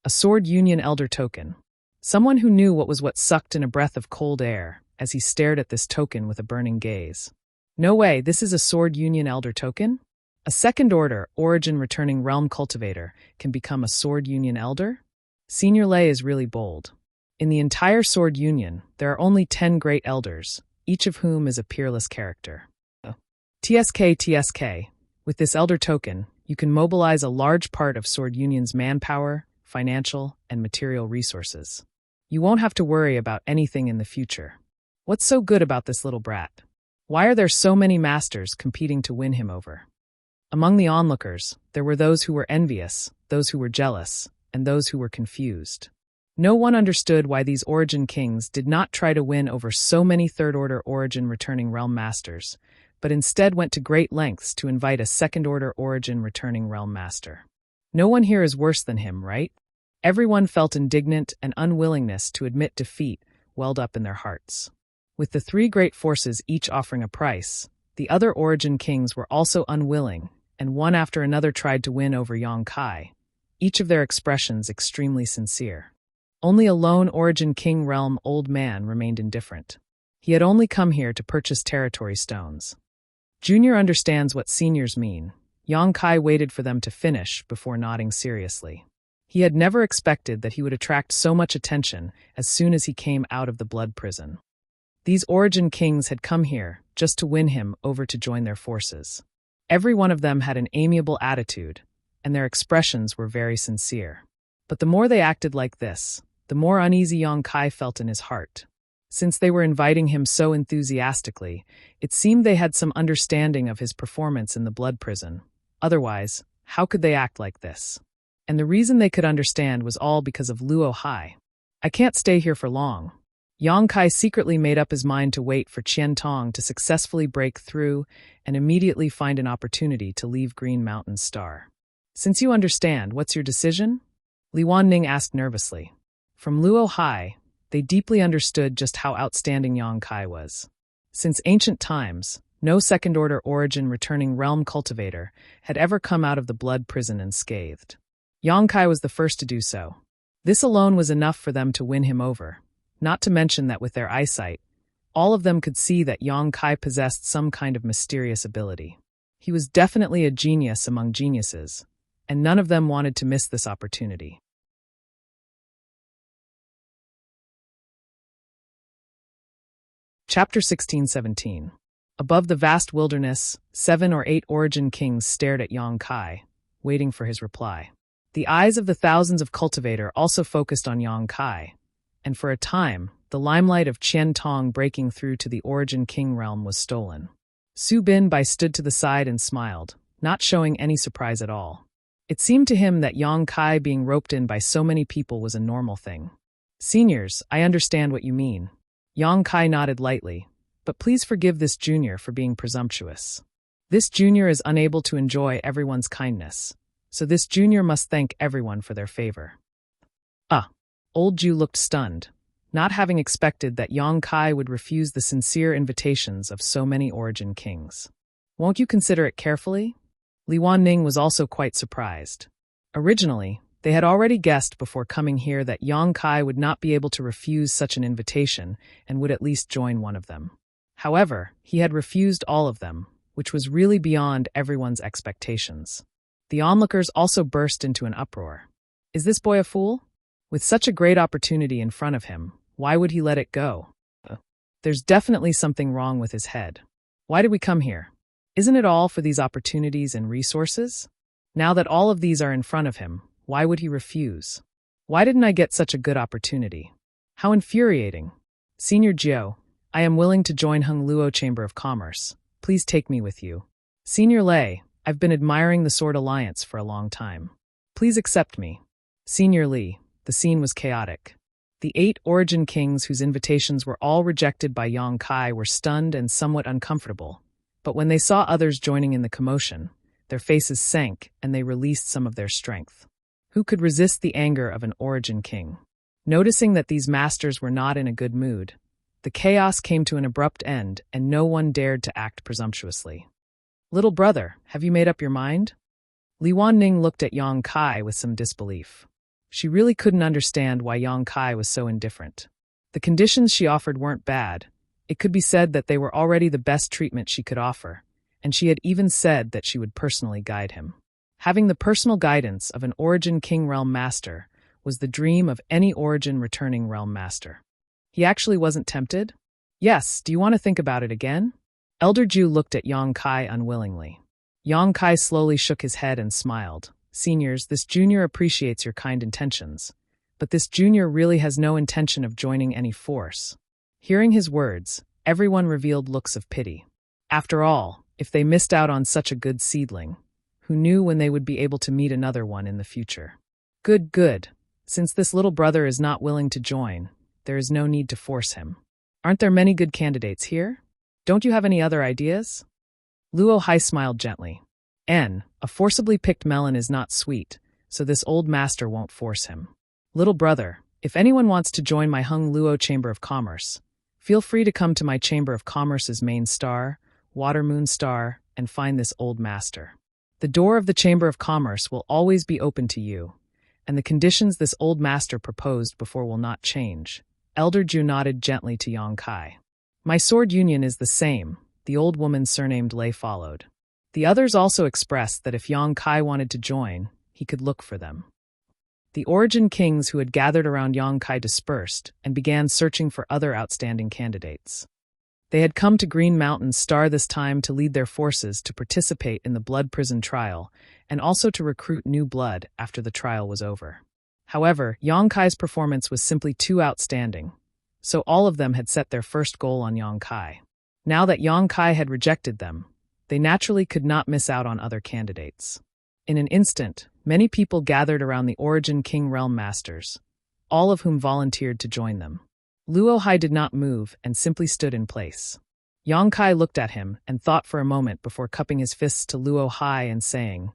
Speaker 1: A sword union elder token. Someone who knew what sucked in a breath of cold air as he stared at this token with a burning gaze. No way, this is a sword union elder token? A second-order, origin-returning realm cultivator can become a sword union elder? Senior Lei is really bold. In the entire sword union, there are only 10 great elders, each of whom is a peerless character. TSK. With this elder token, you can mobilize a large part of Sword Union's manpower, financial, and material resources. You won't have to worry about anything in the future. What's so good about this little brat? Why are there so many masters competing to win him over? Among the onlookers, there were those who were envious, those who were jealous, and those who were confused. No one understood why these Origin Kings did not try to win over so many third-order Origin returning realm masters, but instead went to great lengths to invite a second-order Origin returning realm master. No one here is worse than him, right? Everyone felt indignant and unwillingness to admit defeat welled up in their hearts. With the three great forces each offering a price, the other Origin Kings were also unwilling, and one after another tried to win over Yang Kai, each of their expressions extremely sincere. Only a lone Origin King realm old man remained indifferent. He had only come here to purchase territory stones. Junior understands what seniors mean. Yang Kai waited for them to finish before nodding seriously. He had never expected that he would attract so much attention as soon as he came out of the blood prison. These Origin Kings had come here just to win him over to join their forces. Every one of them had an amiable attitude, and their expressions were very sincere. But the more they acted like this, the more uneasy Yang Kai felt in his heart. Since they were inviting him so enthusiastically, it seemed they had some understanding of his performance in the blood prison. Otherwise, how could they act like this? And the reason they could understand was all because of Luo Hai. "I can't stay here for long." Yang Kai secretly made up his mind to wait for Qian Tong to successfully break through and immediately find an opportunity to leave Green Mountain Star. "Since you understand, what's your decision?" Li Wanning asked nervously. From Luo Hai, they deeply understood just how outstanding Yang Kai was. Since ancient times, no second-order Origin returning realm cultivator had ever come out of the blood prison unscathed. Yang Kai was the first to do so. This alone was enough for them to win him over, not to mention that with their eyesight, all of them could see that Yang Kai possessed some kind of mysterious ability. He was definitely a genius among geniuses, and none of them wanted to miss this opportunity. Chapter 16-17. Above the vast wilderness, 7 or 8 Origin Kings stared at Yang Kai, waiting for his reply. The eyes of the thousands of cultivator also focused on Yang Kai, and for a time, the limelight of Qian Tong breaking through to the Origin King realm was stolen. Su Binbai stood to the side and smiled, not showing any surprise at all. It seemed to him that Yang Kai being roped in by so many people was a normal thing. "Seniors, I understand what you mean." Yang Kai nodded lightly, "But please forgive this junior for being presumptuous. This junior is unable to enjoy everyone's kindness, so this junior must thank everyone for their favor." Old Jiu looked stunned, not having expected that Yang Kai would refuse the sincere invitations of so many Origin Kings. "Won't you consider it carefully?" Li Wanning was also quite surprised. Originally, They had already guessed before coming here that Yang Kai would not be able to refuse such an invitation and would at least join one of them. However, he had refused all of them, which was really beyond everyone's expectations. The onlookers also burst into an uproar. Is this boy a fool? With such a great opportunity in front of him, why would he let it go? There's definitely something wrong with his head. Why did we come here? Isn't it all for these opportunities and resources? Now that all of these are in front of him, why would he refuse? Why didn't I get such a good opportunity? How infuriating. Senior Jiao, I am willing to join Hung Luo Chamber of Commerce. Please take me with you. Senior Lei, I've been admiring the Sword Alliance for a long time. Please accept me. Senior Li, the scene was chaotic. The 8 Origin Kings whose invitations were all rejected by Yang Kai were stunned and somewhat uncomfortable. But when they saw others joining in the commotion, their faces sank and they released some of their strength. Who could resist the anger of an Origin King? Noticing that these masters were not in a good mood, the chaos came to an abrupt end and no one dared to act presumptuously. Little brother, have you made up your mind? Li Wanning looked at Yang Kai with some disbelief. She really couldn't understand why Yang Kai was so indifferent. The conditions she offered weren't bad. It could be said that they were already the best treatment she could offer, and she had even said that she would personally guide him. Having the personal guidance of an Origin King Realm Master was the dream of any Origin returning Realm Master. He actually wasn't tempted? Yes, do you want to think about it again? Elder Ju looked at Yang Kai unwillingly. Yang Kai slowly shook his head and smiled. Seniors, this junior appreciates your kind intentions, but this junior really has no intention of joining any force. Hearing his words, everyone revealed looks of pity. After all, if they missed out on such a good seedling, who knew when they would be able to meet another one in the future? Good. Since this little brother is not willing to join, there is no need to force him. Aren't there many good candidates here? Don't you have any other ideas? Luo Hai smiled gently. A forcibly picked melon is not sweet, so this old master won't force him. Little brother, if anyone wants to join my Hung Luo Chamber of Commerce, feel free to come to my Chamber of Commerce's main star, Water Moon Star, and find this old master. The door of the Chamber of Commerce will always be open to you, and the conditions this old master proposed before will not change. Elder Ju nodded gently to Yang Kai. My sword union is the same, the old woman surnamed Lei followed. The others also expressed that if Yang Kai wanted to join, he could look for them. The Origin Kings who had gathered around Yang Kai dispersed and began searching for other outstanding candidates. They had come to Green Mountain Star this time to lead their forces to participate in the Blood Prison trial and also to recruit new blood after the trial was over. However, Yang Kai's performance was simply too outstanding, so all of them had set their first goal on Yang Kai. Now that Yang Kai had rejected them, they naturally could not miss out on other candidates. In an instant, many people gathered around the Origin King Realm Masters, all of whom volunteered to join them. Luo Hai did not move and simply stood in place. Yang Kai looked at him and thought for a moment before cupping his fists to Luo Hai and saying,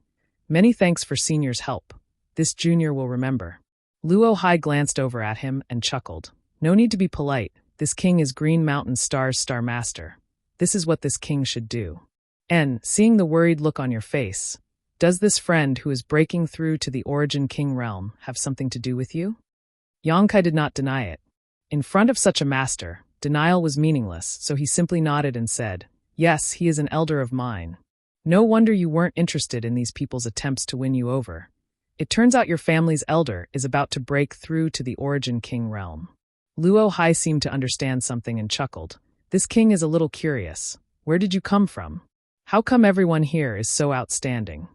Speaker 1: "Many thanks for senior's help. This junior will remember." Luo Hai glanced over at him and chuckled. No need to be polite. This king is Green Mountain Star's Star Master. This is what this king should do. And, seeing the worried look on your face, does this friend who is breaking through to the Origin King realm have something to do with you? Yang Kai did not deny it. In front of such a master, denial was meaningless, so he simply nodded and said, "Yes, he is an elder of mine. No wonder you weren't interested in these people's attempts to win you over. It turns out your family's elder is about to break through to the Origin King realm." Luo Hai seemed to understand something and chuckled. "This king is a little curious. Where did you come from? How come everyone here is so outstanding?"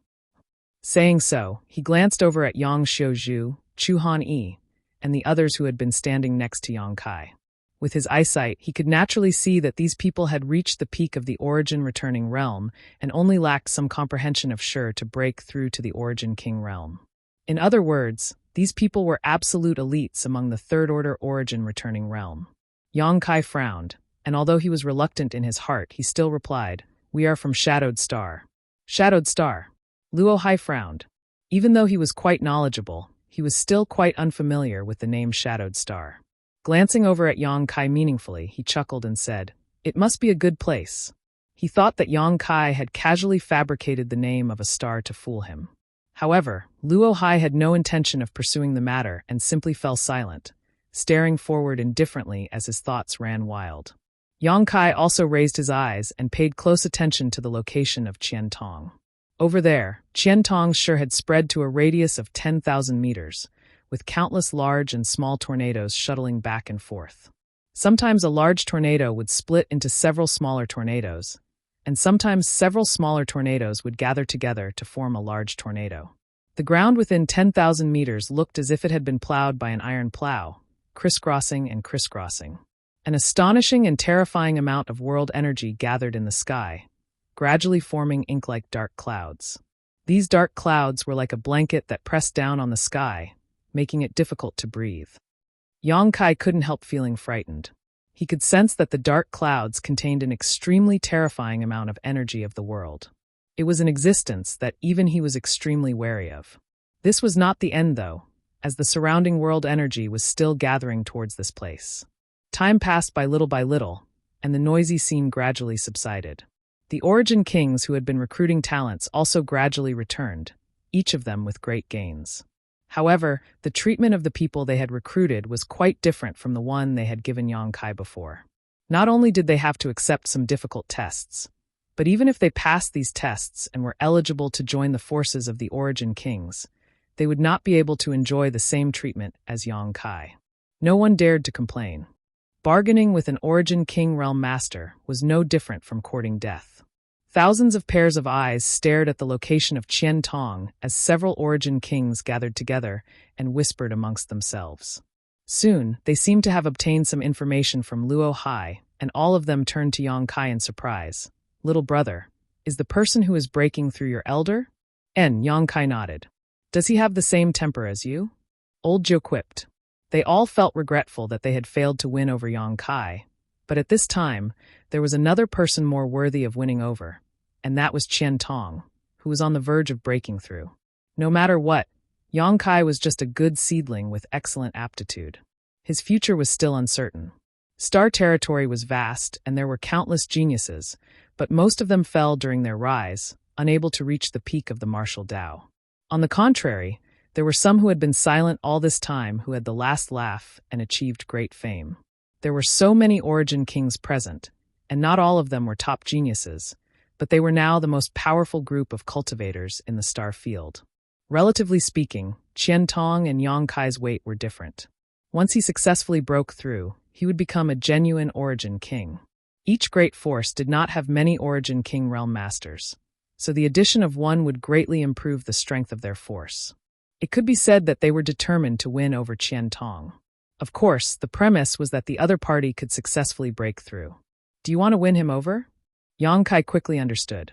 Speaker 1: Saying so, he glanced over at Yang Xiuzhu, Chu Han Yi, and the others who had been standing next to Yang Kai. With his eyesight, he could naturally see that these people had reached the peak of the Origin returning realm and only lacked some comprehension of sure to break through to the Origin King realm. In other words, these people were absolute elites among the third-order Origin returning realm. Yang Kai frowned, and although he was reluctant in his heart, he still replied, "We are from Shadowed Star." Shadowed Star. Luo Hai frowned. Even though he was quite knowledgeable, he was still quite unfamiliar with the name Shadowed Star. Glancing over at Yang Kai meaningfully, he chuckled and said, "It must be a good place." He thought that Yang Kai had casually fabricated the name of a star to fool him. However, Luo Hai had no intention of pursuing the matter and simply fell silent, staring forward indifferently as his thoughts ran wild. Yang Kai also raised his eyes and paid close attention to the location of Qiantong. Over there, Qiantong's shore had spread to a radius of 10,000 meters, with countless large and small tornadoes shuttling back and forth. Sometimes a large tornado would split into several smaller tornadoes, and sometimes several smaller tornadoes would gather together to form a large tornado. The ground within 10,000 meters looked as if it had been plowed by an iron plow, crisscrossing and crisscrossing. An astonishing and terrifying amount of world energy gathered in the sky, gradually forming ink-like dark clouds. These dark clouds were like a blanket that pressed down on the sky, making it difficult to breathe. Yang Kai couldn't help feeling frightened. He could sense that the dark clouds contained an extremely terrifying amount of energy of the world. It was an existence that even he was extremely wary of. This was not the end, though, as the surrounding world energy was still gathering towards this place. Time passed by little, and the noisy scene gradually subsided. The Origin Kings who had been recruiting talents also gradually returned, each of them with great gains. However, the treatment of the people they had recruited was quite different from the one they had given Yang Kai before. Not only did they have to accept some difficult tests, but even if they passed these tests and were eligible to join the forces of the Origin Kings, they would not be able to enjoy the same treatment as Yang Kai. No one dared to complain. Bargaining with an Origin King realm master was no different from courting death. Thousands of pairs of eyes stared at the location of Qiantong as several Origin Kings gathered together and whispered amongst themselves. Soon, they seemed to have obtained some information from Luo Hai, and all of them turned to Yang Kai in surprise. "Little brother, is the person who is breaking through your elder?" Yang Kai nodded. "Does he have the same temper as you?" Old Jiu quipped. They all felt regretful that they had failed to win over Yang Kai, but at this time, there was another person more worthy of winning over, and that was Qiantong, who was on the verge of breaking through. No matter what, Yang Kai was just a good seedling with excellent aptitude. His future was still uncertain. Star territory was vast, and there were countless geniuses, but most of them fell during their rise, unable to reach the peak of the martial Dao. On the contrary, there were some who had been silent all this time who had the last laugh and achieved great fame. There were so many Origin Kings present, and not all of them were top geniuses, but they were now the most powerful group of cultivators in the star field. Relatively speaking, Qiantong and Yang Kai's weight were different. Once he successfully broke through, he would become a genuine Origin King. Each great force did not have many Origin King realm masters, so the addition of one would greatly improve the strength of their force. It could be said that they were determined to win over Qiantong. Of course, the premise was that the other party could successfully break through. "Do you want to win him over?" Yang Kai quickly understood.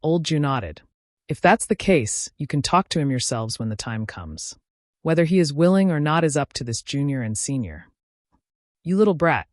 Speaker 1: Old Jiu nodded. "If that's the case, you can talk to him yourselves when the time comes. Whether he is willing or not is up to this junior and senior." "You little brat."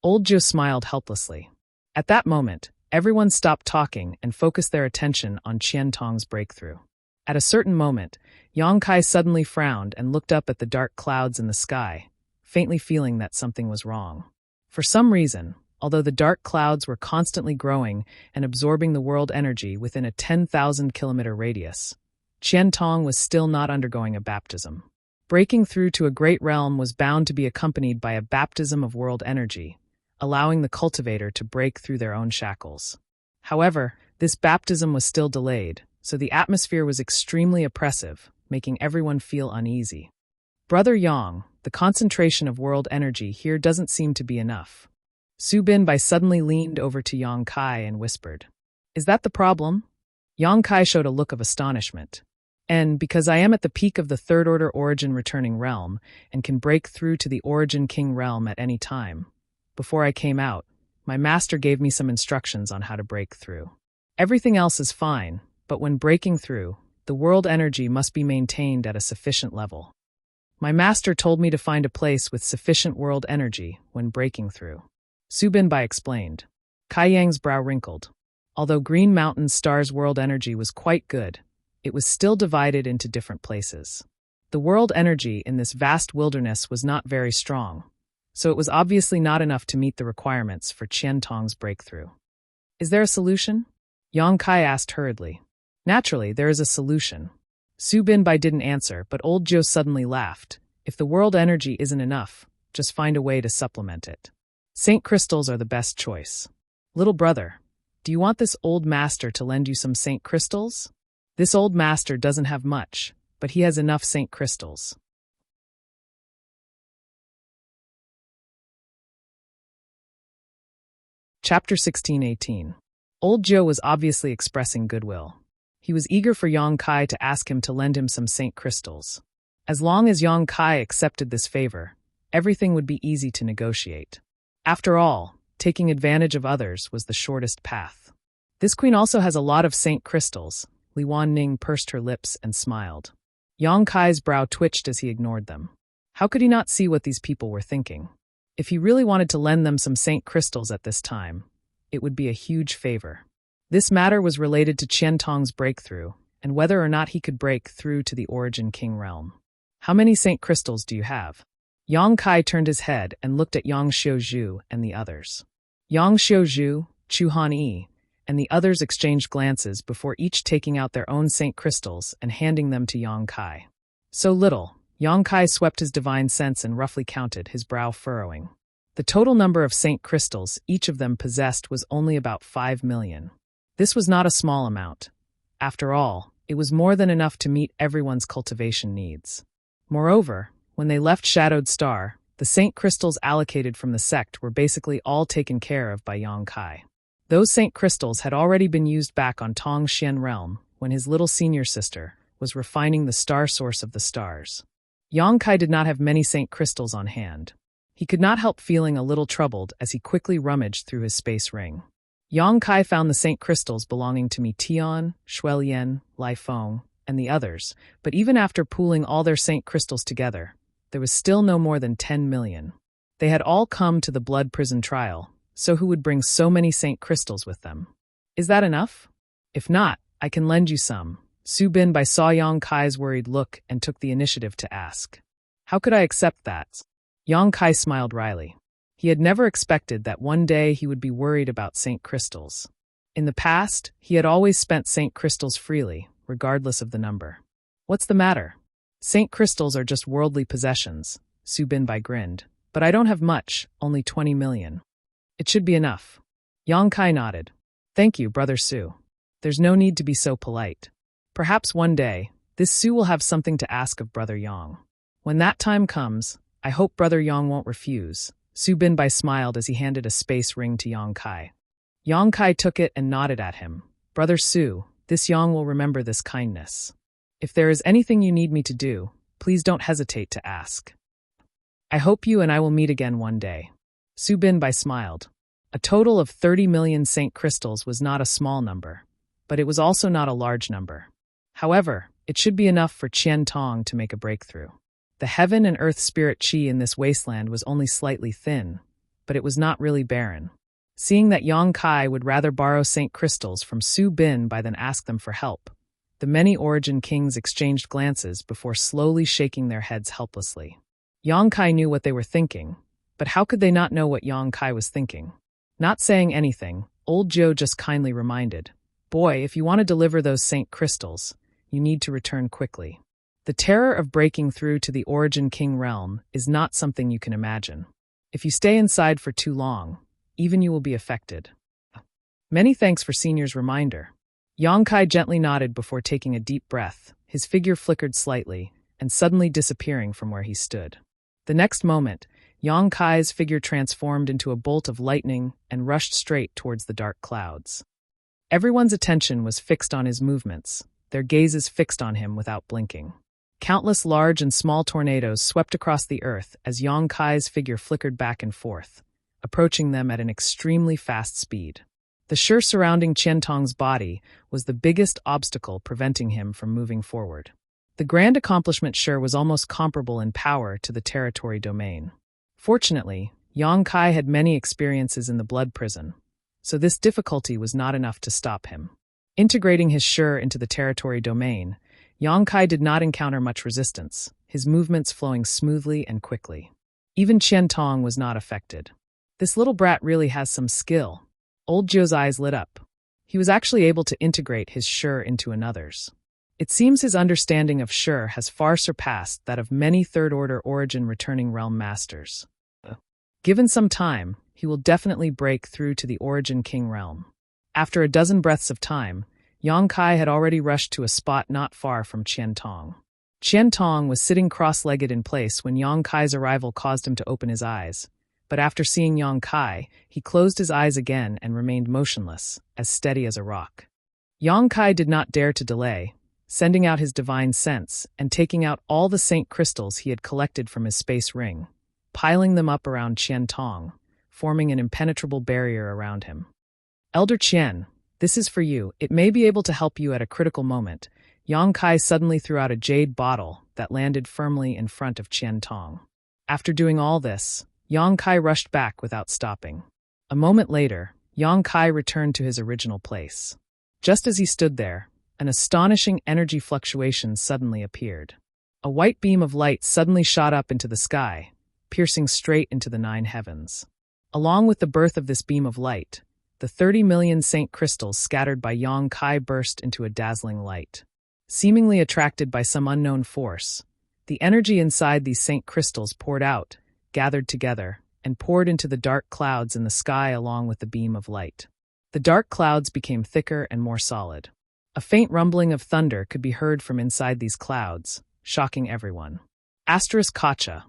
Speaker 1: Old Jiu smiled helplessly. At that moment, everyone stopped talking and focused their attention on Qiantong's breakthrough. At a certain moment, Yang Kai suddenly frowned and looked up at the dark clouds in the sky, faintly feeling that something was wrong. For some reason, although the dark clouds were constantly growing and absorbing the world energy within a 10,000-kilometer radius, Qiantong was still not undergoing a baptism. Breaking through to a great realm was bound to be accompanied by a baptism of world energy, allowing the cultivator to break through their own shackles. However, this baptism was still delayed, so the atmosphere was extremely oppressive, making everyone feel uneasy. "Brother Yang, the concentration of world energy here doesn't seem to be enough." Su Binbai suddenly leaned over to Yang Kai and whispered. "Is that the problem?" Yang Kai showed a look of astonishment. Because I am at the peak of the third-order Origin returning realm and can break through to the Origin King realm at any time. Before I came out, my master gave me some instructions on how to break through. Everything else is fine, but when breaking through, the world energy must be maintained at a sufficient level. My master told me to find a place with sufficient world energy when breaking through. Su Binbai explained. Kai Yang's brow wrinkled. Although Green Mountain Star's world energy was quite good, it was still divided into different places. The world energy in this vast wilderness was not very strong, so it was obviously not enough to meet the requirements for Qiantong's breakthrough. "Is there a solution?" Yang Kai asked hurriedly. "Naturally, there is a solution. Su Binbai didn't answer, but old Joe suddenly laughed. If the world energy isn't enough, just find a way to supplement it. Saint crystals are the best choice. Little brother, do you want this old master to lend you some saint crystals? This old master doesn't have much, but he has enough saint crystals. Chapter 16:18. Old Joe was obviously expressing goodwill. He was eager for Yang Kai to ask him to lend him some saint crystals. As long as Yang Kai accepted this favor, everything would be easy to negotiate. After all, taking advantage of others was the shortest path. This queen also has a lot of saint crystals. Li Wanning pursed her lips and smiled. Yang Kai's brow twitched as he ignored them. How could he not see what these people were thinking? If he really wanted to lend them some saint crystals at this time, it would be a huge favor. This matter was related to Qian Tong's breakthrough, and whether or not he could break through to the Origin King realm. How many saint crystals do you have? Yang Kai turned his head and looked at Yang Xiuzhu and the others. Yang Xiuzhu, Chu Han-yi, and the others exchanged glances before each taking out their own saint crystals and handing them to Yang Kai. So little, Yang Kai swept his divine sense and roughly counted, his brow furrowing. The total number of saint crystals each of them possessed was only about 5 million. This was not a small amount. After all, it was more than enough to meet everyone's cultivation needs. Moreover, when they left Shadowed Star, the saint crystals allocated from the sect were basically all taken care of by Yang Kai. Those saint crystals had already been used back on Tong Xian realm when his little senior sister was refining the star source of the stars. Yang Kai did not have many saint crystals on hand. He could not help feeling a little troubled as he quickly rummaged through his space ring. Yang Kai found the saint crystals belonging to Mi Tian, Shuelian, Lai Feng, and the others, but even after pooling all their saint crystals together, there was still no more than 10 million. They had all come to the blood prison trial, so who would bring so many saint crystals with them? Is that enough? If not, I can lend you some. Su Binbai saw Yang Kai's worried look and took the initiative to ask. How could I accept that? Yang Kai smiled wryly. He had never expected that one day he would be worried about saint crystals. In the past, he had always spent saint crystals freely, regardless of the number. What's the matter? Saint crystals are just worldly possessions, Su Binbai grinned. But I don't have much, only 20 million. It should be enough. Yang Kai nodded. Thank you, Brother Su. There's no need to be so polite. Perhaps one day, this Su will have something to ask of Brother Yang. When that time comes, I hope Brother Yang won't refuse. Su Binbai smiled as he handed a space ring to Yang Kai. Yang Kai took it and nodded at him. Brother Su, this Yang will remember this kindness. If there is anything you need me to do, please don't hesitate to ask. I hope you and I will meet again one day. Su Binbai smiled. A total of 30 million saint crystals was not a small number, but it was also not a large number. However, it should be enough for Qian Tong to make a breakthrough. The heaven and earth spirit qi in this wasteland was only slightly thin, but it was not really barren. Seeing that Yang Kai would rather borrow saint crystals from Su Binbai than ask them for help, the many Origin Kings exchanged glances before slowly shaking their heads helplessly. Yang Kai knew what they were thinking, but how could they not know what Yang Kai was thinking? Not saying anything, old Joe just kindly reminded, Boy, if you want to deliver those saint crystals, you need to return quickly. The terror of breaking through to the Origin King realm is not something you can imagine. If you stay inside for too long, even you will be affected. Many thanks for Senior's reminder. Yang Kai gently nodded before taking a deep breath, his figure flickered slightly, and suddenly disappearing from where he stood. The next moment, Yang Kai's figure transformed into a bolt of lightning and rushed straight towards the dark clouds. Everyone's attention was fixed on his movements, their gazes fixed on him without blinking. Countless large and small tornadoes swept across the earth as Yang Kai's figure flickered back and forth, approaching them at an extremely fast speed. The shur surrounding Qian Tong's body was the biggest obstacle preventing him from moving forward. The grand accomplishment shur was almost comparable in power to the territory domain. Fortunately, Yang Kai had many experiences in the blood prison, so this difficulty was not enough to stop him. Integrating his shur into the territory domain, Yang Kai did not encounter much resistance, his movements flowing smoothly and quickly. Even Qian Tong was not affected. This little brat really has some skill. Old Joe's eyes lit up. He was actually able to integrate his shur into another's. It seems his understanding of Shur has far surpassed that of many third-order origin returning realm masters. Given some time, he will definitely break through to the origin king realm. After a dozen breaths of time, Yang Kai had already rushed to a spot not far from Qian Tong. Qian Tong was sitting cross-legged in place when Yang Kai's arrival caused him to open his eyes, but after seeing Yang Kai, he closed his eyes again and remained motionless, as steady as a rock. Yang Kai did not dare to delay, sending out his divine sense and taking out all the saint crystals he had collected from his space ring, piling them up around Qian Tong, forming an impenetrable barrier around him. Elder Qian, this is for you. It may be able to help you at a critical moment. Yang Kai suddenly threw out a jade bottle that landed firmly in front of Qian Tong. After doing all this, Yang Kai rushed back without stopping. A moment later, Yang Kai returned to his original place. Just as he stood there, an astonishing energy fluctuation suddenly appeared. A white beam of light suddenly shot up into the sky, piercing straight into the 9 heavens. Along with the birth of this beam of light, the 30 million saint crystals scattered by Yang Kai burst into a dazzling light. Seemingly attracted by some unknown force, the energy inside these saint crystals poured out, gathered together, and poured into the dark clouds in the sky along with the beam of light. The dark clouds became thicker and more solid. A faint rumbling of thunder could be heard from inside these clouds, shocking everyone. Kacha,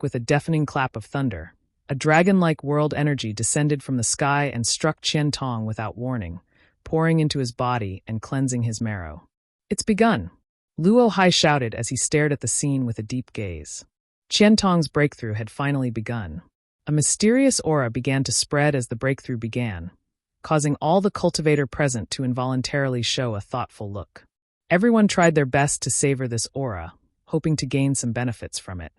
Speaker 1: with a deafening clap of thunder, a dragon-like world energy descended from the sky and struck Qian Tong without warning, pouring into his body and cleansing his marrow. It's begun, Luo Hai shouted as he stared at the scene with a deep gaze. Qian Tong's breakthrough had finally begun. A mysterious aura began to spread as the breakthrough began, causing all the cultivator present to involuntarily show a thoughtful look. Everyone tried their best to savor this aura, hoping to gain some benefits from it.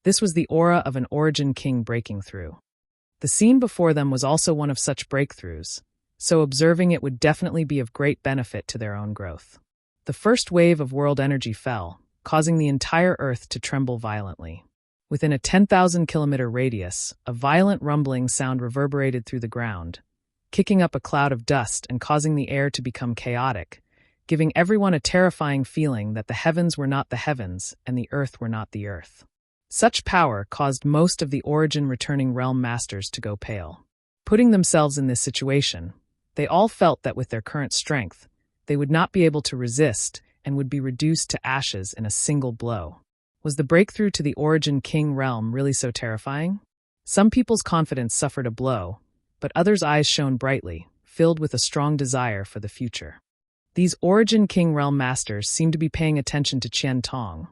Speaker 1: This was the aura of an origin king breaking through. The scene before them was also one of such breakthroughs, so observing it would definitely be of great benefit to their own growth. The first wave of world energy fell, causing the entire Earth to tremble violently. Within a 10,000-kilometer radius, a violent rumbling sound reverberated through the ground, kicking up a cloud of dust and causing the air to become chaotic, giving everyone a terrifying feeling that the heavens were not the heavens and the earth were not the earth. Such power caused most of the origin returning realm masters to go pale. Putting themselves in this situation, they all felt that with their current strength, they would not be able to resist and would be reduced to ashes in a single blow. Was the breakthrough to the origin king realm really so terrifying? Some people's confidence suffered a blow, but others' eyes shone brightly, filled with a strong desire for the future. These origin king realm masters seemed to be paying attention to Qian Tong,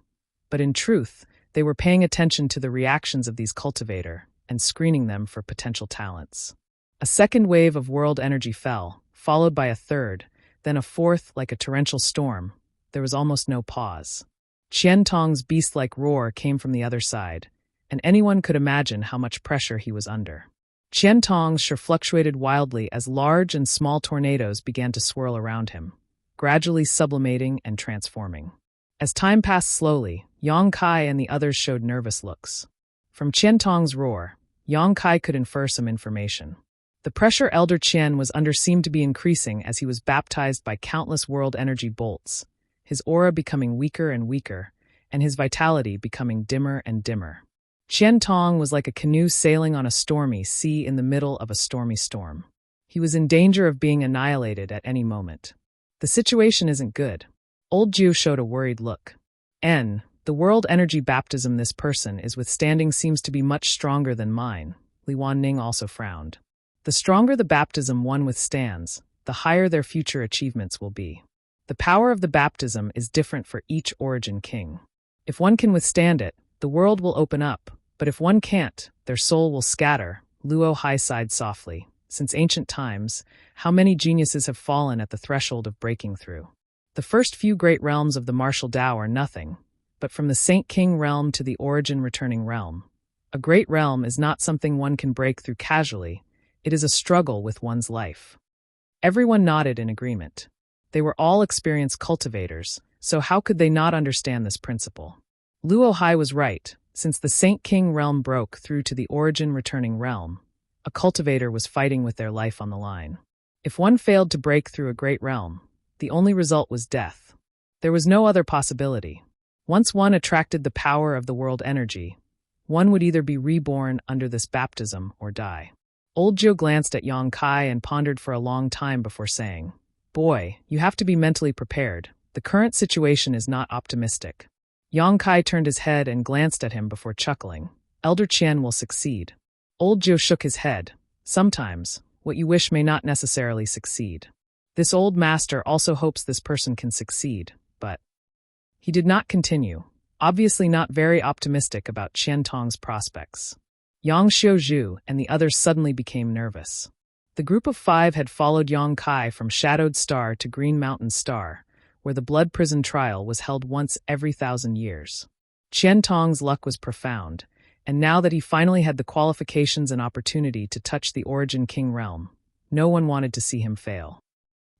Speaker 1: but in truth, they were paying attention to the reactions of these cultivator and screening them for potential talents. A second wave of world energy fell, followed by a third, then a fourth like a torrential storm. There was almost no pause. Qian Tong's beast-like roar came from the other side, and anyone could imagine how much pressure he was under. Qian Tong's Shur fluctuated wildly as large and small tornadoes began to swirl around him, gradually sublimating and transforming. As time passed slowly, Yang Kai and the others showed nervous looks. From Qian Tong's roar, Yang Kai could infer some information. The pressure Elder Qian was under seemed to be increasing as he was baptized by countless world energy bolts, his aura becoming weaker and weaker, and his vitality becoming dimmer and dimmer. Qian Tong was like a canoe sailing on a stormy sea in the middle of a stormy storm. He was in danger of being annihilated at any moment. The situation isn't good. Old Jiu showed a worried look. The world energy baptism this person is withstanding seems to be much stronger than mine. Li Wanning also frowned. The stronger the baptism one withstands, the higher their future achievements will be. The power of the baptism is different for each origin king. If one can withstand it, the world will open up, but if one can't, their soul will scatter. Luo Hai sighed softly. Since ancient times, how many geniuses have fallen at the threshold of breaking through? The first few great realms of the martial Tao are nothing, but from the Saint King realm to the origin returning realm. A great realm is not something one can break through casually, it is a struggle with one's life. Everyone nodded in agreement. They were all experienced cultivators, so how could they not understand this principle? Luo Hai was right. Since the Saint King realm broke through to the origin returning realm, a cultivator was fighting with their life on the line. If one failed to break through a great realm, the only result was death. There was no other possibility. Once one attracted the power of the world energy, one would either be reborn under this baptism or die. Old Joe glanced at Yang Kai and pondered for a long time before saying, "Boy, you have to be mentally prepared. The current situation is not optimistic." Yang Kai turned his head and glanced at him before chuckling. "Elder Qian will succeed." Old Joe shook his head. "Sometimes, what you wish may not necessarily succeed. This old master also hopes this person can succeed, but..." He did not continue, obviously not very optimistic about Qian Tong's prospects. Yang Xiuzhu and the others suddenly became nervous. The group of 5 had followed Yang Kai from Shadowed Star to Green Mountain Star, where the blood prison trial was held once every 1,000 years. Qian Tong's luck was profound, and now that he finally had the qualifications and opportunity to touch the Origin King realm, no one wanted to see him fail.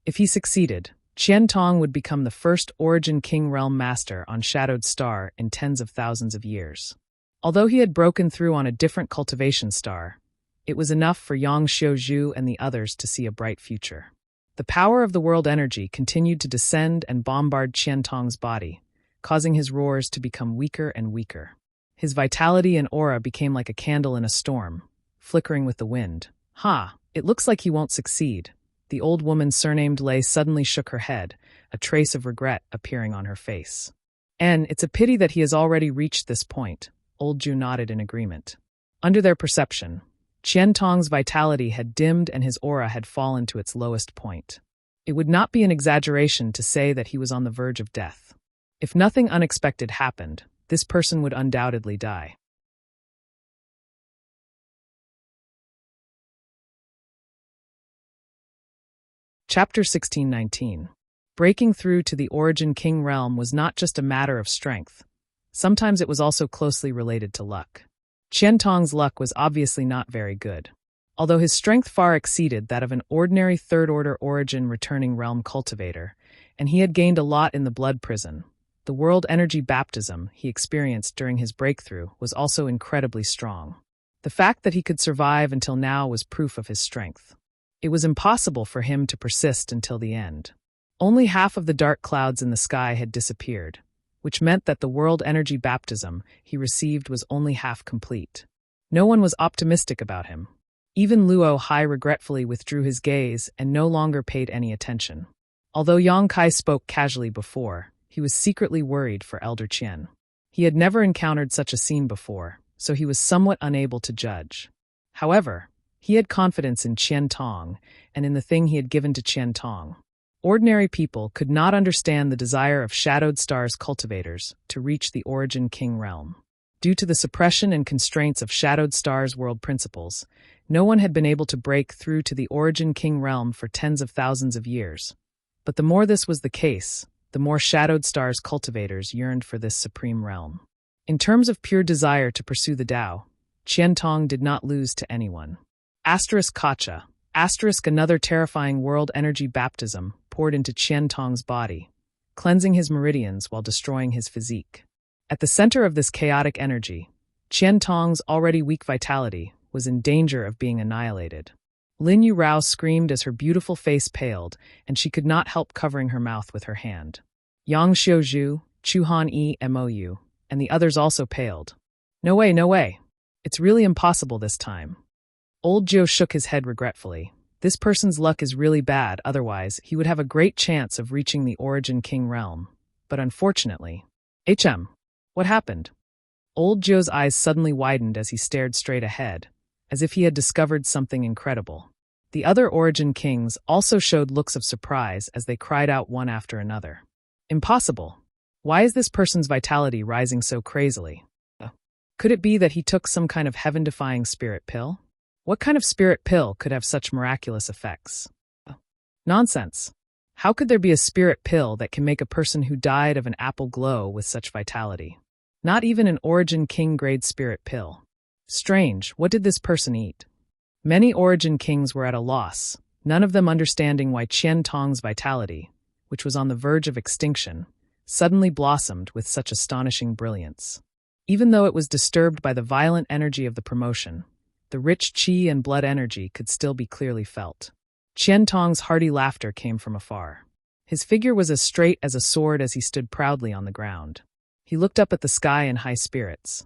Speaker 1: If he succeeded, Qian Tong would become the first Origin King realm master on Shadowed Star in tens of thousands of years. Although he had broken through on a different cultivation star, it was enough for Yang Xiuzhu and the others to see a bright future. The power of the world energy continued to descend and bombard Qian Tong's body, causing his roars to become weaker and weaker. His vitality and aura became like a candle in a storm, flickering with the wind. It looks like he won't succeed." The old woman surnamed Lei suddenly shook her head, a trace of regret appearing on her face. "And it's a pity that he has already reached this point." Old Ju nodded in agreement. Under their perception, Qian Tong's vitality had dimmed and his aura had fallen to its lowest point. It would not be an exaggeration to say that he was on the verge of death. If nothing unexpected happened, this person would undoubtedly die. Chapter 1619. Breaking through to the Origin King realm was not just a matter of strength. Sometimes it was also closely related to luck. Qian Tong's luck was obviously not very good. Although his strength far exceeded that of an ordinary third-order Origin returning realm cultivator, and he had gained a lot in the blood prison, the world energy baptism he experienced during his breakthrough was also incredibly strong. The fact that he could survive until now was proof of his strength. It was impossible for him to persist until the end. Only half of the dark clouds in the sky had disappeared, which meant that the world energy baptism he received was only half complete. No one was optimistic about him. Even Luo Hai regretfully withdrew his gaze and no longer paid any attention. Although Yang Kai spoke casually before, he was secretly worried for Elder Qian. He had never encountered such a scene before, so he was somewhat unable to judge. However, he had confidence in Qian Tong and in the thing he had given to Qian Tong. Ordinary people could not understand the desire of Shadowed Star's cultivators to reach the Origin King realm. Due to the suppression and constraints of Shadowed Star's world principles, no one had been able to break through to the Origin King realm for tens of thousands of years. But the more this was the case, the more Shadowed Star's cultivators yearned for this supreme realm. In terms of pure desire to pursue the Tao, Qian Tong did not lose to anyone. Kacha. Another terrifying world energy baptism poured into Qian Tong's body, cleansing his meridians while destroying his physique. At the center of this chaotic energy, Qian Tong's already weak vitality was in danger of being annihilated. Lin Yu Rao screamed as her beautiful face paled, and she could not help covering her mouth with her hand. Yang Xiuzhu, Chu Han Yi Mou, and the others also paled. No way. It's really impossible this time." Old Joe shook his head regretfully. This person's luck is really bad, otherwise he would have a great chance of reaching the Origin King realm. But unfortunately... What happened? Old Joe's eyes suddenly widened as he stared straight ahead, as if he had discovered something incredible. The other Origin Kings also showed looks of surprise as they cried out one after another. Impossible. Why is this person's vitality rising so crazily? Could it be that he took some kind of heaven-defying spirit pill? What kind of spirit pill could have such miraculous effects? Nonsense. How could there be a spirit pill that can make a person who died of an apple glow with such vitality? Not even an Origin King grade spirit pill. Strange, what did this person eat? Many Origin Kings were at a loss, none of them understanding why Qian Tong's vitality, which was on the verge of extinction, suddenly blossomed with such astonishing brilliance. Even though it was disturbed by the violent energy of the promotion, the rich qi and blood energy could still be clearly felt. Qian Tong's hearty laughter came from afar. His figure was as straight as a sword as he stood proudly on the ground. He looked up at the sky in high spirits.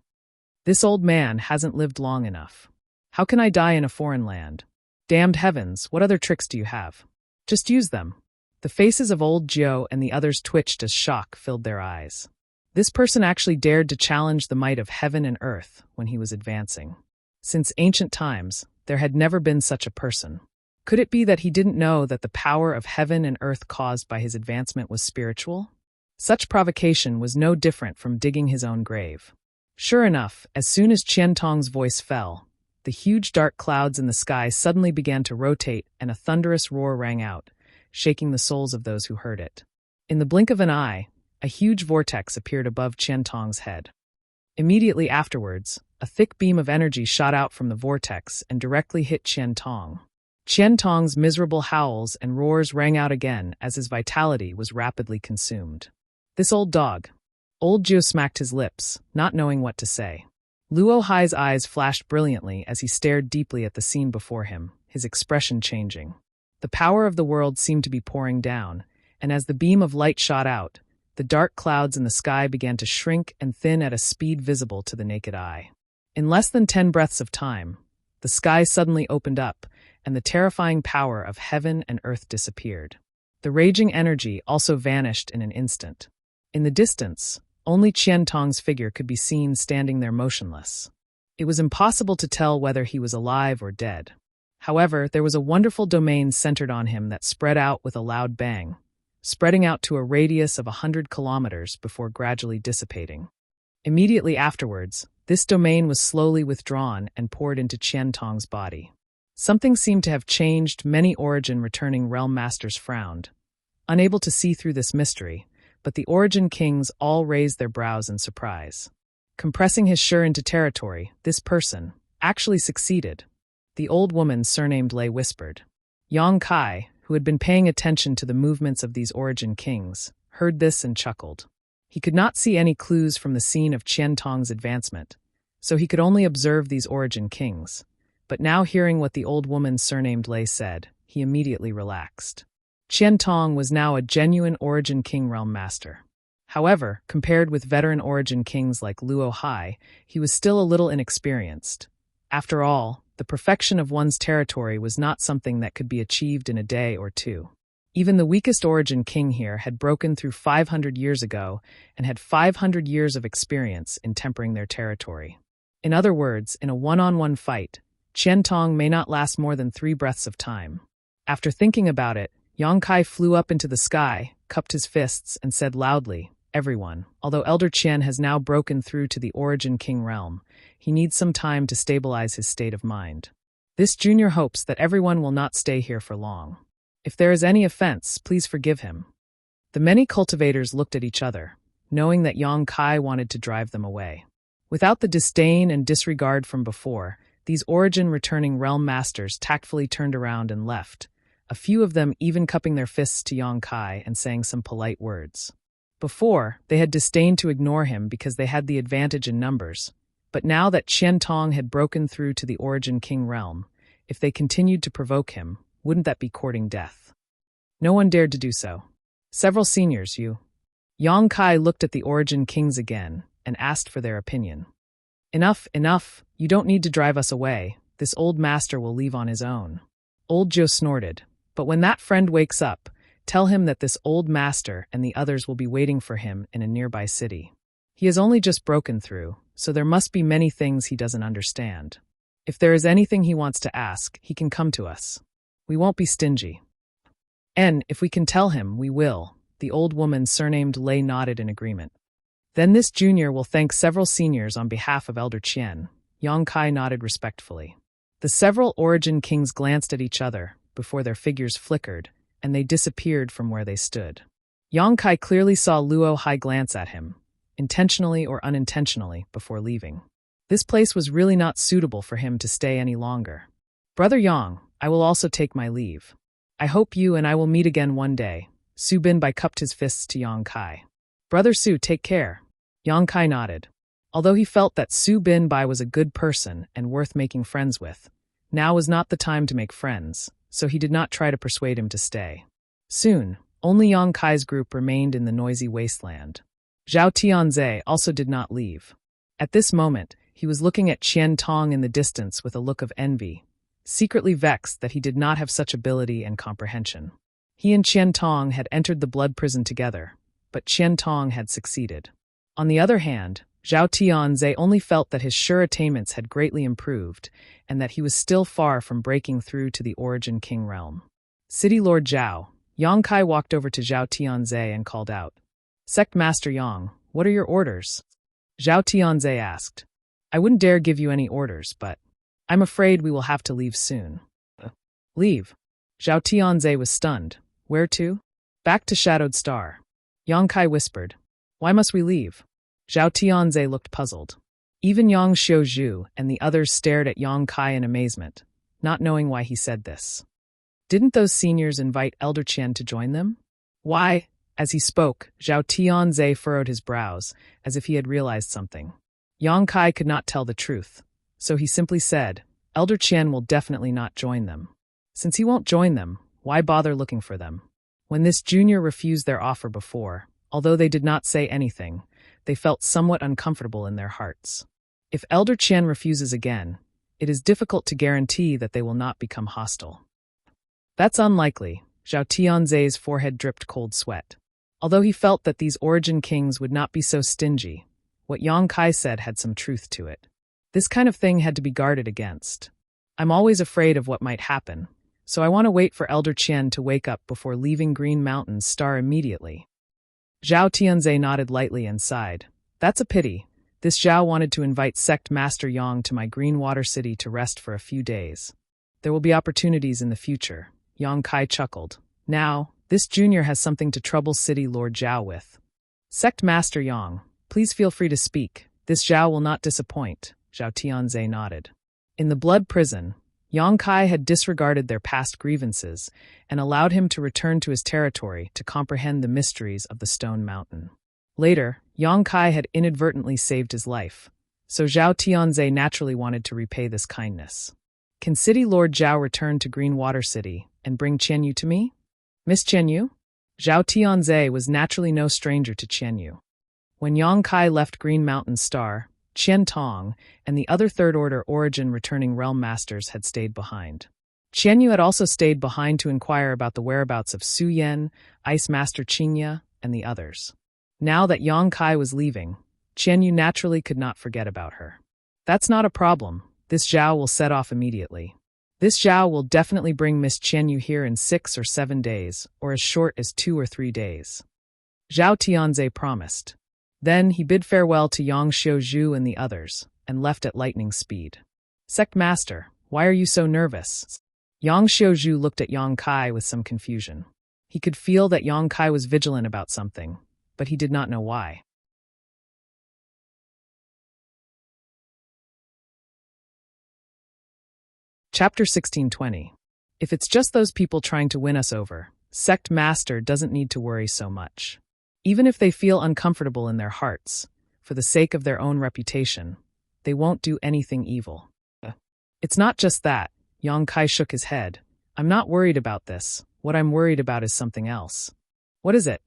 Speaker 1: This old man hasn't lived long enough. How can I die in a foreign land? Damned heavens, what other tricks do you have? Just use them. The faces of old Joe and the others twitched as shock filled their eyes. This person actually dared to challenge the might of heaven and earth when he was advancing. Since ancient times, there had never been such a person. Could it be that he didn't know that the power of heaven and earth caused by his advancement was spiritual? Such provocation was no different from digging his own grave. Sure enough, as soon as Qian Tong's voice fell, the huge dark clouds in the sky suddenly began to rotate and a thunderous roar rang out, shaking the souls of those who heard it. In the blink of an eye, a huge vortex appeared above Qian Tong's head. Immediately afterwards, a thick beam of energy shot out from the vortex and directly hit Qian Tong. Qian Tong's miserable howls and roars rang out again as his vitality was rapidly consumed. This old dog. Old Zhou smacked his lips, not knowing what to say. Luo Hai's eyes flashed brilliantly as he stared deeply at the scene before him, his expression changing. The power of the world seemed to be pouring down, and as the beam of light shot out, the dark clouds in the sky began to shrink and thin at a speed visible to the naked eye. In less than 10 breaths of time, the sky suddenly opened up, and the terrifying power of heaven and earth disappeared. The raging energy also vanished in an instant. In the distance, only Qian Tong's figure could be seen standing there motionless. It was impossible to tell whether he was alive or dead. However, there was a wonderful domain centered on him that spread out with a loud bang, spreading out to a radius of 100 kilometers before gradually dissipating. Immediately afterwards, this domain was slowly withdrawn and poured into Qian Tong's body. Something seemed to have changed. Many origin returning realm masters frowned, unable to see through this mystery, but the origin kings all raised their brows in surprise. Compressing his Shi into territory, this person actually succeeded. The old woman surnamed Lei whispered. Yang Kai, who had been paying attention to the movements of these origin kings, heard this and chuckled. He could not see any clues from the scene of Qian Tong's advancement, so he could only observe these origin kings. But now hearing what the old woman surnamed Lei said, he immediately relaxed. Qian Tong was now a genuine origin king realm master. However, compared with veteran origin kings like Luo Hai, he was still a little inexperienced. After all, the perfection of one's territory was not something that could be achieved in a day or two. Even the weakest origin king here had broken through 500 years ago and had 500 years of experience in tempering their territory. In other words, in a one-on-one fight, Qian Tong may not last more than 3 breaths of time. After thinking about it, Yang Kai flew up into the sky, cupped his fists, and said loudly, "Everyone, although Elder Qian has now broken through to the origin king realm, he needs some time to stabilize his state of mind. This junior hopes that everyone will not stay here for long. If there is any offense, please forgive him." The many cultivators looked at each other, knowing that Yang Kai wanted to drive them away. Without the disdain and disregard from before, these origin returning realm masters tactfully turned around and left, a few of them even cupping their fists to Yang Kai and saying some polite words. Before, they had disdained to ignore him because they had the advantage in numbers, but now that Qian Tong had broken through to the origin king realm, if they continued to provoke him, wouldn't that be courting death? No one dared to do so. Several seniors, Yang Kai looked at the origin kings again and asked for their opinion. Enough, you don't need to drive us away. This old master will leave on his own. Old Joe snorted, but when that friend wakes up, tell him that this old master and the others will be waiting for him in a nearby city. He has only just broken through, so there must be many things he doesn't understand. If there is anything he wants to ask, he can come to us. We won't be stingy. And if we can tell him, we will. The old woman surnamed Lei nodded in agreement. Then this junior will thank several seniors on behalf of Elder Qian. Yang Kai nodded respectfully. The several origin kings glanced at each other before their figures flickered, and they disappeared from where they stood. Yang Kai clearly saw Luo Hai glance at him, intentionally or unintentionally, before leaving. This place was really not suitable for him to stay any longer. "Brother Yang, I will also take my leave. I hope you and I will meet again one day." Su Binbai cupped his fists to Yang Kai. "Brother Su, take care." Yang Kai nodded. Although he felt that Su Binbai was a good person and worth making friends with, now was not the time to make friends, so he did not try to persuade him to stay. Soon, Only Yang Kai's group remained in the noisy wasteland. Zhao Tianze also did not leave. At this moment, he was looking at Qian Tong in the distance with a look of envy, secretly vexed that he did not have such ability and comprehension. He and Qian Tong had entered the blood prison together, but Qian Tong had succeeded. On the other hand, Zhao Tianze only felt that his sure attainments had greatly improved and that he was still far from breaking through to the Origin King realm. City Lord Zhao, Yang Kai walked over to Zhao Tianze and called out, "Sect Master Yang, what are your orders?" Zhao Tianze asked, "I wouldn't dare give you any orders, but I'm afraid we will have to leave soon." Leave? Zhao Tianze was stunned. Where to? Back to Shadowed Star. Yang Kai whispered, "Why must we leave?" Zhao Tianze looked puzzled. Even Yang Xiuzhu and the others stared at Yang Kai in amazement, not knowing why he said this. Didn't those seniors invite Elder Qian to join them? Why? As he spoke, Zhao Tianze furrowed his brows, as if he had realized something. Yang Kai could not tell the truth, so he simply said, "Elder Qian will definitely not join them. Since he won't join them, why bother looking for them?" When this junior refused their offer before, although they did not say anything, they felt somewhat uncomfortable in their hearts. If Elder Qian refuses again, it is difficult to guarantee that they will not become hostile. That's unlikely. Zhao Tianze's forehead dripped cold sweat. Although he felt that these Origin Kings would not be so stingy, what Yang Kai said had some truth to it. This kind of thing had to be guarded against. I'm always afraid of what might happen, so I want to wait for Elder Qian to wake up before leaving Green Mountain Star immediately. Zhao Tianze nodded lightly and sighed. That's a pity. This Zhao wanted to invite Sect Master Yang to my Green Water City to rest for a few days. There will be opportunities in the future. Yang Kai chuckled. Now, this junior has something to trouble City Lord Zhao with. Sect Master Yang, please feel free to speak. This Zhao will not disappoint. Zhao Tianze nodded. In the blood prison, Yang Kai had disregarded their past grievances and allowed him to return to his territory to comprehend the mysteries of the Stone Mountain. Later, Yang Kai had inadvertently saved his life, so Zhao Tianze naturally wanted to repay this kindness. Can City Lord Zhao return to Green Water City and bring Qianyu to me? Miss Qianyu? Zhao Tianze was naturally no stranger to Qianyu. When Yang Kai left Green Mountain Star, Qian Tong and the other Third Order Origin returning Realm Masters had stayed behind. Qianyu had also stayed behind to inquire about the whereabouts of Su Yan, Ice Master Qingya, and the others. Now that Yang Kai was leaving, Qianyu naturally could not forget about her. That's not a problem. This Zhao will set off immediately. This Zhao will definitely bring Miss Qianyu here in 6 or 7 days, or as short as 2 or 3 days. Zhao Tianze promised. Then he bid farewell to Yang Xiuzhu and the others, and left at lightning speed. Sect Master, why are you so nervous? Yang Xiuzhu looked at Yang Kai with some confusion. He could feel that Yang Kai was vigilant about something, but he did not know why. Chapter 1620. If it's just those people trying to win us over, Sect Master doesn't need to worry so much. Even if they feel uncomfortable in their hearts, for the sake of their own reputation, they won't do anything evil. It's not just that. Yang Kai shook his head. I'm not worried about this. What I'm worried about is something else. What is it?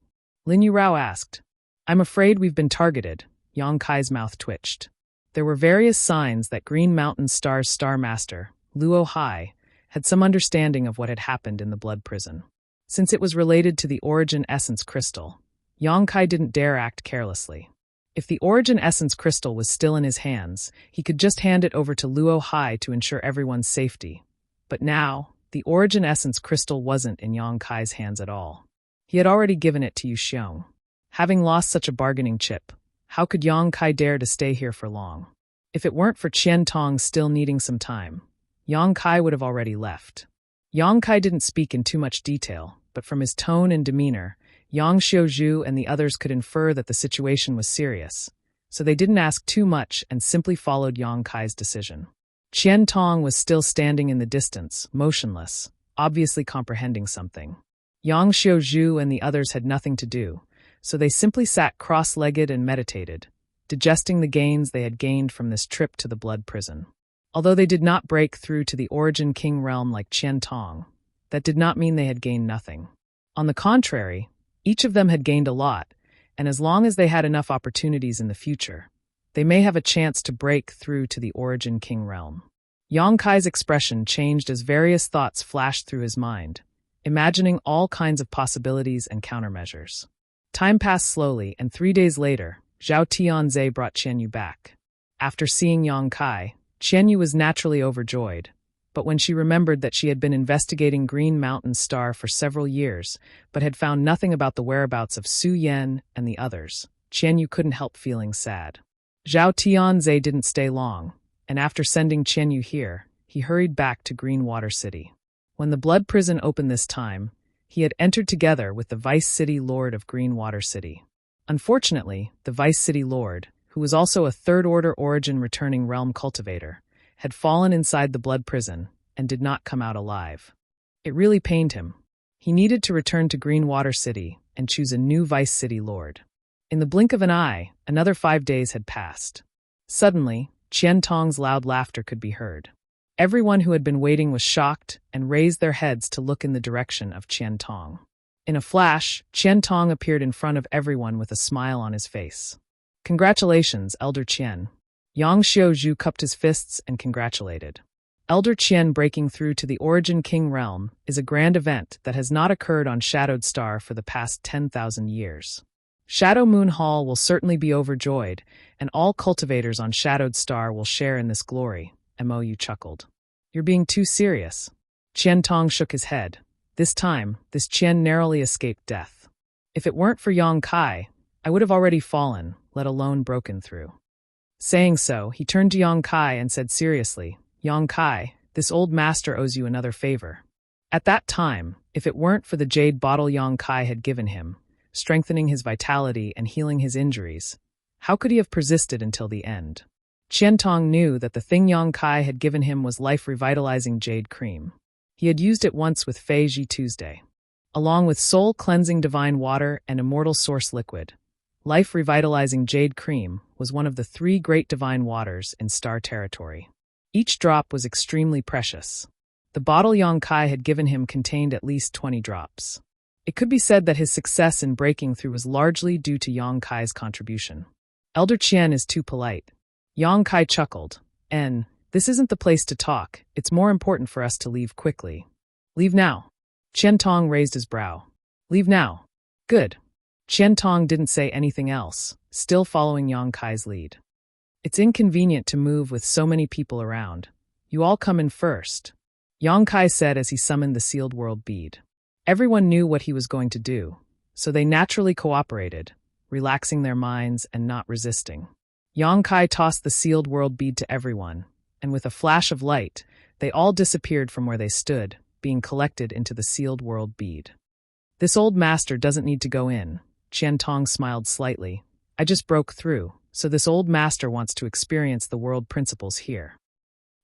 Speaker 1: Lin Yurao asked. I'm afraid we've been targeted. Yang Kai's mouth twitched. There were various signs that Green Mountain Star's Star Master, Luo Hai, had some understanding of what had happened in the blood prison. Since it was related to the Origin Essence Crystal, Yang Kai didn't dare act carelessly. If the Origin Essence Crystal was still in his hands, he could just hand it over to Luo Hai to ensure everyone's safety. But now, the Origin Essence Crystal wasn't in Yang Kai's hands at all. He had already given it to Yu Xiong. Having lost such a bargaining chip, how could Yang Kai dare to stay here for long? If it weren't for Qian Tong still needing some time, Yang Kai would have already left. Yang Kai didn't speak in too much detail, but from his tone and demeanor, Yang Xiuzhu and the others could infer that the situation was serious, so they didn't ask too much and simply followed Yang Kai's decision. Qian Tong was still standing in the distance, motionless, obviously comprehending something. Yang Xiuzhu and the others had nothing to do, so they simply sat cross-legged and meditated, digesting the gains they had gained from this trip to the blood prison. Although they did not break through to the Origin King realm like Qian Tong, that did not mean they had gained nothing. On the contrary, each of them had gained a lot, and as long as they had enough opportunities in the future, they may have a chance to break through to the Origin King realm. Yang Kai's expression changed as various thoughts flashed through his mind, imagining all kinds of possibilities and countermeasures. Time passed slowly, and 3 days later, Zhao Tianze brought Qianyu back. After seeing Yang Kai, Qianyu was naturally overjoyed, but when she remembered that she had been investigating Green Mountain Star for several years, but had found nothing about the whereabouts of Su Yan and the others, Qianyu couldn't help feeling sad. Zhao Tianze didn't stay long, and after sending Qianyu here, he hurried back to Green Water City. When the blood prison opened this time, he had entered together with the Vice City Lord of Green Water City. Unfortunately, the Vice City Lord, who was also a third-order origin returning realm cultivator, had fallen inside the blood prison and did not come out alive. It really pained him. He needed to return to Green Water City and choose a new Vice City Lord. In the blink of an eye, another 5 days had passed. Suddenly, Qian Tong's loud laughter could be heard. Everyone who had been waiting was shocked and raised their heads to look in the direction of Qian Tong. In a flash, Qian Tong appeared in front of everyone with a smile on his face. "Congratulations, Elder Qian." Yang Xiaozhu cupped his fists and congratulated. Elder Qian breaking through to the Origin King realm is a grand event that has not occurred on Shadowed Star for the past 10,000 years. Shadow Moon Hall will certainly be overjoyed, and all cultivators on Shadowed Star will share in this glory, Mou chuckled. "You're being too serious." Qian Tong shook his head. This time, this Qian narrowly escaped death. "If it weren't for Yang Kai, I would have already fallen, let alone broken through." Saying so, he turned to Yang Kai and said seriously, "Yang Kai, this old master owes you another favor." At that time, if it weren't for the jade bottle Yang Kai had given him, strengthening his vitality and healing his injuries, how could he have persisted until the end? Qian Tong knew that the thing Yang Kai had given him was life-revitalizing jade cream. He had used it once with Fei Ji Tuesday. Along with soul-cleansing divine water and immortal source liquid, life-revitalizing jade cream was one of the 3 great divine waters in Star Territory. Each drop was extremely precious. The bottle Yang Kai had given him contained at least 20 drops. It could be said that his success in breaking through was largely due to Yang Kai's contribution. "Elder Qian is too polite." Yang Kai chuckled. This isn't the place to talk. It's more important for us to leave quickly." "Leave now." Qian Tong raised his brow. "Leave now." "Good." Qian Tong didn't say anything else, still following Yang Kai's lead. "It's inconvenient to move with so many people around. You all come in first," Yang Kai said as he summoned the sealed world bead. Everyone knew what he was going to do, so they naturally cooperated, relaxing their minds and not resisting. Yang Kai tossed the sealed world bead to everyone, and with a flash of light, they all disappeared from where they stood, being collected into the sealed world bead. "This old master doesn't need to go in," Qian Tong smiled slightly. "I just broke through, so this old master wants to experience the world principles here."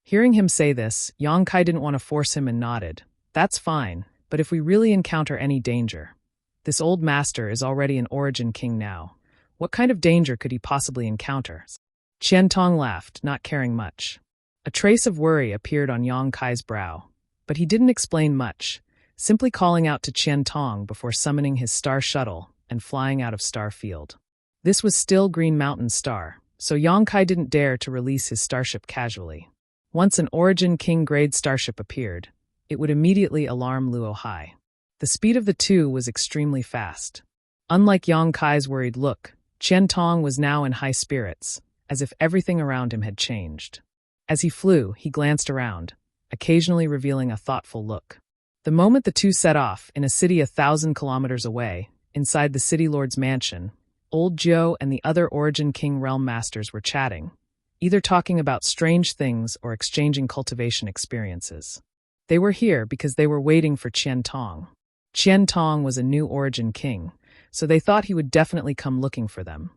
Speaker 1: Hearing him say this, Yang Kai didn't want to force him and nodded. "That's fine, but if we really encounter any danger, this old master is already an Origin King now. What kind of danger could he possibly encounter?" Qian Tong laughed, not caring much. A trace of worry appeared on Yang Kai's brow, but he didn't explain much, simply calling out to Qian Tong before summoning his star shuttle and flying out of Star Field. This was still Green Mountain Star, so Yang Kai didn't dare to release his starship casually. Once an Origin King grade starship appeared, it would immediately alarm Luo Hai. The speed of the two was extremely fast. Unlike Yang Kai's worried look, Qian Tong was now in high spirits, as if everything around him had changed. As he flew, he glanced around, occasionally revealing a thoughtful look. The moment the two set off, in a city 1,000 kilometers away, inside the City Lord's mansion, Old Jiu and the other Origin King realm masters were chatting, either talking about strange things or exchanging cultivation experiences. They were here because they were waiting for Qian Tong. Qian Tong was a new Origin King, so they thought he would definitely come looking for them.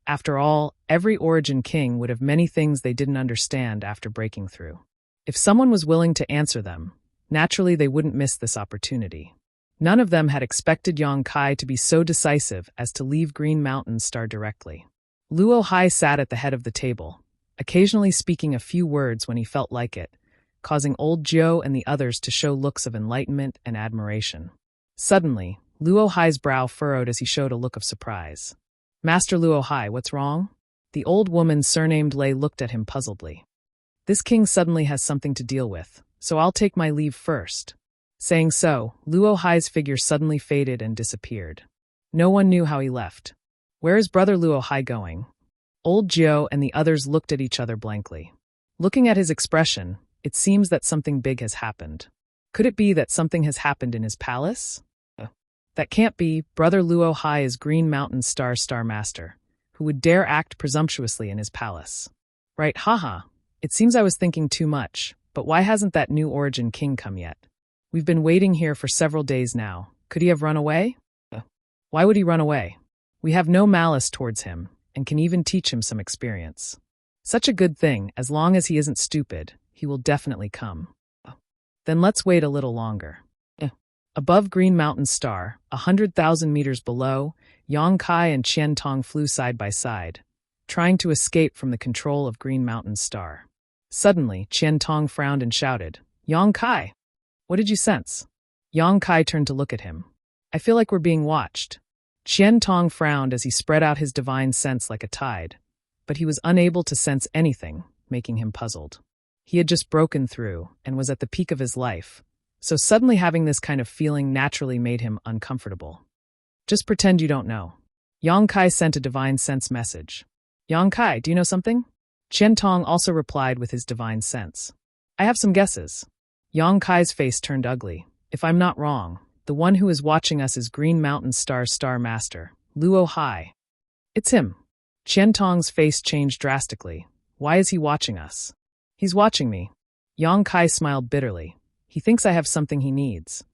Speaker 1: After all, every Origin King would have many things they didn't understand after breaking through. If someone was willing to answer them, naturally they wouldn't miss this opportunity. None of them had expected Yang Kai to be so decisive as to leave Green Mountain Star directly. Luo Hai sat at the head of the table, occasionally speaking a few words when he felt like it, causing Old Jiu and the others to show looks of enlightenment and admiration. Suddenly, Luo Hai's brow furrowed as he showed a look of surprise. Master Luo Hai, what's wrong? The old woman surnamed Lei looked at him puzzledly. This king suddenly has something to deal with, so I'll take my leave first. Saying so, Luo Hai's figure suddenly faded and disappeared. No one knew how he left. Where is brother Luo Hai going? Old Jiao and the others looked at each other blankly. Looking at his expression, it seems that something big has happened. Could it be that something has happened in his palace? That can't be. Brother Luo Hai is Green Mountain Star Master, who would dare act presumptuously in his palace. Right, haha. It seems I was thinking too much, but why hasn't that new origin king come yet? We've been waiting here for several days now. Could he have run away? Why would he run away? We have no malice towards him, and can even teach him some experience. Such a good thing, as long as he isn't stupid, he will definitely come. Then let's wait a little longer. Above Green Mountain Star, 100,000 meters below, Yang Kai and Qian Tong flew side by side, trying to escape from the control of Green Mountain Star. Suddenly, Qian Tong frowned and shouted, Yang Kai! What did you sense? Yang Kai turned to look at him. I feel like we're being watched. Qian Tong frowned as he spread out his divine sense like a tide, but he was unable to sense anything, making him puzzled. He had just broken through and was at the peak of his life, so suddenly having this kind of feeling naturally made him uncomfortable. Just pretend you don't know. Yang Kai sent a divine sense message. Yang Kai, do you know something? Qian Tong also replied with his divine sense. I have some guesses. Yang Kai's face turned ugly. If I'm not wrong, the one who is watching us is Green Mountain Star Master, Luo Hai. It's him. Qian Tong's face changed drastically. Why is he watching us? He's watching me. Yang Kai smiled bitterly. He thinks I have something he needs.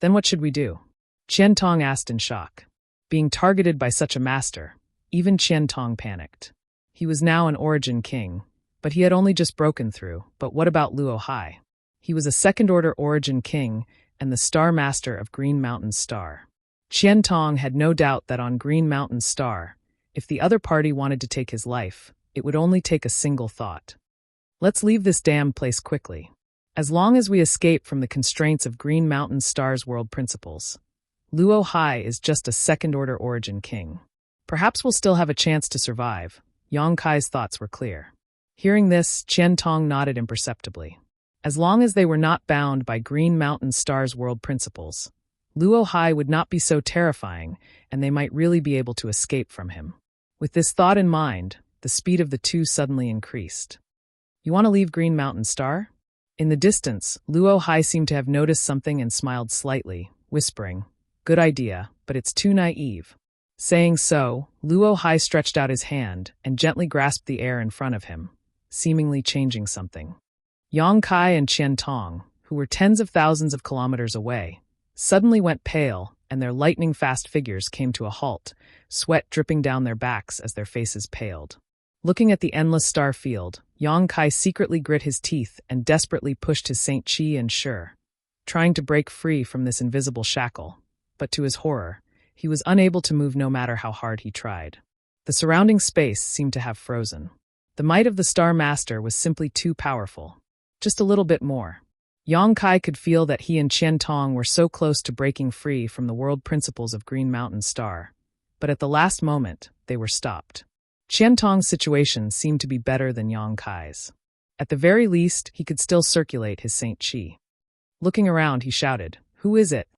Speaker 1: Then what should we do? Qian Tong asked in shock. Being targeted by such a master, even Qian Tong panicked. He was now an origin king, but he had only just broken through. But what about Luo Hai? He was a second-order origin king and the Star Master of Green Mountain Star. Qian Tong had no doubt that on Green Mountain Star, if the other party wanted to take his life, it would only take a single thought. Let's leave this damned place quickly. As long as we escape from the constraints of Green Mountain Star's world principles, Luo Hai is just a second-order origin king. Perhaps we'll still have a chance to survive. Yang Kai's thoughts were clear. Hearing this, Qian Tong nodded imperceptibly. As long as they were not bound by Green Mountain Star's world principles, Luo Hai would not be so terrifying, and they might really be able to escape from him. With this thought in mind, the speed of the two suddenly increased. You want to leave Green Mountain Star? In the distance, Luo Hai seemed to have noticed something and smiled slightly, whispering, Good idea, but it's too naive. Saying so, Luo Hai stretched out his hand and gently grasped the air in front of him, seemingly changing something. Yang Kai and Qian Tong, who were tens of thousands of kilometers away, suddenly went pale, and their lightning-fast figures came to a halt, sweat dripping down their backs as their faces paled. Looking at the endless star field, Yang Kai secretly grit his teeth and desperately pushed his Saint Qi and Shi, trying to break free from this invisible shackle, but to his horror, he was unable to move no matter how hard he tried. The surrounding space seemed to have frozen. The might of the Star Master was simply too powerful. Just a little bit more. Yang Kai could feel that he and Qian Tong were so close to breaking free from the world principles of Green Mountain Star, but at the last moment, they were stopped. Qian Tong's situation seemed to be better than Yang Kai's. At the very least, he could still circulate his Saint Qi. Looking around, he shouted, Who is it?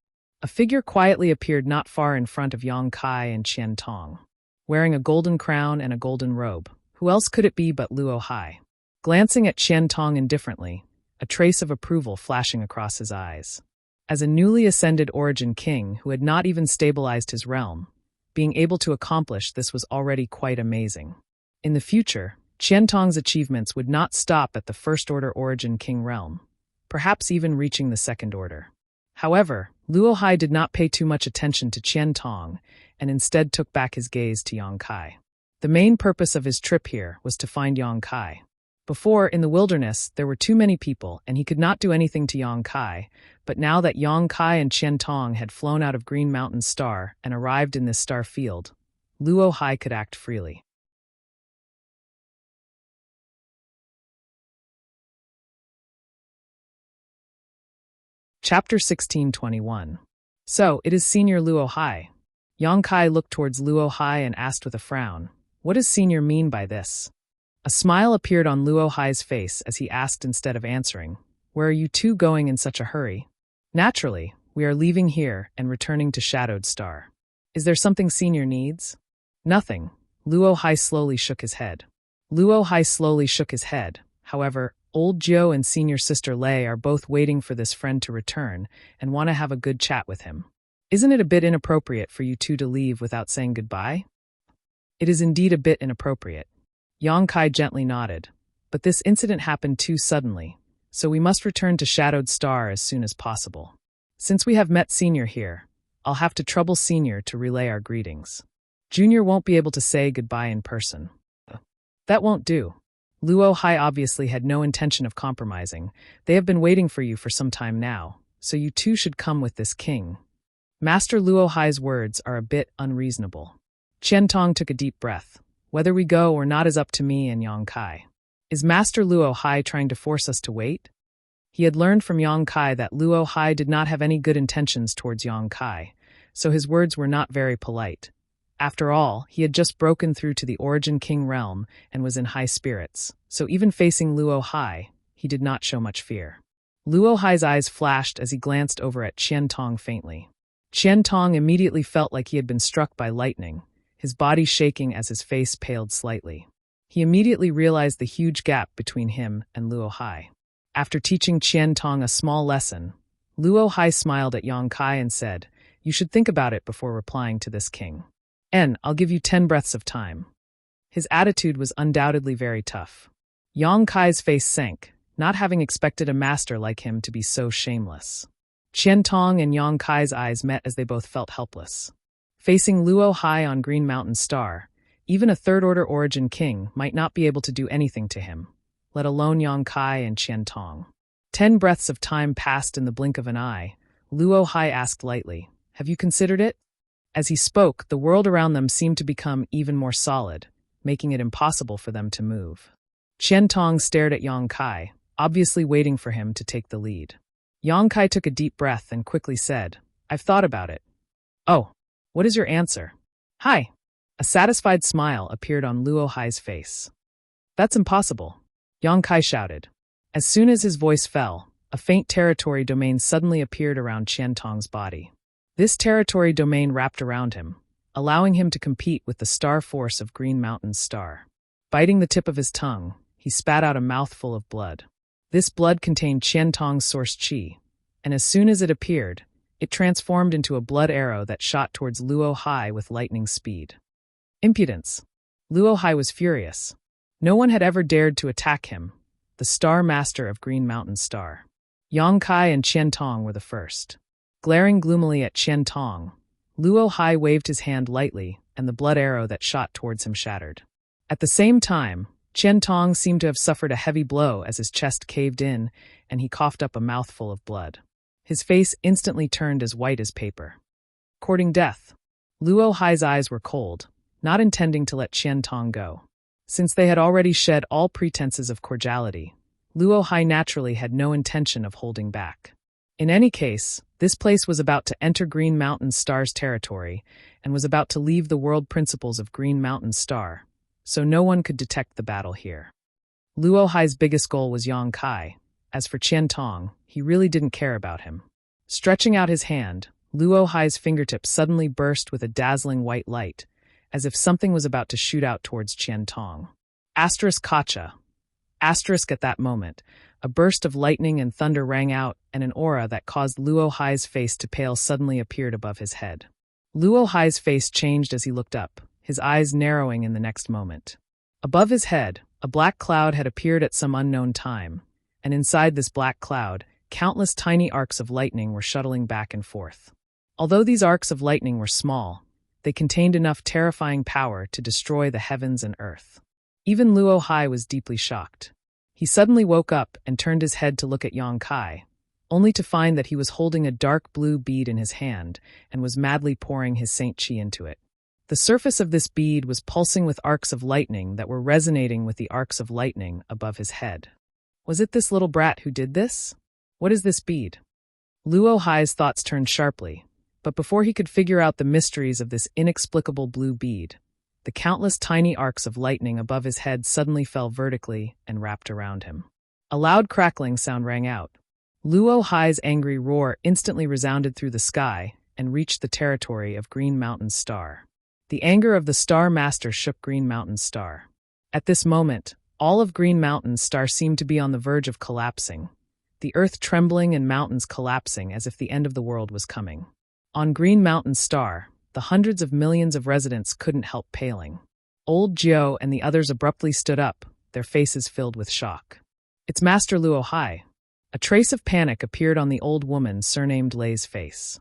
Speaker 1: A figure quietly appeared not far in front of Yang Kai and Qian Tong, wearing a golden crown and a golden robe. Who else could it be but Luo Hai? Glancing at Qian Tong indifferently, a trace of approval flashing across his eyes. As a newly ascended origin king who had not even stabilized his realm, being able to accomplish this was already quite amazing. In the future, Qian Tong's achievements would not stop at the first-order origin king realm, perhaps even reaching the second order. However, Luo Hai did not pay too much attention to Qian Tong and instead took back his gaze to Yang Kai. The main purpose of his trip here was to find Yang Kai. Before, in the wilderness, there were too many people and he could not do anything to Yang Kai, but now that Yang Kai and Qian Tong had flown out of Green Mountain Star and arrived in this star field, Luo Hai could act freely. Chapter 1621. So, it is Senior Luo Hai. Yang Kai looked towards Luo Hai and asked with a frown, "What does Senior mean by this?" A smile appeared on Luo Hai's face as he asked instead of answering, "Where are you two going in such a hurry?" "Naturally, we are leaving here and returning to Shadowed Star." "Is there something Senior needs?" "Nothing." Luo Hai slowly shook his head. However, old Jiu and Senior Sister Lei are both waiting for this friend to return and want to have a good chat with him. "Isn't it a bit inappropriate for you two to leave without saying goodbye?" "It is indeed a bit inappropriate." Yang Kai gently nodded. "But this incident happened too suddenly, so we must return to Shadowed Star as soon as possible. Since we have met Senior here, I'll have to trouble Senior to relay our greetings. Junior won't be able to say goodbye in person." "That won't do." Luo Hai obviously had no intention of compromising. "They have been waiting for you for some time now, so you two should come with this king." Master Luo Hai's words are a bit unreasonable. Qian Tong took a deep breath. "Whether we go or not is up to me and Yang Kai. Is Master Luo Hai trying to force us to wait?" He had learned from Yang Kai that Luo Hai did not have any good intentions towards Yang Kai, so his words were not very polite. After all, he had just broken through to the Origin King realm and was in high spirits, so even facing Luo Hai, he did not show much fear. Luo Hai's eyes flashed as he glanced over at Qian Tong faintly. Qian Tong immediately felt like he had been struck by lightning, his body shaking as his face paled slightly. He immediately realized the huge gap between him and Luo Hai. After teaching Qian Tong a small lesson, Luo Hai smiled at Yang Kai and said, "You should think about it before replying to this king. I'll give you 10 breaths of time." His attitude was undoubtedly very tough. Yang Kai's face sank, not having expected a master like him to be so shameless. Qian Tong and Yang Kai's eyes met as they both felt helpless. Facing Luo Hai on Green Mountain Star, even a third-order Origin King might not be able to do anything to him, let alone Yang Kai and Qian Tong. 10 breaths of time passed in the blink of an eye. Luo Hai asked lightly, "Have you considered it?" As he spoke, the world around them seemed to become even more solid, making it impossible for them to move. Qian Tong stared at Yang Kai, obviously waiting for him to take the lead. Yang Kai took a deep breath and quickly said, "I've thought about it." "Oh, what is your answer?" "Hi." A satisfied smile appeared on Luo Hai's face. "That's impossible," Yang Kai shouted. As soon as his voice fell, a faint territory domain suddenly appeared around Qian Tong's body. This territory domain wrapped around him, allowing him to compete with the star force of Green Mountain's star. Biting the tip of his tongue, he spat out a mouthful of blood. This blood contained Qian Tong's source qi, and as soon as it appeared, it transformed into a blood arrow that shot towards Luo Hai with lightning speed. Impudence! Luo Hai was furious. No one had ever dared to attack him, the Star Master of Green Mountain Star. Yang Kai and Qian Tong were the first. Glaring gloomily at Qian Tong, Luo Hai waved his hand lightly, and the blood arrow that shot towards him shattered. At the same time, Qian Tong seemed to have suffered a heavy blow as his chest caved in, and he coughed up a mouthful of blood. His face instantly turned as white as paper. Courting death. Luo Hai's eyes were cold, not intending to let Qian Tong go. Since they had already shed all pretenses of cordiality, Luo Hai naturally had no intention of holding back. In any case, this place was about to enter Green Mountain Star's territory and was about to leave the world principles of Green Mountain Star, so no one could detect the battle here. Luo Hai's biggest goal was Yang Kai. As for Qian Tong, he really didn't care about him. Stretching out his hand, Luo Hai's fingertips suddenly burst with a dazzling white light, as if something was about to shoot out towards Qian Tong. Asterisk Kacha. Asterisk at that moment, a burst of lightning and thunder rang out, and an aura that caused Luo Hai's face to pale suddenly appeared above his head. Luo Hai's face changed as he looked up, his eyes narrowing in the next moment. Above his head, a black cloud had appeared at some unknown time, and inside this black cloud, countless tiny arcs of lightning were shuttling back and forth. Although these arcs of lightning were small, they contained enough terrifying power to destroy the heavens and earth. Even Luo Hai was deeply shocked. He suddenly woke up and turned his head to look at Yang Kai, only to find that he was holding a dark blue bead in his hand and was madly pouring his Saint Qi into it. The surface of this bead was pulsing with arcs of lightning that were resonating with the arcs of lightning above his head. Was it this little brat who did this? What is this bead? Luo Hai's thoughts turned sharply, But before he could figure out the mysteries of this inexplicable blue bead, the countless tiny arcs of lightning above his head suddenly fell vertically and wrapped around him. A loud crackling sound rang out. Luo Hai's angry roar instantly resounded through the sky and reached the territory of Green Mountain's star. The anger of the Star Master shook Green Mountain's star. At this moment, all of Green Mountain's star seemed to be on the verge of collapsing, the earth trembling and mountains collapsing as if the end of the world was coming. On Green Mountain's star, the hundreds of millions of residents couldn't help paling. Old Jiao and the others abruptly stood up, their faces filled with shock. "It's Master Luo Hai." A trace of panic appeared on the old woman surnamed Lei's face.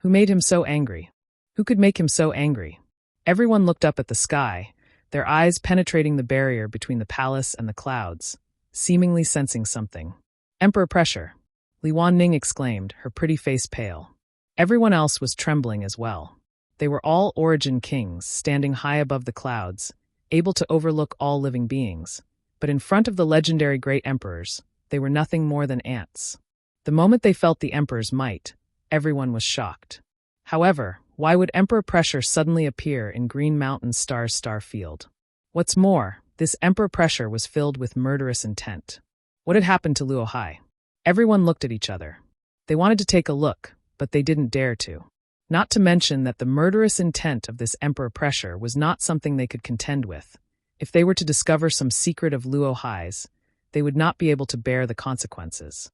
Speaker 1: Who made him so angry? Who could make him so angry? Everyone looked up at the sky, their eyes penetrating the barrier between the palace and the clouds, seemingly sensing something. "Emperor pressure," Li Wanning exclaimed, her pretty face pale. Everyone else was trembling as well. They were all origin kings, standing high above the clouds, able to overlook all living beings. But in front of the legendary great emperors, they were nothing more than ants. The moment they felt the emperor's might, everyone was shocked. However, why would Emperor Pressure suddenly appear in Green Mountain's star field? What's more, this Emperor Pressure was filled with murderous intent. What had happened to Luo Hai? Everyone looked at each other. They wanted to take a look, but they didn't dare to. Not to mention that the murderous intent of this Emperor Pressure was not something they could contend with. If they were to discover some secret of Luo Hai's, they would not be able to bear the consequences.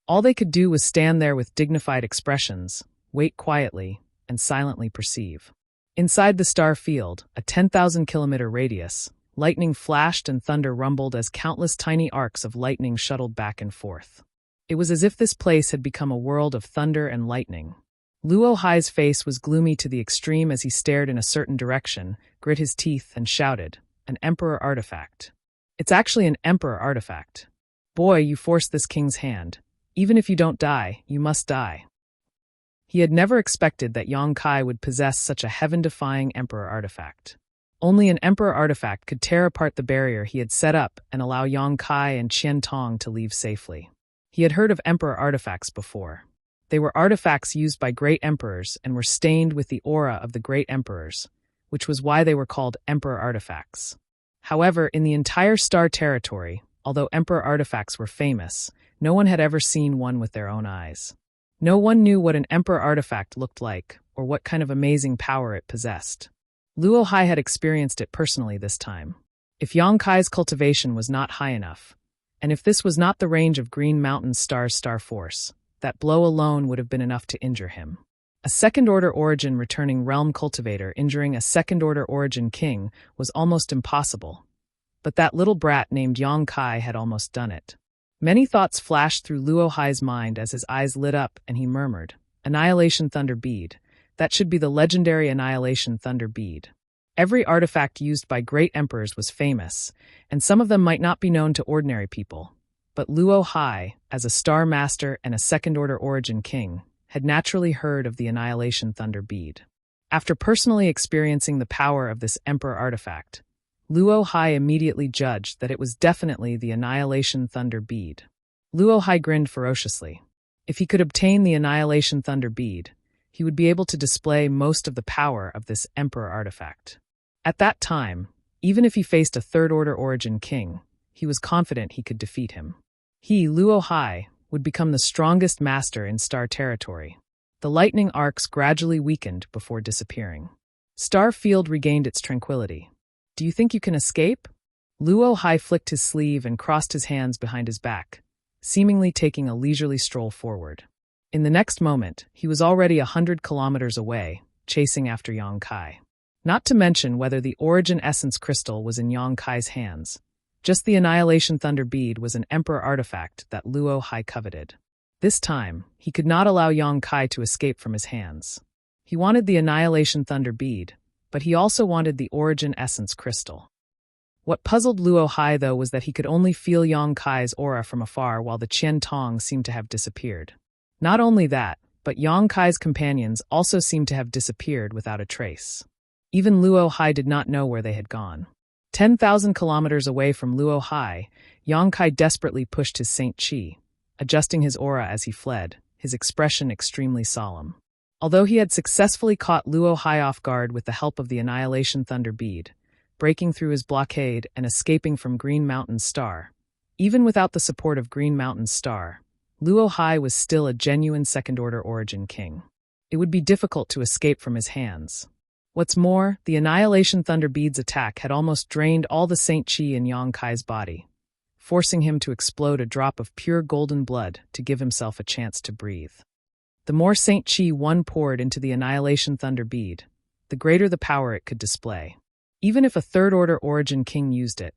Speaker 1: All they could do was stand there with dignified expressions, wait quietly, and silently perceive. Inside the star field, a 10,000-kilometer radius, lightning flashed and thunder rumbled as countless tiny arcs of lightning shuttled back and forth. It was as if this place had become a world of thunder and lightning. Luo Hai's face was gloomy to the extreme as he stared in a certain direction, grit his teeth, and shouted, "An Emperor artifact. It's actually an Emperor artifact. Boy, you forced this king's hand. Even if you don't die, you must die." He had never expected that Yang Kai would possess such a heaven-defying Emperor artifact. Only an Emperor artifact could tear apart the barrier he had set up and allow Yang Kai and Qian Tong to leave safely. He had heard of Emperor artifacts before. They were artifacts used by great emperors and were stained with the aura of the great emperors, which was why they were called Emperor artifacts. However, in the entire star territory, although Emperor artifacts were famous, no one had ever seen one with their own eyes. No one knew what an Emperor artifact looked like or what kind of amazing power it possessed. Luo Hai had experienced it personally this time. If Yang Kai's cultivation was not high enough, and if this was not the range of Green Mountain's star force, that blow alone would have been enough to injure him. A second-order origin returning realm cultivator injuring a second-order origin king was almost impossible. But that little brat named Yang Kai had almost done it. Many thoughts flashed through Luo Hai's mind as his eyes lit up and he murmured, "Annihilation Thunder Bead. That should be the legendary Annihilation Thunder Bead." Every artifact used by great emperors was famous, and some of them might not be known to ordinary people. But Luo Hai, as a star master and a second-order origin king, had naturally heard of the Annihilation Thunder Bead. After personally experiencing the power of this Emperor artifact, Luo Hai immediately judged that it was definitely the Annihilation Thunder Bead. Luo Hai grinned ferociously. If he could obtain the Annihilation Thunder Bead, he would be able to display most of the power of this Emperor artifact. At that time, even if he faced a third-order origin king, he was confident he could defeat him. He, Luo Hai, would become the strongest master in star territory. The lightning arcs gradually weakened before disappearing. Star Field regained its tranquility. "Do you think you can escape?" Luo Hai flicked his sleeve and crossed his hands behind his back, seemingly taking a leisurely stroll forward. In the next moment, he was already 100 kilometers away, chasing after Yang Kai. Not to mention whether the Origin Essence Crystal was in Yang Kai's hands. Just the Annihilation Thunder Bead was an Emperor artifact that Luo Hai coveted. This time, he could not allow Yang Kai to escape from his hands. He wanted the Annihilation Thunder Bead, but he also wanted the Origin Essence Crystal. What puzzled Luo Hai, though, was that he could only feel Yang Kai's aura from afar while the Qian Tong seemed to have disappeared. Not only that, but Yang Kai's companions also seemed to have disappeared without a trace. Even Luo Hai did not know where they had gone. 10,000 kilometers away from Luo Hai, Yang Kai desperately pushed his Saint Qi, adjusting his aura as he fled, his expression extremely solemn. Although he had successfully caught Luo Hai off guard with the help of the Annihilation Thunder Bead, breaking through his blockade and escaping from Green Mountain's star, even without the support of Green Mountain's star, Luo Hai was still a genuine second-order origin king. It would be difficult to escape from his hands. What's more, the Annihilation Thunder Bead's attack had almost drained all the Saint Chi in Yang Kai's body, forcing him to explode a drop of pure golden blood to give himself a chance to breathe. The more Saint Chi one poured into the Annihilation Thunder Bead, the greater the power it could display. Even if a third-order origin king used it,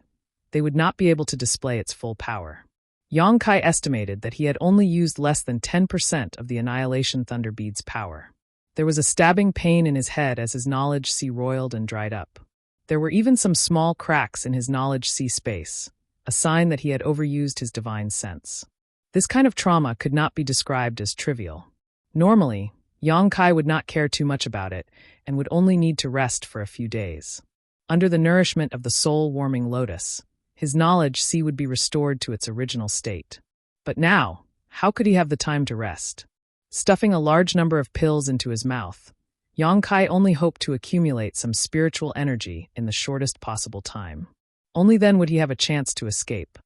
Speaker 1: they would not be able to display its full power. Yang Kai estimated that he had only used less than 10% of the Annihilation Thunder Bead's power. There was a stabbing pain in his head as his knowledge sea roiled and dried up. There were even some small cracks in his knowledge sea space, a sign that he had overused his divine sense. This kind of trauma could not be described as trivial. Normally, Yang Kai would not care too much about it and would only need to rest for a few days. Under the nourishment of the soul-warming lotus, his knowledge sea would be restored to its original state. But now, how could he have the time to rest? Stuffing a large number of pills into his mouth, Yang Kai only hoped to accumulate some spiritual energy in the shortest possible time. Only then would he have a chance to escape.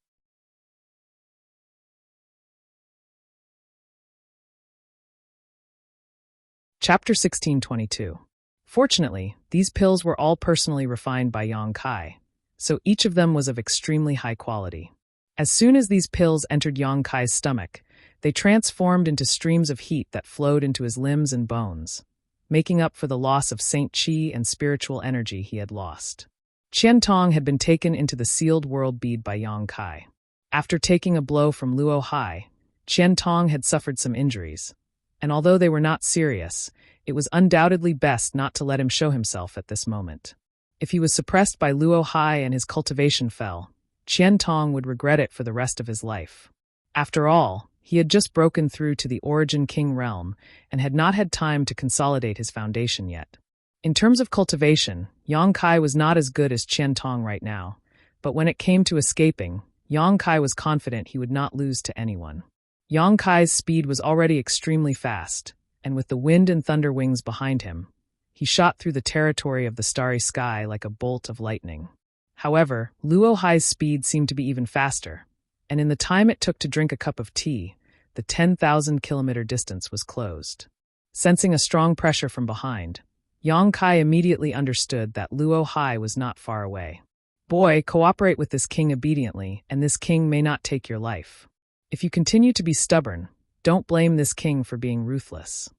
Speaker 1: Chapter 1622. Fortunately, these pills were all personally refined by Yang Kai, so each of them was of extremely high quality. As soon as these pills entered Yang Kai's stomach, they transformed into streams of heat that flowed into his limbs and bones, making up for the loss of Saint Chi and spiritual energy he had lost. Qian Tong had been taken into the sealed world bead by Yang Kai. After taking a blow from Luo Hai, Qian Tong had suffered some injuries, and although they were not serious, it was undoubtedly best not to let him show himself at this moment. If he was suppressed by Luo Hai and his cultivation fell, Qian Tong would regret it for the rest of his life. After all, he had just broken through to the Origin King realm and had not had time to consolidate his foundation yet. In terms of cultivation, Yang Kai was not as good as Qian Tong right now, but when it came to escaping, Yang Kai was confident he would not lose to anyone. Yang Kai's speed was already extremely fast, and with the wind and thunder wings behind him, he shot through the territory of the starry sky like a bolt of lightning. However, Luo Hai's speed seemed to be even faster, and in the time it took to drink a cup of tea, the 10,000-kilometer distance was closed. Sensing a strong pressure from behind, Yang Kai immediately understood that Luo Hai was not far away. Boy, cooperate with this king obediently, and this king may not take your life. If you continue to be stubborn, don't blame this king for being ruthless.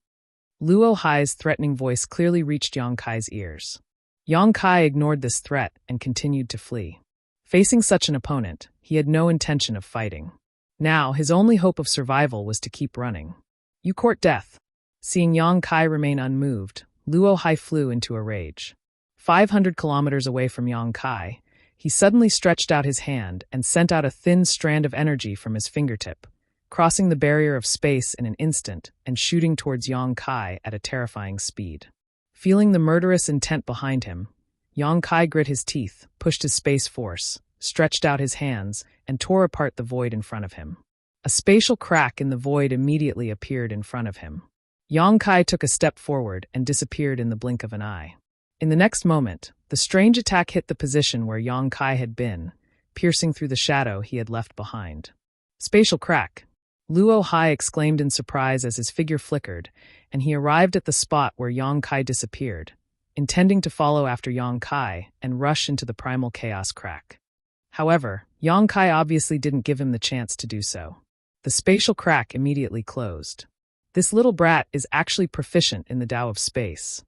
Speaker 1: Luo Hai's threatening voice clearly reached Yang Kai's ears. Yang Kai ignored this threat and continued to flee. Facing such an opponent, he had no intention of fighting. Now, his only hope of survival was to keep running. You court death. Seeing Yang Kai remain unmoved, Luo Hai flew into a rage. 500 kilometers away from Yang Kai, he suddenly stretched out his hand and sent out a thin strand of energy from his fingertip, crossing the barrier of space in an instant and shooting towards Yang Kai at a terrifying speed. Feeling the murderous intent behind him, Yang Kai grit his teeth, pushed his space force, stretched out his hands, and tore apart the void in front of him. A spatial crack in the void immediately appeared in front of him. Yang Kai took a step forward and disappeared in the blink of an eye. In the next moment, the strange attack hit the position where Yang Kai had been, piercing through the shadow he had left behind. Spatial crack! Luo Hai exclaimed in surprise as his figure flickered, and he arrived at the spot where Yang Kai disappeared, intending to follow after Yang Kai and rush into the primal chaos crack. However, Yang Kai obviously didn't give him the chance to do so. The spatial crack immediately closed. This little brat is actually proficient in the Tao of space,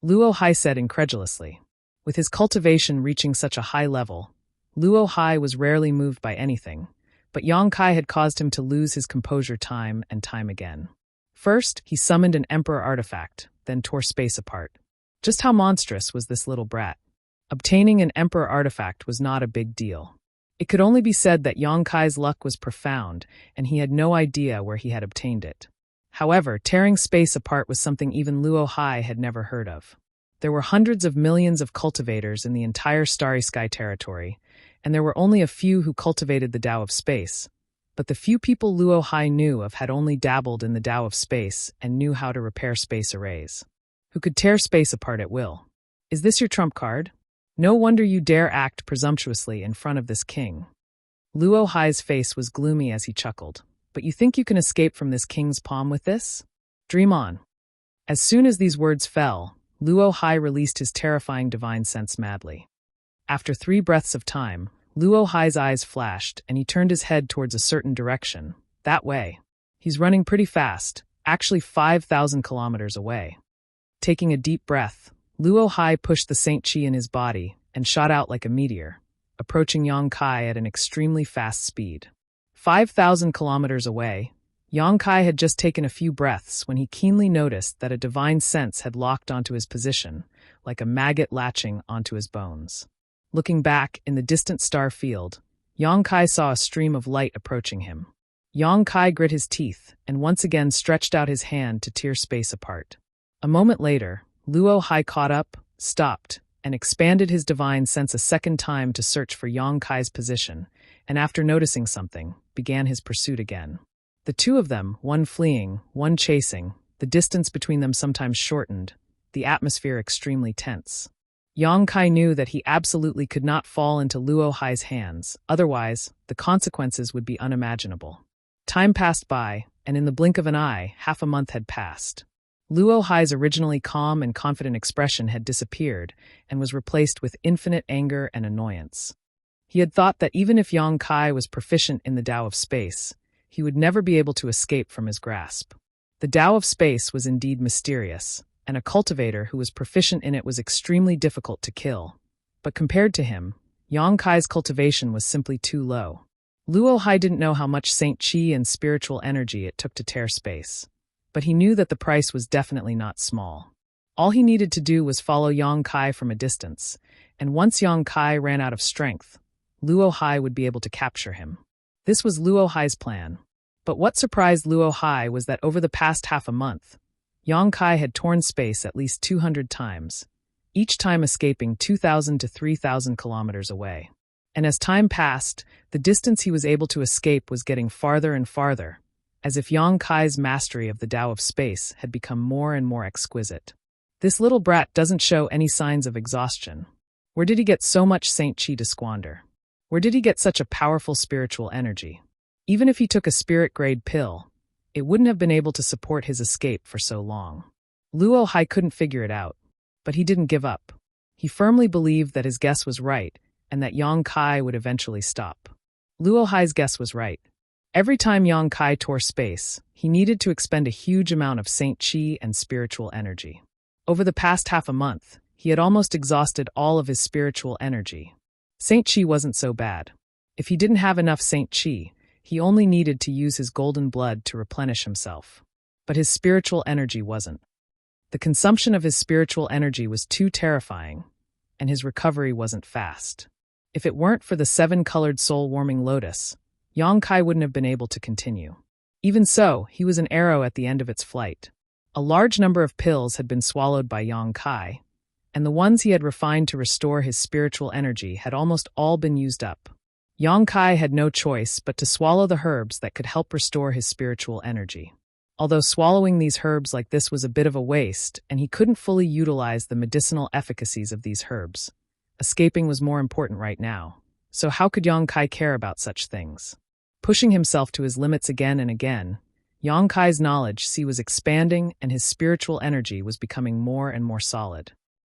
Speaker 1: Luo Hai said incredulously. With his cultivation reaching such a high level, Luo Hai was rarely moved by anything, but Yang Kai had caused him to lose his composure time and time again. First, he summoned an emperor artifact, then tore space apart. Just how monstrous was this little brat? Obtaining an emperor artifact was not a big deal. It could only be said that Yang Kai's luck was profound, and he had no idea where he had obtained it. However, tearing space apart was something even Luo Hai had never heard of. There were hundreds of millions of cultivators in the entire Starry Sky territory, and there were only a few who cultivated the Tao of space, But the few people Luo Hai knew of had only dabbled in the Tao of space and knew how to repair space arrays. Who could tear space apart at will. Is this your trump card? No wonder you dare act presumptuously in front of this king. Luo Hai's face was gloomy as he chuckled. But you think you can escape from this king's palm with this? Dream on. As soon as these words fell, Luo Hai released his terrifying divine sense madly. After 3 breaths of time, Luo Hai's eyes flashed and he turned his head towards a certain direction. That way. He's running pretty fast, actually 5,000 kilometers away. Taking a deep breath, Luo Hai pushed the Saint Chi in his body and shot out like a meteor, approaching Yang Kai at an extremely fast speed. 5,000 kilometers away, Yang Kai had just taken a few breaths when he keenly noticed that a divine sense had locked onto his position, like a maggot latching onto his bones. Looking back in the distant star field, Yang Kai saw a stream of light approaching him. Yang Kai grit his teeth and once again stretched out his hand to tear space apart. A moment later, Luo Hai caught up, stopped, and expanded his divine sense a second time to search for Yang Kai's position, and after noticing something, began his pursuit again. The two of them, one fleeing, one chasing, the distance between them sometimes shortened, the atmosphere extremely tense. Yang Kai knew that he absolutely could not fall into Luo Hai's hands, otherwise, the consequences would be unimaginable. Time passed by, and in the blink of an eye, half a month had passed. Luo Hai's originally calm and confident expression had disappeared and was replaced with infinite anger and annoyance. He had thought that even if Yang Kai was proficient in the Tao of space, he would never be able to escape from his grasp. The Tao of space was indeed mysterious, and a cultivator who was proficient in it was extremely difficult to kill. But compared to him, Yang Kai's cultivation was simply too low. Luo Hai didn't know how much Saint Chi and spiritual energy it took to tear space, but he knew that the price was definitely not small. All he needed to do was follow Yang Kai from a distance, and once Yang Kai ran out of strength, Luo Hai would be able to capture him. This was Luo Hai's plan. But what surprised Luo Hai was that over the past half a month, Yang Kai had torn space at least 200 times, each time escaping 2,000 to 3,000 kilometers away. And as time passed, the distance he was able to escape was getting farther and farther, as if Yang Kai's mastery of the Tao of space had become more and more exquisite. This little brat doesn't show any signs of exhaustion. Where did he get so much Saint Chi to squander? Where did he get such a powerful spiritual energy? Even if he took a spirit-grade pill, it wouldn't have been able to support his escape for so long. Luo Hai couldn't figure it out, but he didn't give up. He firmly believed that his guess was right and that Yang Kai would eventually stop. Luo Hai's guess was right. Every time Yang Kai tore space, he needed to expend a huge amount of Saint Chi and spiritual energy. Over the past half a month, he had almost exhausted all of his spiritual energy. Saint Chi wasn't so bad. If he didn't have enough Saint Chi, he only needed to use his golden blood to replenish himself. But his spiritual energy wasn't. The consumption of his spiritual energy was too terrifying, and his recovery wasn't fast. If it weren't for the 7-colored soul-warming lotus, Yang Kai wouldn't have been able to continue. Even so, he was an arrow at the end of its flight. A large number of pills had been swallowed by Yang Kai, and the ones he had refined to restore his spiritual energy had almost all been used up. Yang Kai had no choice but to swallow the herbs that could help restore his spiritual energy. Although swallowing these herbs like this was a bit of a waste, and he couldn't fully utilize the medicinal efficacies of these herbs, escaping was more important right now. So how could Yang Kai care about such things? Pushing himself to his limits again and again, Yang Kai's knowledge was expanding and his spiritual energy was becoming more and more solid.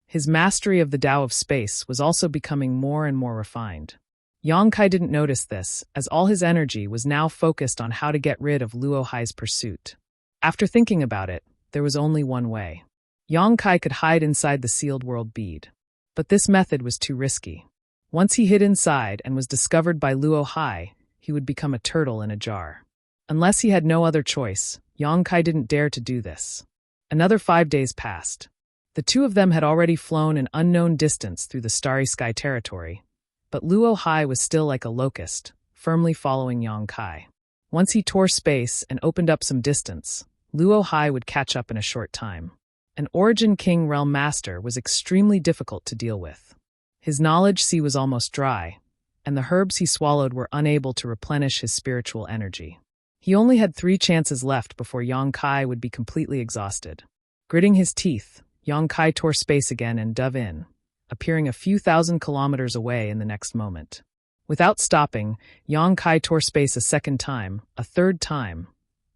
Speaker 1: His mastery of the Tao of space was also becoming more and more refined. Yang Kai didn't notice this, as all his energy was now focused on how to get rid of Luo Hai's pursuit. After thinking about it, there was only one way. Yang Kai could hide inside the sealed world bead. But this method was too risky. Once he hid inside and was discovered by Luo Hai, he would become a turtle in a jar. Unless he had no other choice, Yang Kai didn't dare to do this. Another 5 days passed. The two of them had already flown an unknown distance through the starry sky territory, but Luo Hai was still like a locust, firmly following Yang Kai. Once he tore space and opened up some distance, Luo Hai would catch up in a short time. An Origin King Realm Master was extremely difficult to deal with. His knowledge was almost dry, and the herbs he swallowed were unable to replenish his spiritual energy. He only had 3 chances left before Yang Kai would be completely exhausted. Gritting his teeth, Yang Kai tore space again and dove in, appearing a few thousand kilometers away in the next moment. Without stopping, Yang Kai tore space a second time, a third time.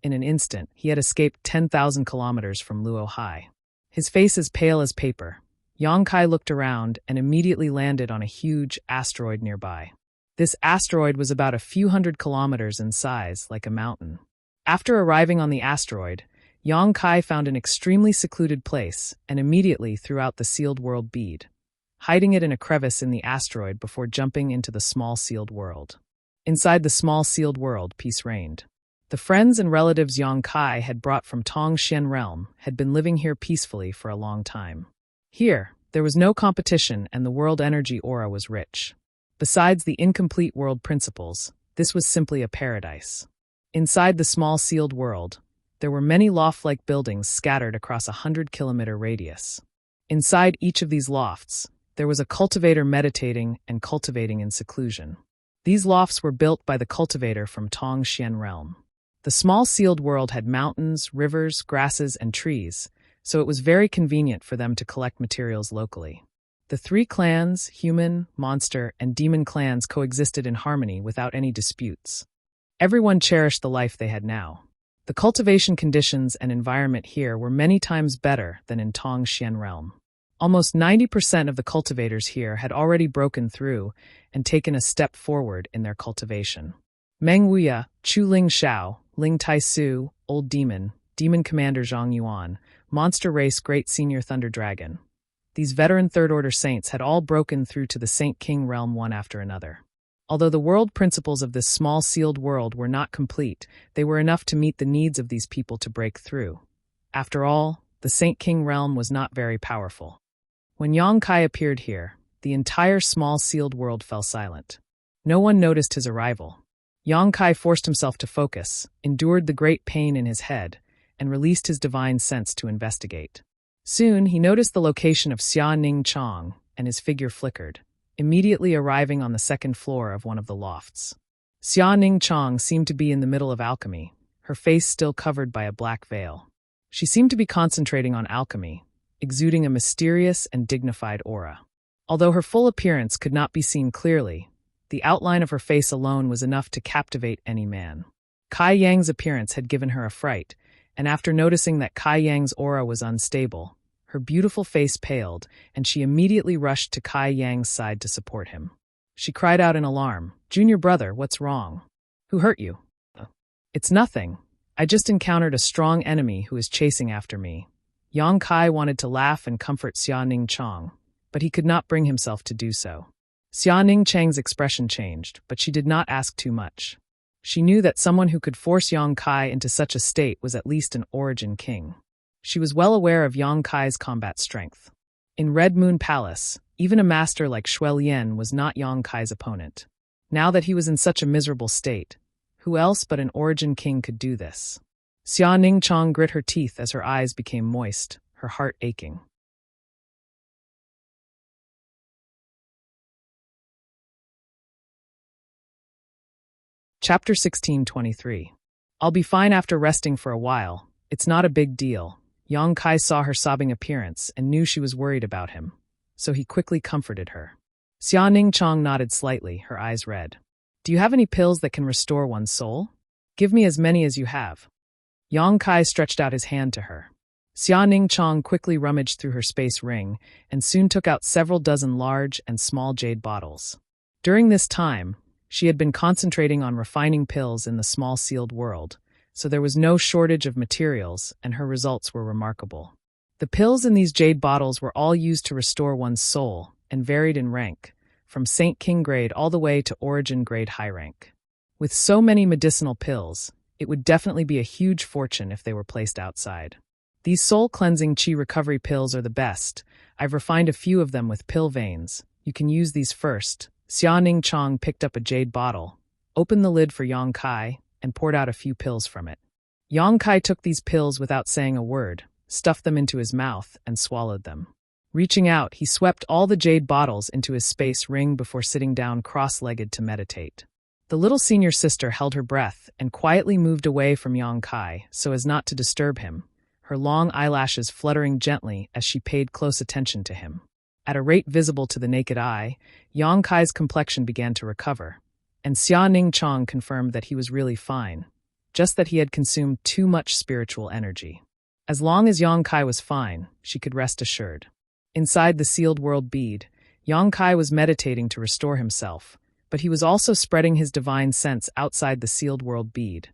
Speaker 1: In an instant, he had escaped 10,000 kilometers from Luo Hai. His face as pale as paper, Yang Kai looked around and immediately landed on a huge asteroid nearby. This asteroid was about a few hundred kilometers in size, like a mountain. After arriving on the asteroid, Yang Kai found an extremely secluded place and immediately threw out the sealed world bead, hiding it in a crevice in the asteroid before jumping into the small sealed world. Inside the small sealed world, peace reigned. The friends and relatives Yang Kai had brought from Tongxian realm had been living here peacefully for a long time. Here, there was no competition and the world energy aura was rich. Besides the incomplete world principles, this was simply a paradise. Inside the small sealed world, there were many loft-like buildings scattered across a 100-kilometer radius. Inside each of these lofts, there was a cultivator meditating and cultivating in seclusion. These lofts were built by the cultivator from Tongxian realm. The small sealed world had mountains, rivers, grasses, and trees, so it was very convenient for them to collect materials locally. The 3 clans, human, monster, and demon clans coexisted in harmony without any disputes. Everyone cherished the life they had now. The cultivation conditions and environment here were many times better than in Tongxian realm. Almost 90% of the cultivators here had already broken through and taken a step forward in their cultivation. Meng Wuya, Chu Ling Xiao, Ling Tai Su, Old Demon, Demon Commander Zhang Yuan, Monster Race Great Senior Thunder Dragon. These veteran third-order saints had all broken through to the Saint King realm one after another. Although the world principles of this small sealed world were not complete, they were enough to meet the needs of these people to break through. After all, the Saint King realm was not very powerful. When Yang Kai appeared here, the entire small sealed world fell silent. No one noticed his arrival. Yang Kai forced himself to focus, endured the great pain in his head, and released his divine sense to investigate. Soon, he noticed the location of Xia Ning Chong, and his figure flickered, immediately arriving on the 2nd floor of one of the lofts. Xia Ning Chong seemed to be in the middle of alchemy, her face still covered by a black veil. She seemed to be concentrating on alchemy, exuding a mysterious and dignified aura. Although her full appearance could not be seen clearly, the outline of her face alone was enough to captivate any man. Kai Yang's appearance had given her a fright, and after noticing that Kai Yang's aura was unstable, her beautiful face paled, and she immediately rushed to Kai Yang's side to support him. She cried out in alarm, "Junior brother, what's wrong? Who hurt you?" "It's nothing. I just encountered a strong enemy who is chasing after me." Yang Kai wanted to laugh and comfort Xia Ning Chong, but he could not bring himself to do so. Xia Ning Chang's expression changed, but she did not ask too much. She knew that someone who could force Yang Kai into such a state was at least an origin king. She was well aware of Yang Kai's combat strength. In Red Moon Palace, even a master like Shui Lian was not Yang Kai's opponent. Now that he was in such a miserable state, who else but an origin king could do this? Xia Ning Chong grit her teeth as her eyes became moist, her heart aching. Chapter 16:23. I'll be fine after resting for a while. It's not a big deal. Yang Kai saw her sobbing appearance and knew she was worried about him, so he quickly comforted her. Xia Ning Chong nodded slightly, her eyes red. "Do you have any pills that can restore one's soul? Give me as many as you have." Yang Kai stretched out his hand to her. Xia Ning Chong quickly rummaged through her space ring and soon took out several dozen large and small jade bottles. During this time, she had been concentrating on refining pills in the small sealed world, so there was no shortage of materials and her results were remarkable. The pills in these jade bottles were all used to restore one's soul and varied in rank, from Saint King grade all the way to origin grade high rank. With so many medicinal pills, it would definitely be a huge fortune if they were placed outside. These soul-cleansing chi recovery pills are the best. I've refined a few of them with pill veins. You can use these first. Xia Ning Chong picked up a jade bottle, opened the lid for Yang Kai, and poured out a few pills from it. Yang Kai took these pills without saying a word, stuffed them into his mouth, and swallowed them. Reaching out, he swept all the jade bottles into his space ring before sitting down cross-legged to meditate. The little senior sister held her breath and quietly moved away from Yang Kai so as not to disturb him, her long eyelashes fluttering gently as she paid close attention to him. At a rate visible to the naked eye, Yang Kai's complexion began to recover, and Xia Ning Chong confirmed that he was really fine, just that he had consumed too much spiritual energy. As long as Yang Kai was fine, she could rest assured. Inside the sealed world bead, Yang Kai was meditating to restore himself, but he was also spreading his divine sense outside the sealed world bead,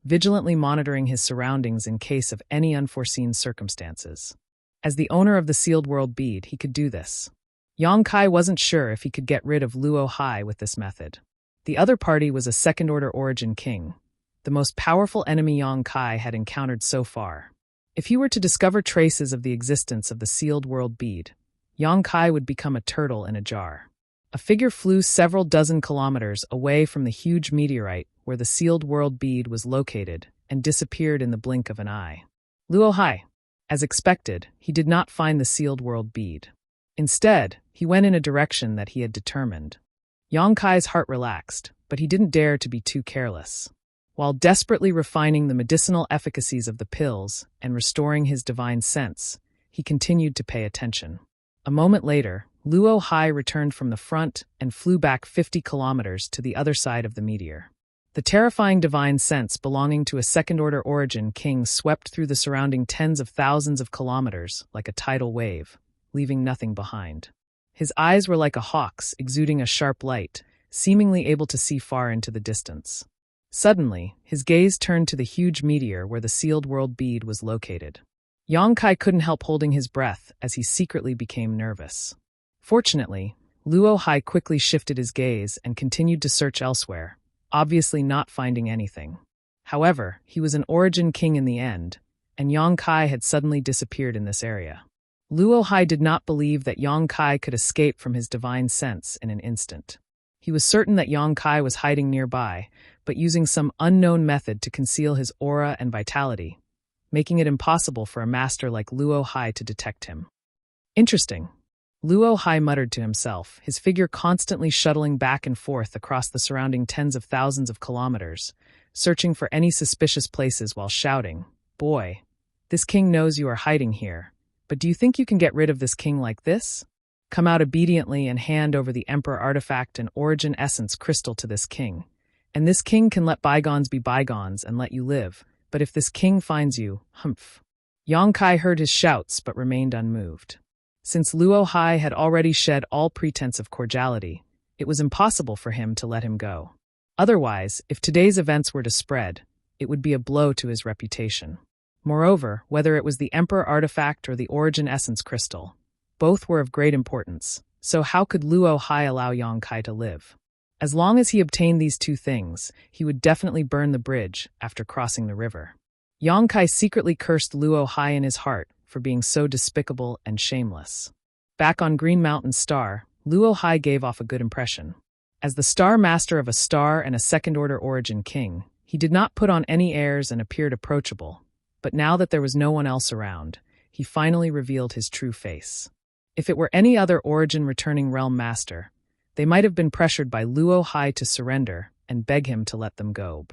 Speaker 1: vigilantly monitoring his surroundings in case of any unforeseen circumstances. As the owner of the sealed world bead, he could do this. Yang Kai wasn't sure if he could get rid of Luo Hai with this method. The other party was a second-order origin king, the most powerful enemy Yang Kai had encountered so far. If he were to discover traces of the existence of the sealed world bead, Yang Kai would become a turtle in a jar. A figure flew several dozen kilometers away from the huge meteorite where the sealed world bead was located and disappeared in the blink of an eye. Luo Hai. As expected, he did not find the sealed world bead. Instead, he went in a direction that he had determined. Yang Kai's heart relaxed, but he didn't dare to be too careless. While desperately refining the medicinal efficacies of the pills and restoring his divine sense, he continued to pay attention. A moment later, Luo Hai returned from the front and flew back 50 kilometers to the other side of the meteor. The terrifying divine sense belonging to a second-order origin king swept through the surrounding tens of thousands of kilometers like a tidal wave, leaving nothing behind. His eyes were like a hawk's, exuding a sharp light, seemingly able to see far into the distance. Suddenly, his gaze turned to the huge meteor where the sealed world bead was located. Yang Kai couldn't help holding his breath as he secretly became nervous. Fortunately, Luo Hai quickly shifted his gaze and continued to search elsewhere, obviously not finding anything. However, he was an origin king in the end, and Yang Kai had suddenly disappeared in this area. Luo Hai did not believe that Yang Kai could escape from his divine sense in an instant. He was certain that Yang Kai was hiding nearby, but using some unknown method to conceal his aura and vitality, making it impossible for a master like Luo Hai to detect him. Interesting. Luo Hai muttered to himself, his figure constantly shuttling back and forth across the surrounding tens of thousands of kilometers, searching for any suspicious places while shouting, "Boy, this king knows you are hiding here, but do you think you can get rid of this king like this? Come out obediently and hand over the Emperor artifact and origin essence crystal to this king. And this king can let bygones be bygones and let you live, but if this king finds you, humph." Yang Kai heard his shouts but remained unmoved. Since Luo Hai had already shed all pretense of cordiality, it was impossible for him to let him go. Otherwise, if today's events were to spread, it would be a blow to his reputation. Moreover, whether it was the Emperor artifact or the origin essence crystal, both were of great importance, so how could Luo Hai allow Yang Kai to live? As long as he obtained these two things, he would definitely burn the bridge after crossing the river. Yang Kai secretly cursed Luo Hai in his heart for being so despicable and shameless. Back on Green Mountain Star, Luo Hai gave off a good impression. As the star master of a star and a second-order origin king, he did not put on any airs and appeared approachable, but now that there was no one else around, he finally revealed his true face. If it were any other origin returning realm master, they might have been pressured by Luo Hai to surrender and beg him to let them go.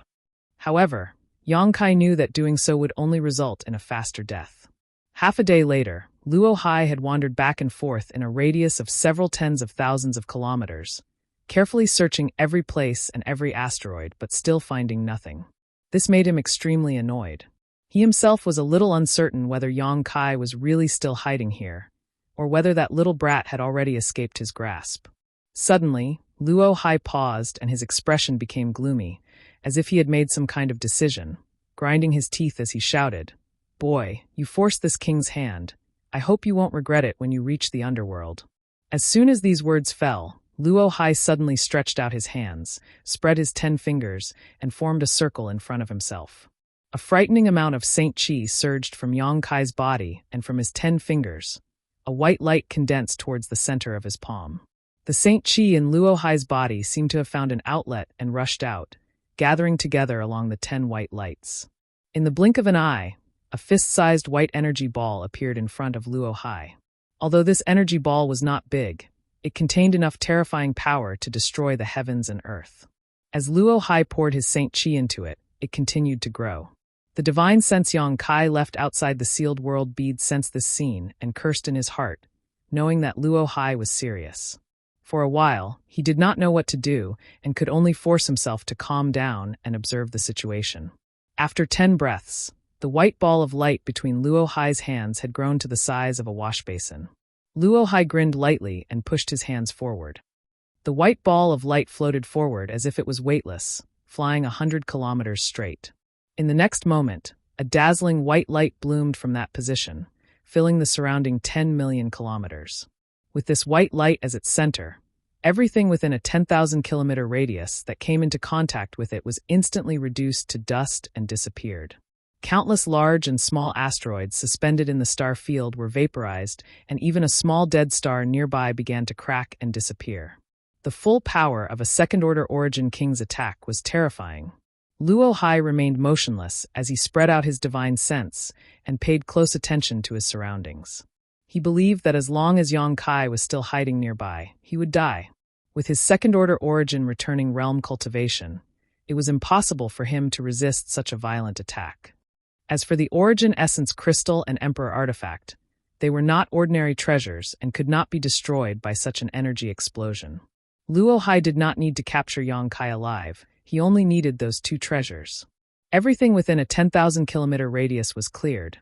Speaker 1: However, Yang Kai knew that doing so would only result in a faster death. Half a day later, Luo Hai had wandered back and forth in a radius of several tens of thousands of kilometers, carefully searching every place and every asteroid but still finding nothing. This made him extremely annoyed. He himself was a little uncertain whether Yang Kai was really still hiding here, or whether that little brat had already escaped his grasp. Suddenly, Luo Hai paused and his expression became gloomy, as if he had made some kind of decision, grinding his teeth as he shouted, "Boy, you forced this king's hand. I hope you won't regret it when you reach the underworld." As soon as these words fell, Luo Hai suddenly stretched out his hands, spread his 10 fingers, and formed a circle in front of himself. A frightening amount of Saint Chi surged from Yang Kai's body and from his 10 fingers. A white light condensed towards the center of his palm. The Saint Chi in Luo Hai's body seemed to have found an outlet and rushed out, gathering together along the 10 white lights. In the blink of an eye, a fist-sized white energy ball appeared in front of Luo Hai. Although this energy ball was not big, it contained enough terrifying power to destroy the heavens and earth. As Luo Hai poured his Saint Qi into it, it continued to grow. The divine sense Yang Kai left outside the sealed world bead sensed this scene and cursed in his heart, knowing that Luo Hai was serious. For a while, he did not know what to do and could only force himself to calm down and observe the situation. After 10 breaths, the white ball of light between Luo Hai's hands had grown to the size of a wash basin. Luo Hai grinned lightly and pushed his hands forward. The white ball of light floated forward as if it was weightless, flying 100 kilometers straight. In the next moment, a dazzling white light bloomed from that position, filling the surrounding 10 million kilometers. With this white light as its center, everything within a 10,000-kilometer radius that came into contact with it was instantly reduced to dust and disappeared. Countless large and small asteroids suspended in the star field were vaporized, and even a small dead star nearby began to crack and disappear. The full power of a second-order Origin King's attack was terrifying. Luo Hai remained motionless as he spread out his divine sense and paid close attention to his surroundings. He believed that as long as Yang Kai was still hiding nearby, he would die. With his second-order origin returning realm cultivation, it was impossible for him to resist such a violent attack. As for the Origin Essence Crystal and Emperor Artifact, they were not ordinary treasures and could not be destroyed by such an energy explosion. Luo Hai did not need to capture Yang Kai alive, he only needed those 2 treasures. Everything within a 10,000-kilometer radius was cleared,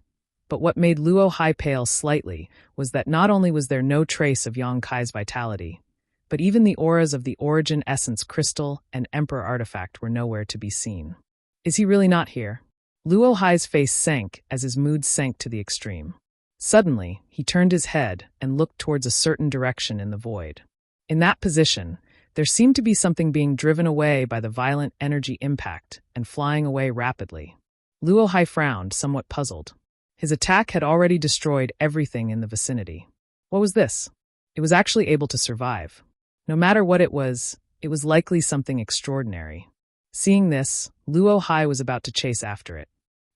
Speaker 1: but what made Luo Hai pale slightly was that not only was there no trace of Yang Kai's vitality, but even the auras of the Origin Essence Crystal and Emperor Artifact were nowhere to be seen. Is he really not here? Luo Hai's face sank as his mood sank to the extreme. Suddenly, he turned his head and looked towards a certain direction in the void. In that position, there seemed to be something being driven away by the violent energy impact and flying away rapidly. Luo Hai frowned, somewhat puzzled. His attack had already destroyed everything in the vicinity. What was this? It was actually able to survive. No matter what it was likely something extraordinary. Seeing this, Luo Hai was about to chase after it.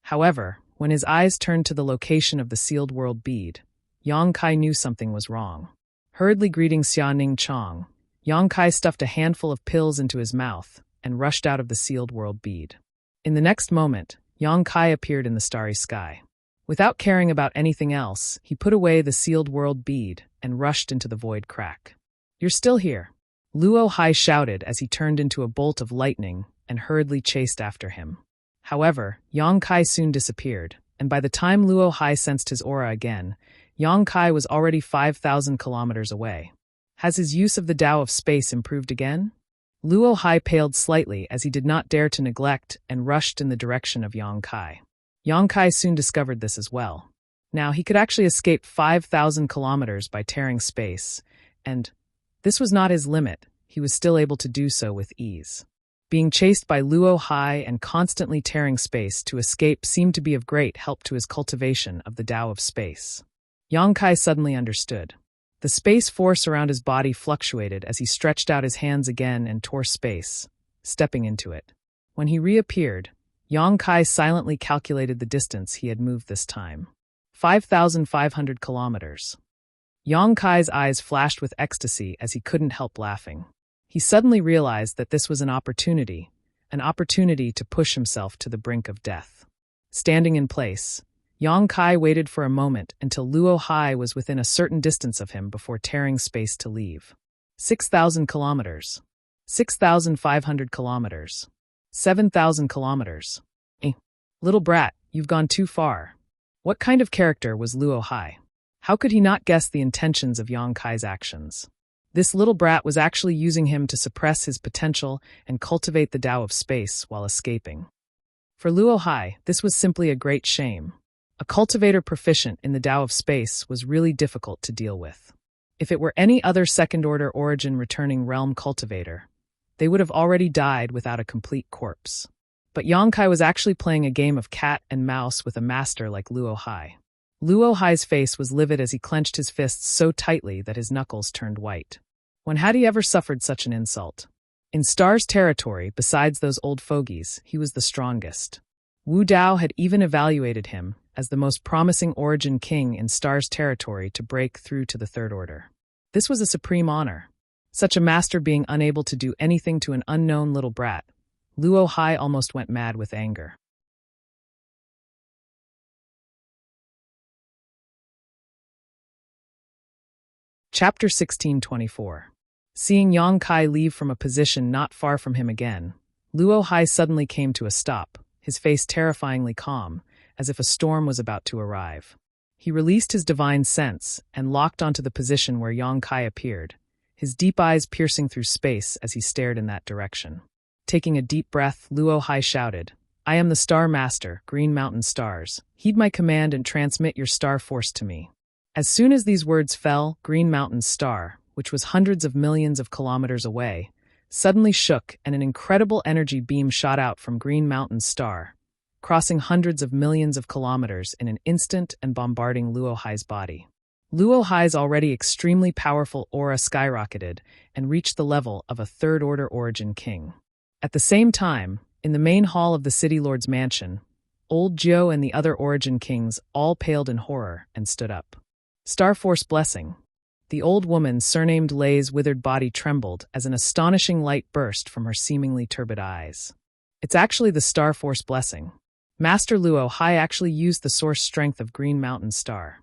Speaker 1: However, when his eyes turned to the location of the sealed world bead, Yang Kai knew something was wrong. Hurriedly greeting Xia Ning Chong, Yang Kai stuffed a handful of pills into his mouth and rushed out of the sealed world bead. In the next moment, Yang Kai appeared in the starry sky. Without caring about anything else, he put away the sealed world bead and rushed into the void crack. "You're still here," Luo Hai shouted as he turned into a bolt of lightning and hurriedly chased after him. However, Yang Kai soon disappeared, and by the time Luo Hai sensed his aura again, Yang Kai was already 5,000 kilometers away. Has his use of the Tao of space improved again? Luo Hai paled slightly as he did not dare to neglect and rushed in the direction of Yang Kai. Yang Kai soon discovered this as well. Now, he could actually escape 5,000 kilometers by tearing space, and this was not his limit. He was still able to do so with ease. Being chased by Luo Hai and constantly tearing space to escape seemed to be of great help to his cultivation of the Tao of space. Yang Kai suddenly understood. The space force around his body fluctuated as he stretched out his hands again and tore space, stepping into it. When he reappeared, Yang Kai silently calculated the distance he had moved this time. 5,500 kilometers. Yang Kai's eyes flashed with ecstasy as he couldn't help laughing. He suddenly realized that this was an opportunity to push himself to the brink of death. Standing in place, Yang Kai waited for a moment until Luo Hai was within a certain distance of him before tearing space to leave. 6,000 kilometers. 6,500 kilometers. 7,000 kilometers. Little brat, you've gone too far. What kind of character was Luo Hai? How could he not guess the intentions of Yang Kai's actions? This little brat was actually using him to suppress his potential and cultivate the Tao of space while escaping. For Luo Hai, this was simply a great shame. A cultivator proficient in the Tao of space was really difficult to deal with. If it were any other second-order origin returning realm cultivator, they would have already died without a complete corpse. But Yang Kai was actually playing a game of cat and mouse with a master like Luo Hai. Luo Hai's face was livid as he clenched his fists so tightly that his knuckles turned white. When had he ever suffered such an insult? In Star's territory, besides those old fogies, he was the strongest. Wu Dao had even evaluated him as the most promising origin king in Star's territory to break through to the Third Order. This was a supreme honor. Such a master being unable to do anything to an unknown little brat. Luo Hai almost went mad with anger. Chapter 1624. Seeing Yang Kai leave from a position not far from him again, Luo Hai suddenly came to a stop, his face terrifyingly calm, as if a storm was about to arrive. He released his divine sense and locked onto the position where Yang Kai appeared, his deep eyes piercing through space as he stared in that direction. Taking a deep breath, Luo Hai shouted, "I am the Star Master, Green Mountain Stars. Heed my command and transmit your star force to me." As soon as these words fell, Green Mountain's star, which was hundreds of millions of kilometers away, suddenly shook and an incredible energy beam shot out from Green Mountain's star, crossing hundreds of millions of kilometers in an instant and bombarding Luo Hai's body. Luo Hai's already extremely powerful aura skyrocketed and reached the level of a Third Order origin king. At the same time, in the main hall of the City Lord's mansion, Old Jiu and the other origin kings all paled in horror and stood up. Star Force blessing. The old woman, surnamed Lei's withered body trembled as an astonishing light burst from her seemingly turbid eyes. It's actually the Star Force blessing. Master Luo Hai actually used the source strength of Green Mountain Star.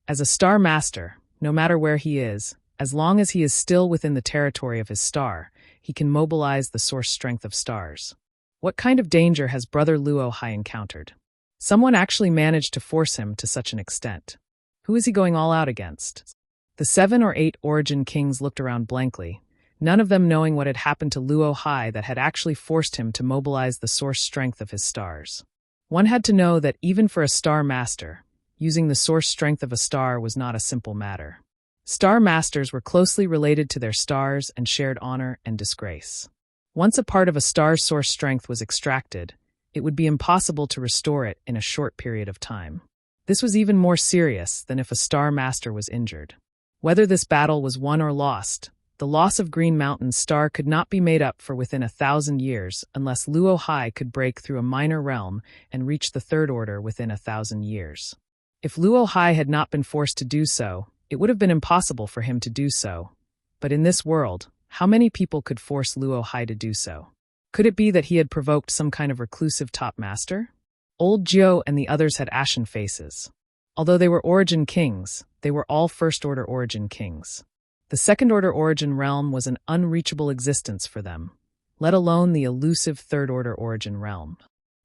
Speaker 1: As a Star Master, no matter where he is, as long as he is still within the territory of his star, he can mobilize the source strength of stars. What kind of danger has Brother Luo Hai encountered? Someone actually managed to force him to such an extent. Who is he going all out against? The 7 or 8 origin kings looked around blankly, none of them knowing what had happened to Luo Hai that had actually forced him to mobilize the source strength of his stars. One had to know that even for a star master, using the source strength of a star was not a simple matter. Star masters were closely related to their stars and shared honor and disgrace. Once a part of a star's source strength was extracted, it would be impossible to restore it in a short period of time. This was even more serious than if a star master was injured. Whether this battle was won or lost, the loss of Green Mountain's star could not be made up for within 1,000 years unless Luo Hai could break through a minor realm and reach the Third Order within 1,000 years. If Luo Hai had not been forced to do so, it would have been impossible for him to do so. But in this world, how many people could force Luo Hai to do so? Could it be that he had provoked some kind of reclusive top master? Old Jiu and the others had ashen faces. Although they were origin kings, they were all First Order origin kings. The Second Order origin realm was an unreachable existence for them, let alone the elusive Third Order origin realm.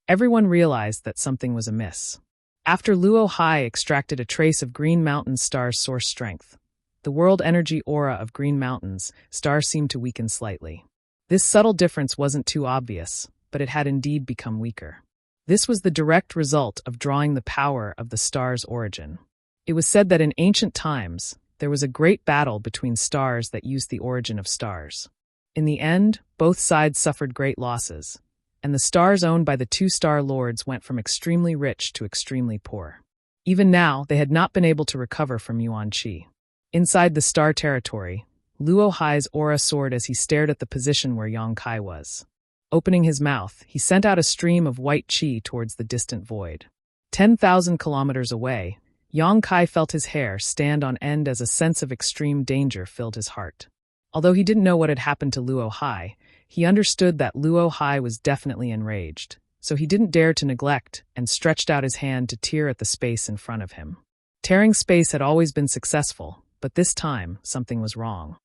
Speaker 1: Everyone realized that something was amiss. After Luo Hai extracted a trace of Green Mountain's star's source strength, the world energy aura of Green Mountain's star seemed to weaken slightly. This subtle difference wasn't too obvious, but it had indeed become weaker. This was the direct result of drawing the power of the star's origin. It was said that in ancient times, there was a great battle between stars that used the origin of stars. In the end, both sides suffered great losses, and the stars owned by the 2 star lords went from extremely rich to extremely poor. Even now, they had not been able to recover from Yuan Qi. Inside the star territory, Luo Hai's aura soared as he stared at the position where Yang Kai was. Opening his mouth, he sent out a stream of white qi towards the distant void. 10,000 kilometers away, Yang Kai felt his hair stand on end as a sense of extreme danger filled his heart. Although he didn't know what had happened to Luo Hai, he understood that Luo Hai was definitely enraged, so he didn't dare to neglect and stretched out his hand to tear at the space in front of him. Tearing space had always been successful, but this time something was wrong.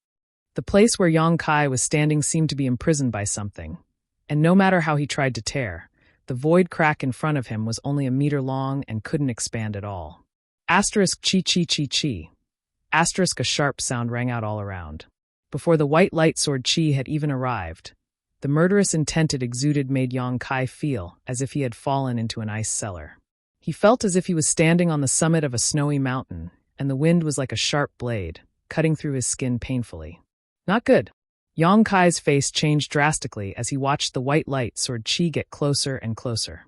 Speaker 1: The place where Yang Kai was standing seemed to be imprisoned by something, and no matter how he tried to tear, the void crack in front of him was only a meter long and couldn't expand at all. Asterisk chi chi chi chi. Asterisk a sharp sound rang out all around. Before the white light sword chi had even arrived, the murderous intent it exuded made Yang Kai feel as if he had fallen into an ice cellar. He felt as if he was standing on the summit of a snowy mountain, and the wind was like a sharp blade, cutting through his skin painfully. Not good. Yang Kai's face changed drastically as he watched the white light sword chi get closer and closer.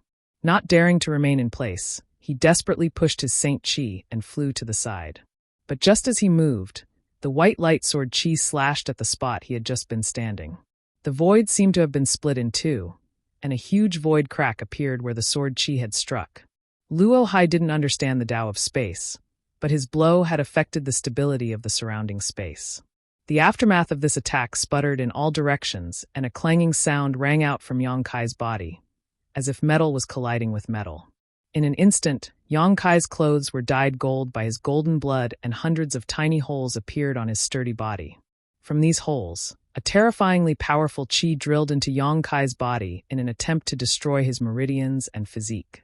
Speaker 1: Not daring to remain in place, he desperately pushed his Saint Chi and flew to the side. But just as he moved, the white light sword chi slashed at the spot he had just been standing. The void seemed to have been split in two, and a huge void crack appeared where the sword chi had struck. Luo Hai didn't understand the Tao of space, but his blow had affected the stability of the surrounding space. The aftermath of this attack sputtered in all directions, and a clanging sound rang out from Yang Kai's body, as if metal was colliding with metal. In an instant, Yang Kai's clothes were dyed gold by his golden blood, and hundreds of tiny holes appeared on his sturdy body. From these holes, a terrifyingly powerful qi drilled into Yang Kai's body in an attempt to destroy his meridians and physique.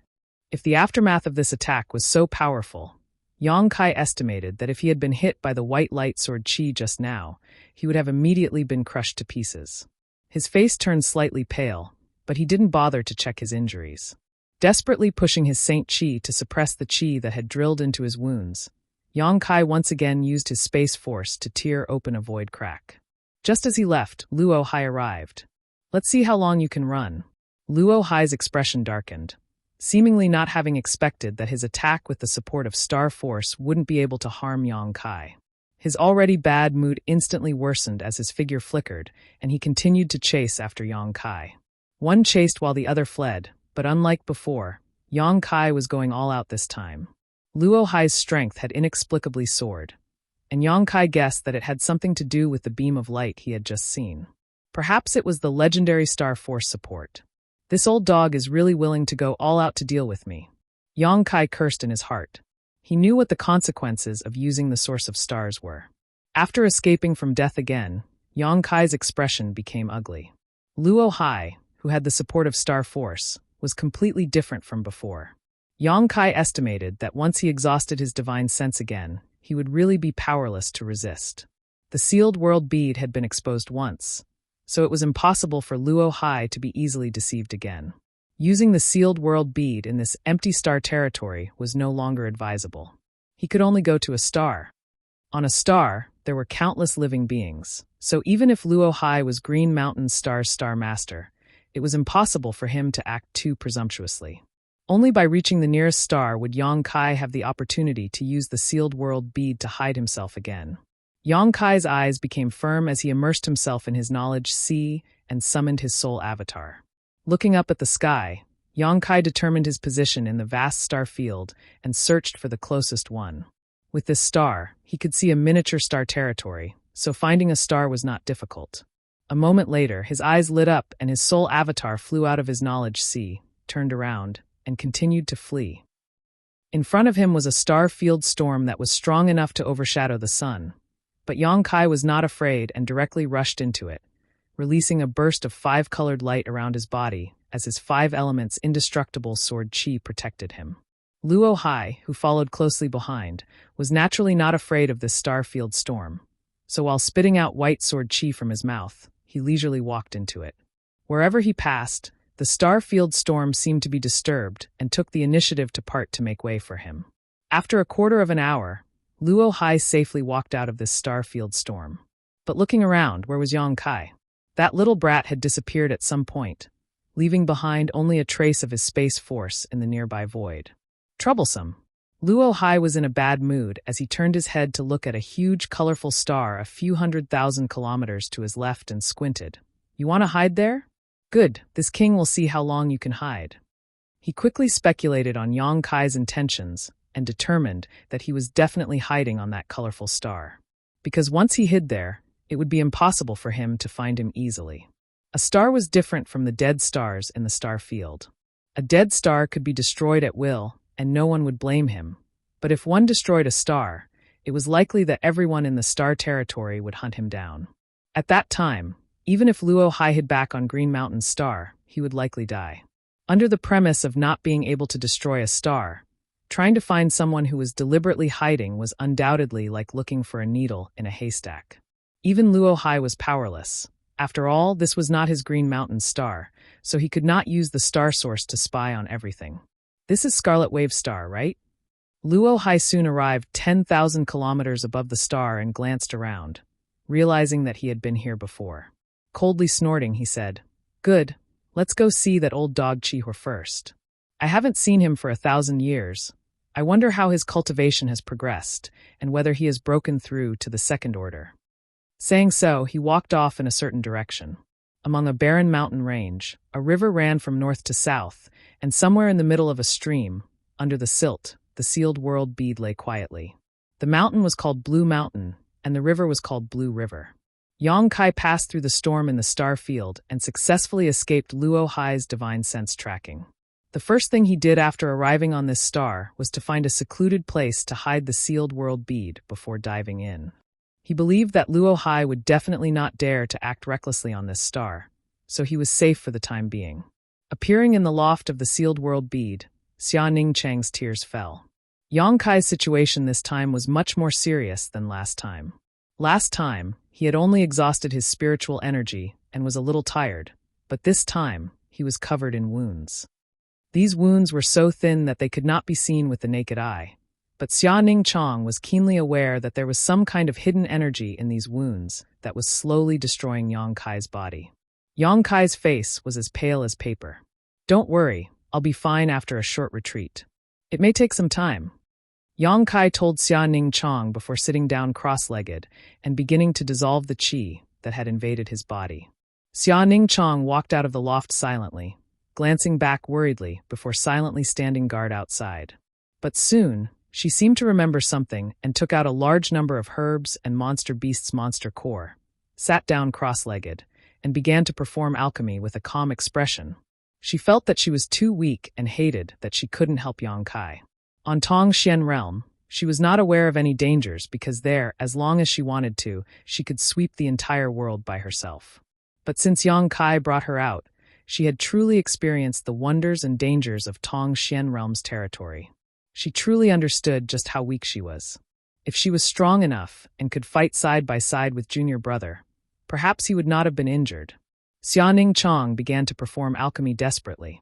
Speaker 1: If the aftermath of this attack was so powerful, Yang Kai estimated that if he had been hit by the white light sword qi just now, he would have immediately been crushed to pieces. His face turned slightly pale, but he didn't bother to check his injuries. Desperately pushing his saint qi to suppress the qi that had drilled into his wounds, Yang Kai once again used his space force to tear open a void crack. Just as he left, Luo Hai arrived. "Let's see how long you can run." Luo Hai's expression darkened, seemingly not having expected that his attack with the support of Star Force wouldn't be able to harm Yang Kai. His already bad mood instantly worsened as his figure flickered, and he continued to chase after Yang Kai. One chased while the other fled, but unlike before, Yang Kai was going all out this time. Luo Hai's strength had inexplicably soared, and Yang Kai guessed that it had something to do with the beam of light he had just seen. Perhaps it was the legendary Star Force support. "This old dog is really willing to go all out to deal with me." Yang Kai cursed in his heart. He knew what the consequences of using the source of stars were. After escaping from death again, Yang Kai's expression became ugly. Luo Hai, who had the support of Star Force, was completely different from before. Yang Kai estimated that once he exhausted his divine sense again, he would really be powerless to resist. The sealed world bead had been exposed once, so it was impossible for Luo Hai to be easily deceived again. Using the sealed world bead in this empty star territory was no longer advisable. He could only go to a star. On a star, there were countless living beings, so even if Luo Hai was Green Mountain Star's Star Master, it was impossible for him to act too presumptuously. Only by reaching the nearest star would Yang Kai have the opportunity to use the sealed world bead to hide himself again. Yang Kai's eyes became firm as he immersed himself in his knowledge sea and summoned his soul avatar. Looking up at the sky, Yang Kai determined his position in the vast star field and searched for the closest one. With this star, he could see a miniature star territory, so finding a star was not difficult. A moment later, his eyes lit up and his soul avatar flew out of his knowledge sea, turned around, and continued to flee. In front of him was a star field storm that was strong enough to overshadow the sun. But Yang Kai was not afraid and directly rushed into it, releasing a burst of 5-colored light around his body as his 5 elements indestructible sword qi protected him. Luo Hai, who followed closely behind, was naturally not afraid of this star field storm, so while spitting out white sword qi from his mouth, he leisurely walked into it. Wherever he passed, the star field storm seemed to be disturbed and took the initiative to part to make way for him. After a quarter of an hour, Luo Hai safely walked out of this star field storm. But looking around, where was Yang Kai? That little brat had disappeared at some point, leaving behind only a trace of his space force in the nearby void. Troublesome. Luo Hai was in a bad mood as he turned his head to look at a huge, colorful star a few 100,000 kilometers to his left and squinted. "You want to hide there? Good, this king will see how long you can hide." He quickly speculated on Yang Kai's intentions and determined that he was definitely hiding on that colorful star. Because once he hid there, it would be impossible for him to find him easily. A star was different from the dead stars in the star field. A dead star could be destroyed at will, and no one would blame him. But if one destroyed a star, it was likely that everyone in the star territory would hunt him down. At that time, even if Luo Hai hid back on Green Mountain Star, he would likely die. Under the premise of not being able to destroy a star, trying to find someone who was deliberately hiding was undoubtedly like looking for a needle in a haystack. Even Luo Hai was powerless. After all, this was not his Green Mountain Star, so he could not use the star source to spy on everything. "This is Scarlet Wave Star, right?" Luo Hai soon arrived 10,000 kilometers above the star and glanced around, realizing that he had been here before. Coldly snorting, he said, "Good, let's go see that old dog Chihua first. I haven't seen him for 1,000 years. I wonder how his cultivation has progressed, and whether he has broken through to the second order." Saying so, he walked off in a certain direction. Among a barren mountain range, a river ran from north to south, and somewhere in the middle of a stream, under the silt, the sealed world bead lay quietly. The mountain was called Blue Mountain, and the river was called Blue River. Yang Kai passed through the storm in the star field and successfully escaped Luo Hai's divine sense tracking. The first thing he did after arriving on this star was to find a secluded place to hide the sealed world bead before diving in. He believed that Luo Hai would definitely not dare to act recklessly on this star, so he was safe for the time being. Appearing in the loft of the sealed world bead, Xia Ningchang's tears fell. Yang Kai's situation this time was much more serious than last time. Last time, he had only exhausted his spiritual energy and was a little tired, but this time, he was covered in wounds. These wounds were so thin that they could not be seen with the naked eye, but Xia Ningchang was keenly aware that there was some kind of hidden energy in these wounds that was slowly destroying Yang Kai's body. Yang Kai's face was as pale as paper. "Don't worry, I'll be fine after a short retreat. It may take some time," Yang Kai told Xia Ningchang before sitting down cross-legged and beginning to dissolve the qi that had invaded his body. Xia Ningchang walked out of the loft silently, glancing back worriedly before silently standing guard outside. But soon, she seemed to remember something and took out a large number of herbs and monster beast's monster core, sat down cross-legged, and began to perform alchemy with a calm expression. She felt that she was too weak and hated that she couldn't help Yang Kai. On Tongxian realm, she was not aware of any dangers because there, as long as she wanted to, she could sweep the entire world by herself. But since Yang Kai brought her out, she had truly experienced the wonders and dangers of Tongxian realm's territory. She truly understood just how weak she was. If she was strong enough and could fight side by side with junior brother, perhaps he would not have been injured. Xia Ningchang began to perform alchemy desperately.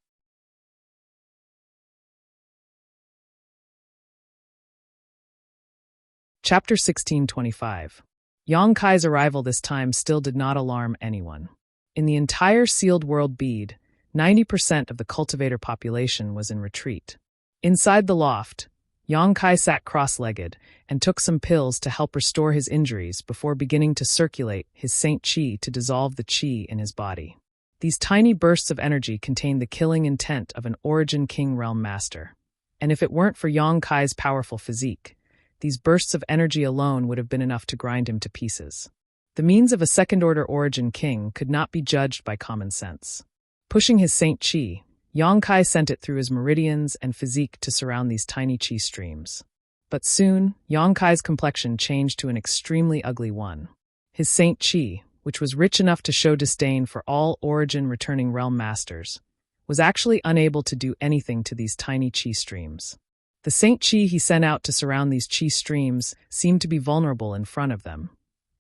Speaker 1: Chapter 1625. Yang Kai's arrival this time still did not alarm anyone. In the entire sealed world bead, 90% of the cultivator population was in retreat. Inside the loft, Yang Kai sat cross-legged and took some pills to help restore his injuries before beginning to circulate his Saint Qi to dissolve the Qi in his body. These tiny bursts of energy contained the killing intent of an Origin King Realm Master. And if it weren't for Yang Kai's powerful physique, these bursts of energy alone would have been enough to grind him to pieces. The means of a second-order Origin King could not be judged by common sense. Pushing his Saint Qi, Yang Kai sent it through his meridians and physique to surround these tiny Qi streams. But soon, Yang Kai's complexion changed to an extremely ugly one. His Saint Qi, which was rich enough to show disdain for all Origin-returning realm masters, was actually unable to do anything to these tiny Qi streams. The Saint Qi he sent out to surround these Qi streams seemed to be vulnerable in front of them,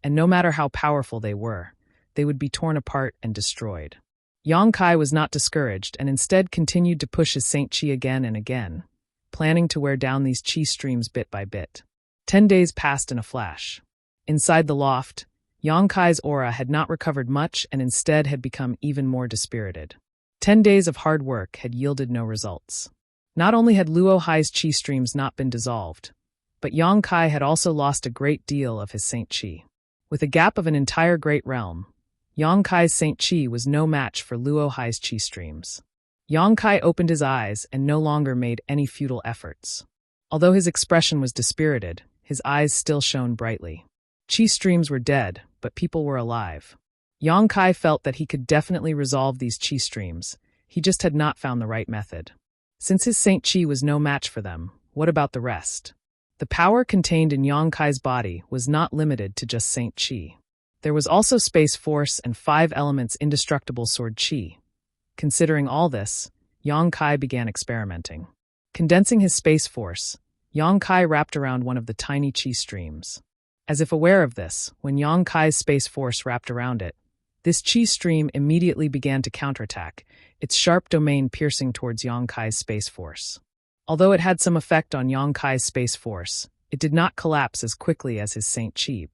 Speaker 1: and no matter how powerful they would be torn apart and destroyed. Yang Kai was not discouraged and instead continued to push his Saint Qi again and again, planning to wear down these Qi streams bit by bit. 10 days passed in a flash. Inside the loft, Yang Kai's aura had not recovered much and instead had become even more dispirited. 10 days of hard work had yielded no results. Not only had Luo Hai's Qi streams not been dissolved, but Yang Kai had also lost a great deal of his Saint Qi. With a gap of an entire great realm, Yang Kai's Saint Qi was no match for Luo Hai's Qi streams. Yang Kai opened his eyes and no longer made any futile efforts. Although his expression was dispirited, his eyes still shone brightly. Qi streams were dead, but people were alive. Yang Kai felt that he could definitely resolve these Qi streams, he just had not found the right method. Since his Saint Qi was no match for them, what about the rest? The power contained in Yang Kai's body was not limited to just Saint Qi. There was also space force and 5 elements indestructible sword Qi. Considering all this, Yang Kai began experimenting. Condensing his space force, Yang Kai wrapped around one of the tiny Qi streams. As if aware of this, when Yang Kai's space force wrapped around it, this Qi stream immediately began to counterattack, its sharp domain piercing towards Yang Kai's space force. Although it had some effect on Yang Kai's space force, it did not collapse as quickly as his Saint Qi.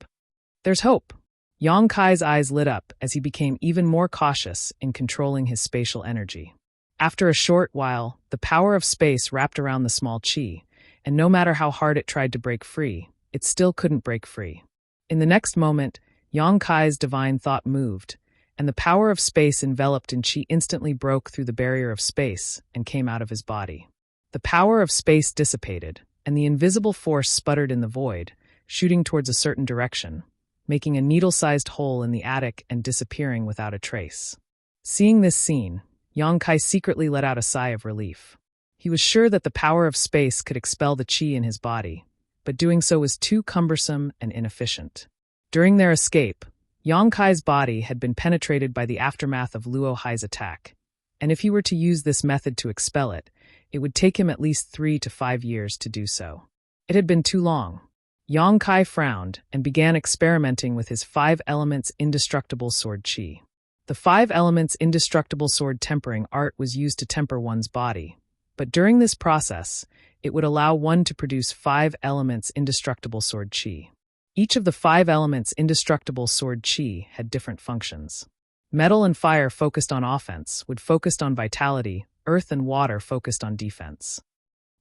Speaker 1: There's hope. Yang Kai's eyes lit up as he became even more cautious in controlling his spatial energy. After a short while, the power of space wrapped around the small Qi, and no matter how hard it tried to break free, it still couldn't break free. In the next moment, Yang Kai's divine thought moved, and the power of space enveloped in Qi instantly broke through the barrier of space and came out of his body. The power of space dissipated, and the invisible force sputtered in the void, shooting towards a certain direction, making a needle-sized hole in the attic and disappearing without a trace. Seeing this scene, Yang Kai secretly let out a sigh of relief. He was sure that the power of space could expel the qi in his body, but doing so was too cumbersome and inefficient. During their escape, Yang Kai's body had been penetrated by the aftermath of Luo Hai's attack, and if he were to use this method to expel it, it would take him at least 3 to 5 years to do so. It had been too long. Yang Kai frowned and began experimenting with his 5 elements indestructible sword qi. The 5 elements indestructible sword tempering art was used to temper one's body, but during this process, it would allow one to produce 5 elements indestructible sword qi. Each of the 5 elements indestructible sword qi had different functions. Metal and fire focused on offense, wood focused on vitality, earth and water focused on defense.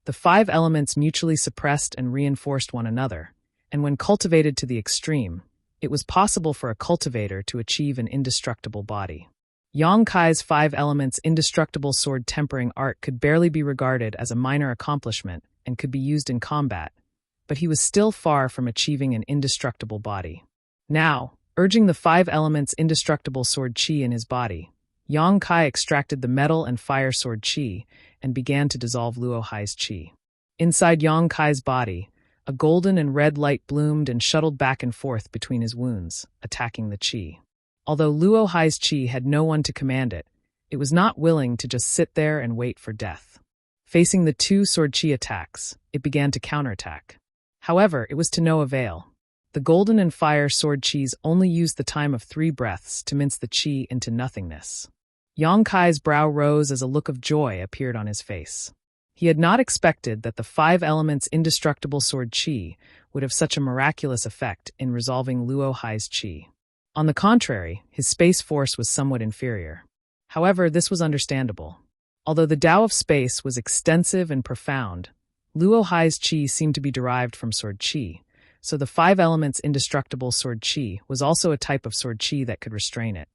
Speaker 1: The 5 elements mutually suppressed and reinforced one another, and when cultivated to the extreme, it was possible for a cultivator to achieve an indestructible body. Yang Kai's 5 elements indestructible sword tempering art could barely be regarded as a minor accomplishment and could be used in combat, but he was still far from achieving an indestructible body. Now, urging the 5 elements indestructible sword qi in his body, Yang Kai extracted the metal and fire sword qi and began to dissolve Luo Hai's qi. Inside Yang Kai's body, a golden and red light bloomed and shuttled back and forth between his wounds, attacking the qi. Although Luo Hai's qi had no one to command it, it was not willing to just sit there and wait for death. Facing the 2 sword qi attacks, it began to counterattack. However, it was to no avail. The golden and fire sword qis only used the time of 3 breaths to mince the qi into nothingness. Yang Kai's brow rose as a look of joy appeared on his face. He had not expected that the 5 elements indestructible sword qi would have such a miraculous effect in resolving Luo Hai's qi. On the contrary, his space force was somewhat inferior. However, this was understandable. Although the Tao of space was extensive and profound, Luo Hai's qi seemed to be derived from sword qi, so the 5 elements indestructible sword qi was also a type of sword qi that could restrain it.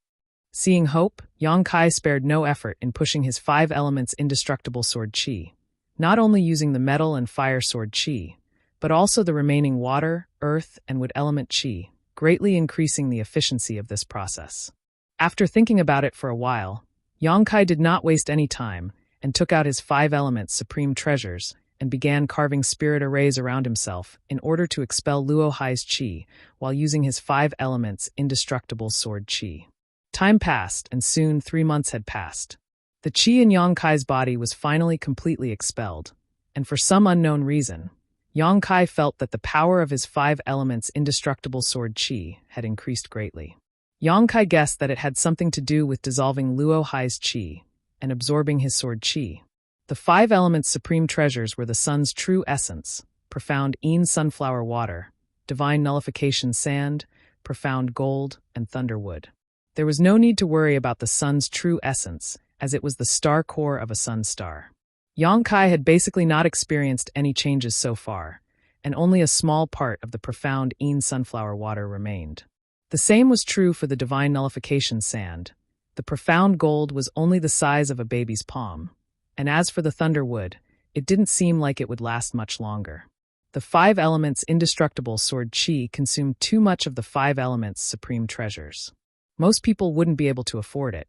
Speaker 1: Seeing hope, Yang Kai spared no effort in pushing his 5 elements indestructible sword qi, not only using the metal and fire sword qi, but also the remaining water, earth, and wood element qi, greatly increasing the efficiency of this process. After thinking about it for a while, Yang Kai did not waste any time and took out his 5 elements supreme treasures and began carving spirit arrays around himself in order to expel Luo Hai's qi while using his 5 elements indestructible sword qi. Time passed, and soon 3 months had passed. The qi in Yang Kai's body was finally completely expelled, and for some unknown reason, Yang Kai felt that the power of his 5 elements indestructible sword qi had increased greatly. Yang Kai guessed that it had something to do with dissolving Luo Hai's qi and absorbing his sword qi. The 5 elements supreme treasures were the sun's true essence, profound Yin sunflower water, divine nullification sand, profound gold, and thunderwood. There was no need to worry about the sun's true essence, as it was the star core of a sun star. Yang Kai had basically not experienced any changes so far, and only a small part of the profound Yin sunflower water remained. The same was true for the divine nullification sand. The profound gold was only the size of a baby's palm, and as for the thunderwood, it didn't seem like it would last much longer. The 5 elements indestructible sword qi consumed too much of the 5 elements supreme treasures. Most people wouldn't be able to afford it.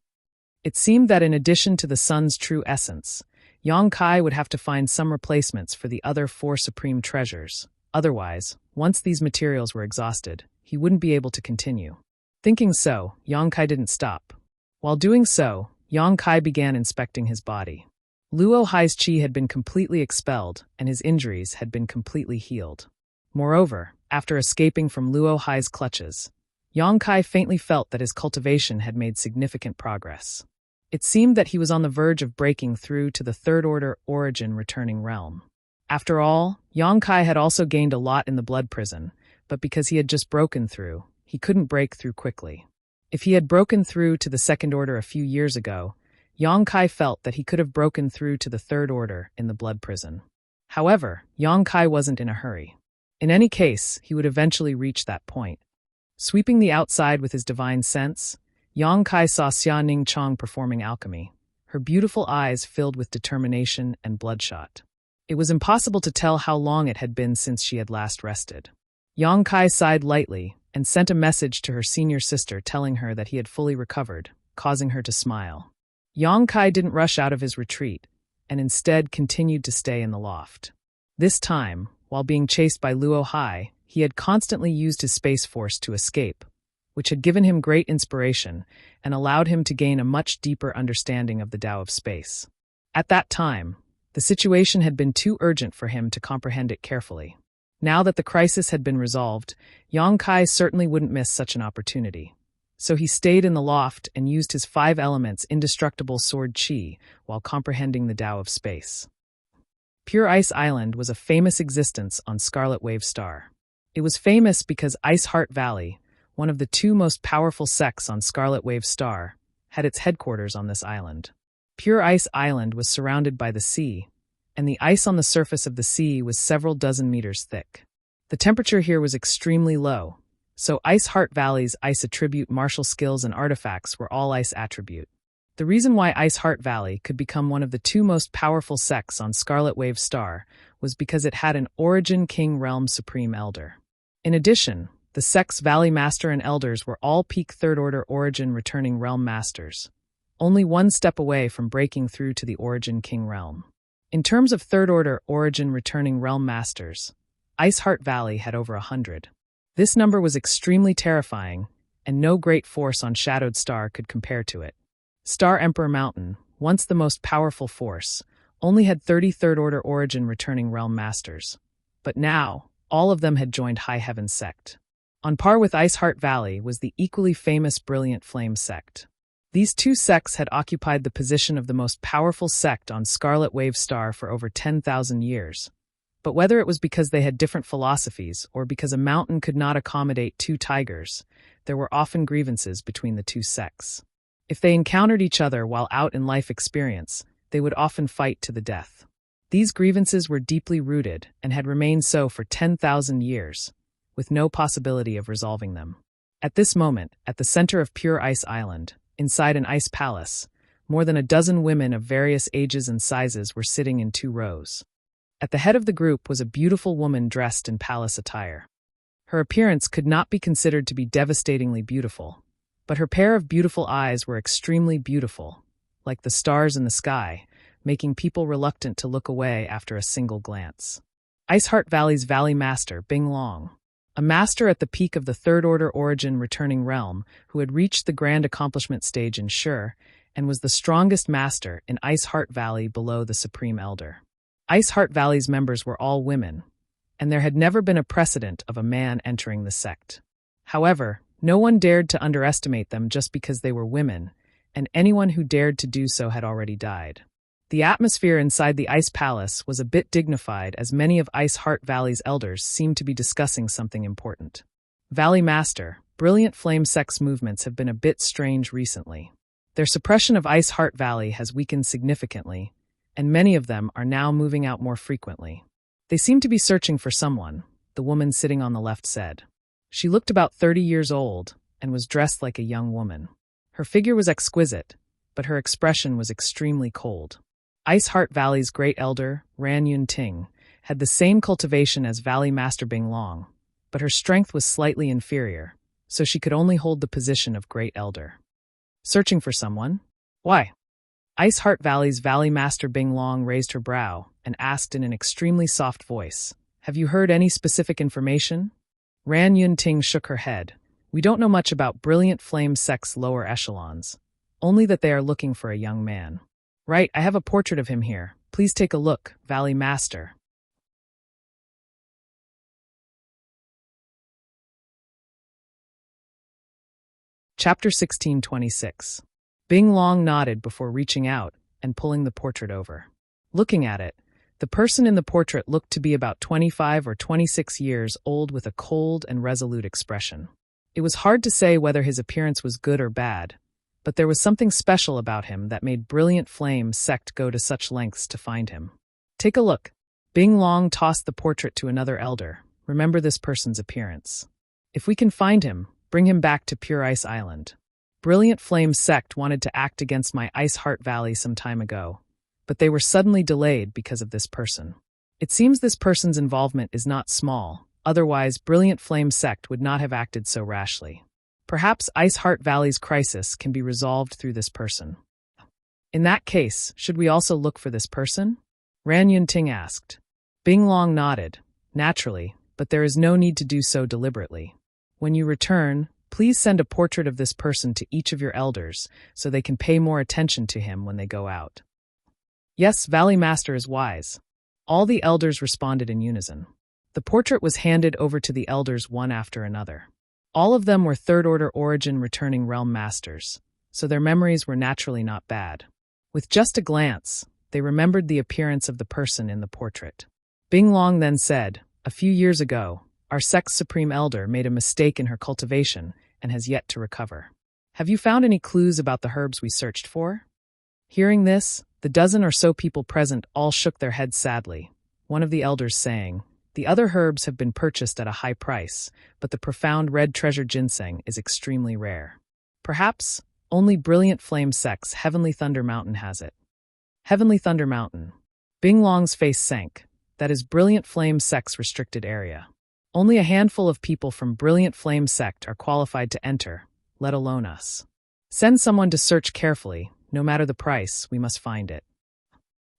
Speaker 1: It seemed that in addition to the sun's true essence, Yang Kai would have to find some replacements for the other 4 supreme treasures. Otherwise, once these materials were exhausted, he wouldn't be able to continue. Thinking so, Yang Kai didn't stop. While doing so, Yang Kai began inspecting his body. Luo Hai's qi had been completely expelled, and his injuries had been completely healed. Moreover, after escaping from Luo Hai's clutches, Yang Kai faintly felt that his cultivation had made significant progress. It seemed that he was on the verge of breaking through to the 3rd-order origin returning realm. After all, Yang Kai had also gained a lot in the blood prison, but because he had just broken through, he couldn't break through quickly. If he had broken through to the 2nd order a few years ago, Yang Kai felt that he could have broken through to the 3rd order in the blood prison. However, Yang Kai wasn't in a hurry. In any case, he would eventually reach that point. Sweeping the outside with his divine sense, Yang Kai saw Xia Ning Chong performing alchemy, her beautiful eyes filled with determination and bloodshot. It was impossible to tell how long it had been since she had last rested. Yang Kai sighed lightly and sent a message to her senior sister telling her that he had fully recovered, causing her to smile. Yang Kai didn't rush out of his retreat, and instead continued to stay in the loft. This time, while being chased by Luo Hai, he had constantly used his space force to escape, which had given him great inspiration and allowed him to gain a much deeper understanding of the Tao of space. At that time, the situation had been too urgent for him to comprehend it carefully. Now that the crisis had been resolved, Yang Kai certainly wouldn't miss such an opportunity. So he stayed in the loft and used his 5 elements indestructible sword qi while comprehending the Tao of space. Pure Ice Island was a famous existence on Scarlet Wave Star. It was famous because Ice Heart Valley, one of the 2 most powerful sects on Scarlet Wave Star, had its headquarters on this island. Pure Ice Island was surrounded by the sea, and the ice on the surface of the sea was several dozen meters thick. The temperature here was extremely low, so Ice Heart Valley's ice attribute martial skills and artifacts were all ice attribute. The reason why Ice Heart Valley could become one of the 2 most powerful sects on Scarlet Wave Star was because it had an Origin King Realm Supreme Elder. In addition, the sect's Valley Master and Elders were all peak 3rd Order Origin Returning Realm Masters, only 1 step away from breaking through to the Origin King Realm. In terms of 3rd Order Origin Returning Realm Masters, Ice Heart Valley had over 100. This number was extremely terrifying, and no great force on Shadowed Star could compare to it. Star Emperor Mountain, once the most powerful force, only had 33rd Order Origin Returning Realm Masters. But now, all of them had joined High Heaven Sect. On par with Ice Heart Valley was the equally famous Brilliant Flame Sect. These 2 sects had occupied the position of the most powerful sect on Scarlet Wave Star for over 10,000 years. But whether it was because they had different philosophies or because a mountain could not accommodate 2 tigers, there were often grievances between the 2 sects. If they encountered each other while out in life experience, they would often fight to the death. These grievances were deeply rooted and had remained so for 10,000 years, with no possibility of resolving them. At this moment, at the center of Pure Ice Island, inside an ice palace, more than a dozen women of various ages and sizes were sitting in 2 rows. At the head of the group was a beautiful woman dressed in palace attire. Her appearance could not be considered to be devastatingly beautiful, but her pair of beautiful eyes were extremely beautiful, like the stars in the sky, making people reluctant to look away after a single glance. Ice Heart Valley's Valley Master, Bing Long, a master at the peak of the 3rd Order Origin Returning Realm who had reached the Grand Accomplishment stage in Sure and was the strongest master in Ice Heart Valley below the Supreme Elder. Ice Heart Valley's members were all women, and there had never been a precedent of a man entering the sect. However, no one dared to underestimate them just because they were women, and anyone who dared to do so had already died. The atmosphere inside the Ice Palace was a bit dignified as many of Ice Heart Valley's elders seemed to be discussing something important. Valley Master, Brilliant Flame Sect's movements have been a bit strange recently. Their suppression of Ice Heart Valley has weakened significantly, and many of them are now moving out more frequently. They seem to be searching for someone, the woman sitting on the left said. She looked about 30 years old and was dressed like a young woman. Her figure was exquisite, but her expression was extremely cold. Ice Heart Valley's Great Elder, Ran Yun Ting, had the same cultivation as Valley Master Bing Long, but her strength was slightly inferior, so she could only hold the position of Great Elder. Searching for someone? Why? Ice Heart Valley's Valley Master Bing Long raised her brow and asked in an extremely soft voice, "Have you heard any specific information?" Ran Yun Ting shook her head. "We don't know much about Brilliant Flame Sect's lower echelons, only that they are looking for a young man." "Right, I have a portrait of him here. Please take a look, Valley Master." Chapter 1626. Bing Long nodded before reaching out and pulling the portrait over. Looking at it, the person in the portrait looked to be about 25 or 26 years old with a cold and resolute expression. It was hard to say whether his appearance was good or bad, but there was something special about him that made Brilliant Flame Sect go to such lengths to find him. "Take a look." Bing Long tossed the portrait to another elder. "Remember this person's appearance. If we can find him, bring him back to Pure Ice Island. Brilliant Flame Sect wanted to act against my Ice Heart Valley some time ago, but they were suddenly delayed because of this person. It seems this person's involvement is not small, otherwise Brilliant Flame Sect would not have acted so rashly. Perhaps Ice Heart Valley's crisis can be resolved through this person. In that case, should we also look for this person? Ran Yunting asked. Bing Long nodded. Naturally, but there is no need to do so deliberately. When you return, please send a portrait of this person to each of your elders so they can pay more attention to him when they go out. Yes, Valley Master is wise. All the elders responded in unison. The portrait was handed over to the elders one after another. All of them were third-order origin returning realm masters, so their memories were naturally not bad. With just a glance, they remembered the appearance of the person in the portrait. Bing Long then said, "A few years ago, our sect's supreme elder made a mistake in her cultivation and has yet to recover. Have you found any clues about the herbs we searched for?" Hearing this, the dozen or so people present all shook their heads sadly, one of the elders saying, "The other herbs have been purchased at a high price, but the profound red treasure ginseng is extremely rare. Perhaps only Brilliant Flame Sect's Heavenly Thunder Mountain has it." Heavenly Thunder Mountain. Bing Long's face sank. That is Brilliant Flame Sect's restricted area. Only a handful of people from Brilliant Flame Sect are qualified to enter, let alone us. Send someone to search carefully. No matter the price, we must find it.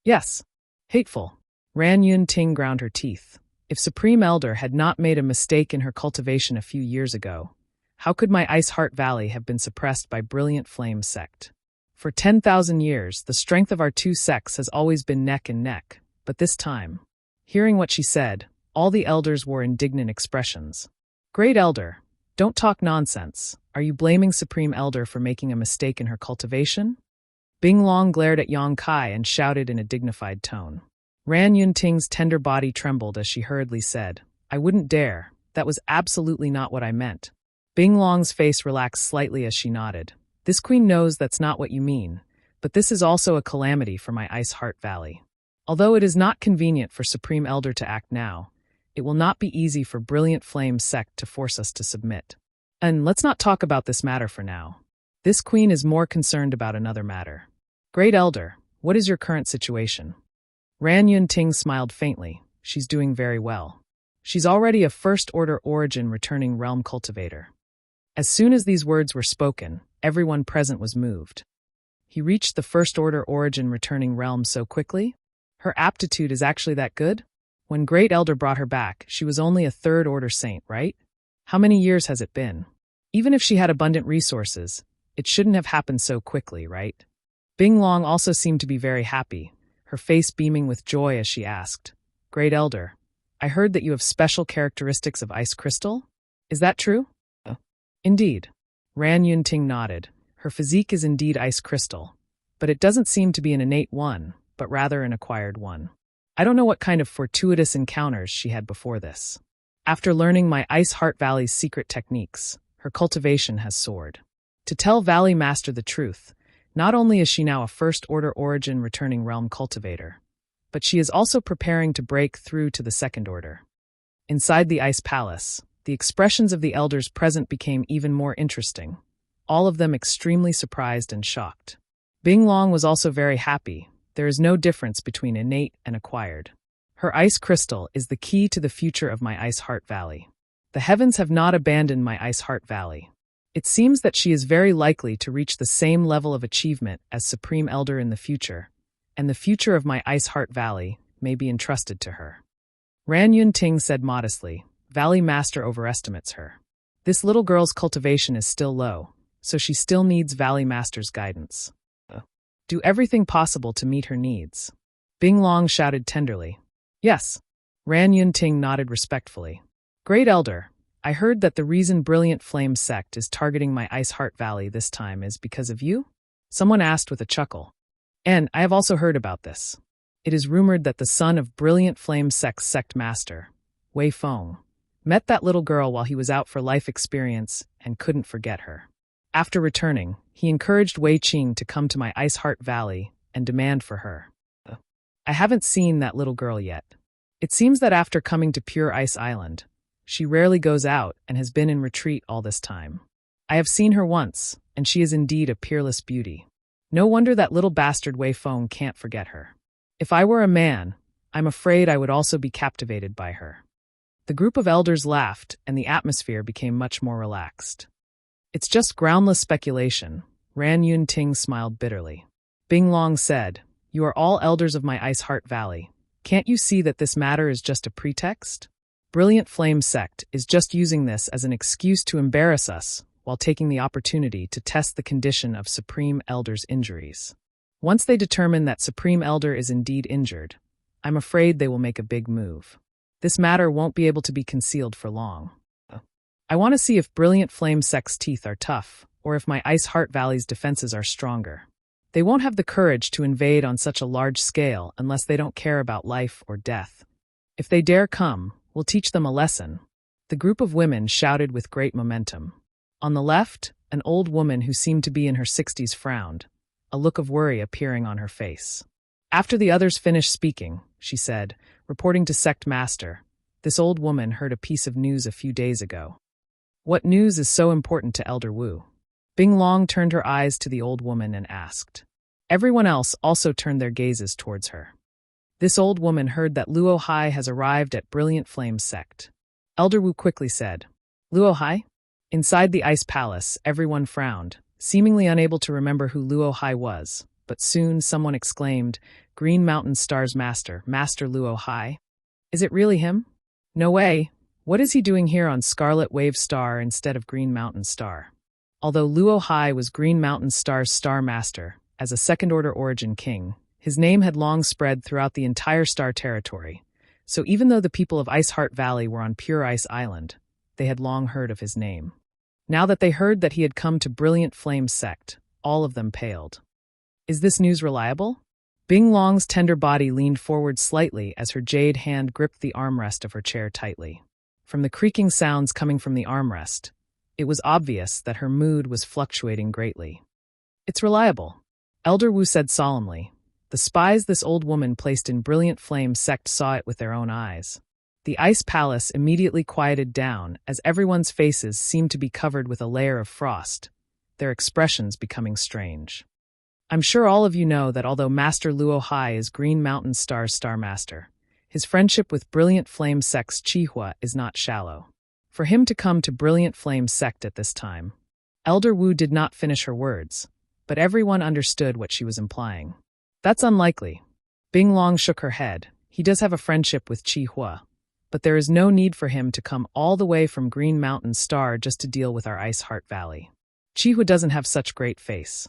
Speaker 1: Yes. Hateful. Ran Yun Ting ground her teeth. If Supreme Elder had not made a mistake in her cultivation a few years ago, how could my Ice Heart Valley have been suppressed by Brilliant Flame Sect? For 10,000 years, the strength of our two sects has always been neck and neck, but this time. Hearing what she said, all the elders wore indignant expressions. Great Elder, don't talk nonsense. Are you blaming Supreme Elder for making a mistake in her cultivation? Bing Long glared at Yang Kai and shouted in a dignified tone. Ran Yunting's tender body trembled as she hurriedly said, "I wouldn't dare. That was absolutely not what I meant." Bing Long's face relaxed slightly as she nodded. "This queen knows that's not what you mean, but this is also a calamity for my Ice Heart Valley. Although it is not convenient for Supreme Elder to act now, it will not be easy for Brilliant Flame Sect to force us to submit. And let's not talk about this matter for now. This queen is more concerned about another matter. Great Elder, what is your current situation?" Ran Yunting smiled faintly. She's doing very well. She's already a first-order origin returning realm cultivator. As soon as these words were spoken, everyone present was moved. He reached the first-order origin returning realm so quickly? Her aptitude is actually that good? When Great Elder brought her back, she was only a third-order saint, right? How many years has it been? Even if she had abundant resources, it shouldn't have happened so quickly, right? Bing Long also seemed to be very happy, her face beaming with joy as she asked, "Great Elder, I heard that you have special characteristics of ice crystal? Is that true?" "Indeed." Ran Yunting nodded. Her physique is indeed ice crystal, but it doesn't seem to be an innate one, but rather an acquired one. I don't know what kind of fortuitous encounters she had before this. After learning my Ice Heart Valley's secret techniques, her cultivation has soared. To tell Valley Master the truth, not only is she now a first-order origin returning realm cultivator, but she is also preparing to break through to the second order. Inside the Ice Palace, the expressions of the elders present became even more interesting, all of them extremely surprised and shocked. Bing Long was also very happy. There is no difference between innate and acquired. Her ice crystal is the key to the future of my Ice Heart Valley. The heavens have not abandoned my Ice Heart Valley. It seems that she is very likely to reach the same level of achievement as Supreme Elder in the future, and the future of my Ice Heart Valley may be entrusted to her. Ran Yunting said modestly, "Valley Master overestimates her. This little girl's cultivation is still low, so she still needs Valley Master's guidance. Do everything possible to meet her needs." Bing Long shouted tenderly. "Yes." Ran Yunting nodded respectfully. "Great Elder, I heard that the reason Brilliant Flame Sect is targeting my Ice Heart Valley this time is because of you?" Someone asked with a chuckle. "And I have also heard about this. It is rumored that the son of Brilliant Flame Sect's sect master, Wei Feng, met that little girl while he was out for life experience and couldn't forget her. After returning, he encouraged Wei Qing to come to my Ice Heart Valley and demand for her. I haven't seen that little girl yet. It seems that after coming to Pure Ice Island, she rarely goes out and has been in retreat all this time. I have seen her once, and she is indeed a peerless beauty. No wonder that little bastard Wei Feng can't forget her. If I were a man, I'm afraid I would also be captivated by her. The group of elders laughed, and the atmosphere became much more relaxed. It's just groundless speculation, Ran Yun Ting smiled bitterly. Bing Long said, "You are all elders of my Ice Heart Valley. Can't you see that this matter is just a pretext? Brilliant Flame Sect is just using this as an excuse to embarrass us while taking the opportunity to test the condition of Supreme Elder's injuries. Once they determine that Supreme Elder is indeed injured, I'm afraid they will make a big move. This matter won't be able to be concealed for long. I want to see if Brilliant Flame Sect's teeth are tough, or if my Ice Heart Valley's defenses are stronger. They won't have the courage to invade on such a large scale unless they don't care about life or death. If they dare come, we'll teach them a lesson." The group of women shouted with great momentum. On the left, an old woman who seemed to be in her 60s frowned, a look of worry appearing on her face. After the others finished speaking, she said, reporting to Sect Master, "This old woman heard a piece of news a few days ago." "What news is so important to Elder Wu?" Bing Long turned her eyes to the old woman and asked. Everyone else also turned their gazes towards her. This old woman heard that Luo Hai has arrived at Brilliant Flame Sect. Elder Wu quickly said, "Luo Hai?" Inside the Ice Palace, everyone frowned, seemingly unable to remember who Luo Hai was, but soon someone exclaimed, "Green Mountain Star's Master, Master Luo Hai? Is it really him? No way. What is he doing here on Scarlet Wave Star instead of Green Mountain Star?" Although Luo Hai was Green Mountain Star's Star Master, as a second-order origin king, his name had long spread throughout the entire Star territory, so even though the people of Ice Heart Valley were on Pure Ice Island, they had long heard of his name. Now that they heard that he had come to Brilliant Flame Sect, all of them paled. "Is this news reliable?" Bing Long's tender body leaned forward slightly as her jade hand gripped the armrest of her chair tightly. From the creaking sounds coming from the armrest, it was obvious that her mood was fluctuating greatly. "It's reliable," Elder Wu said solemnly. The spies this old woman placed in Brilliant Flame Sect saw it with their own eyes. The Ice Palace immediately quieted down as everyone's faces seemed to be covered with a layer of frost, their expressions becoming strange. "I'm sure all of you know that although Master Luo Hai is Green Mountain Star's Star Master, his friendship with Brilliant Flame Sect's Chihua is not shallow. For him to come to Brilliant Flame Sect at this time..." Elder Wu did not finish her words, but everyone understood what she was implying. "That's unlikely." Bing Long shook her head. "He does have a friendship with Chihua, but there is no need for him to come all the way from Green Mountain Star just to deal with our Ice Heart Valley. Chihua doesn't have such great face."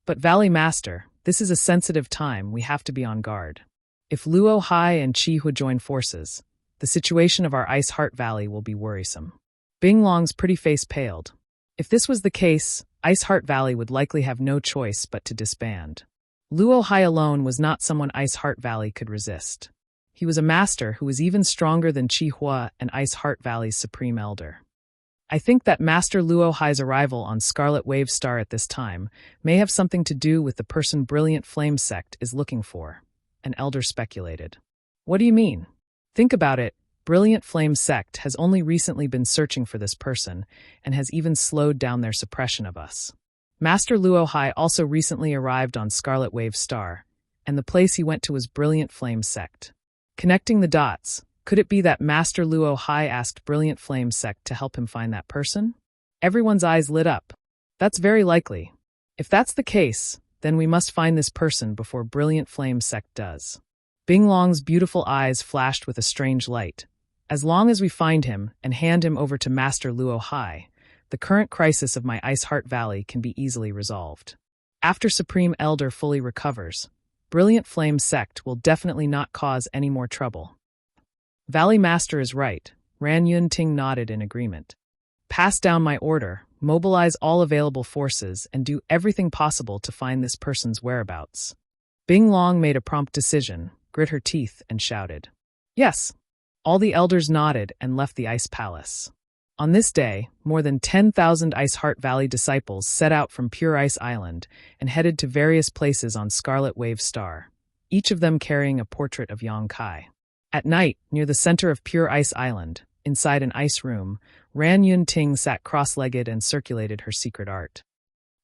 Speaker 1: "But Valley Master, this is a sensitive time, we have to be on guard. If Luo Hai and Chihua join forces, the situation of our Ice Heart Valley will be worrisome." Bing Long's pretty face paled. If this was the case, Ice Heart Valley would likely have no choice but to disband. Luo Hai alone was not someone Ice Heart Valley could resist. He was a master who was even stronger than Chihua and Ice Heart Valley's Supreme Elder. "I think that Master Luo Hai's arrival on Scarlet Wave Star at this time may have something to do with the person Brilliant Flame Sect is looking for," an elder speculated. "What do you mean?" "Think about it. Brilliant Flame Sect has only recently been searching for this person and has even slowed down their suppression of us. Master Luo Hai also recently arrived on Scarlet Wave Star, and the place he went to was Brilliant Flame Sect. Connecting the dots, could it be that Master Luo Hai asked Brilliant Flame Sect to help him find that person?" Everyone's eyes lit up. "That's very likely. If that's the case, then we must find this person before Brilliant Flame Sect does." Bing Long's beautiful eyes flashed with a strange light. "As long as we find him and hand him over to Master Luo Hai, the current crisis of my Ice Heart Valley can be easily resolved. After Supreme Elder fully recovers, Brilliant Flame Sect will definitely not cause any more trouble." "Valley Master is right," Ran Yun Ting nodded in agreement. "Pass down my order, mobilize all available forces, and do everything possible to find this person's whereabouts." Bing Long made a prompt decision, grit her teeth, and shouted, "Yes!" All the elders nodded and left the Ice Palace. On this day, more than 10,000 Ice Heart Valley disciples set out from Pure Ice Island and headed to various places on Scarlet Wave Star, each of them carrying a portrait of Yang Kai. At night, near the center of Pure Ice Island, inside an ice room, Ran Yun Ting sat cross-legged and circulated her secret art.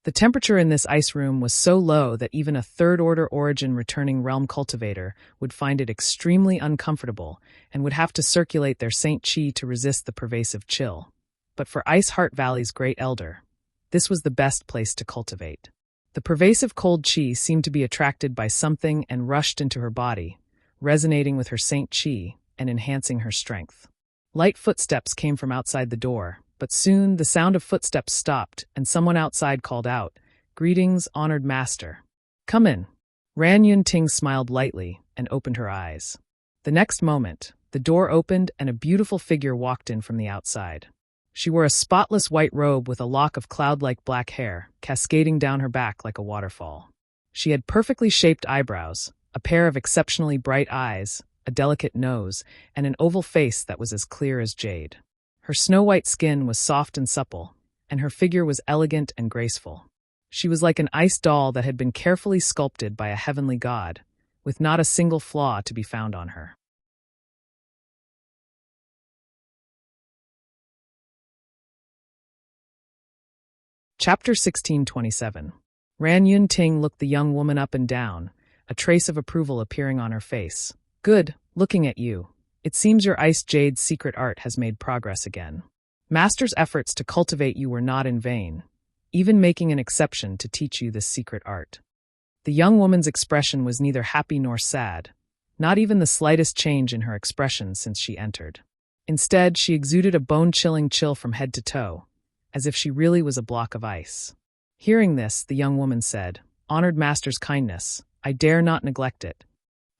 Speaker 1: The temperature in this ice room was so low that even a third-order origin returning realm cultivator would find it extremely uncomfortable and would have to circulate their Saint Chi to resist the pervasive chill. But for Ice Heart Valley's Great Elder, this was the best place to cultivate. The pervasive cold chi seemed to be attracted by something and rushed into her body, resonating with her Saint Chi and enhancing her strength. Light footsteps came from outside the door, but soon the sound of footsteps stopped and someone outside called out, "Greetings, honored master." "Come in." Ran Yun-ting smiled lightly and opened her eyes. The next moment, the door opened and a beautiful figure walked in from the outside. She wore a spotless white robe with a lock of cloud-like black hair, cascading down her back like a waterfall. She had perfectly shaped eyebrows, a pair of exceptionally bright eyes, a delicate nose, and an oval face that was as clear as jade. Her snow-white skin was soft and supple, and her figure was elegant and graceful. She was like an ice doll that had been carefully sculpted by a heavenly god, with not a single flaw to be found on her. Chapter 1627. Ran Yun-ting looked the young woman up and down, a trace of approval appearing on her face. "Good, looking at you. It seems your ice jade's secret art has made progress again. Master's efforts to cultivate you were not in vain, even making an exception to teach you this secret art." The young woman's expression was neither happy nor sad, not even the slightest change in her expression since she entered. Instead, she exuded a bone-chilling chill from head to toe, as if she really was a block of ice. Hearing this, the young woman said, "Honored master's kindness, I dare not neglect it."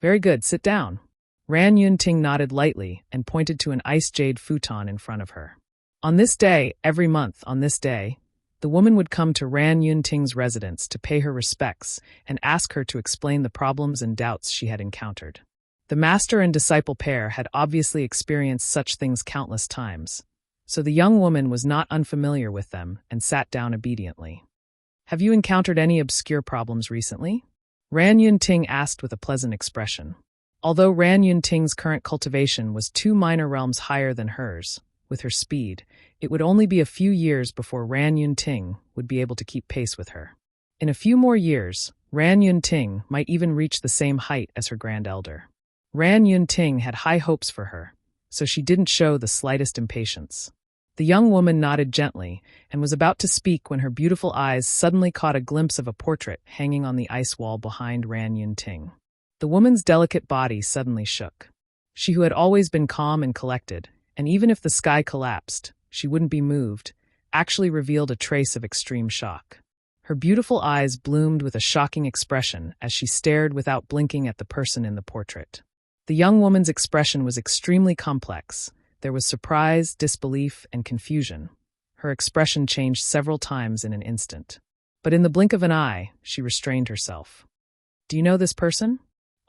Speaker 1: "Very good, sit down." Ran Yun-ting nodded lightly and pointed to an ice jade futon in front of her. On this day, every month on this day, the woman would come to Ran Yun-ting's residence to pay her respects and ask her to explain the problems and doubts she had encountered. The master and disciple pair had obviously experienced such things countless times, so the young woman was not unfamiliar with them and sat down obediently. "Have you encountered any obscure problems recently?" Ran Yun-ting asked with a pleasant expression. Although Ran Yun-ting's current cultivation was 2 minor realms higher than hers, with her speed, it would only be a few years before Ran Yun-ting would be able to keep pace with her. In a few more years, Ran Yun-ting might even reach the same height as her grand elder. Ran Yun-ting had high hopes for her, so she didn't show the slightest impatience. The young woman nodded gently and was about to speak when her beautiful eyes suddenly caught a glimpse of a portrait hanging on the ice wall behind Ran Yun-ting. The woman's delicate body suddenly shook. She who had always been calm and collected, and even if the sky collapsed, she wouldn't be moved, actually revealed a trace of extreme shock. Her beautiful eyes bloomed with a shocking expression as she stared without blinking at the person in the portrait. The young woman's expression was extremely complex. There was surprise, disbelief, and confusion. Her expression changed several times in an instant. But in the blink of an eye, she restrained herself. "Do you know this person?"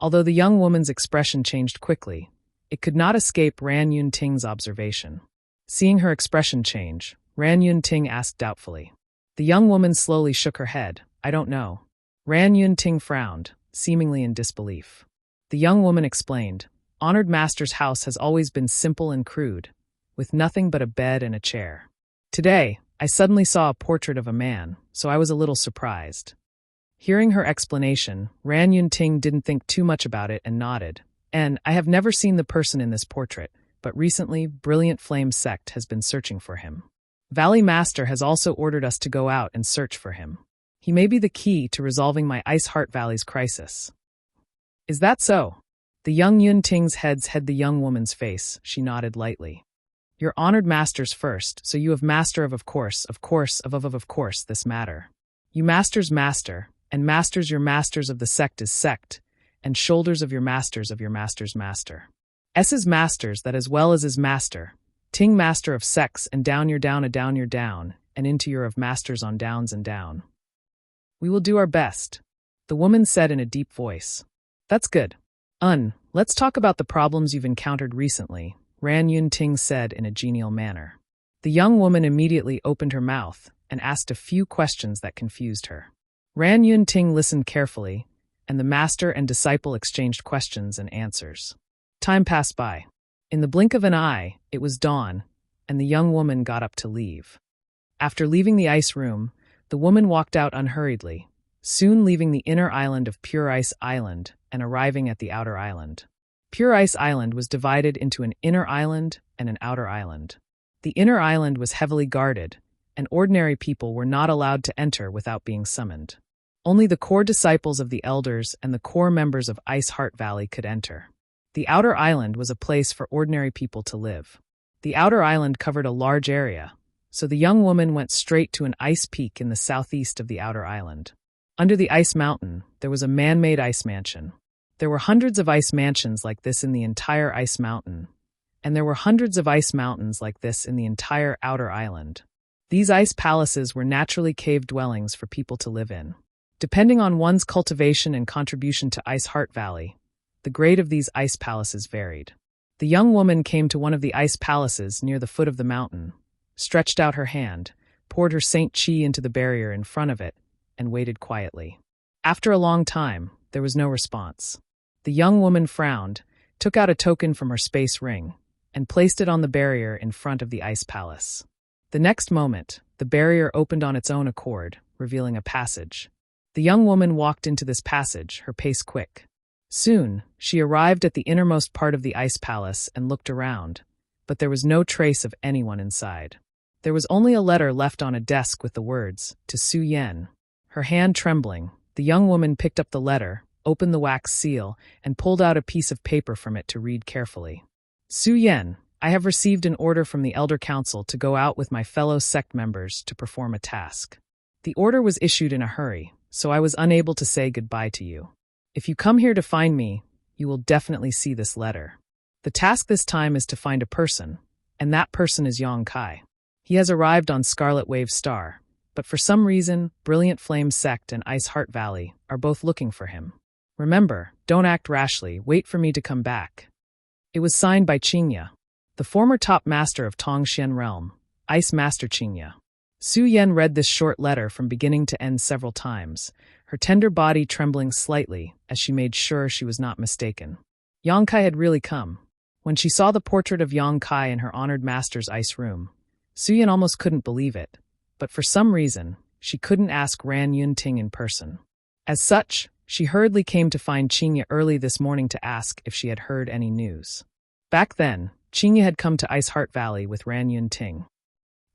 Speaker 1: Although the young woman's expression changed quickly, it could not escape Ran Yun-ting's observation. Seeing her expression change, Ran Yun-ting asked doubtfully. The young woman slowly shook her head. "I don't know." Ran Yun-ting frowned, seemingly in disbelief. The young woman explained, "Honored master's house has always been simple and crude, with nothing but a bed and a chair. Today, I suddenly saw a portrait of a man, so I was a little surprised." Hearing her explanation, Ran Yun-ting didn't think too much about it and nodded. "And I have never seen the person in this portrait, but recently, Brilliant Flame Sect has been searching for him. Valley Master has also ordered us to go out and search for him. He may be the key to resolving my Ice Heart Valley's crisis." "Is that so?" The young Yun-ting's heads hid the young woman's face. She nodded lightly. "Your honored masters first, so you have master of course, this matter. You master's master, and masters your masters of the sect is sect, and shoulders of your master's master. S's masters that as well as his master, ting master of sects and down your down, and into your of masters on downs and down." "We will do our best," the woman said in a deep voice. "That's good. Let's talk about the problems you've encountered recently," Ran Yun-ting said in a genial manner. The young woman immediately opened her mouth and asked a few questions that confused her. Ran Yun-ting listened carefully, and the master and disciple exchanged questions and answers. Time passed by. In the blink of an eye, it was dawn, and the young woman got up to leave. After leaving the ice room, The woman walked out unhurriedly, soon leaving the inner island of Pure Ice Island and arriving at the outer island. Pure Ice Island was divided into an inner island and an outer island. The inner island was heavily guarded, and ordinary people were not allowed to enter without being summoned. Only the core disciples of the elders and the core members of Ice Heart Valley could enter. The outer island was a place for ordinary people to live. The outer island covered a large area, so the young woman went straight to an ice peak in the southeast of the outer island. Under the ice mountain, there was a man-made ice mansion. There were hundreds of ice mansions like this in the entire ice mountain, and there were hundreds of ice mountains like this in the entire outer island. These ice palaces were naturally cave dwellings for people to live in. Depending on one's cultivation and contribution to Ice Heart Valley, the grade of these ice palaces varied. The young woman came to one of the ice palaces near the foot of the mountain, stretched out her hand, poured her Saint Chi into the barrier in front of it, and waited quietly. After a long time, there was no response. The young woman frowned, took out a token from her space ring, and placed it on the barrier in front of the ice palace. The next moment, the barrier opened on its own accord, revealing a passage. The young woman walked into this passage, her pace quick. Soon, she arrived at the innermost part of the ice palace and looked around, but there was no trace of anyone inside. There was only a letter left on a desk with the words, "To Su Yen." Her hand trembling, the young woman picked up the letter, opened the wax seal, and pulled out a piece of paper from it to read carefully. "Su Yen, I have received an order from the Elder Council to go out with my fellow sect members to perform a task. The order was issued in a hurry, so I was unable to say goodbye to you. If you come here to find me, you will definitely see this letter. The task this time is to find a person, and that person is Yong Kai. He has arrived on Scarlet Wave Star, but for some reason, Brilliant Flame Sect and Ice Heart Valley are both looking for him. Remember, don't act rashly, wait for me to come back." It was signed by Qingya, the former top master of Tongxian Realm, Ice Master Qingya. Su Yen read this short letter from beginning to end several times, her tender body trembling slightly as she made sure she was not mistaken. Yong Kai had really come. When she saw the portrait of Yong Kai in her honored master's ice room, Su Yen almost couldn't believe it, but for some reason, she couldn't ask Ran Yun Ting in person. As such, she hurriedly came to find Qingya early this morning to ask if she had heard any news. Back then, Qingya had come to Ice Heart Valley with Ran Yun Ting.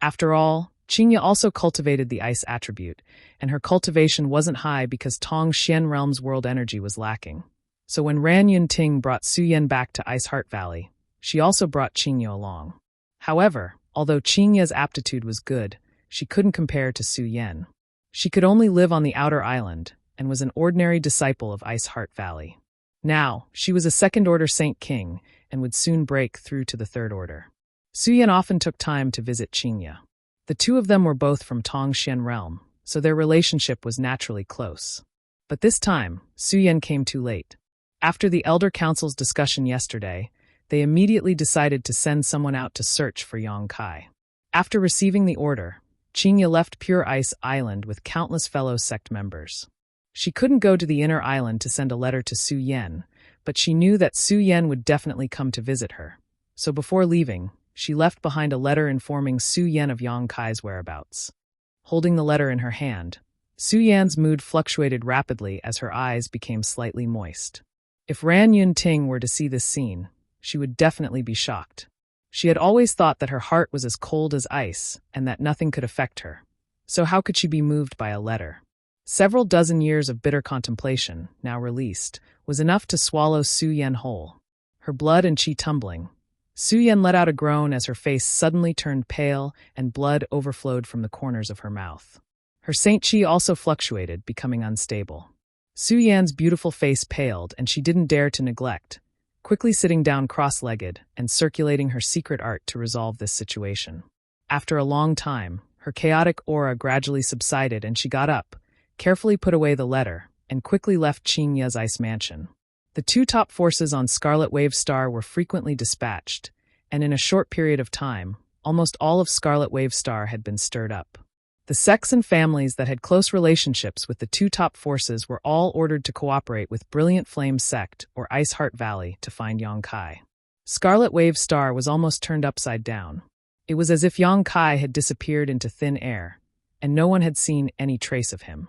Speaker 1: After all, Qingya also cultivated the ice attribute, and her cultivation wasn't high because Tong Xian Realm's world energy was lacking. So when Ran Yun Ting brought Su Yen back to Ice Heart Valley, she also brought Qingya along. However, although Qingya's aptitude was good, she couldn't compare to Su Yen. She could only live on the outer island, and was an ordinary disciple of Ice Heart Valley. Now, she was a second-order Saint King, and would soon break through to the third order. Su Yen often took time to visit Qingya. The two of them were both from Tongxian Realm, so their relationship was naturally close. But this time, Su Yen came too late. After the Elder Council's discussion yesterday, they immediately decided to send someone out to search for Yong Kai. After receiving the order, Qingya left Pure Ice Island with countless fellow sect members. She couldn't go to the inner island to send a letter to Su Yen, but she knew that Su Yen would definitely come to visit her. So before leaving, she left behind a letter informing Su Yen of Yong Kai's whereabouts. Holding the letter in her hand, Su Yan's mood fluctuated rapidly as her eyes became slightly moist. If Ran Yun Ting were to see this scene, she would definitely be shocked. She had always thought that her heart was as cold as ice and that nothing could affect her. So how could she be moved by a letter? Several dozen years of bitter contemplation, now released, was enough to swallow Su Yen whole. Her blood and chi tumbling, Su Yen let out a groan as her face suddenly turned pale and blood overflowed from the corners of her mouth. Her Saint Chi also fluctuated, becoming unstable. Su Yan's beautiful face paled and she didn't dare to neglect, quickly sitting down cross-legged and circulating her secret art to resolve this situation. After a long time, her chaotic aura gradually subsided and she got up, carefully put away the letter, and quickly left Qingya's ice mansion. The two top forces on Scarlet Wave Star were frequently dispatched, and in a short period of time, almost all of Scarlet Wave Star had been stirred up. The sects and families that had close relationships with the two top forces were all ordered to cooperate with Brilliant Flame Sect or Ice Heart Valley to find Yong Kai. Scarlet Wave Star was almost turned upside down. It was as if Yong Kai had disappeared into thin air, and no one had seen any trace of him.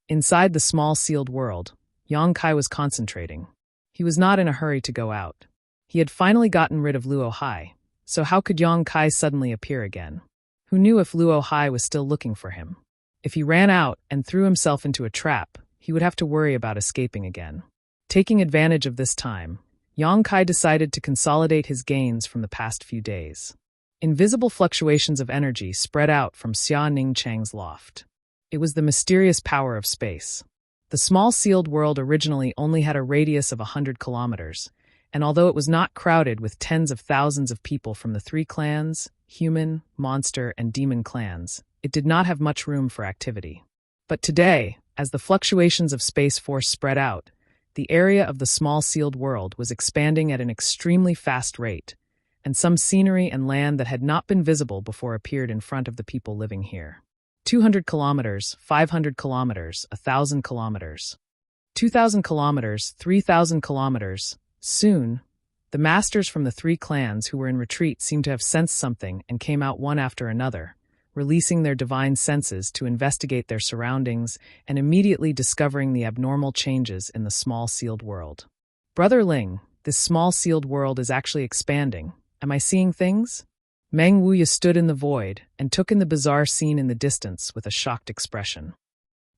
Speaker 1: Inside the small sealed world, Yang Kai was concentrating. He was not in a hurry to go out. He had finally gotten rid of Luo Hai, so how could Yang Kai suddenly appear again? Who knew if Luo Hai was still looking for him? If he ran out and threw himself into a trap, he would have to worry about escaping again. Taking advantage of this time, Yang Kai decided to consolidate his gains from the past few days. Invisible fluctuations of energy spread out from Xia Ningchang's loft. It was the mysterious power of space. The small sealed world originally only had a radius of 100 kilometers, and although it was not crowded with tens of thousands of people from the three clans, human, monster, and demon clans, it did not have much room for activity. But today, as the fluctuations of space force spread out, the area of the small sealed world was expanding at an extremely fast rate, and some scenery and land that had not been visible before appeared in front of the people living here. 200 kilometers, 500 kilometers, 1,000 kilometers. 2,000 kilometers, 3,000 kilometers. Soon, the masters from the three clans who were in retreat seemed to have sensed something and came out one after another, releasing their divine senses to investigate their surroundings and immediately discovering the abnormal changes in the small sealed world. Brother Ling, this small sealed world is actually expanding. Am I seeing things? Meng Wuya stood in the void and took in the bizarre scene in the distance with a shocked expression.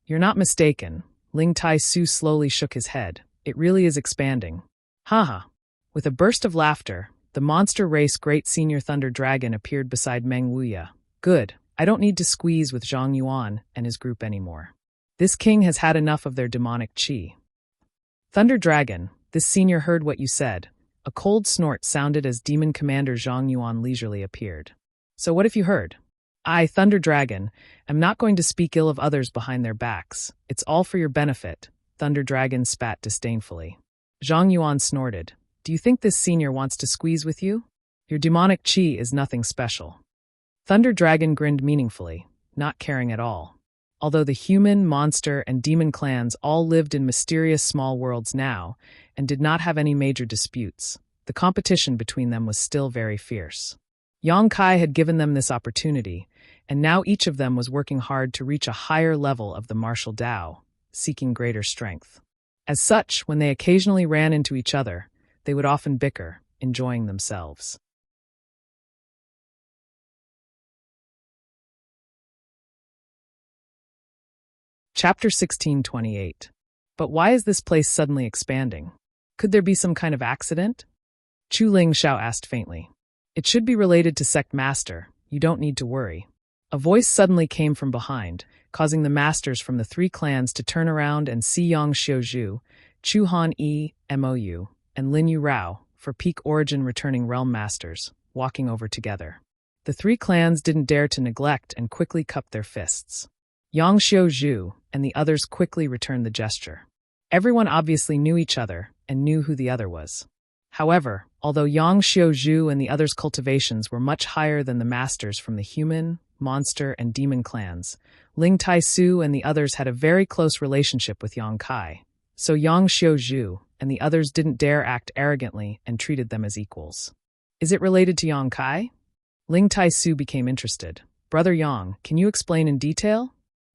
Speaker 1: You're not mistaken. Ling Tai Su slowly shook his head. It really is expanding. Haha. With a burst of laughter, the monster race Great Senior Thunder Dragon appeared beside Meng Wuya. Good. I don't need to squeeze with Zhang Yuan and his group anymore. This king has had enough of their demonic qi. Thunder Dragon, this senior heard what you said. A cold snort sounded as Demon Commander Zhang Yuan leisurely appeared. So what if you heard? I, Thunder Dragon, am not going to speak ill of others behind their backs. It's all for your benefit, Thunder Dragon spat disdainfully. Zhang Yuan snorted. Do you think this senior wants to squeeze with you? Your demonic qi is nothing special. Thunder Dragon grinned meaningfully, not caring at all. Although the human, monster, and demon clans all lived in mysterious small worlds now, and did not have any major disputes, the competition between them was still very fierce. Yang Kai had given them this opportunity, and now each of them was working hard to reach a higher level of the martial Tao, seeking greater strength. As such, when they occasionally ran into each other, they would often bicker, enjoying themselves. Chapter 1628. But why is this place suddenly expanding? Could there be some kind of accident? Chu Ling Xiao asked faintly. It should be related to Sect Master. You don't need to worry. A voice suddenly came from behind, causing the masters from the three clans to turn around and see Yang Xiuzhu, Chu Han Yi, Mou, and Lin Yu Rao, for peak origin returning realm masters, walking over together. The three clans didn't dare to neglect and quickly cupped their fists. Yang Xiuzhu and the others quickly returned the gesture. Everyone obviously knew each other and knew who the other was. However, although Yang Xiuzhu and the others' cultivations were much higher than the masters from the human, monster, and demon clans, Ling Tai Su and the others had a very close relationship with Yang Kai, so Yang Xiuzhu and the others didn't dare act arrogantly and treated them as equals. Is it related to Yang Kai? Ling Tai Su became interested. Brother Yang, can you explain in detail?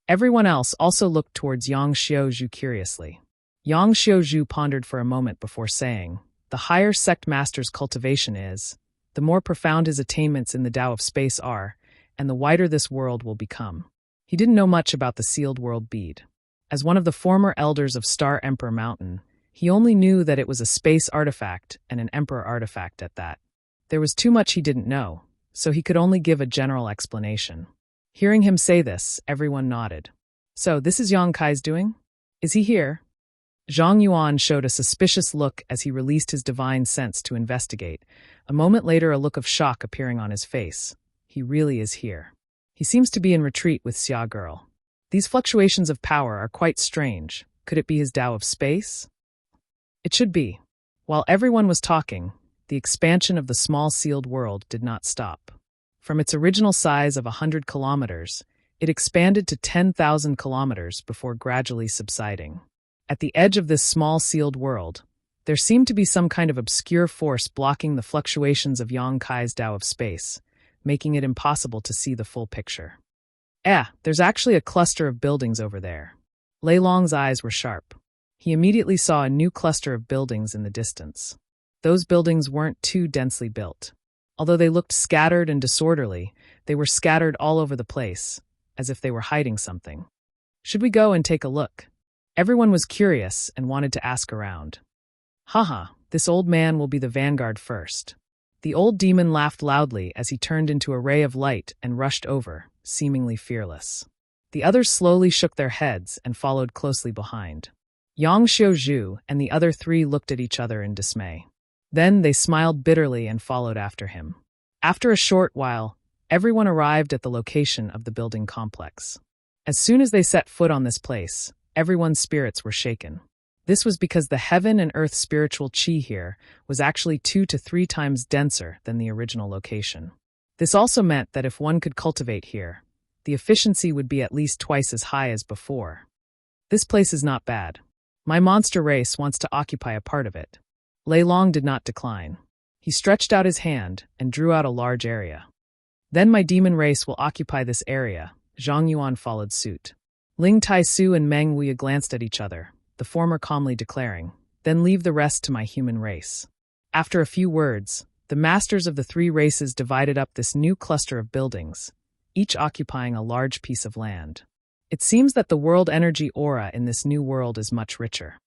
Speaker 1: Everyone else also looked towards Yang Xiuzhu curiously. Yang Xiuzhu pondered for a moment before saying, the higher sect master's cultivation is, the more profound his attainments in the Tao of space are, and the wider this world will become. He didn't know much about the sealed world bead. As one of the former elders of Star Emperor Mountain, he only knew that it was a space artifact and an emperor artifact at that. There was too much he didn't know, so he could only give a general explanation. Hearing him say this, everyone nodded. So, this is Yang Kai's doing? Is he here? Zhang Yuan showed a suspicious look as he released his divine sense to investigate, a moment later a look of shock appearing on his face. He really is here. He seems to be in retreat with Xia Girl. These fluctuations of power are quite strange. Could it be his Tao of space? It should be. While everyone was talking, the expansion of the small sealed world did not stop. From its original size of 100 kilometers, it expanded to 10,000 kilometers before gradually subsiding. At the edge of this small sealed world, there seemed to be some kind of obscure force blocking the fluctuations of Yang Kai's Tao of space, making it impossible to see the full picture. There's actually a cluster of buildings over there. Lei Long's eyes were sharp. He immediately saw a new cluster of buildings in the distance. Those buildings weren't too densely built. Although they looked scattered and disorderly, they were scattered all over the place, as if they were hiding something. Should we go and take a look? Everyone was curious and wanted to ask around. Haha, this old man will be the vanguard first. The old demon laughed loudly as he turned into a ray of light and rushed over, seemingly fearless. The others slowly shook their heads and followed closely behind. Yang Xiuzhu and the other three looked at each other in dismay. Then they smiled bitterly and followed after him. After a short while, everyone arrived at the location of the building complex. As soon as they set foot on this place, everyone's spirits were shaken. This was because the heaven and earth spiritual chi here was actually 2 to 3 times denser than the original location. This also meant that if one could cultivate here, the efficiency would be at least twice as high as before. This place is not bad. My monster race wants to occupy a part of it. Lei Long did not decline. He stretched out his hand and drew out a large area. Then my demon race will occupy this area. Zhang Yuan followed suit. Ling Tai-su and Meng Wuya glanced at each other, the former calmly declaring, "Then leave the rest to my human race." After a few words, the masters of the 3 races divided up this new cluster of buildings, each occupying a large piece of land. It seems that the world energy aura in this new world is much richer.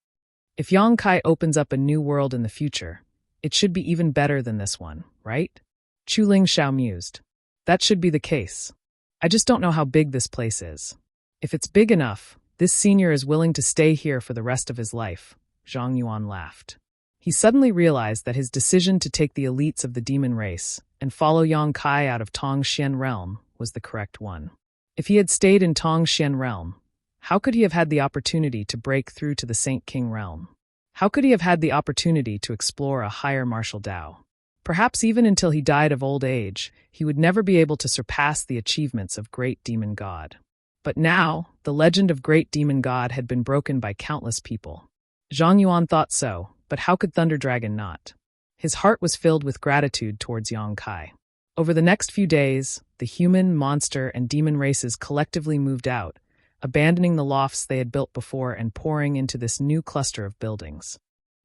Speaker 1: If Yang Kai opens up a new world in the future, it should be even better than this one, right? Chu Ling Xiao mused. That should be the case. I just don't know how big this place is. If it's big enough, this senior is willing to stay here for the rest of his life, Zhang Yuan laughed. He suddenly realized that his decision to take the elites of the demon race and follow Yang Kai out of Tong Xian realm was the correct one. If he had stayed in Tong Xian realm, how could he have had the opportunity to break through to the Saint King realm? How could he have had the opportunity to explore a higher martial Dao? Perhaps even until he died of old age, he would never be able to surpass the achievements of Great Demon God. But now, the legend of Great Demon God had been broken by countless people. Zhang Yuan thought so, but how could Thunder Dragon not? His heart was filled with gratitude towards Yang Kai. Over the next few days, the human, monster, and demon races collectively moved out, abandoning the lofts they had built before and pouring into this new cluster of buildings.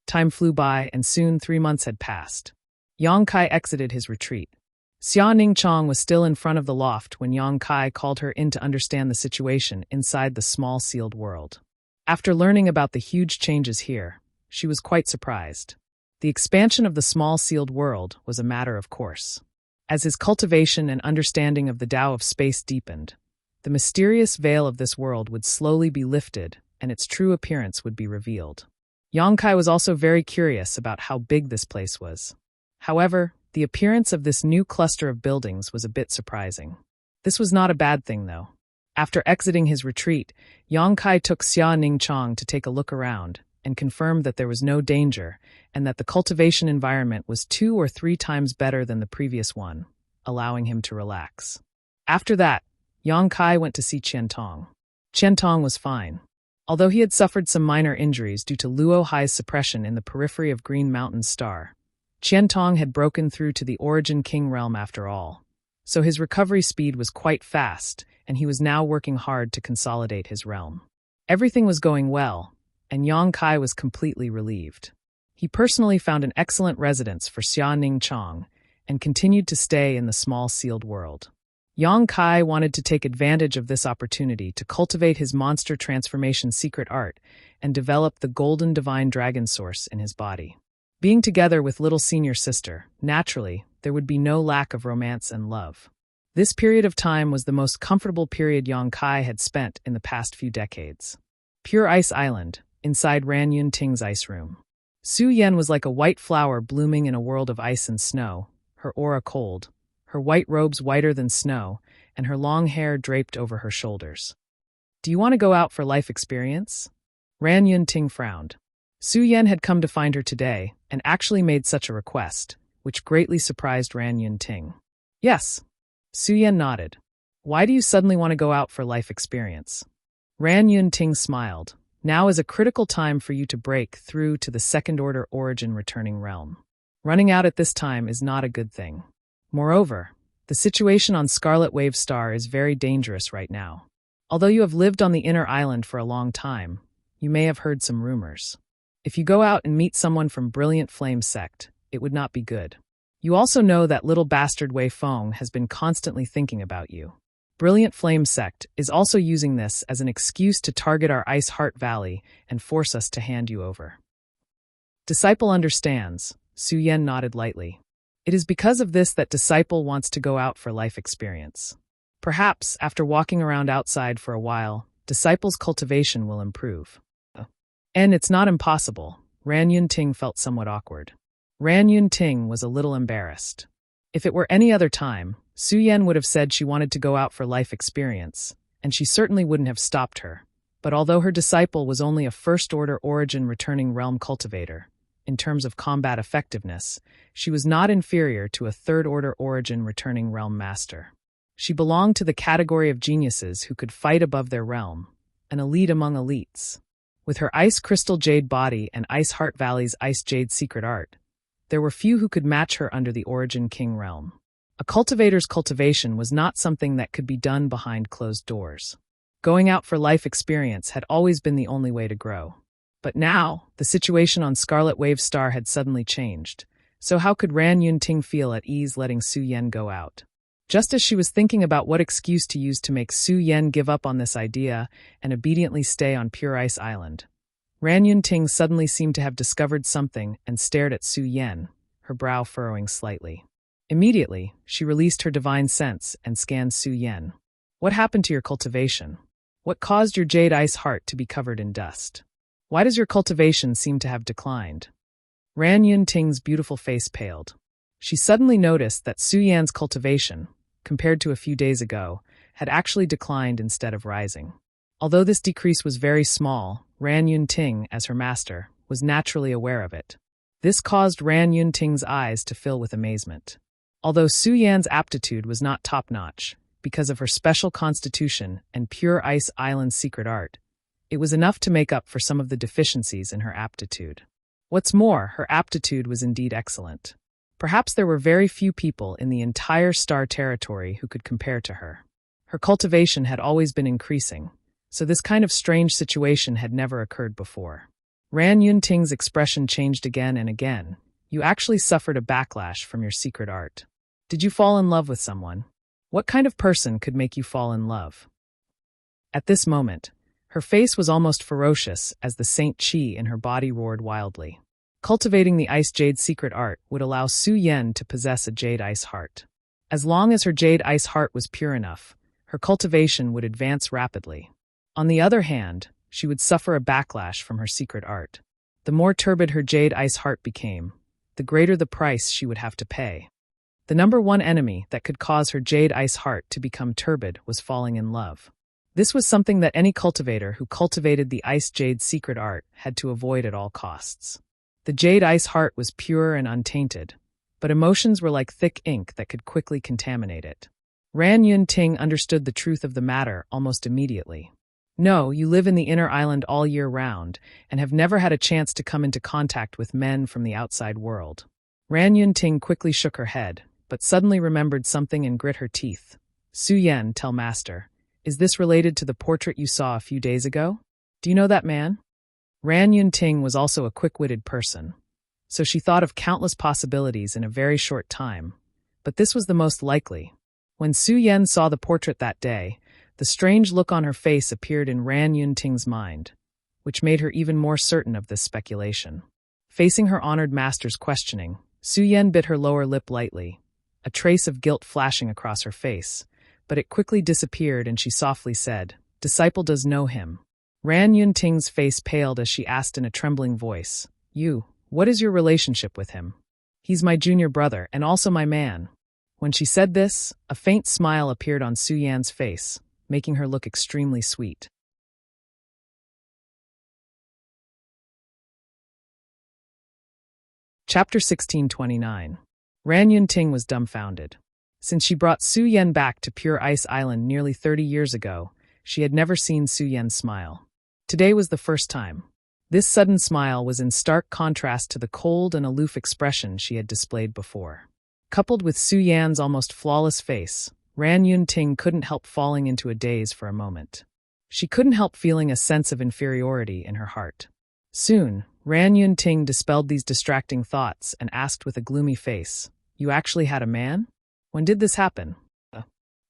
Speaker 1: Time flew by, and soon 3 months had passed. Yang Kai exited his retreat. Xia Ningchong was still in front of the loft when Yang Kai called her in to understand the situation inside the small sealed world. After learning about the huge changes here, she was quite surprised. The expansion of the small sealed world was a matter of course. As his cultivation and understanding of the Tao of space deepened, the mysterious veil of this world would slowly be lifted and its true appearance would be revealed. Yang Kai was also very curious about how big this place was. However, the appearance of this new cluster of buildings was a bit surprising. This was not a bad thing, though. After exiting his retreat, Yang Kai took Xia Ningchong to take a look around and confirmed that there was no danger and that the cultivation environment was 2 or 3 times better than the previous one, allowing him to relax. After that, Yang Kai went to see Qian Tong. Qian Tong was fine. Although he had suffered some minor injuries due to Luo Hai's suppression in the periphery of Green Mountain Star, Qian Tong had broken through to the Origin King realm after all, so his recovery speed was quite fast, and he was now working hard to consolidate his realm. Everything was going well, and Yang Kai was completely relieved. He personally found an excellent residence for Xia Ningchong and continued to stay in the small sealed world. Yang Kai wanted to take advantage of this opportunity to cultivate his monster transformation secret art and develop the golden divine dragon source in his body. Being together with little senior sister, naturally, there would be no lack of romance and love. This period of time was the most comfortable period Yang Kai had spent in the past few decades. Pure Ice Island, inside Ran Yun Ting's ice room. Su Yan was like a white flower blooming in a world of ice and snow, her aura cold, her white robes whiter than snow, and her long hair draped over her shoulders. "Do you want to go out for life experience?" Ran Yun Ting frowned. Su Yan had come to find her today and actually made such a request, which greatly surprised Ran Yun Ting. "Yes." Su Yan nodded. "Why do you suddenly want to go out for life experience?" Ran Yun Ting smiled. "Now is a critical time for you to break through to the second-order origin returning realm. Running out at this time is not a good thing. Moreover, The situation on Scarlet Wave Star is very dangerous right now. Although you have lived on the inner island for a long time, you may have heard some rumors. If you go out and meet someone from Brilliant Flame Sect, it would not be good. You also know that little bastard Wei Feng has been constantly thinking about you. Brilliant Flame Sect is also using this as an excuse to target our Ice Heart Valley and force us to hand you over. Disciple understands. Su Yan nodded lightly. It is because of this that Disciple wants to go out for life experience. Perhaps, after walking around outside for a while, Disciple's cultivation will improve. And it's not impossible. Ran Yunting felt somewhat awkward. Ran Yunting was a little embarrassed. If it were any other time, Su Yan would have said she wanted to go out for life experience, and she certainly wouldn't have stopped her. But although her disciple was only a first-order origin returning realm cultivator, in terms of combat effectiveness, she was not inferior to a third-order origin returning realm master. She belonged to the category of geniuses who could fight above their realm, an elite among elites. With her Ice Crystal Jade body and Ice Heart Valley's Ice Jade secret art, there were few who could match her under the Origin King realm. A cultivator's cultivation was not something that could be done behind closed doors. Going out for life experience had always been the only way to grow. But now, the situation on Scarlet Wave Star had suddenly changed, so how could Ran Yunting feel at ease letting Su Yan go out? Just as she was thinking about what excuse to use to make Su Yan give up on this idea and obediently stay on Pure Ice Island, Ran Yunting suddenly seemed to have discovered something and stared at Su Yan, her brow furrowing slightly. Immediately, she released her divine sense and scanned Su Yan. What happened to your cultivation? What caused your jade ice heart to be covered in dust? Why does your cultivation seem to have declined? Ran Yunting's beautiful face paled. She suddenly noticed that Su Yan's cultivation, compared to a few days ago, had actually declined instead of rising. Although this decrease was very small, Ran Yunting, as her master, was naturally aware of it. This caused Ran Yunting's eyes to fill with amazement. Although Su Yan's aptitude was not top-notch, because of her special constitution and Pure Ice Island's secret art, it was enough to make up for some of the deficiencies in her aptitude. What's more, her aptitude was indeed excellent. Perhaps there were very few people in the entire star territory who could compare to her. Her cultivation had always been increasing, so this kind of strange situation had never occurred before. Ran Yunting's expression changed again and again. You actually suffered a backlash from your secret art. Did you fall in love with someone? What kind of person could make you fall in love? At this moment, her face was almost ferocious as the Saint Qi in her body roared wildly. Cultivating the Ice Jade secret art would allow Su Yan to possess a Jade Ice heart. As long as her Jade Ice heart was pure enough, her cultivation would advance rapidly. On the other hand, she would suffer a backlash from her secret art. The more turbid her Jade Ice heart became, the greater the price she would have to pay. The number one enemy that could cause her Jade Ice heart to become turbid was falling in love. This was something that any cultivator who cultivated the Ice Jade secret art had to avoid at all costs. The Jade Ice heart was pure and untainted, but emotions were like thick ink that could quickly contaminate it. Ran Yunting understood the truth of the matter almost immediately. No, you live in the inner island all year round and have never had a chance to come into contact with men from the outside world. Ran Yunting quickly shook her head, but suddenly remembered something and grit her teeth. Su Yan, tell master. Is this related to the portrait you saw a few days ago? Do you know that man? Ran Yunting was also a quick-witted person, so she thought of countless possibilities in a very short time, but this was the most likely. When Su Yan saw the portrait that day, the strange look on her face appeared in Ran Yunting's mind, which made her even more certain of this speculation. Facing her honored master's questioning, Su Yan bit her lower lip lightly, a trace of guilt flashing across her face, but it quickly disappeared and she softly said, "Disciple does know him." Ran Yunting's face paled as she asked in a trembling voice, what is your relationship with him? He's my junior brother and also my man. When she said this, a faint smile appeared on Su Yan's face, making her look extremely sweet. Chapter 1629. Ran Yunting was dumbfounded. Since she brought Su Yan back to Pure Ice Island nearly 30 years ago, she had never seen Su Yan smile. Today was the first time. This sudden smile was in stark contrast to the cold and aloof expression she had displayed before. Coupled with Su Yan's almost flawless face, Ran Yun Ting couldn't help falling into a daze for a moment. She couldn't help feeling a sense of inferiority in her heart. Soon, Ran Yun Ting dispelled these distracting thoughts and asked with a gloomy face, "You actually had a man? When did this happen?"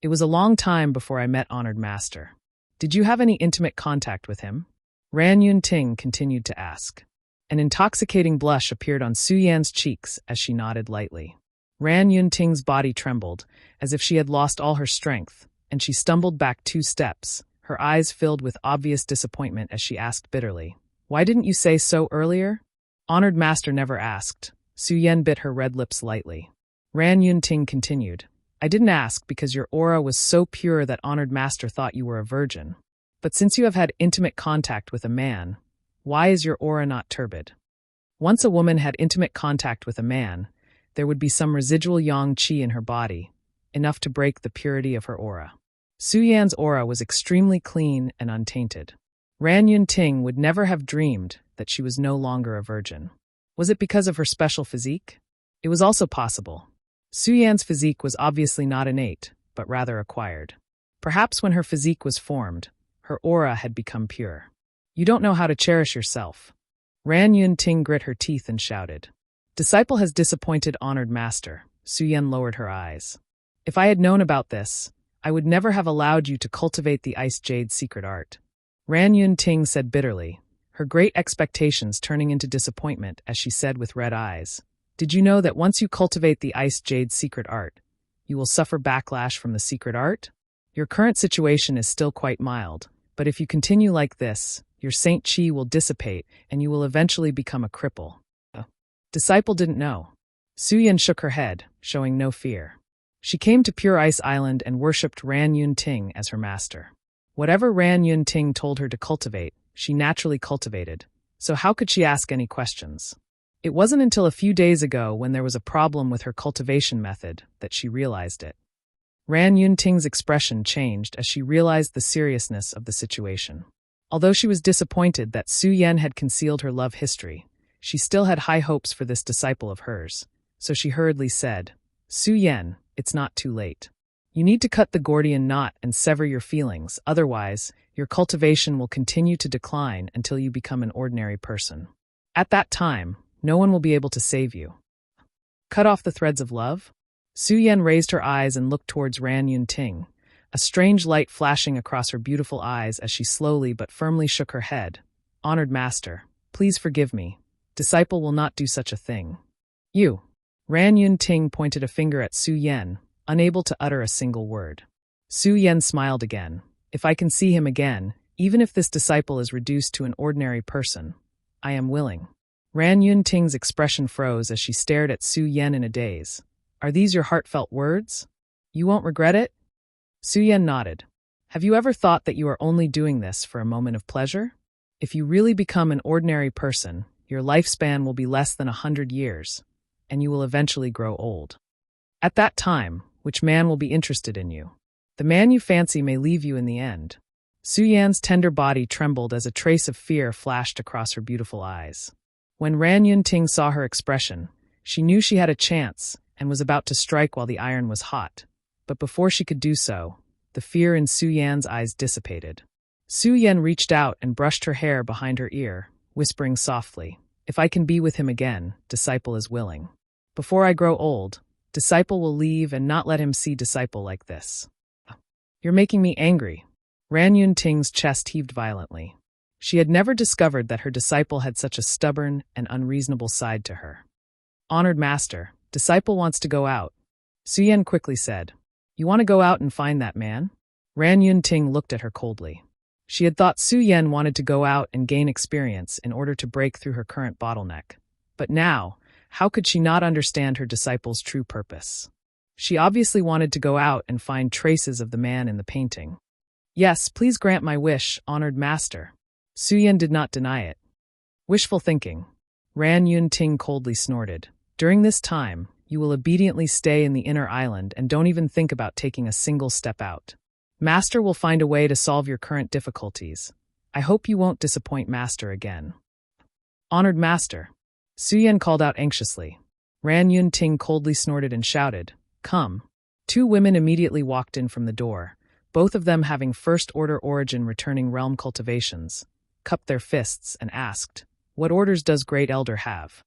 Speaker 1: "It was a long time before I met Honored Master." "Did you have any intimate contact with him?" Ran Yun Ting continued to ask. An intoxicating blush appeared on Su Yan's cheeks as she nodded lightly. Ran Yun Ting's body trembled, as if she had lost all her strength, and she stumbled back 2 steps, her eyes filled with obvious disappointment as she asked bitterly, "Why didn't you say so earlier?" Honored Master never asked. Su Yan bit her red lips lightly. Ran Yun Ting continued, "I didn't ask because your aura was so pure that Honored Master thought you were a virgin. But since you have had intimate contact with a man, why is your aura not turbid?" Once a woman had intimate contact with a man, there would be some residual yang qi in her body, enough to break the purity of her aura. Su Yan's aura was extremely clean and untainted. Ran Yun Ting would never have dreamed that she was no longer a virgin. Was it because of her special physique? It was also possible. Su Yan's physique was obviously not innate, but rather acquired. Perhaps when her physique was formed, her aura had become pure. "You don't know how to cherish yourself." Ran Yun Ting grit her teeth and shouted. "Disciple has disappointed Honored Master." Su Yan lowered her eyes. "If I had known about this, I would never have allowed you to cultivate the Ice Jade secret art." Ran Yun Ting said bitterly, her great expectations turning into disappointment as she said with red eyes, "Did you know that once you cultivate the Ice Jade secret art, you will suffer backlash from the secret art? Your current situation is still quite mild, but if you continue like this, your Saint Qi will dissipate and you will eventually become a cripple." Disciple didn't know. Su Yan shook her head, showing no fear. She came to Pure Ice Island and worshipped Ran Yun Ting as her master. Whatever Ran Yun Ting told her to cultivate, she naturally cultivated, so how could she ask any questions? It wasn't until a few days ago when there was a problem with her cultivation method that she realized it. Ran Yun Ting's expression changed as she realized the seriousness of the situation. Although she was disappointed that Su Yan had concealed her love history, she still had high hopes for this disciple of hers, so she hurriedly said, "Su Yan, it's not too late. You need to cut the Gordian knot and sever your feelings, otherwise, your cultivation will continue to decline until you become an ordinary person. At that time, no one will be able to save you." "Cut off the threads of love?" Su Yan raised her eyes and looked towards Ran Yun Ting, a strange light flashing across her beautiful eyes as she slowly but firmly shook her head. "Honored Master, please forgive me. Disciple will not do such a thing." "You." Ran Yun Ting pointed a finger at Su Yan, unable to utter a single word. Su Yan smiled again. "If I can see him again, even if this disciple is reduced to an ordinary person, I am willing." Ran Yun Ting's expression froze as she stared at Su Yan in a daze. "Are these your heartfelt words? You won't regret it?" Su Yan nodded. "Have you ever thought that you are only doing this for a moment of pleasure? If you really become an ordinary person, your lifespan will be less than 100 years, and you will eventually grow old. At that time, which man will be interested in you? The man you fancy may leave you in the end." Su Yan's tender body trembled as a trace of fear flashed across her beautiful eyes. When Ran Yun Ting saw her expression, she knew she had a chance and was about to strike while the iron was hot. But before she could do so, the fear in Su Yan's eyes dissipated. Su Yan reached out and brushed her hair behind her ear, whispering softly, "If I can be with him again, disciple is willing. Before I grow old, disciple will leave and not let him see disciple like this." "You're making me angry." Ran Yun Ting's chest heaved violently. She had never discovered that her disciple had such a stubborn and unreasonable side to her. "Honored Master, disciple wants to go out." Su Yan quickly said, "You want to go out and find that man?" Ran Yun Ting looked at her coldly. She had thought Su Yan wanted to go out and gain experience in order to break through her current bottleneck. But now, how could she not understand her disciple's true purpose? She obviously wanted to go out and find traces of the man in the painting. "Yes, please grant my wish, Honored Master." Su Yan did not deny it. "Wishful thinking." Ran Yun Ting coldly snorted. "During this time, you will obediently stay in the inner island and don't even think about taking a single step out. Master will find a way to solve your current difficulties. I hope you won't disappoint Master again." "Honored Master." Su Yan called out anxiously. Ran Yun Ting coldly snorted and shouted, "Come." Two women immediately walked in from the door, both of them having first-order origin returning realm cultivations, cupped their fists and asked, "What orders does Great Elder have?"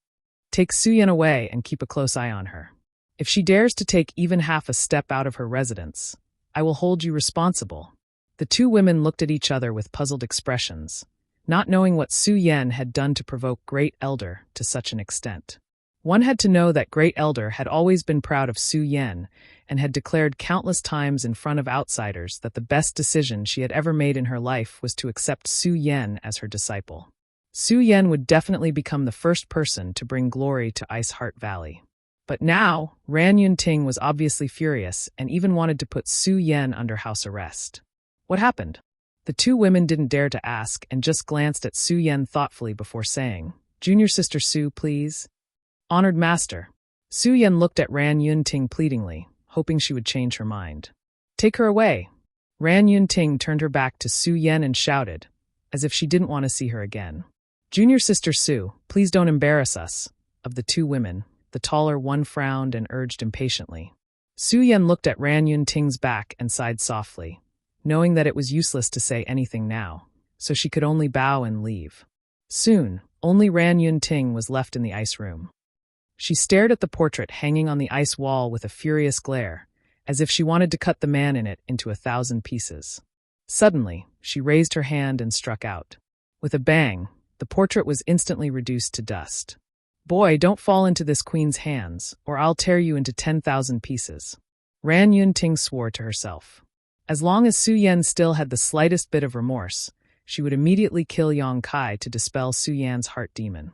Speaker 1: "Take Suyen away and keep a close eye on her. If she dares to take even half a step out of her residence, I will hold you responsible." The two women looked at each other with puzzled expressions, not knowing what Su Yen had done to provoke Great Elder to such an extent. One had to know that Great Elder had always been proud of Su Yen and had declared countless times in front of outsiders that the best decision she had ever made in her life was to accept Su Yen as her disciple. Su Yen would definitely become the first person to bring glory to Ice Heart Valley. But now, Ran Yun Ting was obviously furious and even wanted to put Su Yen under house arrest. What happened? The two women didn't dare to ask and just glanced at Su Yen thoughtfully before saying, "Junior Sister Su, please." "Honored Master." Su Yen looked at Ran Yun Ting pleadingly, hoping she would change her mind. "Take her away." Ran Yun Ting turned her back to Su Yen and shouted, as if she didn't want to see her again, "Junior Sister Su, please don't embarrass us." Of the two women, the taller one frowned and urged impatiently. Su Yen looked at Ran Yun Ting's back and sighed softly, knowing that it was useless to say anything now, so she could only bow and leave. Soon, only Ran Yun Ting was left in the ice room. She stared at the portrait hanging on the ice wall with a furious glare, as if she wanted to cut the man in it into 1,000 pieces. Suddenly, she raised her hand and struck out. With a bang, the portrait was instantly reduced to dust. "Boy, don't fall into this queen's hands, or I'll tear you into 10,000 pieces." Ran Yun Ting swore to herself. As long as Su Yen still had the slightest bit of remorse, she would immediately kill Yang Kai to dispel Su Yan's heart demon.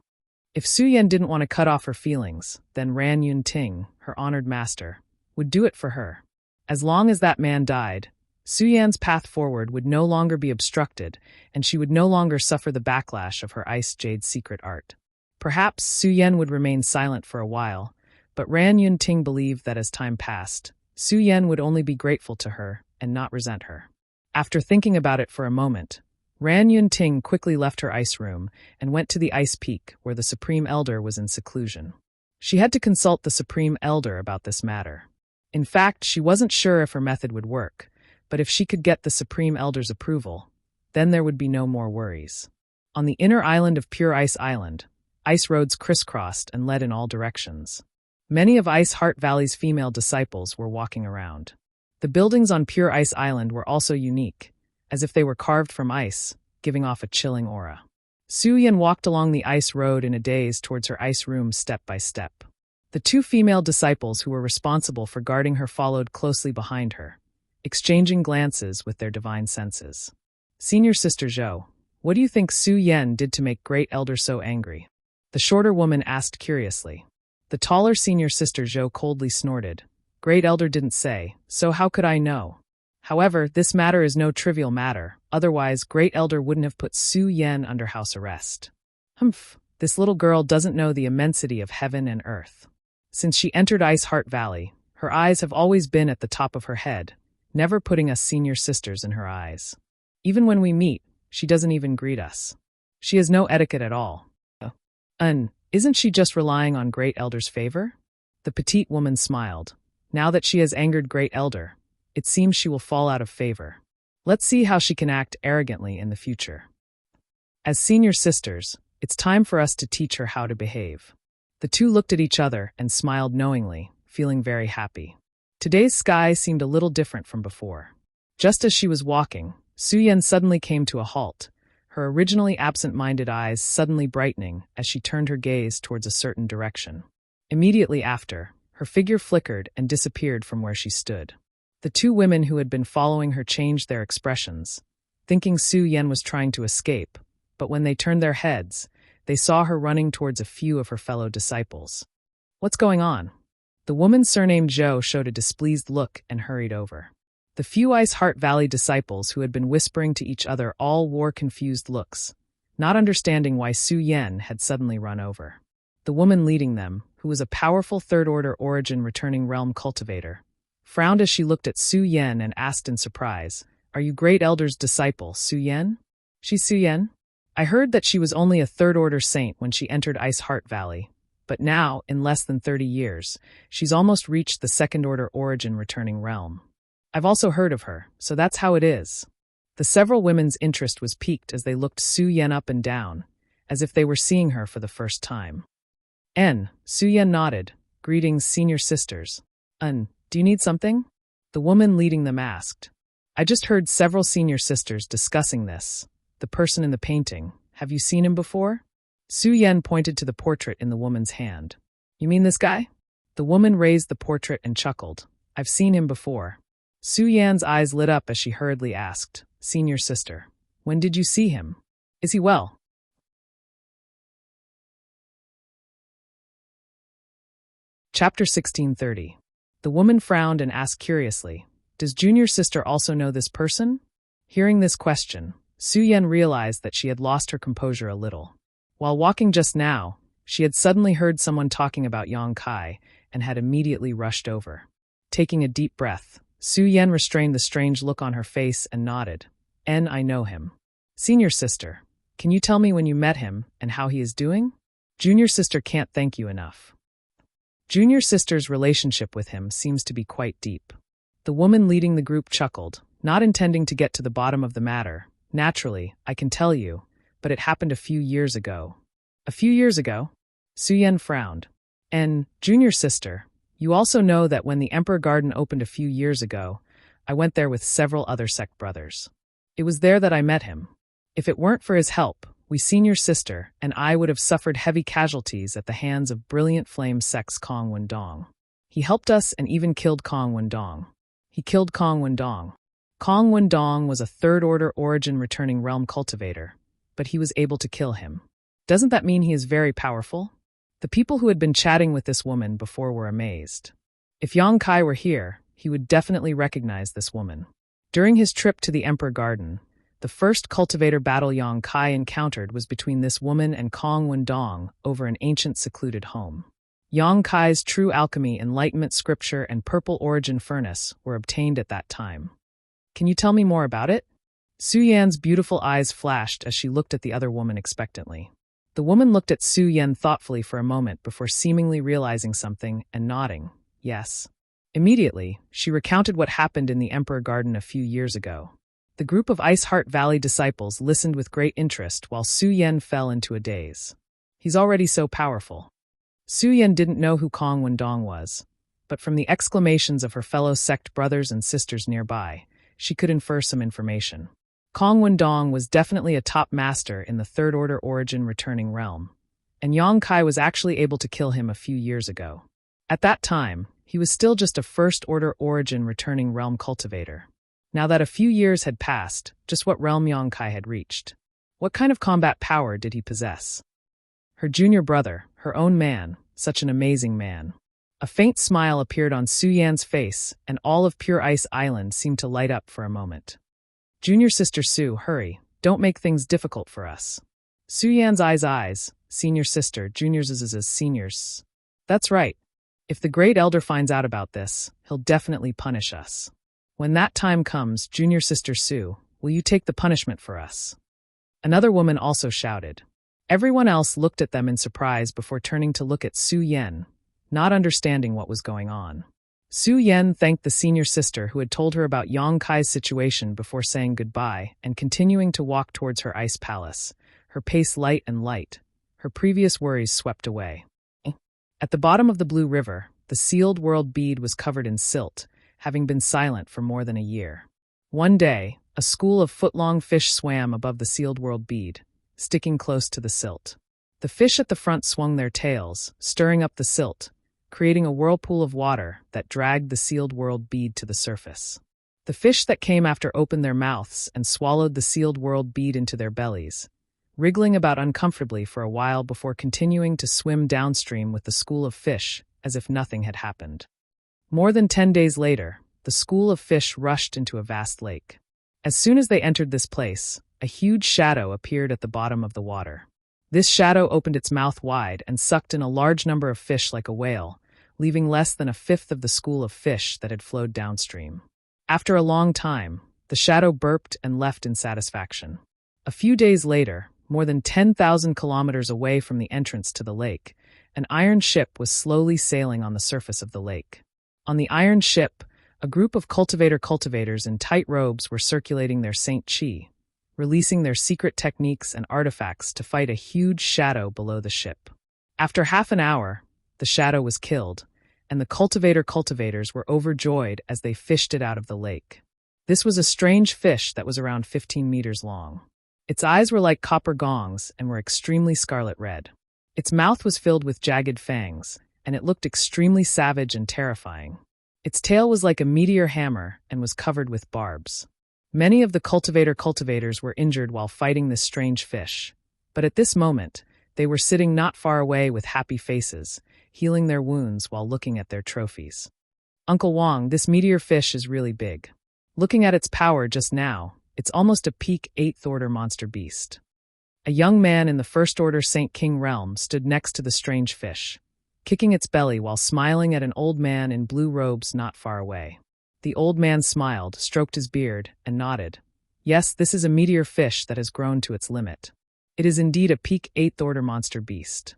Speaker 1: If Su Yen didn't want to cut off her feelings, then Ran Yun Ting, her honored master, would do it for her. As long as that man died, Su Yan's path forward would no longer be obstructed, and she would no longer suffer the backlash of her Ice Jade secret art. Perhaps Su Yen would remain silent for a while, but Ran Yun Ting believed that as time passed, Su Yen would only be grateful to her and not resent her. After thinking about it for a moment, Ran Yun Ting quickly left her ice room and went to the ice peak where the Supreme Elder was in seclusion. She had to consult the Supreme Elder about this matter. In fact, she wasn't sure if her method would work, but if she could get the Supreme Elder's approval, then there would be no more worries. On the inner island of Pure Ice Island, ice roads crisscrossed and led in all directions. Many of Ice Heart Valley's female disciples were walking around. The buildings on Pure Ice Island were also unique, as if they were carved from ice, giving off a chilling aura. Su Yen walked along the ice road in a daze towards her ice room step by step. The two female disciples who were responsible for guarding her followed closely behind her, exchanging glances with their divine senses. "Senior Sister Zhou, what do you think Su Yen did to make Great Elder so angry?" the shorter woman asked curiously. The taller Senior Sister Zhou coldly snorted. "Great Elder didn't say, so how could I know? However, this matter is no trivial matter, otherwise Great Elder wouldn't have put Su Yen under house arrest. Humph, this little girl doesn't know the immensity of heaven and earth. Since she entered Ice Heart Valley, her eyes have always been at the top of her head, never putting us senior sisters in her eyes. Even when we meet, she doesn't even greet us. She has no etiquette at all. Isn't she just relying on Great Elder's favor?" The petite woman smiled. Now that she has angered Great Elder, it seems she will fall out of favor. Let's see how she can act arrogantly in the future. As senior sisters, it's time for us to teach her how to behave. The two looked at each other and smiled knowingly, feeling very happy. Today's sky seemed a little different from before. Just as she was walking, Su Yen suddenly came to a halt, her originally absent-minded eyes suddenly brightening as she turned her gaze towards a certain direction. Immediately after, her figure flickered and disappeared from where she stood. The two women who had been following her changed their expressions, thinking Su Yen was trying to escape, but when they turned their heads, they saw her running towards a few of her fellow disciples. "What's going on?" The woman surnamed Zhou showed a displeased look and hurried over. The few Ice Heart Valley disciples who had been whispering to each other all wore confused looks, not understanding why Su Yen had suddenly run over. The woman leading them, who was a powerful third-order origin returning realm cultivator, frowned as she looked at Su Yen and asked in surprise, "Are you Great Elder's disciple, Su Yen?" "She's Su Yen? I heard that she was only a third-order saint when she entered Ice Heart Valley, But now, in less than 30 years, she's almost reached the second-order origin returning realm. I've also heard of her, so that's how it is. The several women's interest was piqued as they looked Su Yan up and down, as if they were seeing her for the first time. Su Yan nodded. Greetings, senior sisters. Do you need something? The woman leading them asked. I just heard several senior sisters discussing this. The person in the painting. Have you seen him before? Su Yan pointed to the portrait in the woman's hand. You mean this guy? The woman raised the portrait and chuckled. I've seen him before. Su Yan's eyes lit up as she hurriedly asked, Senior sister, when did you see him? Is he well? Chapter 1630. The woman frowned and asked curiously, Does junior sister also know this person? Hearing this question, Su Yan realized that she had lost her composure a little. While walking just now, she had suddenly heard someone talking about Yang Kai and had immediately rushed over. Taking a deep breath, Su Yan restrained the strange look on her face and nodded. I know him. Senior sister, can you tell me when you met him and how he is doing? Junior sister can't thank you enough. Junior sister's relationship with him seems to be quite deep. The woman leading the group chuckled, not intending to get to the bottom of the matter. Naturally, I can tell you, but it happened a few years ago. A few years ago? Su Yan frowned. Junior sister, you also know that when the Emperor Garden opened a few years ago, I went there with several other sect brothers. It was there that I met him. If it weren't for his help, we senior sister and I would have suffered heavy casualties at the hands of Brilliant Flame Sect's Kong Wendong. He helped us and even killed Kong Wendong. He killed Kong Wendong. Kong Wendong was a third-order origin returning realm cultivator, but he was able to kill him. Doesn't that mean he is very powerful? The people who had been chatting with this woman before were amazed. If Yang Kai were here, he would definitely recognize this woman. During his trip to the Emperor Garden, the first cultivator battle Yang Kai encountered was between this woman and Kong Wendong over an ancient secluded home. Yang Kai's true alchemy, enlightenment scripture, and purple origin furnace were obtained at that time. Can you tell me more about it? Su Yan's beautiful eyes flashed as she looked at the other woman expectantly. The woman looked at Su Yan thoughtfully for a moment before seemingly realizing something and nodding, yes. Immediately, she recounted what happened in the Emperor Garden a few years ago. The group of Ice Heart Valley disciples listened with great interest while Su Yan fell into a daze. He's already so powerful. Su Yan didn't know who Kong Wendong was, but from the exclamations of her fellow sect brothers and sisters nearby, she could infer some information. Kong Wendong was definitely a top master in the third-order origin returning realm, and Yang Kai was actually able to kill him a few years ago. At that time, he was still just a first-order origin returning realm cultivator. Now that a few years had passed, just what realm Yang Kai had reached? What kind of combat power did he possess? Her junior brother, her own man, such an amazing man. A faint smile appeared on Su Yan's face, and all of Pure Ice Island seemed to light up for a moment. Junior sister Su, hurry, don't make things difficult for us. Su Yan's eyes, senior sister, juniors as seniors. That's right. If the Great Elder finds out about this, he'll definitely punish us. When that time comes, junior sister Su, will you take the punishment for us? Another woman also shouted. Everyone else looked at them in surprise before turning to look at Su Yan, not understanding what was going on. Su Yan thanked the senior sister who had told her about Yang Kai's situation before saying goodbye and continuing to walk towards her ice palace, her pace light and light, her previous worries swept away. At the bottom of the Blue River, the sealed world bead was covered in silt, having been silent for more than a year. One day, a school of foot-long fish swam above the sealed world bead, sticking close to the silt. The fish at the front swung their tails, stirring up the silt, creating a whirlpool of water that dragged the sealed world bead to the surface. The fish that came after opened their mouths and swallowed the sealed world bead into their bellies, wriggling about uncomfortably for a while before continuing to swim downstream with the school of fish as if nothing had happened. More than 10 days later, the school of fish rushed into a vast lake. As soon as they entered this place, a huge shadow appeared at the bottom of the water. This shadow opened its mouth wide and sucked in a large number of fish like a whale, leaving less than a fifth of the school of fish that had flowed downstream. After a long time, the shadow burped and left in satisfaction. A few days later, more than 10,000 kilometers away from the entrance to the lake, An iron ship was slowly sailing on the surface of the lake. On the iron ship, a group of cultivators in tight robes were circulating their Saint Chi, releasing their secret techniques and artifacts to fight a huge shadow below the ship. After half an hour, the shadow was killed, and the cultivators were overjoyed as they fished it out of the lake. This was a strange fish that was around 15 meters long. Its eyes were like copper gongs and were extremely scarlet red. Its mouth was filled with jagged fangs, and it looked extremely savage and terrifying. Its tail was like a meteor hammer and was covered with barbs. Many of the cultivators were injured while fighting this strange fish, but at this moment, they were sitting not far away with happy faces, healing their wounds while looking at their trophies. Uncle Wong, this meteor fish is really big. Looking at its power just now, it's almost a peak 8th order monster beast. A young man in the First Order Saint King realm stood next to the strange fish, kicking its belly while smiling at an old man in blue robes not far away. The old man smiled, stroked his beard, and nodded. Yes, this is a meteor fish that has grown to its limit. It is indeed a peak 8th order monster beast.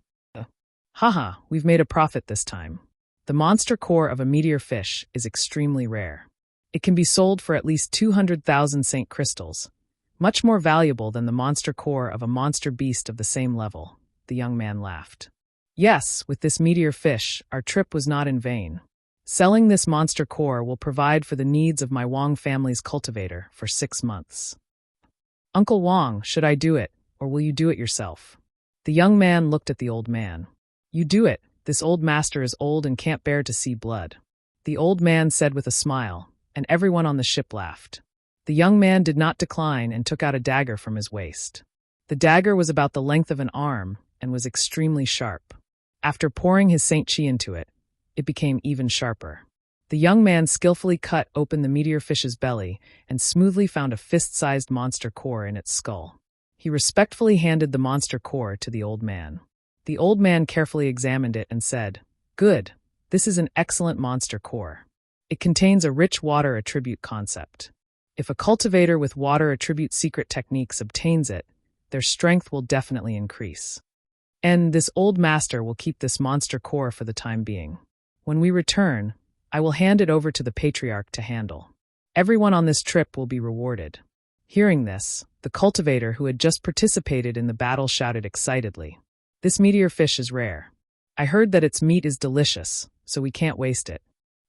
Speaker 1: Haha, we've made a profit this time. The monster core of a meteor fish is extremely rare. It can be sold for at least 200,000 Saint crystals, much more valuable than the monster core of a monster beast of the same level. The young man laughed. Yes, with this meteor fish, our trip was not in vain. Selling this monster core will provide for the needs of my Wong family's cultivator for 6 months. Uncle Wong, should I do it, or will you do it yourself? The young man looked at the old man. You do it. This old master is old and can't bear to see blood. The old man said with a smile, and everyone on the ship laughed. The young man did not decline and took out a dagger from his waist. The dagger was about the length of an arm and was extremely sharp. After pouring his Saint Chi into it, it became even sharper. The young man skillfully cut open the meteor fish's belly and smoothly found a fist-sized monster core in its skull. He respectfully handed the monster core to the old man. The old man carefully examined it and said, "Good, this is an excellent monster core. It contains a rich water attribute concept. If a cultivator with water attribute secret techniques obtains it, their strength will definitely increase. And this old master will keep this monster core for the time being. When we return, I will hand it over to the patriarch to handle. Everyone on this trip will be rewarded." Hearing this, the cultivator who had just participated in the battle shouted excitedly, "This meteor fish is rare. I heard that its meat is delicious, so we can't waste it.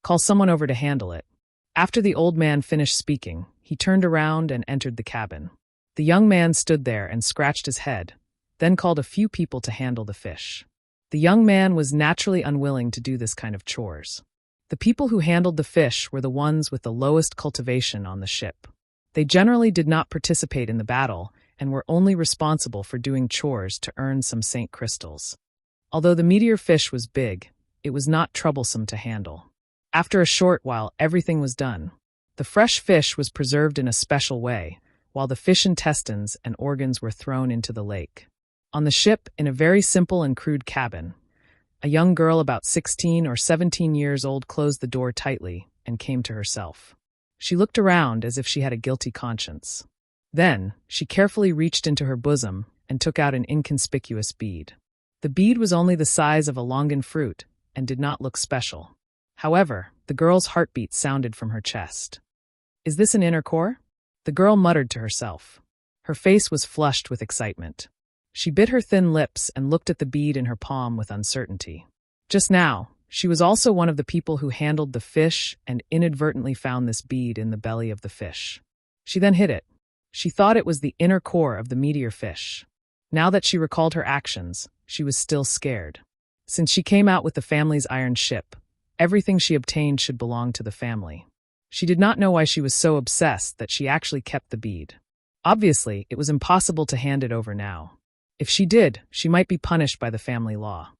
Speaker 1: Call someone over to handle it." After the old man finished speaking, he turned around and entered the cabin. The young man stood there and scratched his head, then called a few people to handle the fish. The young man was naturally unwilling to do this kind of chores. The people who handled the fish were the ones with the lowest cultivation on the ship. They generally did not participate in the battle and were only responsible for doing chores to earn some Saint crystals. Although the meteor fish was big, it was not troublesome to handle. After a short while, everything was done. The fresh fish was preserved in a special way, while the fish intestines and organs were thrown into the lake. On the ship, in a very simple and crude cabin, a young girl about 16 or 17 years old closed the door tightly and came to herself. She looked around as if she had a guilty conscience. Then, she carefully reached into her bosom and took out an inconspicuous bead. The bead was only the size of a longan fruit and did not look special. However, the girl's heartbeat sounded from her chest. "Is this an inner core?" The girl muttered to herself. Her face was flushed with excitement. She bit her thin lips and looked at the bead in her palm with uncertainty. Just now, she was also one of the people who handled the fish and inadvertently found this bead in the belly of the fish. She then hid it. She thought it was the inner core of the meteor fish. Now that she recalled her actions, she was still scared. Since she came out with the family's iron ship, everything she obtained should belong to the family. She did not know why she was so obsessed that she actually kept the bead. Obviously, it was impossible to hand it over now. If she did, she might be punished by the family law.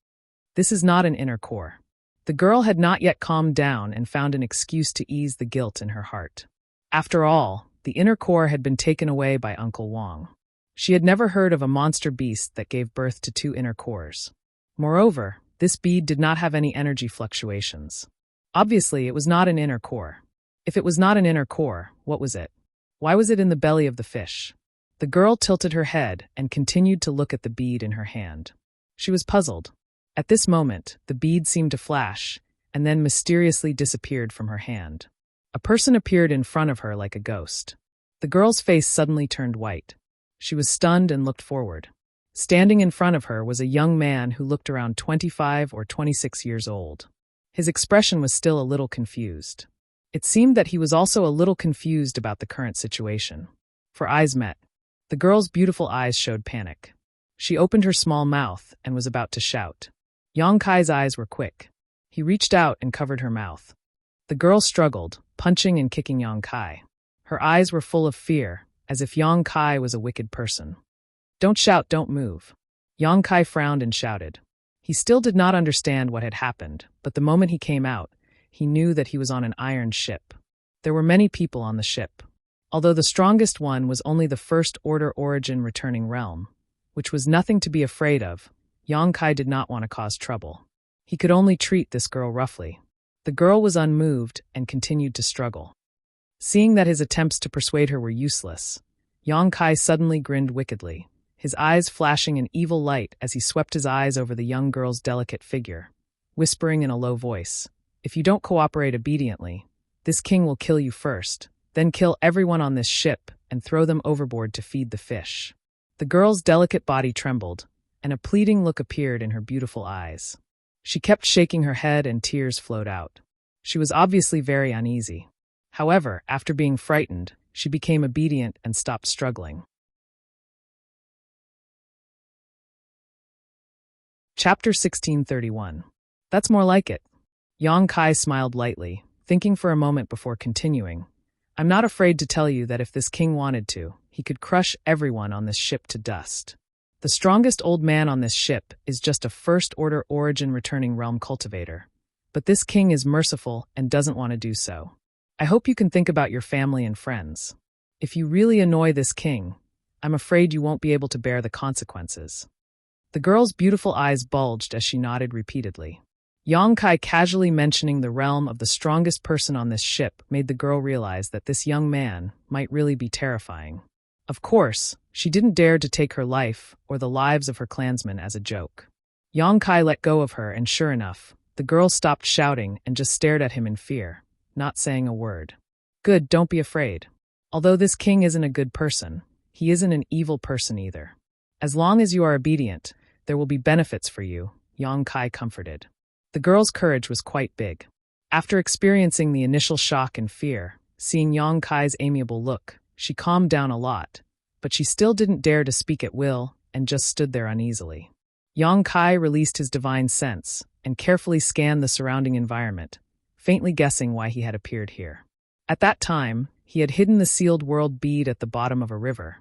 Speaker 1: This is not an inner core. The girl had not yet calmed down and found an excuse to ease the guilt in her heart. After all, the inner core had been taken away by Uncle Wong. She had never heard of a monster beast that gave birth to 2 inner cores. Moreover, this bead did not have any energy fluctuations. Obviously, it was not an inner core. If it was not an inner core, what was it? Why was it in the belly of the fish? The girl tilted her head and continued to look at the bead in her hand. She was puzzled. At this moment, the bead seemed to flash, and then mysteriously disappeared from her hand. A person appeared in front of her like a ghost. The girl's face suddenly turned white. She was stunned and looked forward. Standing in front of her was a young man who looked around 25 or 26 years old. His expression was still a little confused. It seemed that he was also a little confused about the current situation. For eyes met. The girl's beautiful eyes showed panic. She opened her small mouth and was about to shout. Yang Kai's eyes were quick. He reached out and covered her mouth. The girl struggled, punching and kicking Yang Kai. Her eyes were full of fear, as if Yang Kai was a wicked person. Don't shout, don't move. Yang Kai frowned and shouted. He still did not understand what had happened, but the moment he came out, he knew that he was on an iron ship. There were many people on the ship. Although the strongest one was only the First Order Origin returning realm, which was nothing to be afraid of, Yang Kai did not want to cause trouble. He could only treat this girl roughly. The girl was unmoved and continued to struggle. Seeing that his attempts to persuade her were useless, Yang Kai suddenly grinned wickedly, his eyes flashing an evil light as he swept his eyes over the young girl's delicate figure, whispering in a low voice, "If you don't cooperate obediently, this king will kill you first, then kill everyone on this ship and throw them overboard to feed the fish." The girl's delicate body trembled, and a pleading look appeared in her beautiful eyes. She kept shaking her head and tears flowed out. She was obviously very uneasy. However, after being frightened, she became obedient and stopped struggling. Chapter 1631. That's more like it. Yang Kai smiled lightly, thinking for a moment before continuing. I'm not afraid to tell you that if this king wanted to, he could crush everyone on this ship to dust. The strongest old man on this ship is just a First Order Origin returning realm cultivator. But this king is merciful and doesn't want to do so. I hope you can think about your family and friends. If you really annoy this king, I'm afraid you won't be able to bear the consequences. The girl's beautiful eyes bulged as she nodded repeatedly. Yang Kai casually mentioning the realm of the strongest person on this ship made the girl realize that this young man might really be terrifying. Of course, she didn't dare to take her life or the lives of her clansmen as a joke. Yang Kai let go of her and sure enough, the girl stopped shouting and just stared at him in fear, not saying a word. Good, don't be afraid. Although this king isn't a good person, he isn't an evil person either. As long as you are obedient, there will be benefits for you, Yang Kai comforted. The girl's courage was quite big. After experiencing the initial shock and fear, seeing Yang Kai's amiable look, she calmed down a lot, but she still didn't dare to speak at will and just stood there uneasily. Yang Kai released his divine sense and carefully scanned the surrounding environment, faintly guessing why he had appeared here. At that time, he had hidden the sealed world bead at the bottom of a river,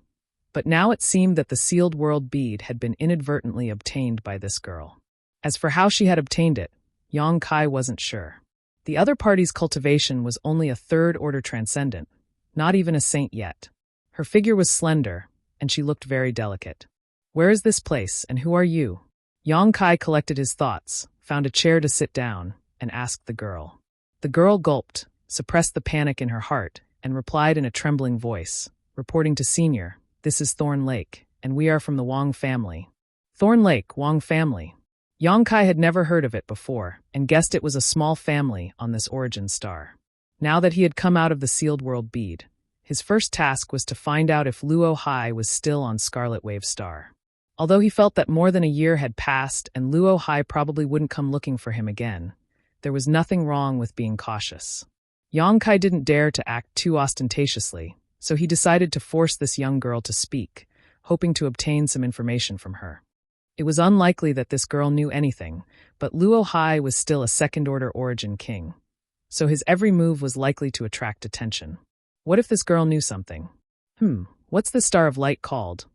Speaker 1: but now it seemed that the sealed world bead had been inadvertently obtained by this girl. As for how she had obtained it, Yang Kai wasn't sure. The other party's cultivation was only a Third Order Transcendent, not even a saint yet. Her figure was slender, and she looked very delicate. Where is this place, and who are you? Yang Kai collected his thoughts, found a chair to sit down, and asked the girl. The girl gulped, suppressed the panic in her heart, and replied in a trembling voice, reporting to Senior, "This is Thorn Lake, and we are from the Wang family." Thorn Lake, Wang family. Yang Kai had never heard of it before, and guessed it was a small family on this origin star. Now that he had come out of the sealed world bead, his first task was to find out if Luo Hai was still on Scarlet Wave Star. Although he felt that more than a year had passed and Luo Hai probably wouldn't come looking for him again, there was nothing wrong with being cautious. Yang Kai didn't dare to act too ostentatiously, so he decided to force this young girl to speak, hoping to obtain some information from her. It was unlikely that this girl knew anything, but Luo Hai was still a Second-Order Origin king, so his every move was likely to attract attention. What if this girl knew something? What's the star of light called?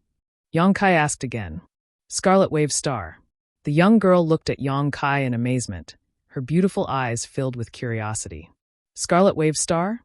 Speaker 1: Yang Kai asked again. Scarlet Wave Star. The young girl looked at Yang Kai in amazement, her beautiful eyes filled with curiosity. Scarlet Wave Star?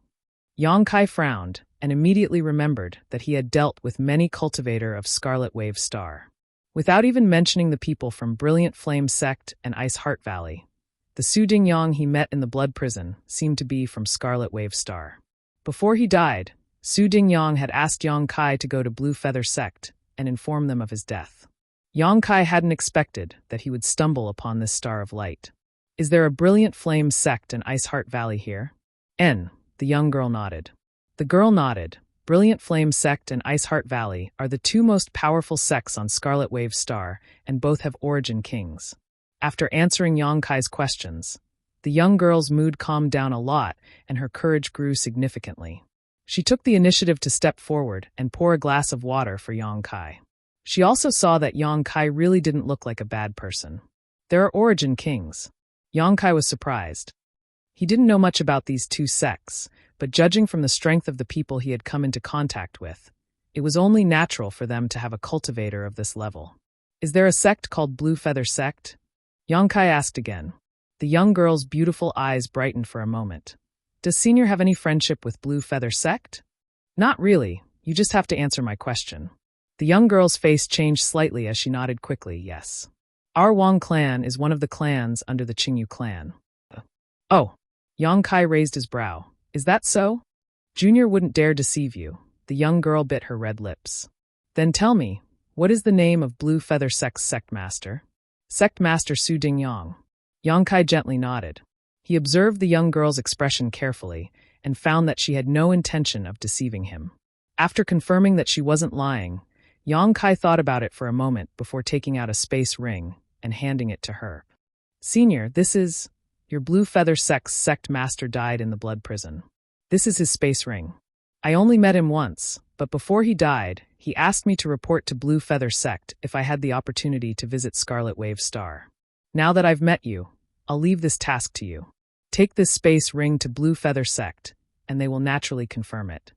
Speaker 1: Yang Kai frowned and immediately remembered that he had dealt with many cultivator of Scarlet Wave Star. Without even mentioning the people from Brilliant Flame Sect and Ice Heart Valley, the Su Dingyang he met in the Blood Prison seemed to be from Scarlet Wave Star. Before he died, Su Dingyang had asked Yang Kai to go to Blue Feather Sect and inform them of his death. Yang Kai hadn't expected that he would stumble upon this star of light. Is there a brilliant flame sect in Ice Heart Valley here? The young girl nodded. The girl nodded. Brilliant Flame Sect and Ice Heart Valley are the two most powerful sects on Scarlet Wave Star, and both have origin kings. After answering Yang Kai's questions, the young girl's mood calmed down a lot and her courage grew significantly. She took the initiative to step forward and pour a glass of water for Yang Kai. She also saw that Yang Kai really didn't look like a bad person. There are origin kings. Yang Kai was surprised. He didn't know much about these two sects, but judging from the strength of the people he had come into contact with, it was only natural for them to have a cultivator of this level. Is there a sect called Blue Feather Sect? Yang Kai asked again. The young girl's beautiful eyes brightened for a moment. Does Senior have any friendship with Blue Feather Sect? Not really, you just have to answer my question. The young girl's face changed slightly as she nodded quickly, yes. Our Wang clan is one of the clans under the Qingyu clan. Oh, Yang Kai raised his brow. Is that so? Junior wouldn't dare deceive you. The young girl bit her red lips. Then tell me, what is the name of Blue Feather Sect's sect master? Sect master Su Dingyang. Yang Kai gently nodded. He observed the young girl's expression carefully and found that she had no intention of deceiving him. After confirming that she wasn't lying, Yang Kai thought about it for a moment before taking out a space ring and handing it to her. Senior, this is... Your Blue Feather Sect's sect master died in the blood prison. This is his space ring. I only met him once, but before he died, he asked me to report to Blue Feather Sect if I had the opportunity to visit Scarlet Wave Star. Now that I've met you, I'll leave this task to you. Take this space ring to Blue Feather Sect, and they will naturally confirm it.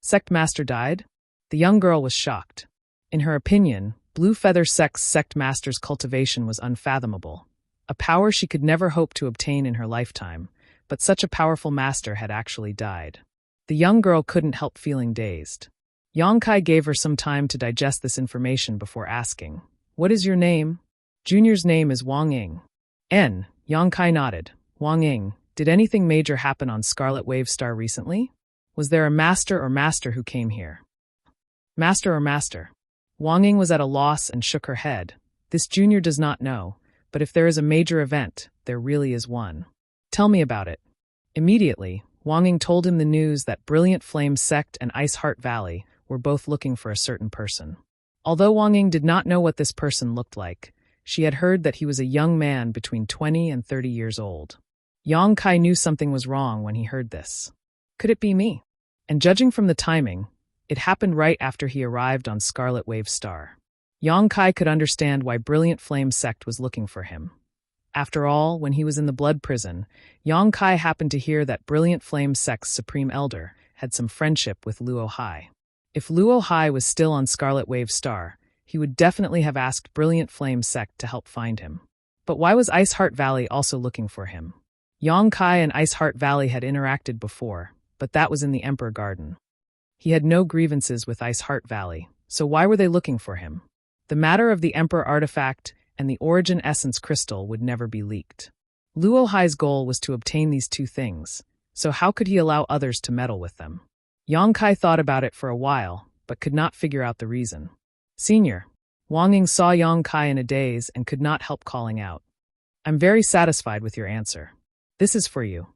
Speaker 1: Sect master died? The young girl was shocked. In her opinion, Blue Feather Sect's sect master's cultivation was unfathomable. A power she could never hope to obtain in her lifetime, but such a powerful master had actually died. The young girl couldn't help feeling dazed. Yang Kai gave her some time to digest this information before asking, What is your name? Junior's name is Wang Ying. Yang Kai nodded. Wang Ying, did anything major happen on Scarlet Wave Star recently? Was there a master who came here? Master. Wang Ying was at a loss and shook her head. This junior does not know. But if there is a major event, there really is one. Tell me about it. Immediately, Wang Ying told him the news that Brilliant Flame Sect and Ice Heart Valley were both looking for a certain person. Although Wang Ying did not know what this person looked like, she had heard that he was a young man between 20 and 30 years old. Yang Kai knew something was wrong when he heard this. Could it be me? And judging from the timing, it happened right after he arrived on Scarlet Wave Star. Yang Kai could understand why Brilliant Flame Sect was looking for him. After all, when he was in the blood prison, Yang Kai happened to hear that Brilliant Flame Sect's Supreme Elder had some friendship with Luo Hai. If Luo Hai was still on Scarlet Wave Star, he would definitely have asked Brilliant Flame Sect to help find him. But why was Ice Heart Valley also looking for him? Yang Kai and Ice Heart Valley had interacted before, but that was in the Emperor Garden. He had no grievances with Ice Heart Valley, so why were they looking for him? The matter of the Emperor artifact and the Origin Essence crystal would never be leaked. Luo Hai's goal was to obtain these two things, so how could he allow others to meddle with them? Yang Kai thought about it for a while, but could not figure out the reason. Senior, Wang Ying saw Yang Kai in a daze and could not help calling out. I'm very satisfied with your answer. This is for you.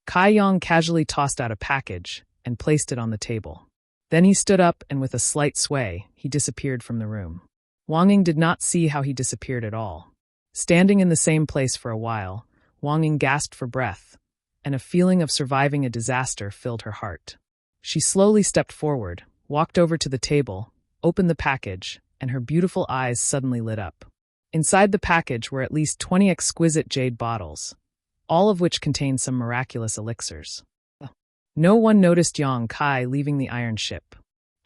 Speaker 1: Kai Yang casually tossed out a package and placed it on the table. Then he stood up and with a slight sway, he disappeared from the room. Wang Ying did not see how he disappeared at all. Standing in the same place for a while, Wang Ying gasped for breath, and a feeling of surviving a disaster filled her heart. She slowly stepped forward, walked over to the table, opened the package, and her beautiful eyes suddenly lit up. Inside the package were at least 20 exquisite jade bottles, all of which contained some miraculous elixirs. No one noticed Yang Kai leaving the iron ship.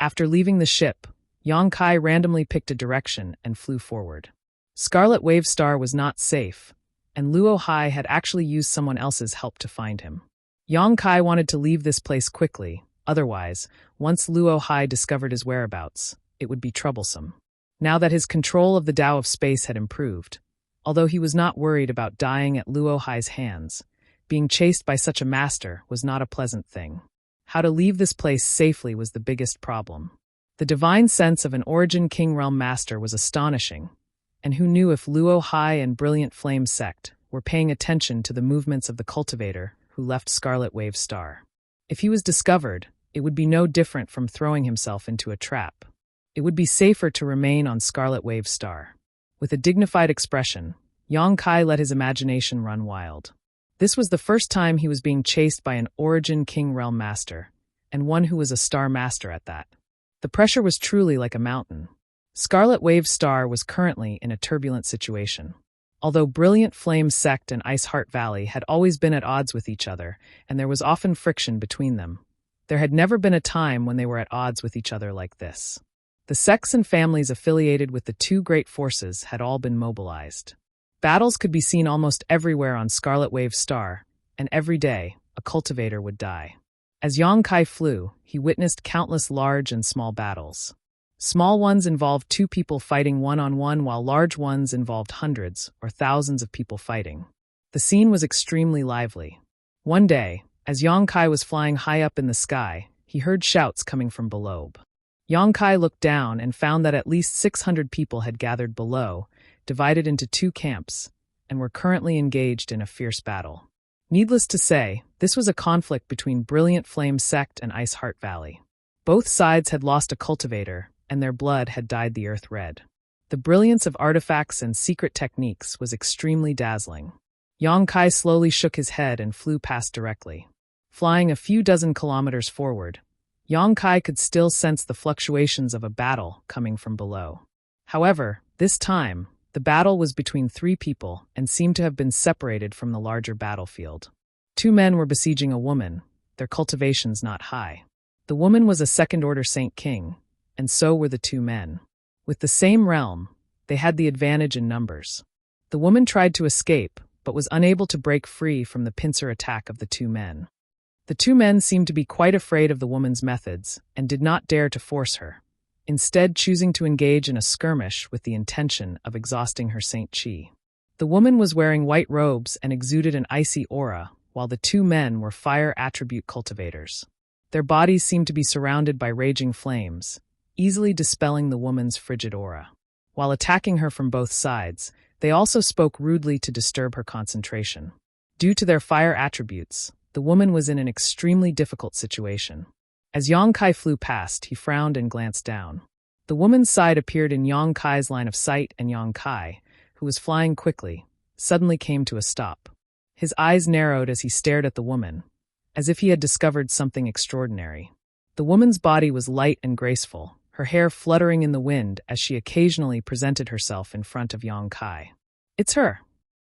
Speaker 1: After leaving the ship, Yang Kai randomly picked a direction and flew forward. Scarlet Wave Star was not safe, and Luo Hai had actually used someone else's help to find him. Yang Kai wanted to leave this place quickly, otherwise, once Luo Hai discovered his whereabouts, it would be troublesome. Now that his control of the Tao of Space had improved, although he was not worried about dying at Luo Hai's hands, being chased by such a master was not a pleasant thing. How to leave this place safely was the biggest problem. The divine sense of an Origin King Realm Master was astonishing, and who knew if Luo High and Brilliant Flame Sect were paying attention to the movements of the cultivator who left Scarlet Wave Star. If he was discovered, it would be no different from throwing himself into a trap. It would be safer to remain on Scarlet Wave Star. With a dignified expression, Yang Kai let his imagination run wild. This was the first time he was being chased by an Origin King Realm Master, and one who was a Star Master at that. The pressure was truly like a mountain. Scarlet Wave Star was currently in a turbulent situation. Although Brilliant Flame Sect and Ice Heart Valley had always been at odds with each other, and there was often friction between them, there had never been a time when they were at odds with each other like this. The sects and families affiliated with the two great forces had all been mobilized. Battles could be seen almost everywhere on Scarlet Wave Star, and every day, a cultivator would die. As Yang Kai flew, he witnessed countless large and small battles. Small ones involved two people fighting one-on-one, while large ones involved hundreds or thousands of people fighting. The scene was extremely lively. One day, as Yang Kai was flying high up in the sky, he heard shouts coming from below. Yang Kai looked down and found that at least 600 people had gathered below, divided into two camps, and were currently engaged in a fierce battle. Needless to say, this was a conflict between Brilliant Flame Sect and Ice Heart Valley. Both sides had lost a cultivator, and their blood had dyed the earth red. The brilliance of artifacts and secret techniques was extremely dazzling. Yang Kai slowly shook his head and flew past directly. Flying a few dozen kilometers forward, Yang Kai could still sense the fluctuations of a battle coming from below. However, this time, the battle was between three people and seemed to have been separated from the larger battlefield. Two men were besieging a woman, their cultivations not high. The woman was a second-order Saint King, and so were the two men. With the same realm, they had the advantage in numbers. The woman tried to escape, but was unable to break free from the pincer attack of the two men. The two men seemed to be quite afraid of the woman's methods and did not dare to force her, instead choosing to engage in a skirmish with the intention of exhausting her Saint Chi. The woman was wearing white robes and exuded an icy aura, while the two men were fire attribute cultivators. Their bodies seemed to be surrounded by raging flames, easily dispelling the woman's frigid aura. While attacking her from both sides, they also spoke rudely to disturb her concentration. Due to their fire attributes, the woman was in an extremely difficult situation. As Yang Kai flew past, he frowned and glanced down. The woman's side appeared in Yang Kai's line of sight, and Yang Kai, who was flying quickly, suddenly came to a stop. His eyes narrowed as he stared at the woman, as if he had discovered something extraordinary. The woman's body was light and graceful, her hair fluttering in the wind as she occasionally presented herself in front of Yang Kai. "It's her."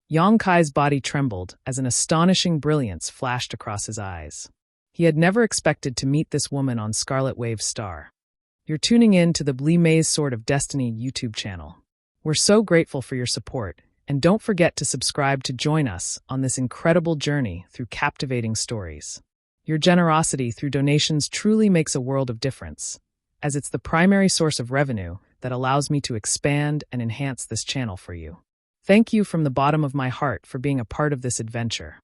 Speaker 1: Yang Kai's body trembled as an astonishing brilliance flashed across his eyes. He had never expected to meet this woman on Scarlet Wave Star. You're tuning in to the Blee Maze Sword of Destiny YouTube channel. We're so grateful for your support, and don't forget to subscribe to join us on this incredible journey through captivating stories. Your generosity through donations truly makes a world of difference, as it's the primary source of revenue that allows me to expand and enhance this channel for you. Thank you from the bottom of my heart for being a part of this adventure.